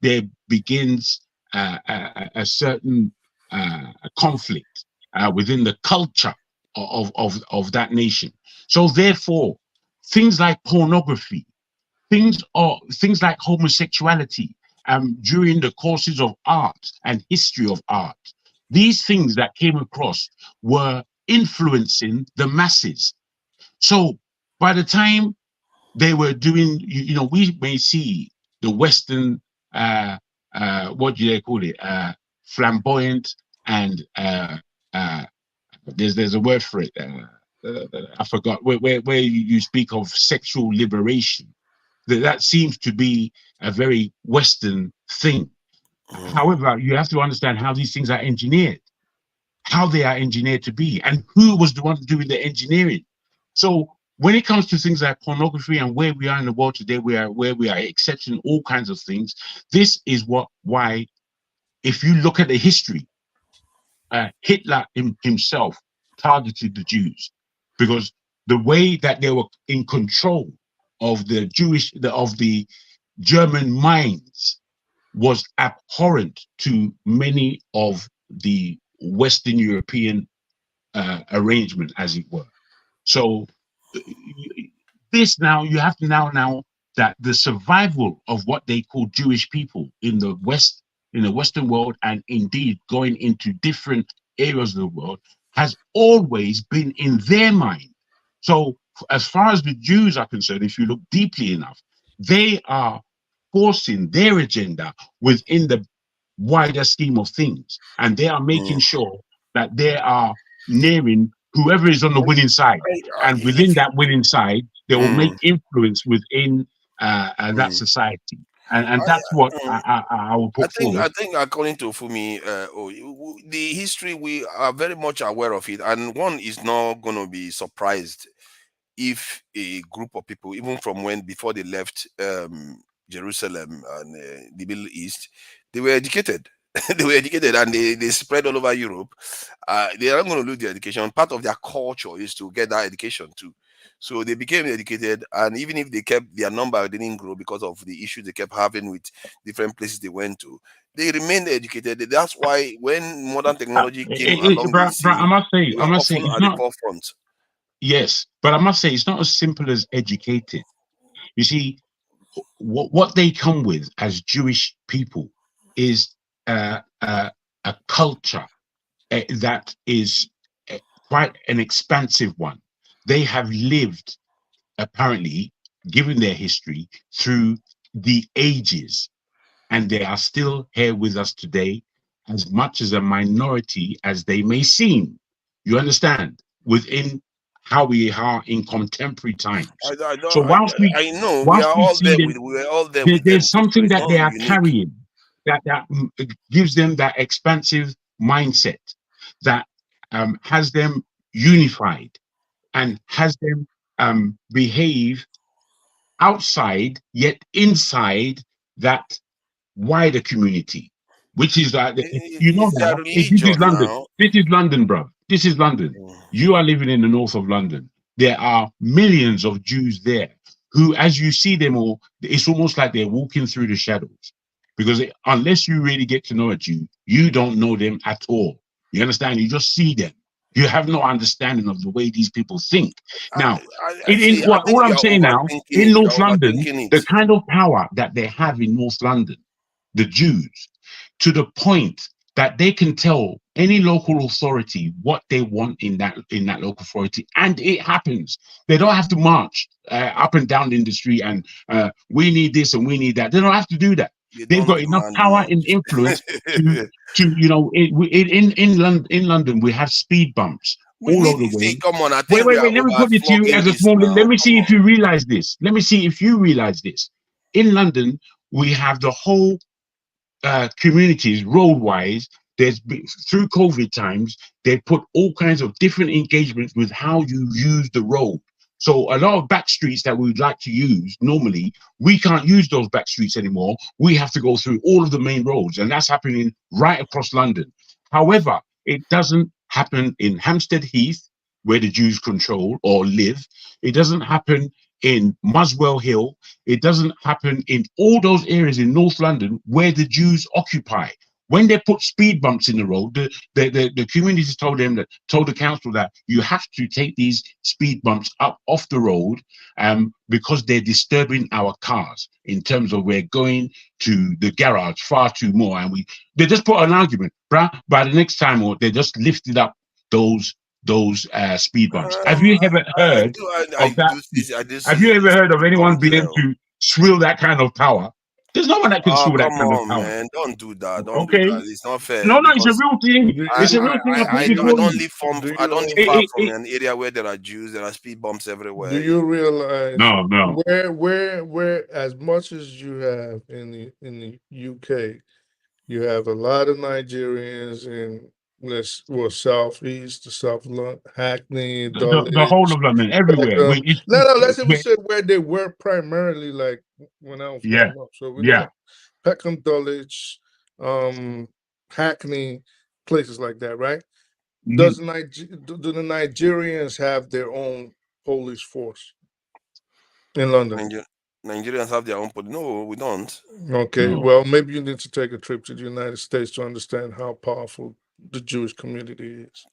there begins a certain conflict within the culture of that nation. So therefore, things like pornography, things like homosexuality, during the courses of art and history of art, these things that came across were influencing the masses. So by the time they were doing, we may see the Western, what do they call it, flamboyant, and there's a word for it. I forgot where you speak of sexual liberation. That seems to be a very Western thing. However, you have to understand how these things are engineered, how they are engineered to be, and who was the one doing the engineering. So when it comes to things like pornography and where we are in the world today, where we are accepting all kinds of things, this is why, if you look at the history, Hitler himself targeted the Jews, because the way that they were in control of the German minds was abhorrent to many of the Western European arrangement, as it were. So this now, you have to now that the survival of what they call Jewish people in the West, in the Western world, and indeed going into different areas of the world, has always been in their mind. So as far as the Jews are concerned, if you look deeply enough, they are forcing their agenda within the wider scheme of things, and they are making sure that they are nearing whoever is on the winning side, and within that winning side, they will make influence within that society, and that's what I will put forward. I think, according to Fumi, the history, we are very much aware of it, and one is not going to be surprised if a group of people, even from when before they left Jerusalem and the Middle East, they were educated. They were educated, and they spread all over Europe. They are not going to lose their education. Part of their culture is to get that education too. So they became educated, and even if they kept their number didn't grow because of the issues they kept having with different places they went to, they remained educated. That's why when modern technology came along the scene, I must say, they were often at the forefront. Yes, but I must say it's not as simple as educated. You see, what they come with as Jewish people is a culture that is quite an expansive one. They have lived, apparently, given their history, through the ages, and they are still here with us today, as much as a minority as they may seem. You understand? Within how we are in contemporary times. So whilst we know we are all there with, we were all there with them. There's something that they are carrying that gives them that expansive mindset that has them unified and has them behave outside yet inside that wider community, which is that you know now, this is London. Now. This is London, bro. This is London. You are living in the north of London. There are millions of Jews there who, as you see them all, it's almost like they're walking through the shadows, because unless you really get to know a Jew, you don't know them at all. You understand? You just see them. You have no understanding of the way these people think. Now, what I'm saying now, in North London, the kind of power that they have in North London, the Jews, to the point that they can tell any local authority what they want in that local authority, and it happens. They don't have to march up and down in the street and we need this and we need that. They don't have to do that. They've got enough power and influence to you know. In London, we have speed bumps all over the way. Come on, I think wait. Let me put it to you as a small. Let me see if you realize this. Let me see if you realize this. In London, we have the whole communities road-wise. Through COVID times, they put all kinds of different engagements with how you use the road. So a lot of back streets that we would like to use normally, we can't use those back streets anymore. We have to go through all of the main roads, and that's happening right across London. However, it doesn't happen in Hampstead Heath, where the Jews control or live. It doesn't happen in Muswell Hill. It doesn't happen in all those areas in North London where the Jews occupy. When they put speed bumps in the road, the communities told the council that you have to take these speed bumps up off the road because they're disturbing our cars in terms of we're going to the garage far too more. And they just put an argument, bruh, by the next time they just lifted up those speed bumps. Have you ever heard of that? Have you ever heard of anyone being able to swill that kind of power? There's no one that can swill that kind of power. Man, don't do that. Don't do that. It's not fair. No, it's a real thing. It's a real thing. I don't live far from an area where there are Jews. There are speed bumps everywhere. Do you realize? No. Where as much as you have in the UK, you have a lot of Nigerians in southeast, the South London, Hackney, the whole of London, everywhere. Let's say we said where they were primarily, like when I was growing up. So we got Peckham, Dulwich, Hackney, places like that, right? Do the Nigerians have their own police force in London? Nigerians have their own police. No, we don't. Okay, well, maybe you need to take a trip to the United States to understand how powerful the Jewish community is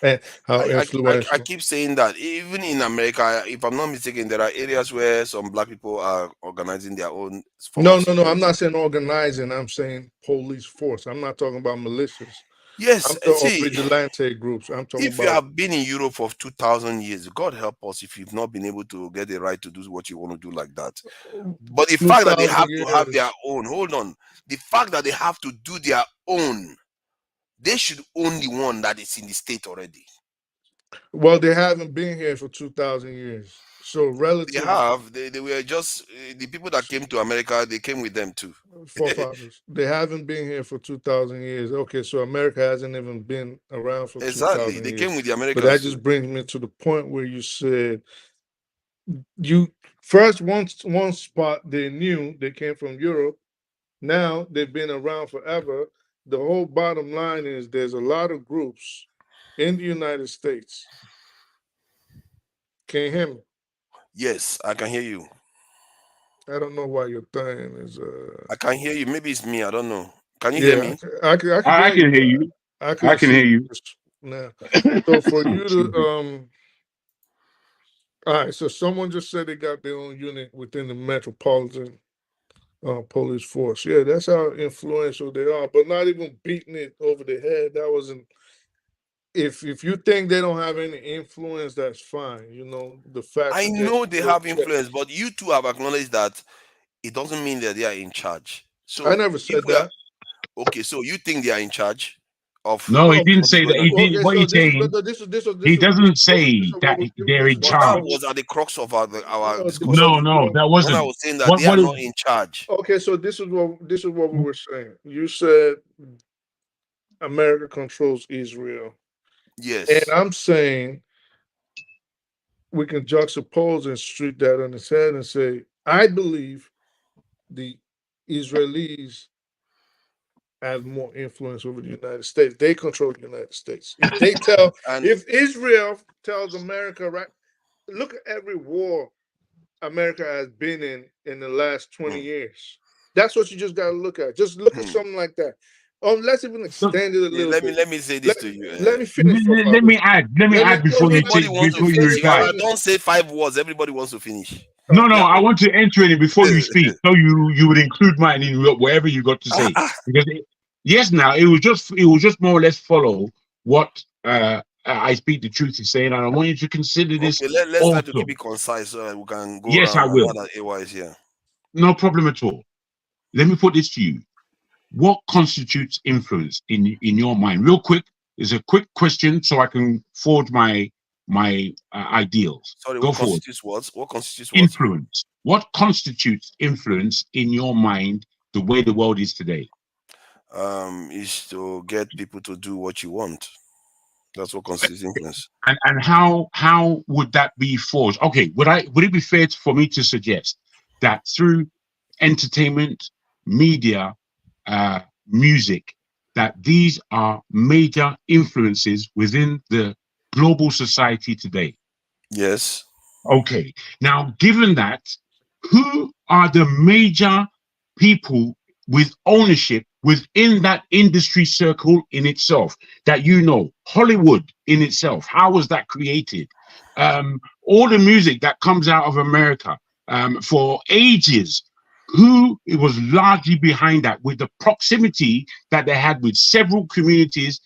and how influential. I keep saying that even in America, if I'm not mistaken, there are areas where some black people are organizing their own. No, I'm not saying organizing. I'm saying police force. I'm not talking about militias. Yes, I'm talking see, vigilante groups. I'm talking if about. you have been in Europe for 2,000 years, God help us if you've not been able to get the right to do what you want to do like that. But the fact that they have to have their own, hold on, the fact that they have to do their own, they should own the one that is in the state already. Well, they haven't been here for 2,000 years. So relatively, they have. They were just the people that came to America. They came with them too. Forefathers. They haven't been here for 2,000 years. Okay, so America hasn't even been around for 2,000 years. They came with the Americans. But that just brings me to the point where you said you first one spot they knew they came from Europe. Now they've been around forever. The whole bottom line is there's a lot of groups in the United States. Can you hear me? Yes, I can hear you. I don't know why your thing is. I can hear you. Maybe it's me. I don't know. Can you Yeah, hear me? I can hear you. I can hear you now. So for you to all right. So someone just said they got their own unit within the Metropolitan Police Force. Yeah, that's how influential they are. But not even beating it over the head. That wasn't. If you think they don't have any influence, that's fine. You know the fact. I know they have influence, but you two have acknowledged that it doesn't mean that they are in charge. So I never said that. Okay, so you think they are in charge of? No, he didn't say that. He didn't. What he's saying, he doesn't say that they're in charge. That was at the crux of our discussion. No, that wasn't. When I was saying that they are not in charge. Okay, so this is what we were saying. You said America controls Israel. Yes. And I'm saying we can juxtapose and street that on its head and say, I believe the Israelis have more influence over the United States. They control the United States. If they tell, if Israel tells America, right, look at every war America has been in the last 20 years. That's what you just got to look at. Just look at something like that. Let's even extend it a little bit. Let me say this to you. Let me finish. Let me add before you reply. Don't say 5 words. Everybody wants to finish. No, I want to enter in it before you speak, so you would include mine in whatever you got to say. Because it will just more or less follow what I Speak the Truth is saying, and I want you to consider this. Okay, let's try to keep it concise so that we can go. Yes, I will. Here. No problem at all. Let me put this to you. What constitutes influence in your mind? Real quick, is a quick question so I can forge my ideals. Sorry, go what forward. Constitutes what? What constitutes what? Influence. What constitutes influence in your mind the way the world is today? Is to get people to do what you want. That's what constitutes influence. And how would that be forged? Okay, would it be fair for me to suggest that through entertainment, media, music, that these are major influences within the global society today? Yes. Okay. Now, given that, who are the major people with ownership within that industry circle in itself that you know? Hollywood in itself, how was that created? All the music that comes out of America for ages, who it was largely behind that, with the proximity that they had with several communities,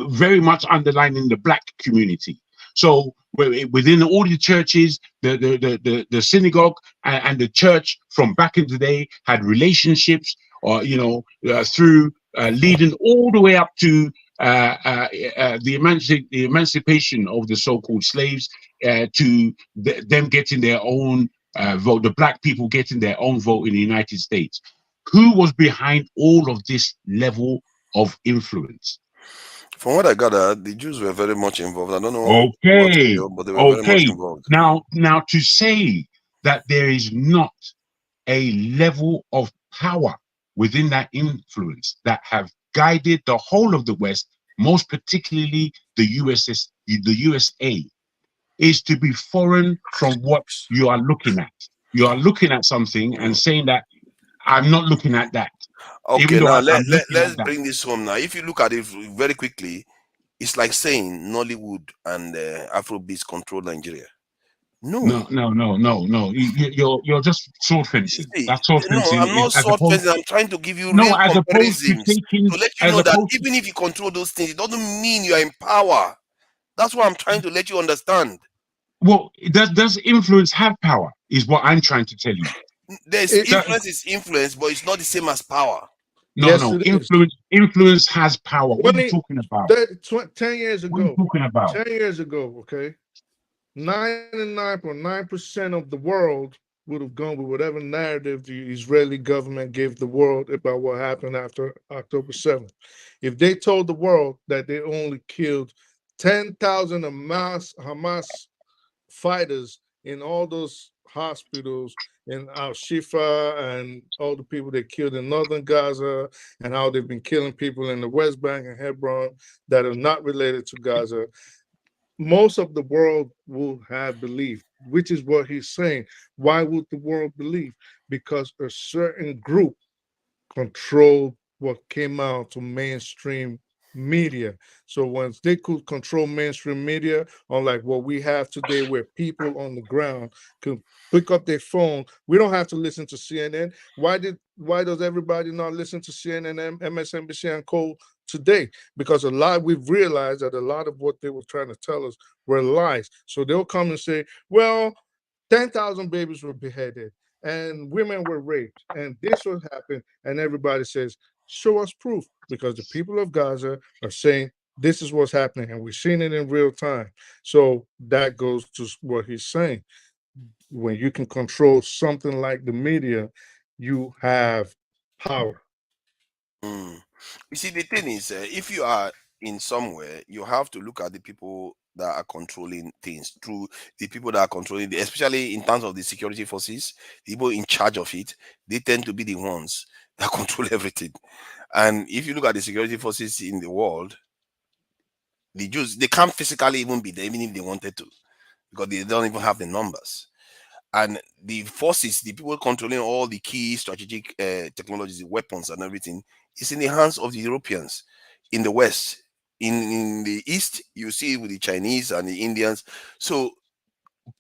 very much underlining the Black community. So within all the churches, the synagogue and the church from back in the day had relationships, or through leading all the way up to the emancipation of the so-called slaves, to them getting their own vote, the Black people getting their own vote in the United States. Who was behind all of this level of influence? From what I gathered, the Jews were very much involved. I don't know. Okay. But they were very much involved. Now to say that there is not a level of power within that influence that have guided the whole of the West, most particularly the USA, is to be foreign from what you are looking at. You are looking at something and saying that I'm not looking at that. Okay, Even though now I'm looking let's at that. bring this home now. If you look at it very quickly, it's like saying Nollywood and Afrobeats control Nigeria. No. No. You're just sword fencing. See, That's sword no, fencing. I'm not As sword opposed, fencing. I'm trying to give you no, real as opposed to comparisons taking, to let you as know that opposed, even if you control those things, it doesn't mean you are in power. That's what I'm trying to let you understand. well, does influence have power? Is what I'm trying to tell you. There's influence is influence, but it's not the same as power. No, influence has power. What are you talking about? 10 years What are you ago, talking about? 10 years ago, okay, 99.9% of the world would have gone with whatever narrative the Israeli government gave the world about what happened after October 7th. If they told the world that they only killed 10,000 Hamas fighters in all those hospitals in Al-Shifa and all the people they killed in northern Gaza and how they've been killing people in the West Bank and Hebron that are not related to Gaza, most of the world will have believed, which is what he's saying. Why would the world believe? Because a certain group controlled what came out to mainstream media. So once they could control mainstream media, unlike what we have today, where people on the ground can pick up their phone, we don't have to listen to CNN. Why does everybody not listen to CNN, MSNBC, and Co today? Because we've realized that a lot of what they were trying to tell us were lies. So they'll come and say, well, 10,000 babies were beheaded and women were raped and this would happen, and everybody says, show us proof, because the people of Gaza are saying this is what's happening and we're seeing it in real time. So that goes to what he's saying. When you can control something like the media, you have power. You see, the thing is, if you are in somewhere, you have to look at the people that are controlling things through the people that are controlling, especially in terms of the security forces, the people in charge of it. They tend to be the ones that control everything. And if you look at the security forces in the world, the Jews, they can't physically even be there, even if they wanted to, because they don't even have the numbers. And the forces, the people controlling all the key strategic technologies, the weapons and everything, is in the hands of the Europeans in the West. In the East, you see it with the Chinese and the Indians. So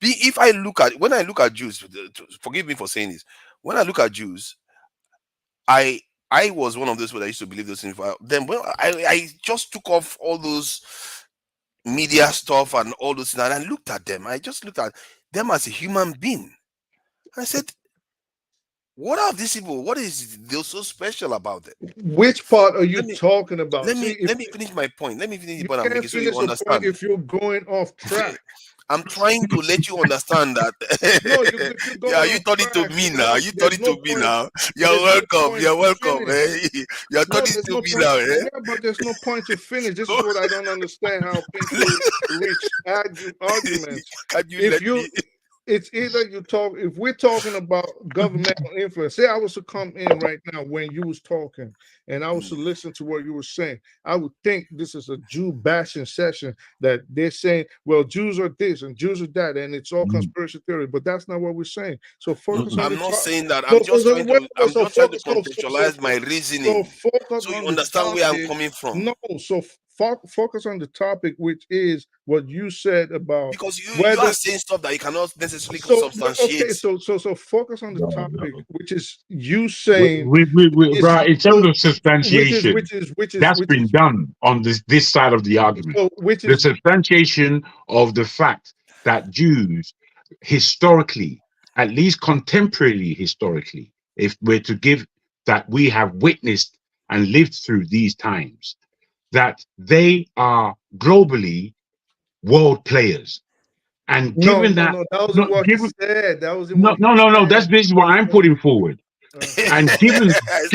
if I look at, when I look at Jews, forgive me for saying this, when I look at Jews, I was one of those people that used to believe those things. Then when I just took off all those media stuff and all those things, and I looked at them. I just looked at them as a human being. I said, what are these people? What is there so special about them? Which part are you talking about? Let me finish my point. Let me finish the point I'm making so you understand. If you're going off track. I'm trying to let you understand that. Yeah, you turn it to me now. You turn it to me now. You're welcome. You're welcome. You're turning to me now. Yeah, but there's no point to finish. This is what I don't understand, how people reach arguments. It's either you talk, if we're talking about governmental influence, say I was to come in right now when you was talking and I was to listen to what you were saying, I would think this is a Jew bashing session, that they're saying, well, Jews are this and Jews are that, and it's all conspiracy theory, but that's not what we're saying. So focus on I'm not saying that. I'm just trying to contextualize my reasoning so you understand where I'm coming from. No, so focus on the topic, which is what you said about, because you are saying stuff that you cannot necessarily substantiate. Okay, so focus on the topic, which is you saying, right, in terms of substantiation, which that's been done on this side of the argument. So the substantiation of the fact that Jews historically, at least contemporarily historically, if we're to give that we have witnessed and lived through these times, that they are globally world players. And given that wasn't what he said. That wasn't what no. This is what I'm putting forward. And given that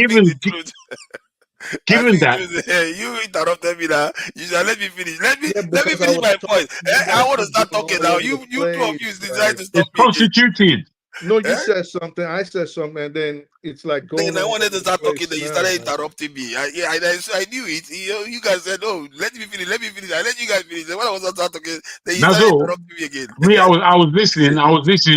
you interrupted me now, you said let me finish. Let me finish my point. I want to start talking now. You two of you decide to stop it's constituted. No, you said something. I said something, and then it's like going. Then I wanted to start talking. Then you started now. interrupting me. I knew it. You guys said, "No, let me finish. Let me finish." I let you guys finish. Then when I was start talking, then you That's started all. interrupting me again. Me, I was listening.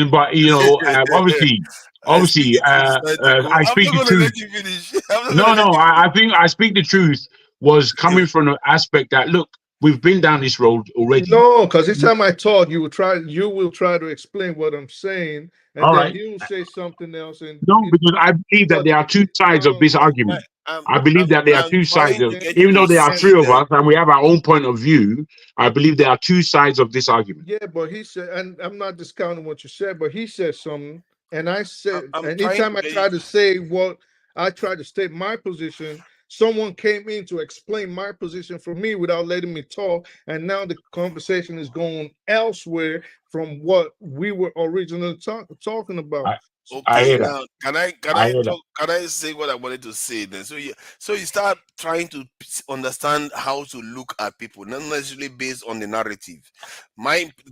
But obviously, I speak the truth, decide to go. I I'm speak not the gonna let truth. you finish. I'm not No, gonna let no, you I think I speak the truth was coming from an aspect that look, we've been down this road already. No, because each time I talk, you will try to explain what I'm saying, and All then right. he will say something else. And No, because I believe that there are two sides of this argument. I believe that there are two sides of, even though there are three of us and we have our own point of view, I believe there are two sides of this argument. Yeah, but he said, and I'm not discounting what you said, but he said something, and I said, I'm and trying anytime to I get tried to say what I tried to state my position, someone came in to explain my position for me without letting me talk, and now the conversation is going elsewhere from what we were originally talking about. Okay, now can I say what I wanted to say then? So you start trying to understand how to look at people, not necessarily based on the narrative.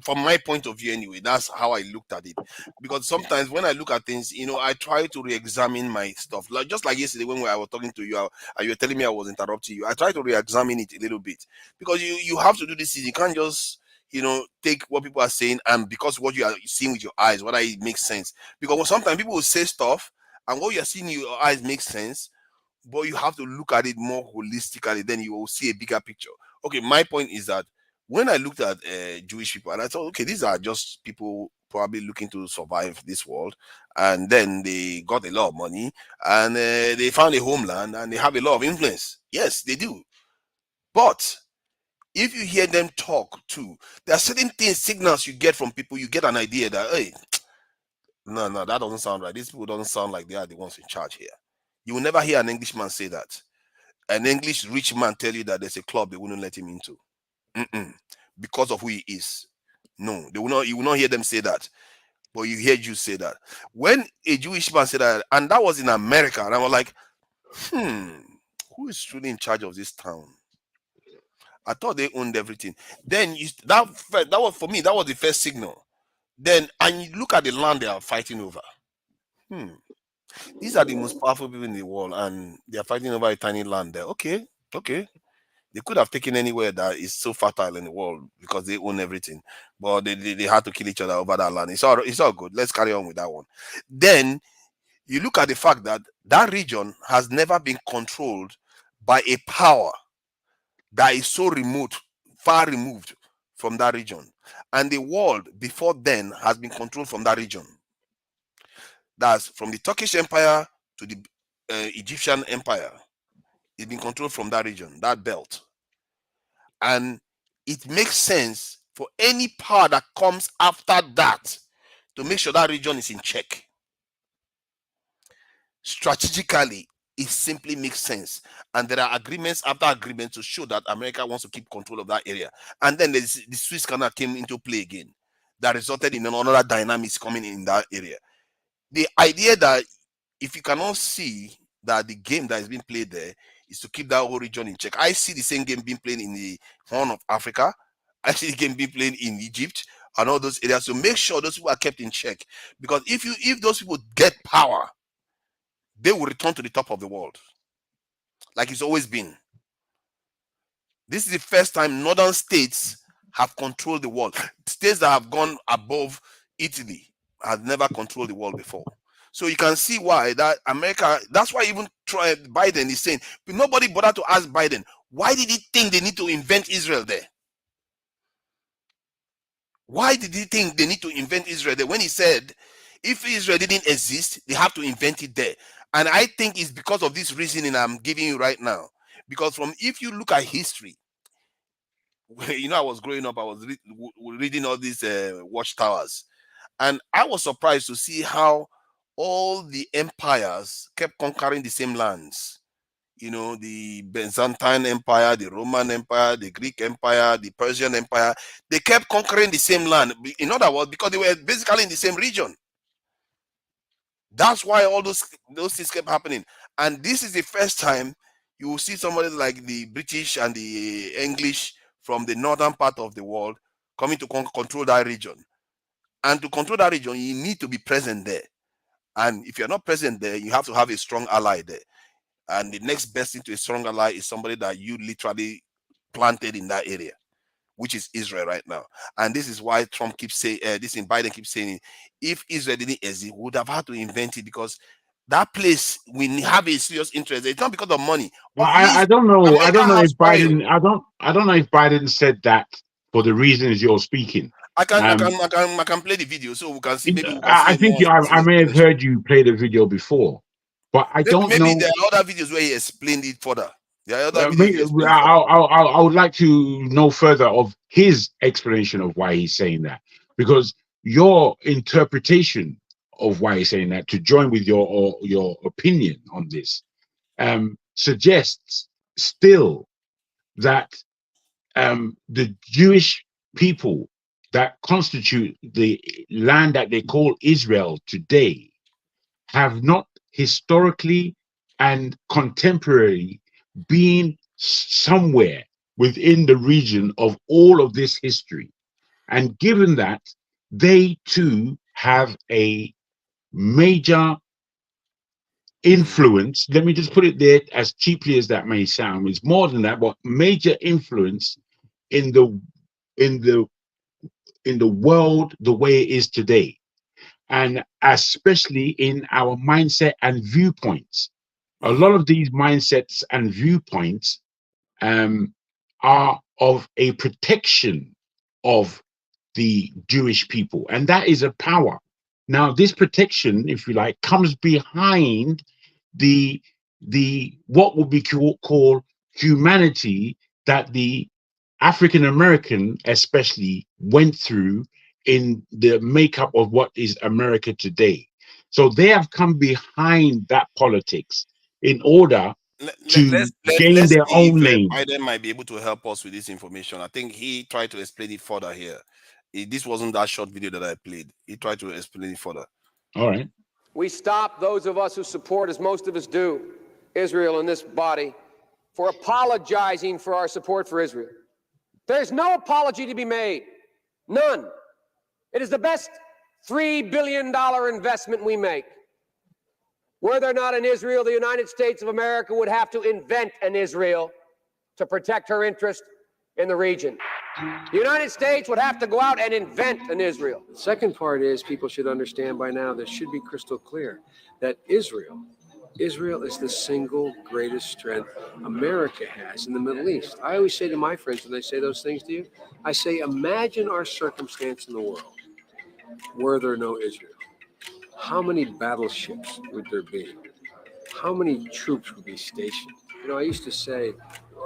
From my point of view anyway, that's how I looked at it. Because sometimes when I look at things, I try to re-examine my stuff. Like just like yesterday when I was talking to you, and you were telling me I was interrupting you. I try to re-examine it a little bit because you have to do this. You can't just take what people are saying and because what you are seeing with your eyes, whether it makes sense. Because sometimes people will say stuff and what you're seeing in your eyes makes sense, but you have to look at it more holistically, then you will see a bigger picture. Okay, my point is that when I looked at Jewish people and I thought, okay, these are just people probably looking to survive this world, and then they got a lot of money and they found a homeland and they have a lot of influence. Yes, they do. But if you hear them talk too, there are certain things, signals you get from people, you get an idea that, hey, no, that doesn't sound right. These people don't sound like they are the ones in charge here. You will never hear an Englishman say that. An English rich man tell you that there's a club they wouldn't let him into. Because of who he is. No, they will not. You will not hear them say that. But you hear Jews say that. When a Jewish man said that, and that was in America, and I was like, who is truly in charge of this town? I thought they owned everything. Then that was for me. That was the first signal. Then and you look at the land they are fighting over. These are the most powerful people in the world, and they are fighting over a tiny land there. Okay. They could have taken anywhere that is so fertile in the world because they own everything, but they had to kill each other over that land. It's all good. Let's carry on with that one. Then you look at the fact that that region has never been controlled by a power that is so remote, far removed from that region. And the world before then has been controlled from that region. That's from the Turkish Empire to the Egyptian Empire. It's been controlled from that region, that belt. And it makes sense for any power that comes after that to make sure that region is in check. Strategically, it simply makes sense. And there are agreements after agreements to show that America wants to keep control of that area. And then the Suez Canal came into play again. That resulted in another dynamics coming in that area. The idea that if you cannot see that the game that is being played there is to keep that whole region in check. I see the same game being played in the Horn of Africa. I see the game being played in Egypt and all those areas to make sure those people are kept in check. Because if those people get power, they will return to the top of the world. Like it's always been. This is the first time northern states have controlled the world. States that have gone above Italy have never controlled the world before. So you can see why that America, that's why even Biden is saying, but nobody bothered to ask Biden, why did he think they need to invent Israel there? Why did he think they need to invent Israel there? When he said, if Israel didn't exist, they have to invent it there. And I think it's because of this reasoning I'm giving you right now. Because if you look at history, I was growing up, I was reading all these watchtowers. And I was surprised to see how all the empires kept conquering the same lands. The Byzantine Empire, the Roman Empire, the Greek Empire, the Persian Empire, they kept conquering the same land. In other words, because they were basically in the same region. That's why all those things kept happening. And this is the first time you will see somebody like the British and the English from the northern part of the world coming to control that region. And to control that region, you need to be present there. And if you're not present there, you have to have a strong ally there. And the next best thing to a strong ally is somebody that you literally planted in that area, which is Israel right now. And this is why Trump keeps saying, Biden keeps saying, if Israel didn't exist, we would have had to invent it, because that place, we have a serious interest. It's not because of money. Well, I don't know. I don't know if Biden. I don't know if Biden said that for the reasons you're speaking. I can play the video so we can see. Maybe we can I see think I may have heard you play the video before, but I don't know. Maybe there are other videos where he explained it further. There are other videos. I would like to know further of his explanation of why he's saying that, because your interpretation of why he's saying that, to join with your opinion on this, suggests still that the Jewish people that constitute the land that they call Israel today have not historically and contemporarily been somewhere within the region of all of this history. And given that, they too have a major influence, let me just put it there, as cheaply as that may sound, it's more than that, but major influence in the world the way it is today, and especially in our mindset and viewpoints. A lot of these mindsets and viewpoints are of a protection of the Jewish people, and that is a power. Now, this protection, if you like, comes behind the what would be called humanity that the African American especially went through in the makeup of what is America today. So they have come behind that politics in order to gain their own lane. Biden might be able to help us with this information. I think he tried to explain it further here. This wasn't that short video that I played. He tried to explain it further. All right. We stop those of us who support, as most of us do, Israel in this body, for apologizing for our support for Israel. There's no apology to be made. None. It is the best $3 billion investment we make. Were there not an Israel, the United States of America would have to invent an Israel to protect her interest in the region. The United States would have to go out and invent an Israel. The second part is, people should understand by now, this should be crystal clear, that Israel is the single greatest strength America has in the Middle East. I always say to my friends when they say those things to you, I say, imagine our circumstance in the world were there no Israel. How many battleships would there be? How many troops would be stationed? You know, I used to say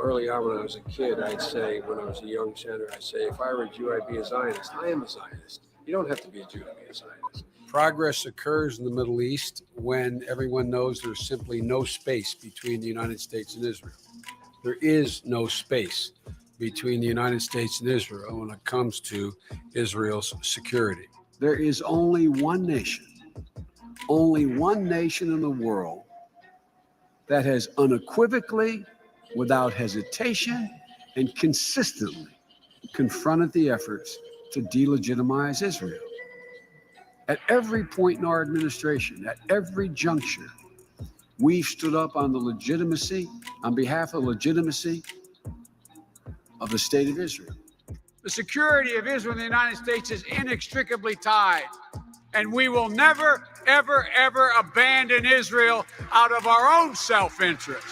early on when I was a kid, I'd say, when I was a young senator, I'd say, if I were a Jew, I'd be a Zionist. I am a Zionist. You don't have to be a Jew to be a Zionist. Progress occurs in the Middle East when everyone knows there's simply no space between the United States and Israel. There is no space between the United States and Israel when it comes to Israel's security. There is only one nation in the world that has unequivocally, without hesitation, and consistently confronted the efforts to delegitimize Israel. At every point in our administration, at every juncture, we've stood up on behalf of the legitimacy of the state of Israel. The security of Israel and the United States is inextricably tied, and we will never, ever, ever abandon Israel out of our own self-interest.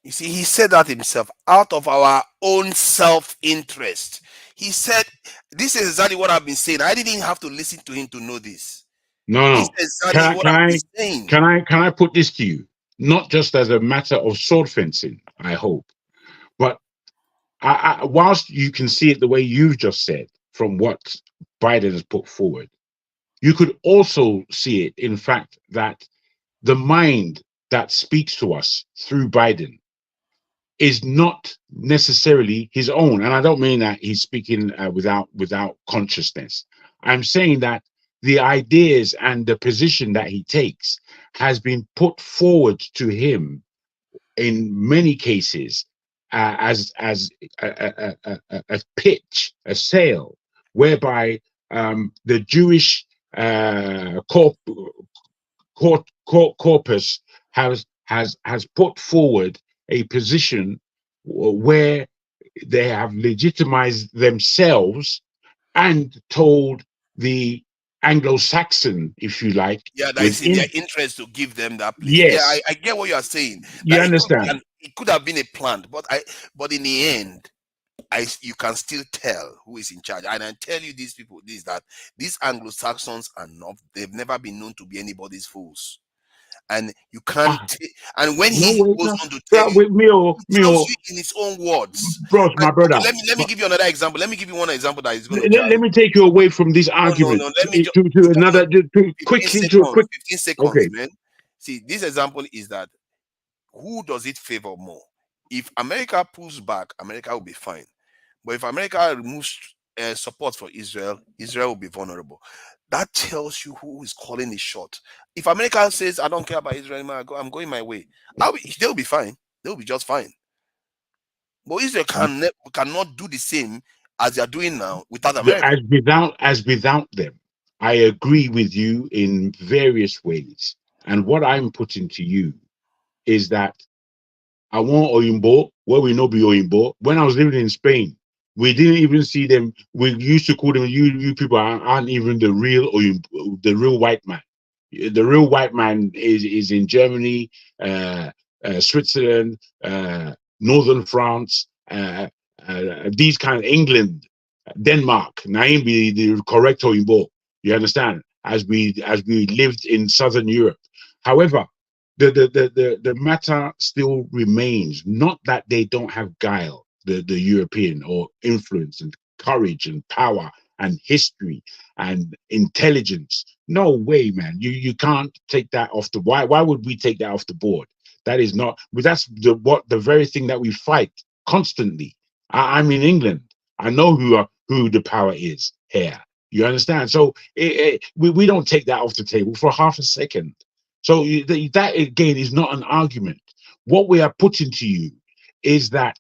You see, he said that himself, out of our own self-interest. He said, this is exactly what I've been saying. I didn't have to listen to him to know this. No. Exactly Can I put this to you? Not just as a matter of sword fencing, I hope, but whilst you can see it the way you've just said from what Biden has put forward, you could also see it, in fact, that the mind that speaks to us through Biden is not necessarily his own. And I don't mean that he's speaking without consciousness. I'm saying that the ideas and the position that he takes has been put forward to him in many cases as a pitch, a sale whereby the Jewish corpus has put forward a position where they have legitimized themselves and told the Anglo-Saxon, if you like, Yeah, that is in within. their interest to give them that place. Yeah, Yes, I get what you are saying. you That understand. it could have been a plant, but in the end, you can still tell who is in charge. And I tell you, these people, that these Anglo-Saxons are not. They've never been known to be anybody's fools. And you can't. And when No he way, goes no. on to tell you, With me, he tells you in his own words. bros, my brother. Okay, let me give you another example. Let me give you one example that is going to Let me take you away from this argument no. Let me just to another, to quickly to a quick. 15 seconds, Okay. man. See, this example is that who does it favor more? If America pulls back, America will be fine. But if America removes support for Israel, Israel will be vulnerable. That tells you who is calling the shot. If America says, I don't care about Israel anymore, I'm going my way, they'll be fine. They'll be just fine. But Israel cannot do the same as they are doing now without America. As without them, I agree with you in various ways. And what I'm putting to you is that I want Oyinbo, where we know be Oyinbo. When I was living in Spain, we didn't even see them. We used to call them, you people aren't even the real Oyinbo, the real white man. The real white man is in Germany, Switzerland, northern France, these kind of England, Denmark. Naim be the correct Oyinbo. You understand? As we lived in Southern Europe. However, the matter still remains, not that they don't have guile, the European, or influence and courage and power and history and intelligence. No way, man. You can't take that off the why would we take that off the board? That is not, that's the very thing that we fight constantly. I'm in England. I know who the power is here. You understand? So we don't take that off the table for half a second. So that again is not an argument. What we are putting to you is that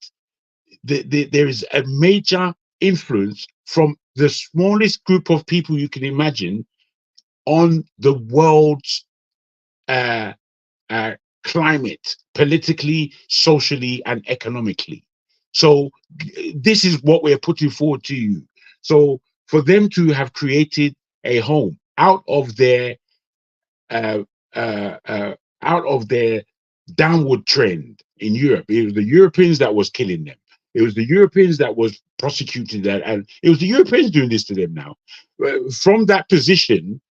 there is a major influence from the smallest group of people you can imagine on the world's climate, politically, socially, and economically. So this is what we're putting forward to you. So for them to have created a home out of their downward trend in Europe. It was the Europeans that was killing them. It was the Europeans that was prosecuting that, and it was the Europeans doing this to them now. From that position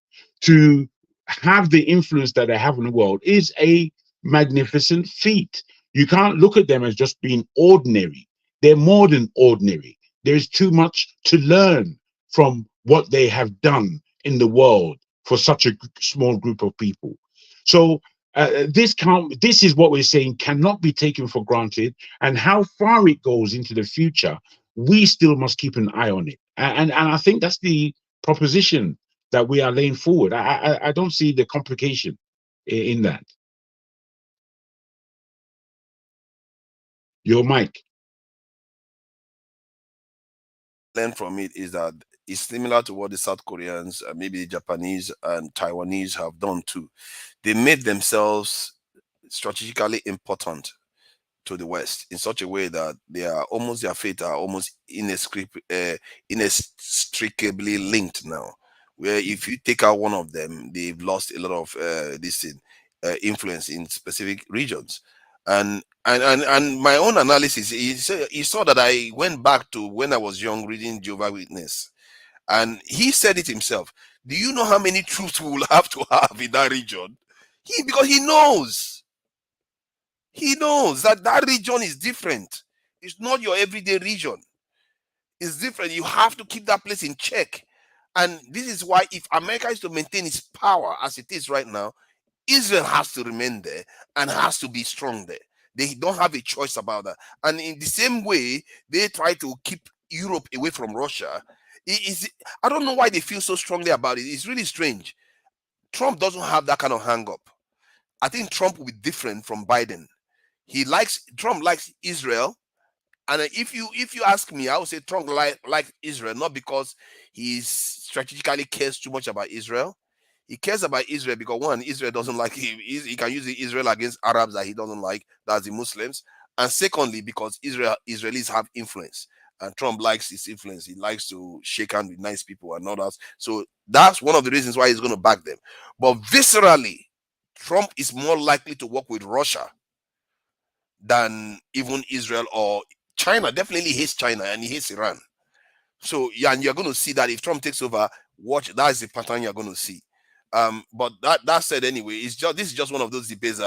to have the influence that they have in the world is a magnificent feat. You can't look at them as just being ordinary. They're more than ordinary. There is too much to learn from what they have done in the world for such a small group of people. So this is what we're saying cannot be taken for granted, and how far it goes into the future, we still must keep an eye on it. And I think that's the proposition that we are laying forward. I don't see the complication in that. Your mic. Learn from it is that it's similar to what the South Koreans, maybe the Japanese and Taiwanese have done too. They made themselves strategically important to the West in such a way that their fate are almost inextricably linked now. Where if you take out one of them, they've lost a lot of influence in specific regions. And my own analysis, he saw that I went back to when I was young reading Jehovah's Witness, and he said it himself. Do you know how many troops we will have to have in that region? Because he knows that that region is different. It's not your everyday region. It's different. You have to keep that place in check. And this is why if America is to maintain its power as it is right now, Israel has to remain there and has to be strong there. They don't have a choice about that. And in the same way, they try to keep Europe away from Russia. I don't know why they feel so strongly about it. It's really strange. Trump doesn't have that kind of hang-up. I think Trump will be different from Biden. Trump likes Israel And if you ask me, I would say Trump like Israel, not because he strategically cares too much about Israel. He cares about Israel because one, Israel doesn't like him. He can use Israel against Arabs that he doesn't like, that's the Muslims. And secondly, because Israelis have influence, and Trump likes his influence. He likes to shake hands with nice people and others. So that's one of the reasons why he's going to back them. But viscerally, Trump is more likely to work with Russia than even Israel or China. Definitely hates China and he hates Iran. So yeah, and you're going to see that if Trump takes over, watch, that's the pattern you're going to see. But that said, anyway, this is just one of those debates.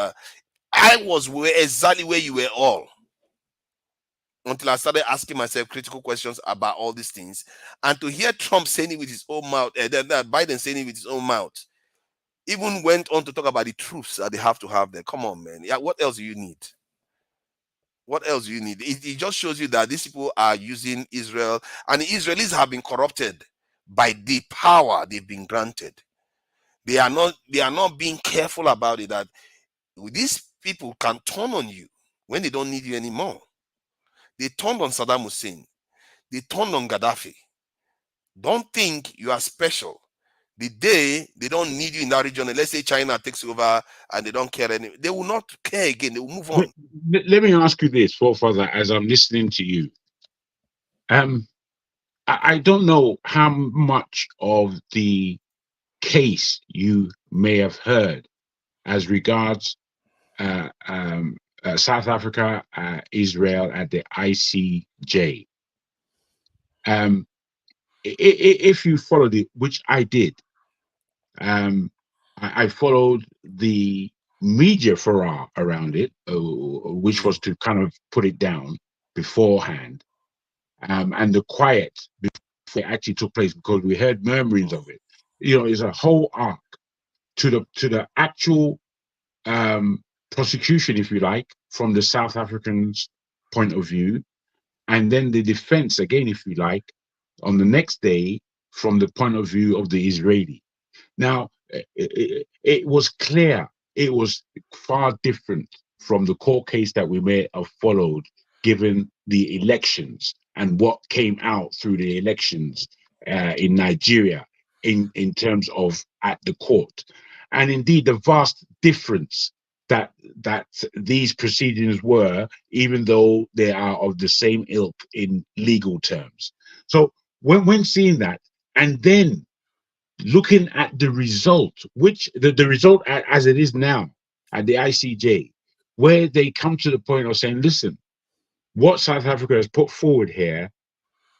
I was exactly where you were all until I started asking myself critical questions about all these things, and to hear Trump saying it with his own mouth, Biden saying it with his own mouth, even went on to talk about the truths that they have to have there. Come on, man. Yeah, what else do you need? What else do you need? It just shows you that these people are using Israel, and the Israelis have been corrupted by the power they've been granted. They are not being careful about it, that these people can turn on you when they don't need you anymore. They turned on Saddam Hussein. They turned on Gaddafi. Don't think you are special. The day they don't need you in that region, and let's say China takes over and they don't care anymore, they will not care again. They will move on. Let me ask you this, forefather, as I'm listening to you. I don't know how much of the case you may have heard as regards South Africa, Israel at the ICJ. If you followed it, which I did, I followed the media furore around it, which was to kind of put it down beforehand, and the quiet before it actually took place, because we heard murmurings of it. You know, it's a whole arc to the actual prosecution, if you like, from the South Africans' point of view, and then the defense again, if you like, on the next day from the point of view of the Israeli. Now, it was clear, it was far different from the court case that we may have followed, given the elections and what came out through the elections in Nigeria in terms of at the court. And indeed, the vast difference that these proceedings were, even though they are of the same ilk in legal terms. So when seeing that, and then looking at the result, which the result as it is now at the ICJ, where they come to the point of saying, listen, what South Africa has put forward here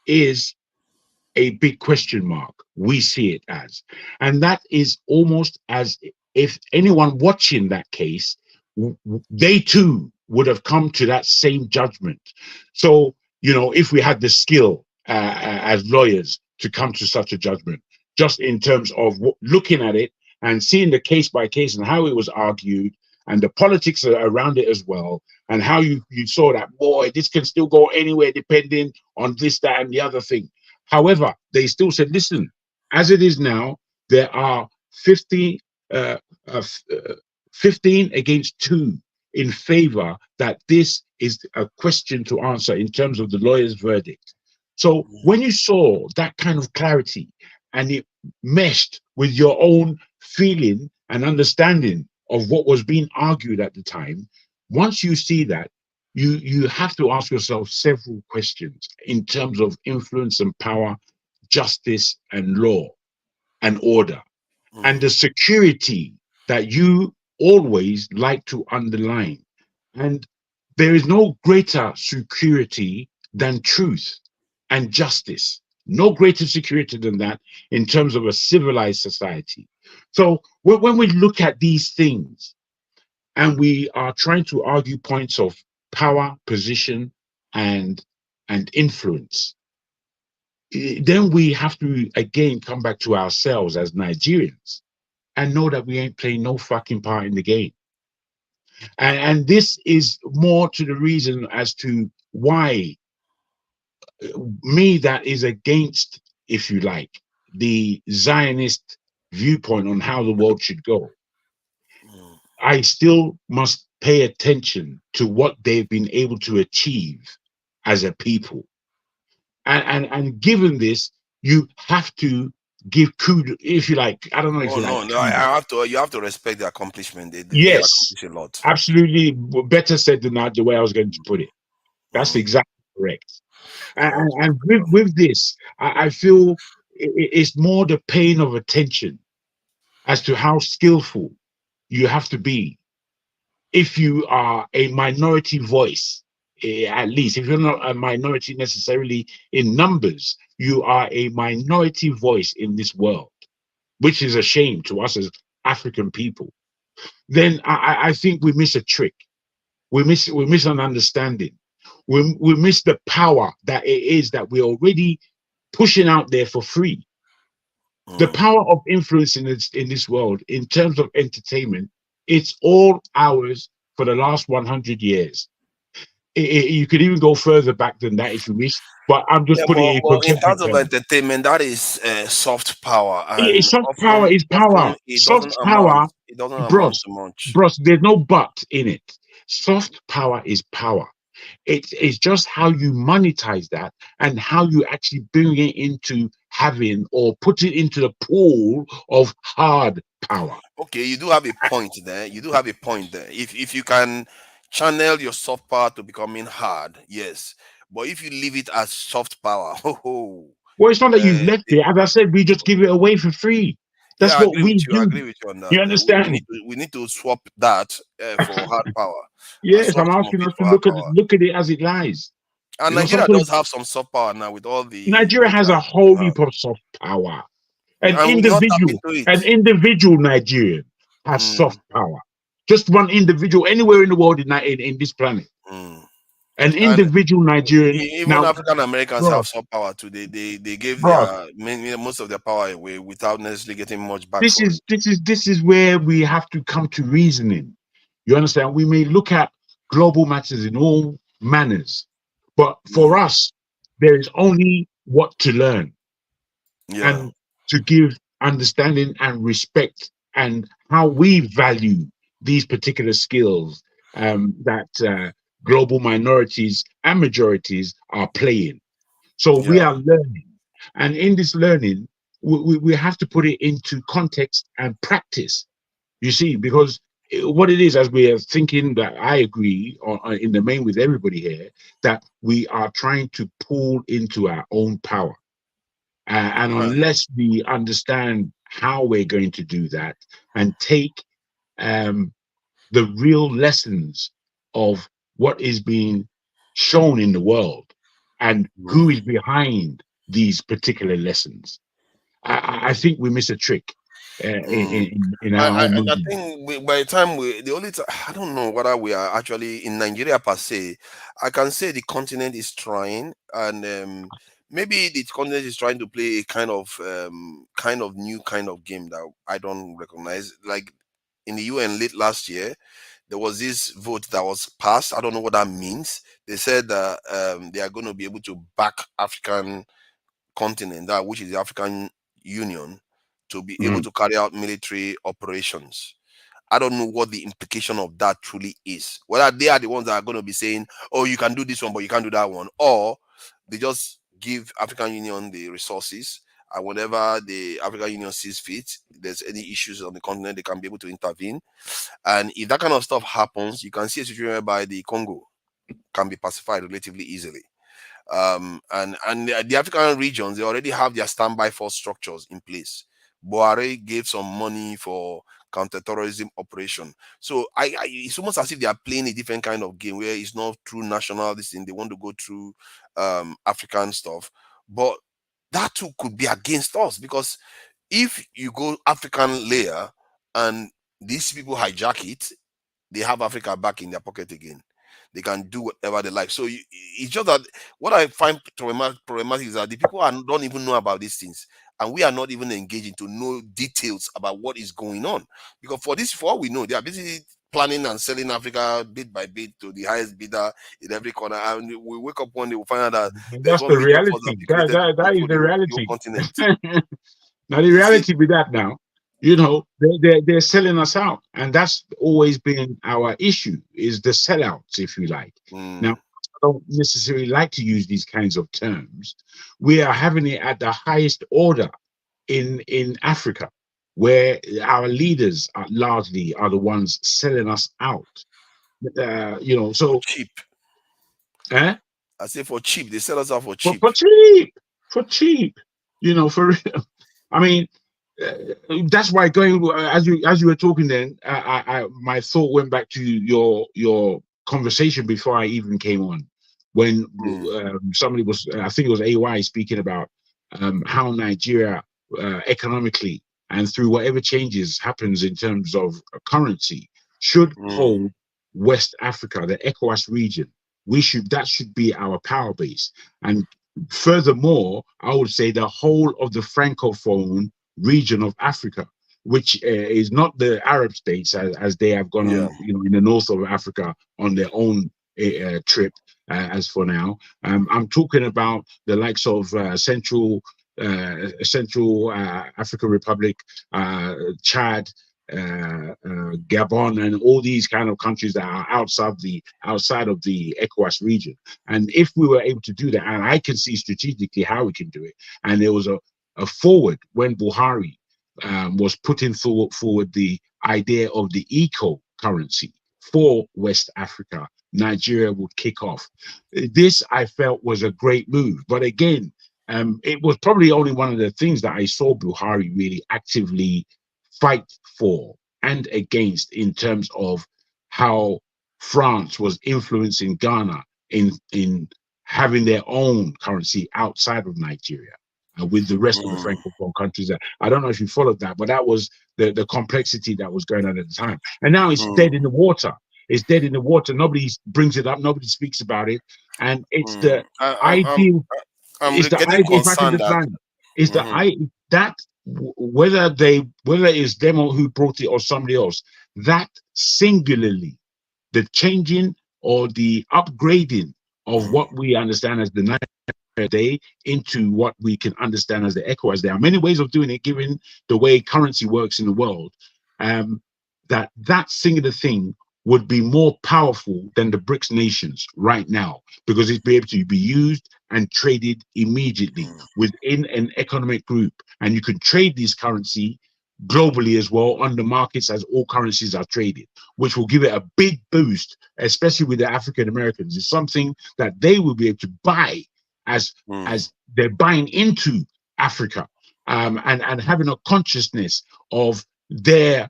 is a big question mark. We see it as. And that is almost as if anyone watching that case, they too would have come to that same judgment. So, you know, if we had the skill as lawyers to come to such a judgment, just in terms of looking at it and seeing the case by case and how it was argued and the politics around it as well, and how you saw that, boy, this can still go anywhere depending on this, that, and the other thing. However, they still said, listen, as it is now, there are 15 against 2 in favor that this is a question to answer in terms of the lawyer's verdict. So when you saw that kind of clarity and it meshed with your own feeling and understanding of what was being argued at the time, once you see that, you have to ask yourself several questions in terms of influence and power, justice and law and order, and the security that you always like to underline. And there is no greater security than truth and justice. No greater security than that in terms of a civilized society. So when we look at these things and we are trying to argue points of power, position, and influence, then we have to again come back to ourselves as Nigerians and know that we ain't playing no fucking part in the game. And this is more to the reason as to why me that is against, if you like, the Zionist viewpoint on how the world should go. I still must pay attention to what they've been able to achieve as a people. And given this, you have to give kudos, if you like. I don't know if Oh you like. no, I have to. You have to respect the accomplishment. They Yes, accomplish a lot. absolutely. Better said than that. The way I was going to put it. That's exactly correct. And with this, I feel it's more the pain of attention as to how skillful you have to be if you are a minority voice. At least if you're not a minority necessarily in numbers, you are a minority voice in this world, which is a shame to us as African people. Then I think we miss a trick. We miss an understanding. We miss the power that it is that we're already pushing out there for free. The power of influence in this world in terms of entertainment, it's all ours for the last 100 years. You could even go further back than that if you wish, but I'm just putting it in in contemporary terms of terms. entertainment, that is soft power, and Soft power often, is power. it doesn't Soft amount. power, It doesn't amount bros, to much. there's no but in it. Soft power is power. It's just how you monetize that and how you actually bring it into having or put it into the pool of hard power. Okay, you do have a point there. You do have a point there. If you can channel your soft power to becoming hard, yes. But if you leave it as soft power, Well, it's not that you've left it. As I said, we just give it away for free. That's yeah, I what agree with we you. I do. agree with you on that. You understand? We need to swap that for hard power. Yes, Swap I'm some of asking it us to for hard power. look at it as it lies. And You know, Nigeria sometimes does have some soft power now with all the Nigeria has a whole heap of soft power. An and we not tap individual Nigerian has soft power. Just one individual anywhere in the world in this planet. An individual Nigerian. Even Now, African Americans bro, have soft power too. They gave bro, most of their power away without necessarily getting much back this for it. is where we have to come to reasoning. You understand? We may look at global matters in all manners, but for us, there is only what to learn and to give understanding and respect and how we value these particular skills that global minorities and majorities are playing. So we are learning, and in this learning, we have to put it into context and practice. You see, because what it is, as we are thinking, that I agree in the main with everybody here, that we are trying to pull into our own power. And unless we understand how we're going to do that and take the real lessons of what is being shown in the world and who is behind these particular lessons, I think we miss a trick in our own I movement. think by the time I don't know whether we are actually in Nigeria per se. I can say the continent is trying, and maybe the continent is trying to play a kind of new kind of game that I don't recognize. Like in the UN late last year, there was this vote that was passed. I don't know what that means. They said that they are going to be able to back African continent, that which is the African Union, to be able to carry out military operations. I don't know what the implication of that truly is. Whether they are the ones that are going to be saying, "Oh, you can do this one, but you can't do that one," or they just give African Union the resources, and whenever the African Union sees fit, if there's any issues on the continent, they can be able to intervene. And if that kind of stuff happens, you can see a situation whereby the Congo can be pacified relatively easily. And the African regions, they already have their standby force structures in place. Buhari gave some money for counterterrorism operation. So it's almost as if they are playing a different kind of game where it's not true national this thing. They want to go through African stuff. But that too could be against us, because if you go African layer and these people hijack it, they have Africa back in their pocket again. They can do whatever they like. So it's just that what I find problematic is that the people don't even know about these things, and we are not even engaging to know details about what is going on. Because for all we know, they are basically planning and selling Africa bit by bit to the highest bidder in every corner. And we wake up one day, we'll find out that there's That's one the major force reality. that created to That is control the the whole reality. continent. Now the reality with that now, you know, they're selling us out, and that's always been our issue, is the sellouts, if you like. Now, don't necessarily like to use these kinds of terms. We are having it at the highest order in Africa, where our leaders are largely the ones selling us out. So cheap. Eh? I say for cheap. They sell us out for cheap. For cheap. For real. I mean, that's why going as you were talking. Then my thought went back to your conversation before I even came on, when somebody was, I think it was AY, speaking about how Nigeria economically and through whatever changes happens in terms of currency should hold West Africa, the ECOWAS region. That should be our power base. And furthermore, I would say the whole of the Francophone region of Africa, which is not the Arab states as they have gone on, in the north of Africa on their own trip as for now. I'm talking about the likes of Central African Republic, Chad, Gabon, and all these kind of countries that are outside of the ECOWAS region. And if we were able to do that, and I can see strategically how we can do it, and there was a forward when Buhari was putting forward the idea of the eco currency for West Africa, Nigeria would kick off. This I felt was a great move, but again, it was probably only one of the things that I saw Buhari really actively fight for and against, in terms of how France was influencing Ghana in having their own currency outside of Nigeria with the rest of the Francophone countries. I don't know if you followed that, but that was the complexity that was going on at the time. And now it's dead in the water. It's dead in the water. Nobody brings it up. Nobody speaks about it. And it's the ideal. It's the ideal. If I can define, it's that whether it is them or who brought it or somebody else, that singularly, the changing or the upgrading of what we understand as the day into what we can understand as the ECOWAS. There are many ways of doing it, given the way currency works in the world. That singular thing would be more powerful than the BRICS nations right now, because it's be able to be used and traded immediately within an economic group. And you can trade this currency globally as well on the markets as all currencies are traded, which will give it a big boost, especially with the African Americans. It's something that they will be able to buy as they're buying into Africa, and having a consciousness of their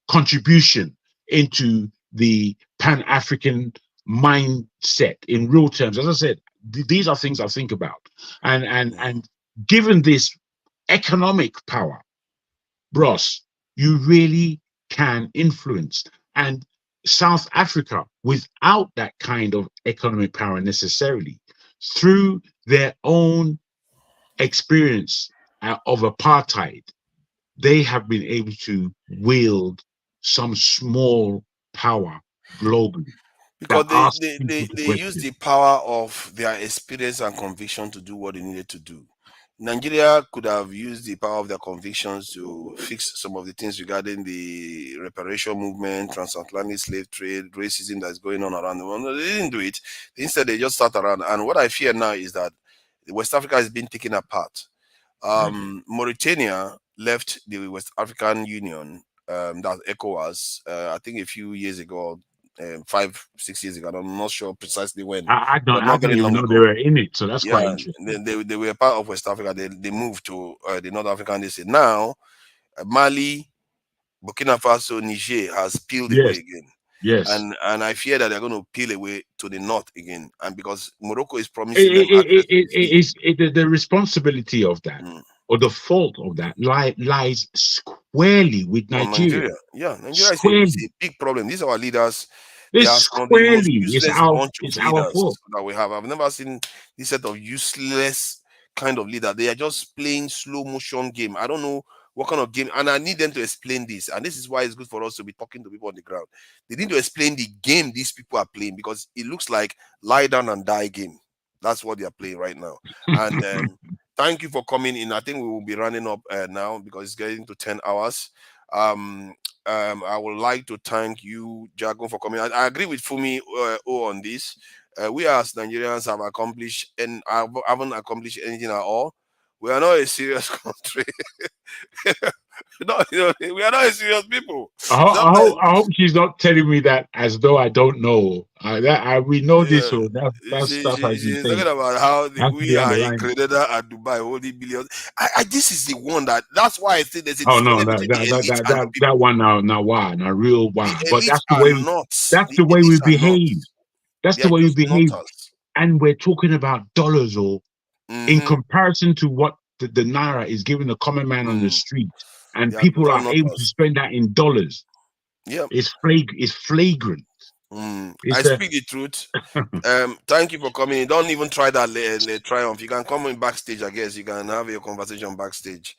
contribution into the Pan-African mindset in real terms. As I said, these are things I think about. And given this economic power, Bros, you really can influence. And South Africa, without that kind of economic power necessarily, through their own experience of apartheid, they have been able to wield some small power globally. Because they use the power of their experience and conviction to do what they needed to do. Nigeria could have used the power of their convictions to fix some of the things regarding the reparation movement, transatlantic slave trade, racism that's going on around the world. No, they didn't do it. Instead, they just sat around. And what I fear now is that West Africa is being taken apart. Mauritania left the West African Union, that's ECOWAS, I think a few years ago, 5-6 years ago. I'm not sure precisely when. I didn't even know they were in it, so that's quite interesting. They were part of West Africa. They moved to the North African. They say now Mali, Burkina Faso, Niger has peeled away again. Yes, and I fear that they're going to peel away to the north again, and because Morocco is promising them the responsibility of that, or the fault of that, lies squarely with Nigeria. Nigeria is a big problem. These are our leaders. They are some of the most useless bunch of leaders that we have. I've never seen this set of useless kind of leader. They are just playing slow motion game. I don't know what kind of game, and I need them to explain this. And this is why it's good for us to be talking to people on the ground. They need to explain the game these people are playing, because it looks like lie down and die game. That's what they are playing right now. And thank you for coming in. I think we will be running up now because it's getting to 10 hours. I would like to thank you, Jago, for coming. I agree with Fumi on this. We as Nigerians have accomplished and haven't accomplished anything at all. We are not a serious country. No, we are not a serious people. I hope she's not telling me that as though I don't know. We know this, so that's stuff I've been She's saying. talking about how Has to we be are a underlined. creditor at Dubai holding billions. This is the one that's why I think there's a Oh no, disconnect between the elite and the that people. one now why now real The why. But elites are not. that's The the way we elites are not. behave. That's They the are way we just not behave. us. And we're talking about dollars, or in Mm-hmm. comparison to what the naira is giving the common man on the street, and They are people total are not able to us. spend that in dollars. Yep. It's flagrant. I speak the truth. Thank you for coming in. Don't even try that triumph. You can come in backstage, I guess. You can have your conversation backstage.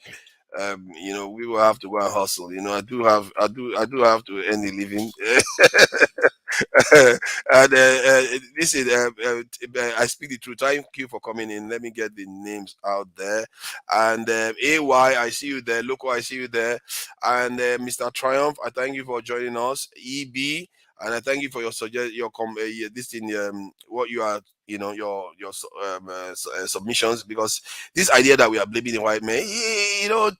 We will have to go and hustle. I do have to earn a living. And listen, I speak the truth. Thank you for coming in. Let me get the names out there. And AY, I see you there. Loco, I see you there. And Mr. Triumph, I thank you for joining us. EB, and I thank you for your what you are, your submissions, because this idea that we are blaming the white man,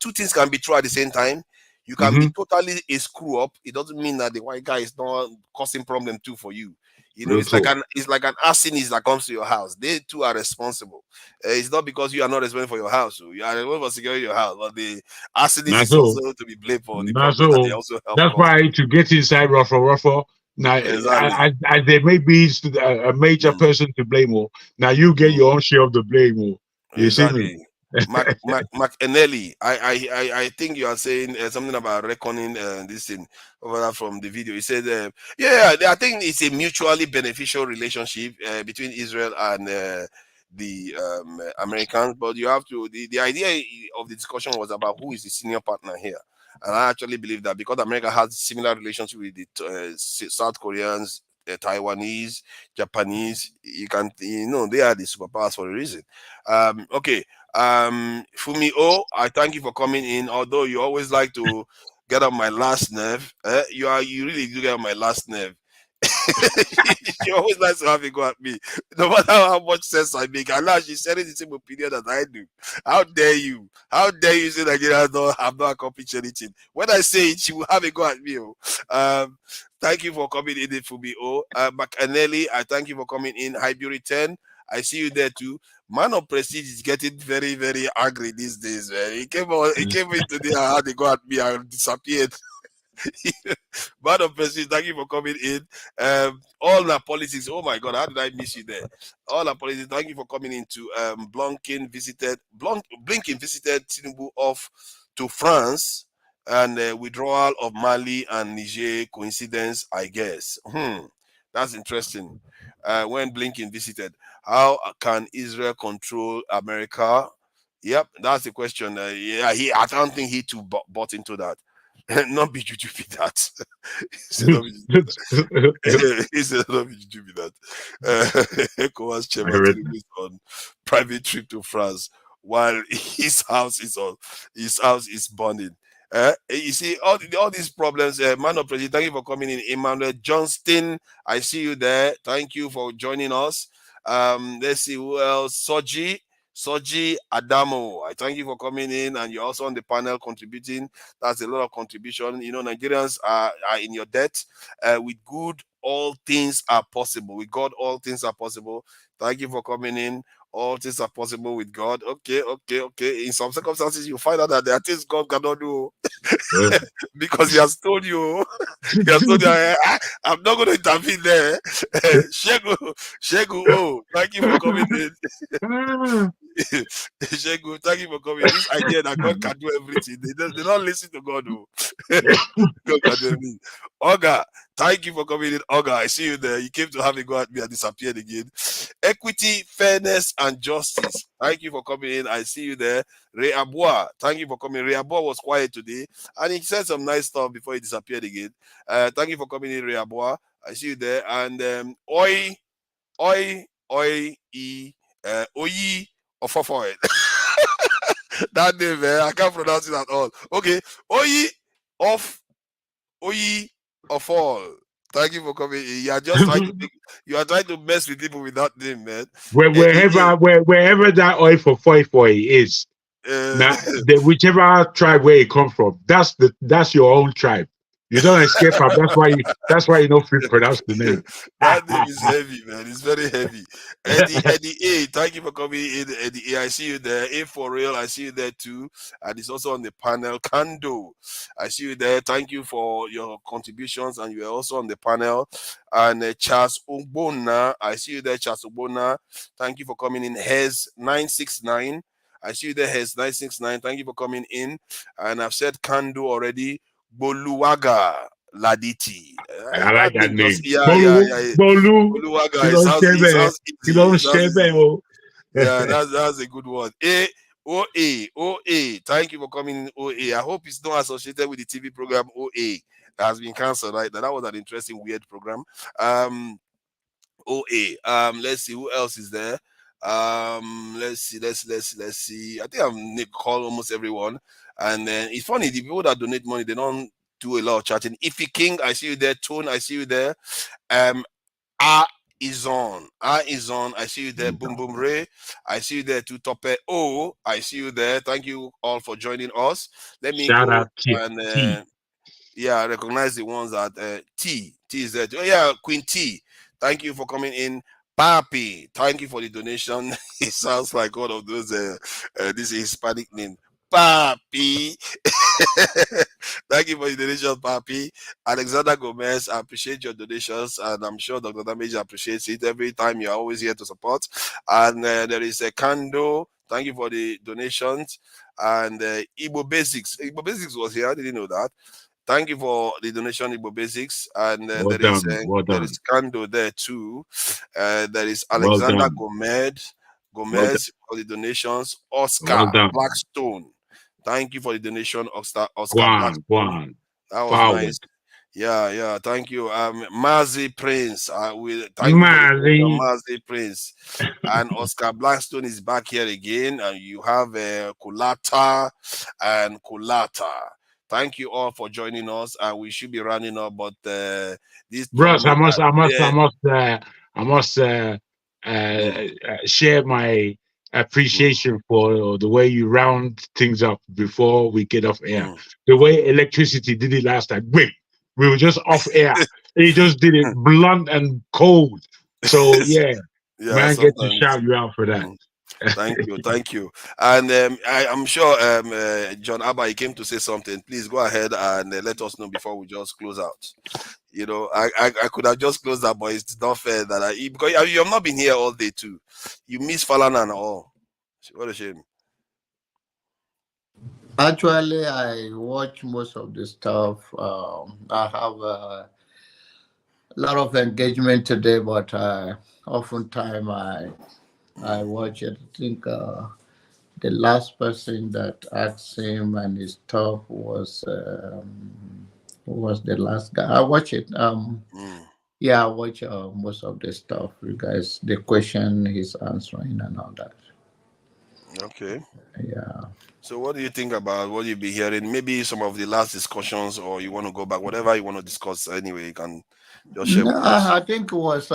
two things can be true at the same time. You can be totally a screw up. It doesn't mean that the white guy is not causing problem too for you. It's like an arsonist that comes to your house. They too are responsible. It's not because you are not responsible for your house. You are responsible for securing your house, but the arsonist is also to be blamed for the problems that they also help. That's why to get inside ruffle. Now, exactly. as there may be a major person to blame, now you get your own share of the blame. You see me? McEnelly, I think you are saying something about reckoning this thing over from the video. He said, I think it's a mutually beneficial relationship between Israel and the Americans. But you have to, the idea of the discussion was about who is the senior partner here. And I actually believe that because America has similar relationship with the South Koreans, Taiwanese, Japanese, they are the superpowers for a reason. Okay. Fumi O, I thank you for coming in. Although you always like to get on my last nerve, you really do get on my last nerve. She always likes to have a go at me, no matter how much sense I make. And now she's sharing the same opinion that I do. How dare you? How dare you say Nigerians have not accomplished anything? When I say it, she will have a go at me. Thank you for coming in, Fumi O. McAnelly, I thank you for coming in. Highbury 10, I see you there too. Man of Prestige is getting very, very angry these days, man. He came in today and had to go at me and disappeared. Man of Prestige, thank you for coming in. All the politics, oh my God, how did I miss you there? All the politics, thank you for coming into Blinken visited Tinubu off to France, and withdrawal of Mali and Niger, coincidence, I guess. That's interesting. When Blinken visited, how can Israel control America? Yep, that's the question. I don't think he too bought into that. Not be juju be that. He said not be juju be that. ECOWAS chairman Tinubu is on private trip to France while his house is burning. You see all these problems. Man of President, thank you for coming in. Emmanuel Johnston, I see you there. Thank you for joining us. Let's see who else. Soji Adamo, I thank you for coming in, and you're also on the panel contributing. That's a lot of contribution. Nigerians are in your debt. With good, all things are possible. With God, all things are possible. Thank you for coming in. All things are possible with God. Okay. In some circumstances, you find out that there are things God cannot do because He has told you. He has told you, I'm not going to intervene there. Shegu, oh, thank you for coming in. Shegu, thank you for coming. This idea that God can do everything, they don't listen to God. God can do everything. Oga, thank you for coming in. Oga, I see you there. You came to have a go at me and disappeared again. Equity, fairness, and justice. Thank you for coming in. I see you there. Ray Abua, thank you for coming. Ray Abua was quiet today, and he said some nice stuff before he disappeared again. Thank you for coming in, Ray Abua. I see you there. And Oyi Ofofoy. That name, I can't pronounce it at all. Okay, Oyi Ofall. Thank you for coming. You are just trying to you are trying to mess with people with that name, man. Wherever that oil for foi is, now whichever tribe where it come from, that's your own tribe. You don't escape from. That's why you don't pronounce the name. That name is heavy, man. It's very heavy. Eddie A, thank you for coming in. Eddie A, I see you there. A for real, I see you there too. And it's also on the panel. Kando, I see you there. Thank you for your contributions, and you are also on the panel. And Charles Ugbona, I see you there, Charles Ugbona. Thank you for coming in. Hez 969. I see you there, Hez 969. Thank you for coming in. And I've said Kando already. Boluwaga Laditi. I like that name. Boluwaga. It sounds easy. Yeah, that's a good one. OA. Thank you for coming in, OA. I hope it's not associated with the TV program OA that has been cancelled, right? That was an interesting, weird program. OA. Let's see who else is there. Let's see. I think I've called almost everyone. And then it's funny, the people that donate money, they don't do a lot of chatting. Ify King, I see you there. Tone, I see you there. Is on. I see you there. Boom Boom Ray, I see you there too. Tope O, I see you there. Thank you all for joining us. Let me shout go out and I recognize the ones that T is there too. Oh, yeah, Queen T. Thank you for coming in. Papi, thank you for the donation. It sounds like one of those this Hispanic name. Papi. Thank you for the donation, Papi. Alexander Gomez, I appreciate your donations, and I'm sure Dr. Damage appreciates it. Every time you're always here to support. And there is a Kando. Thank you for the donations. And Igbo Basics. Igbo Basics was here. I didn't know that. Thank you for the donation, Igbo Basics. And there is Kando there too. There is Alexander Gomez for the donations. Oscar Blackstone. Thank you for the donation, Oscar Blackstone. That was nice. Yeah. Thank you. Mazi Prince. Thank you for Mazi Prince. And Oscar Blackstone is back here again. And you have Kulata and Kulata. Thank you all for joining us. And we should be running up, but this. Bros, I must share my appreciation for the way you round things up before we get off air. The way electricity did it last time. Wait, we were just off air. He just did it blunt and cold. So yeah, man, get to shout you out for that. Thank you. And I'm sure John Abba, he came to say something. Please go ahead and let us know before we just close out. You know, I could have just closed that, but it's not fair that because you have not been here all day too. You miss Falana and all. What a shame. Actually, I watch most of the stuff. I have a lot of engagement today, but oftentimes I watch it. I think the last person that asked him and his talk was the last guy. I watch it. Yeah, I watch most of the stuff. You guys, the question he's answering and all that. Okay. Yeah. So what do you think about what you've been hearing? Maybe some of the last discussions, or you want to go back, whatever you want to discuss anyway, you can just share with us. I think it was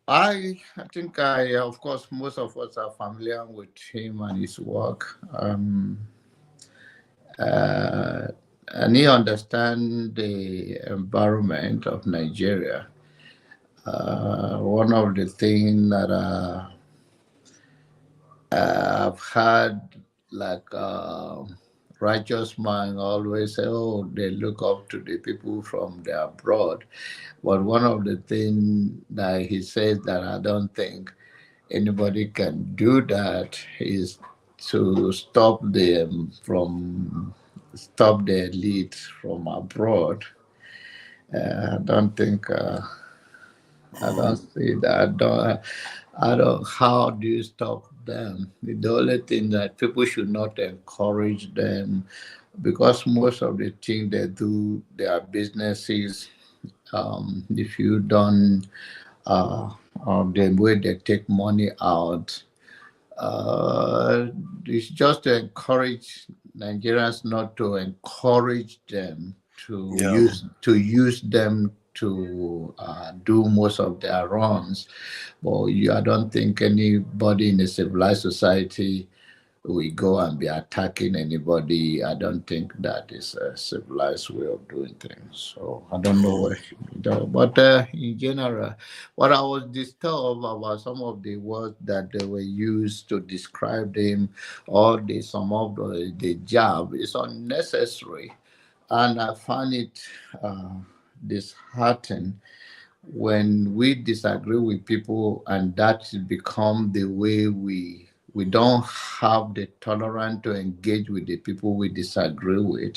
I think of course most of us are familiar with him and his work. And he understands the environment of Nigeria. One of the things that I've had, like righteous man always say, oh, they look up to the people from the abroad. But one of the things that he says that I don't think anybody can do that is to stop them from the elite from abroad. I don't think I don't see that. I don't. How do you stop them? The only thing that people should not encourage them, because most of the things they do, their businesses. If you don't, the way they take money out, it's just to encourage Nigerians not to encourage them to use them to do most of their runs. But I don't think anybody in a civilized society will go and be attacking anybody. I don't think that is a civilized way of doing things. So I don't know what, but in general, what I was disturbed about some of the words that they were used to describe them, or some of the jab is unnecessary, and I find it disheartening when we disagree with people and that become the way we don't have the tolerance to engage with the people we disagree with.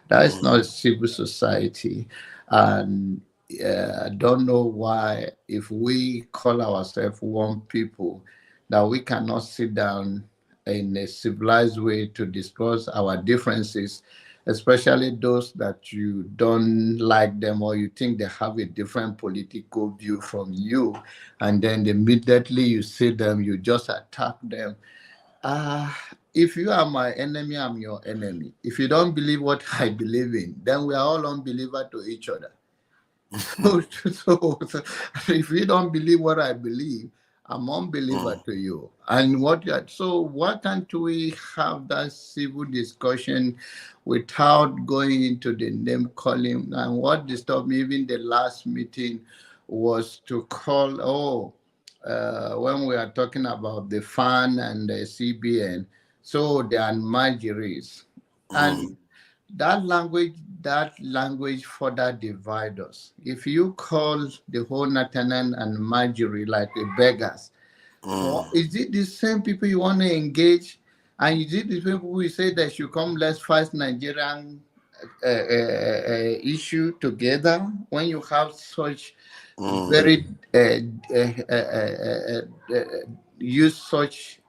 That is not civil society. And I don't know why, if we call ourselves one people, that we cannot sit down in a civilized way to discuss our differences, especially those that you don't like them or you think they have a different political view from you, and then immediately you see them, you just attack them. If you are my enemy, I'm your enemy. If you don't believe what I believe in, then we are all unbelievers to each other. so if you don't believe what I believe, I'm unbeliever to you. And so why can't we have that civil discussion without going into the name calling? And what disturbed me even the last meeting was to call, when we are talking about the FAN and the CBN, so they are marginaries. And that language further divides us. If you call the whole Natanan and Marjorie like the beggars, is it the same people you want to engage? And is it the same people who say that you come, let's fight Nigerian issue together, when you have such very use such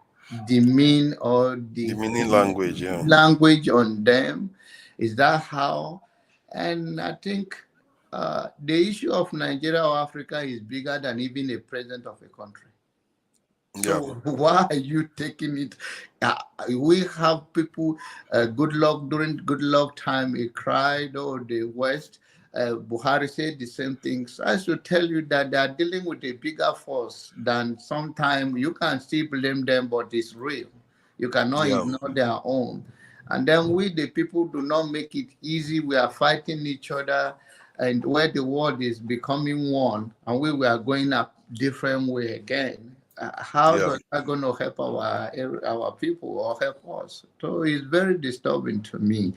demean or demeaning language, language on them? Is that how? And I think the issue of Nigeria or Africa is bigger than even the president of a country. So why are you taking it? We have people, good luck during good luck time, he cried, the West. Buhari said the same things. I should tell you that they are dealing with a bigger force than sometimes you can still blame them, but it's real. You cannot ignore their own. And then we, the people, do not make it easy. We are fighting each other, and where the world is becoming one, and we are going up different way again. How is that going to help our people or help us? So it's very disturbing to me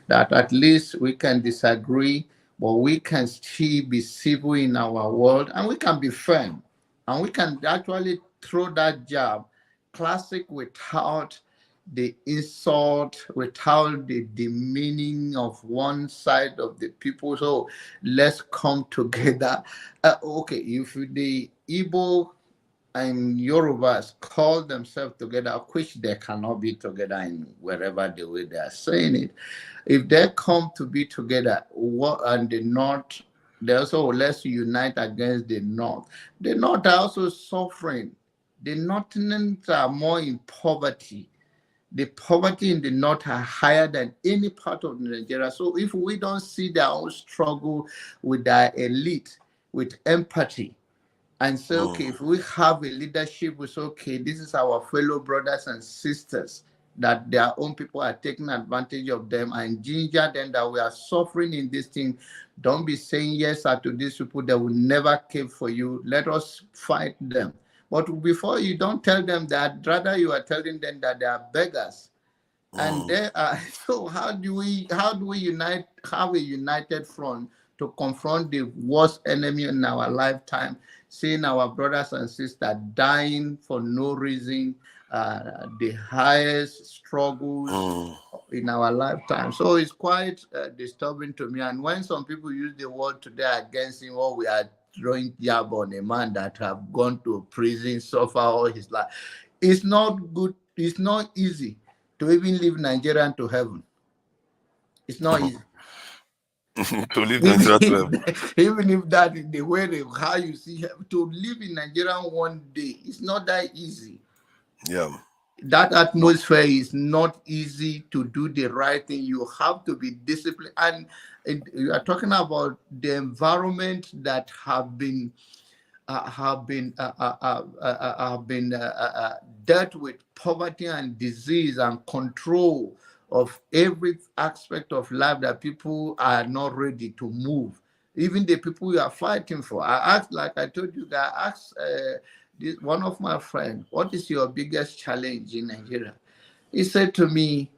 that at least we can disagree, but we can still be civil in our world, and we can be firm, and we can actually throw that jab, classic, without the insult, without the demeaning of one side of the people. So let's come together. Okay, if the Igbo and Yorubas call themselves together, which they cannot be together in wherever the way they are saying it, if they come to be together, and the North, they also, let's unite against the North. The North are also suffering. The Northerners are more in poverty. The poverty in the North are higher than any part of Nigeria. So if we don't see their own struggle with their elite, with empathy, and say, okay, if we have a leadership, we say, okay, this is our fellow brothers and sisters, that their own people are taking advantage of them, and ginger them that we are suffering in this thing. Don't be saying yes to these people that will never care for you. Let us fight them. But before you don't tell them that, rather you are telling them that they are beggars. And they are, so how do we unite, have a united front to confront the worst enemy in our lifetime, seeing our brothers and sisters dying for no reason, the highest struggles in our lifetime. So it's quite disturbing to me. And when some people use the word today against him, we are throwing jab on a man that have gone to prison, suffer all his life. It's not good. It's not easy to even leave Nigeria to heaven. It's not easy. To live Nigeria to heaven. Even if that is the way how you see heaven, to live in Nigeria one day, it's not that easy. Yeah. that atmosphere is not easy to do the right thing. You have to be disciplined, and you are talking about the environment that have been dealt with poverty and disease and control of every aspect of life, that people are not ready to move. Even the people we are fighting for. I asked, like I told you, that I asked one of my friends, what is your biggest challenge in Nigeria? He said to me,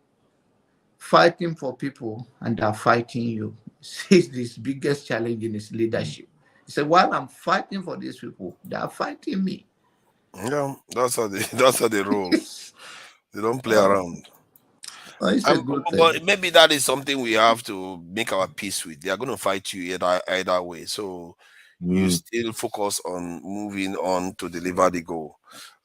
fighting for people and they're fighting you. It's his biggest challenge in his leadership. He said, while I'm fighting for these people, they're fighting me. Yeah, that's how they roll. They don't play around. It's a good thing. But maybe that is something we have to make our peace with. They are going to fight you either way. So you still focus on moving on to deliver the goal.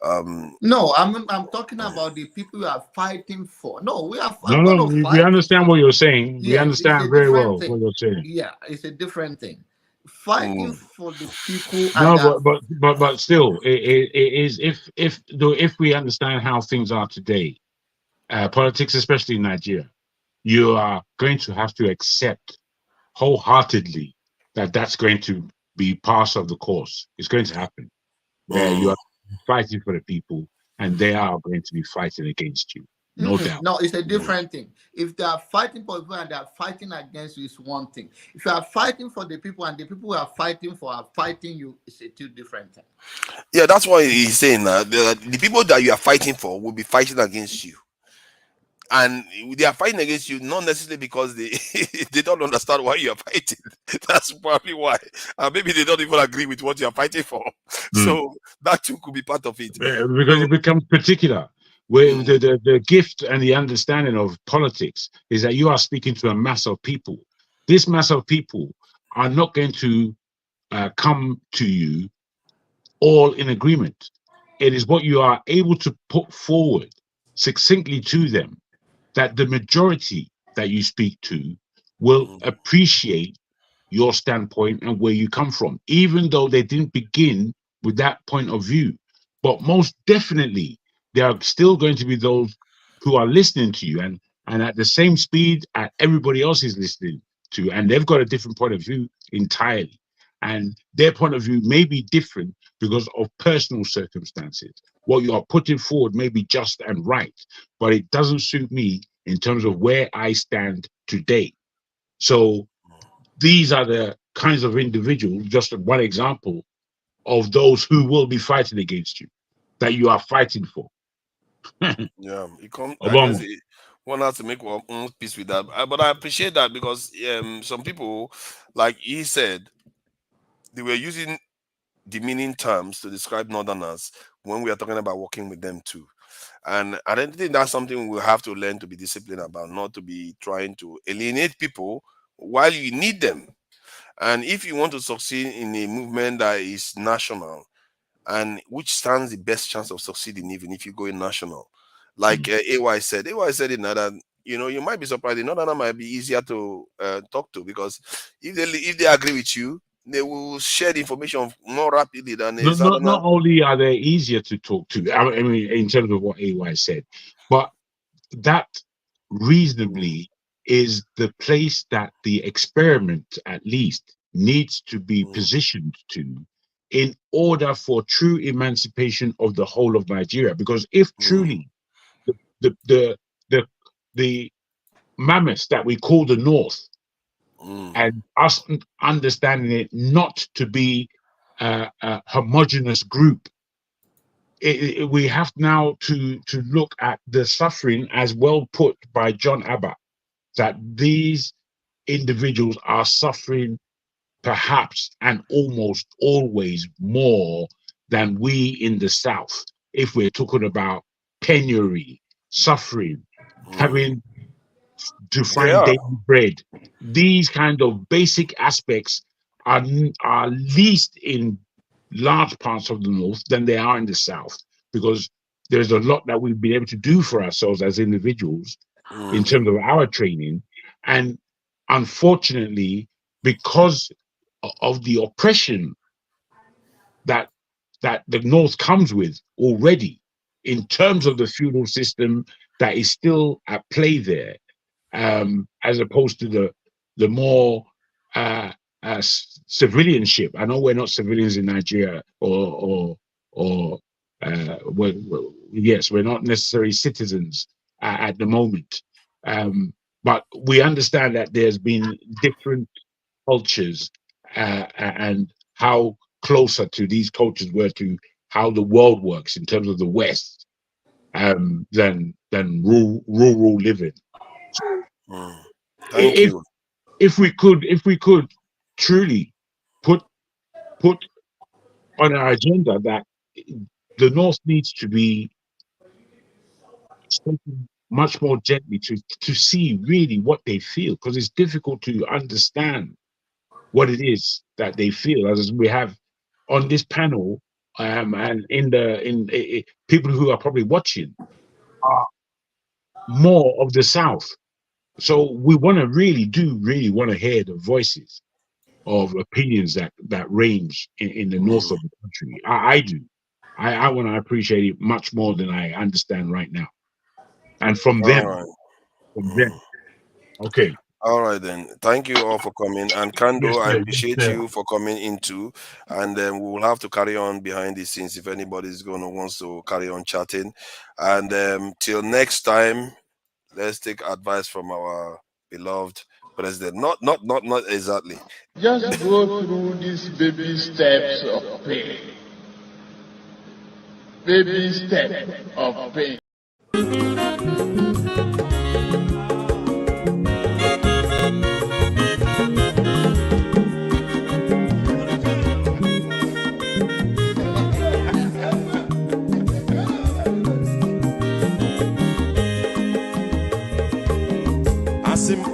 No, I'm talking about the people we are fighting for. No, we are. No, we understand what you're saying. We understand very well what you're saying. Yeah, it's a different thing. Fighting for the people. No, but still, it is if we understand how things are today, politics, especially in Nigeria, you are going to have to accept wholeheartedly that that's going to be part of the course. It's going to happen. You are fighting for the people, and they are going to be fighting against you. No doubt. No, it's a different thing. If they are fighting for people and they are fighting against you, it's one thing. If you are fighting for the people and the people who are fighting for are fighting you, it's a two different thing. Yeah, that's why he's saying that the people that you are fighting for will be fighting against you. And they are fighting against you not necessarily because they they don't understand why you are fighting. That's probably why. Maybe they don't even agree with what you are fighting for. So that too could be part of it. Because it becomes particular. Where the gift and the understanding of politics is that you are speaking to a mass of people. This mass of people are not going to come to you all in agreement. It is what you are able to put forward succinctly to them that the majority that you speak to will appreciate your standpoint and where you come from, even though they didn't begin with that point of view. But most definitely, there are still going to be those who are listening to you and at the same speed as everybody else is listening to, and they've got a different point of view entirely. And their point of view may be different because of personal circumstances. What you are putting forward may be just and right, but it doesn't suit me in terms of where I stand today. So these are the kinds of individuals, just one example of those who will be fighting against you, that you are fighting for. Yeah, I guess one has to make one peace with that. But I appreciate that because some people, like he said, they were using demeaning terms to describe Northerners when we are talking about working with them too. And I don't think that's something we'll have to learn to be disciplined about, not to be trying to alienate people while you need them. And if you want to succeed in a movement that is national, and which stands the best chance of succeeding, even if you go in national, like AY said in that, you might be surprised. The Northerner might be easier to talk to because if they agree with you, they will share the information more rapidly than a Southerner. Not only are they easier to talk to, I mean, in terms of what AY said, but that reasonably is the place that the experiment, at least, needs to be positioned to in order for true emancipation of the whole of Nigeria. Because if truly the mammoths that we call the North, and us understanding it not to be a homogenous group, we have now to look at the suffering as well put by John Abbott, that these individuals are suffering perhaps and almost always more than we in the South, if we're talking about penury, suffering, having to find daily bread. These kind of basic aspects are least in large parts of the North than they are in the South, because there's a lot that we've been able to do for ourselves as individuals in terms of our training. And unfortunately, because of the oppression that the North comes with already, in terms of the feudal system that is still at play there, as opposed to the more civilianship. I know we're not civilians in Nigeria, yes, we're not necessarily citizens at the moment, but we understand that there's been different cultures and how closer to these cultures were to how the world works in terms of the West, than rural living. Thank you. If we could truly put on our agenda that the North needs to be spoken much more gently to see really what they feel, because it's difficult to understand what it is that they feel, as we have on this panel, and in people who are probably watching are more of the South. So we want to really want to hear the voices of opinions that range in the north of the country. I do. I want to appreciate it much more than I understand right now. And from them, Okay. All right then. Thank you all for coming. And Kando, Yes, I sir. appreciate Yes, sir. you for coming in too. And then we will have to carry on behind the scenes if anybody's wants to carry on chatting. And till next time, let's take advice from our beloved president. Not exactly. Just go through these baby steps of pain. Baby step of pain.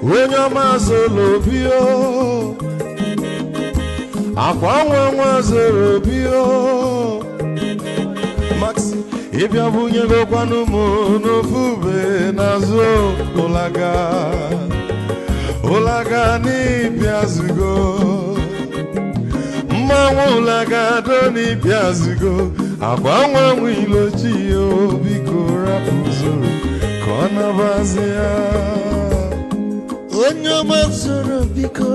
Onye ọma zoro obi o, akwa nwa zoro obi o, Maxi ịbịa bunyegokwanụ m n'ofu ube n'azụ ụlaga n'ịbịazigo, mmanwụ ụlaga do n'ịbịazigo, akwa nwa ilochi o, biko rapụ zoro ka ọ nabazi ya. Onye ọma zoro biko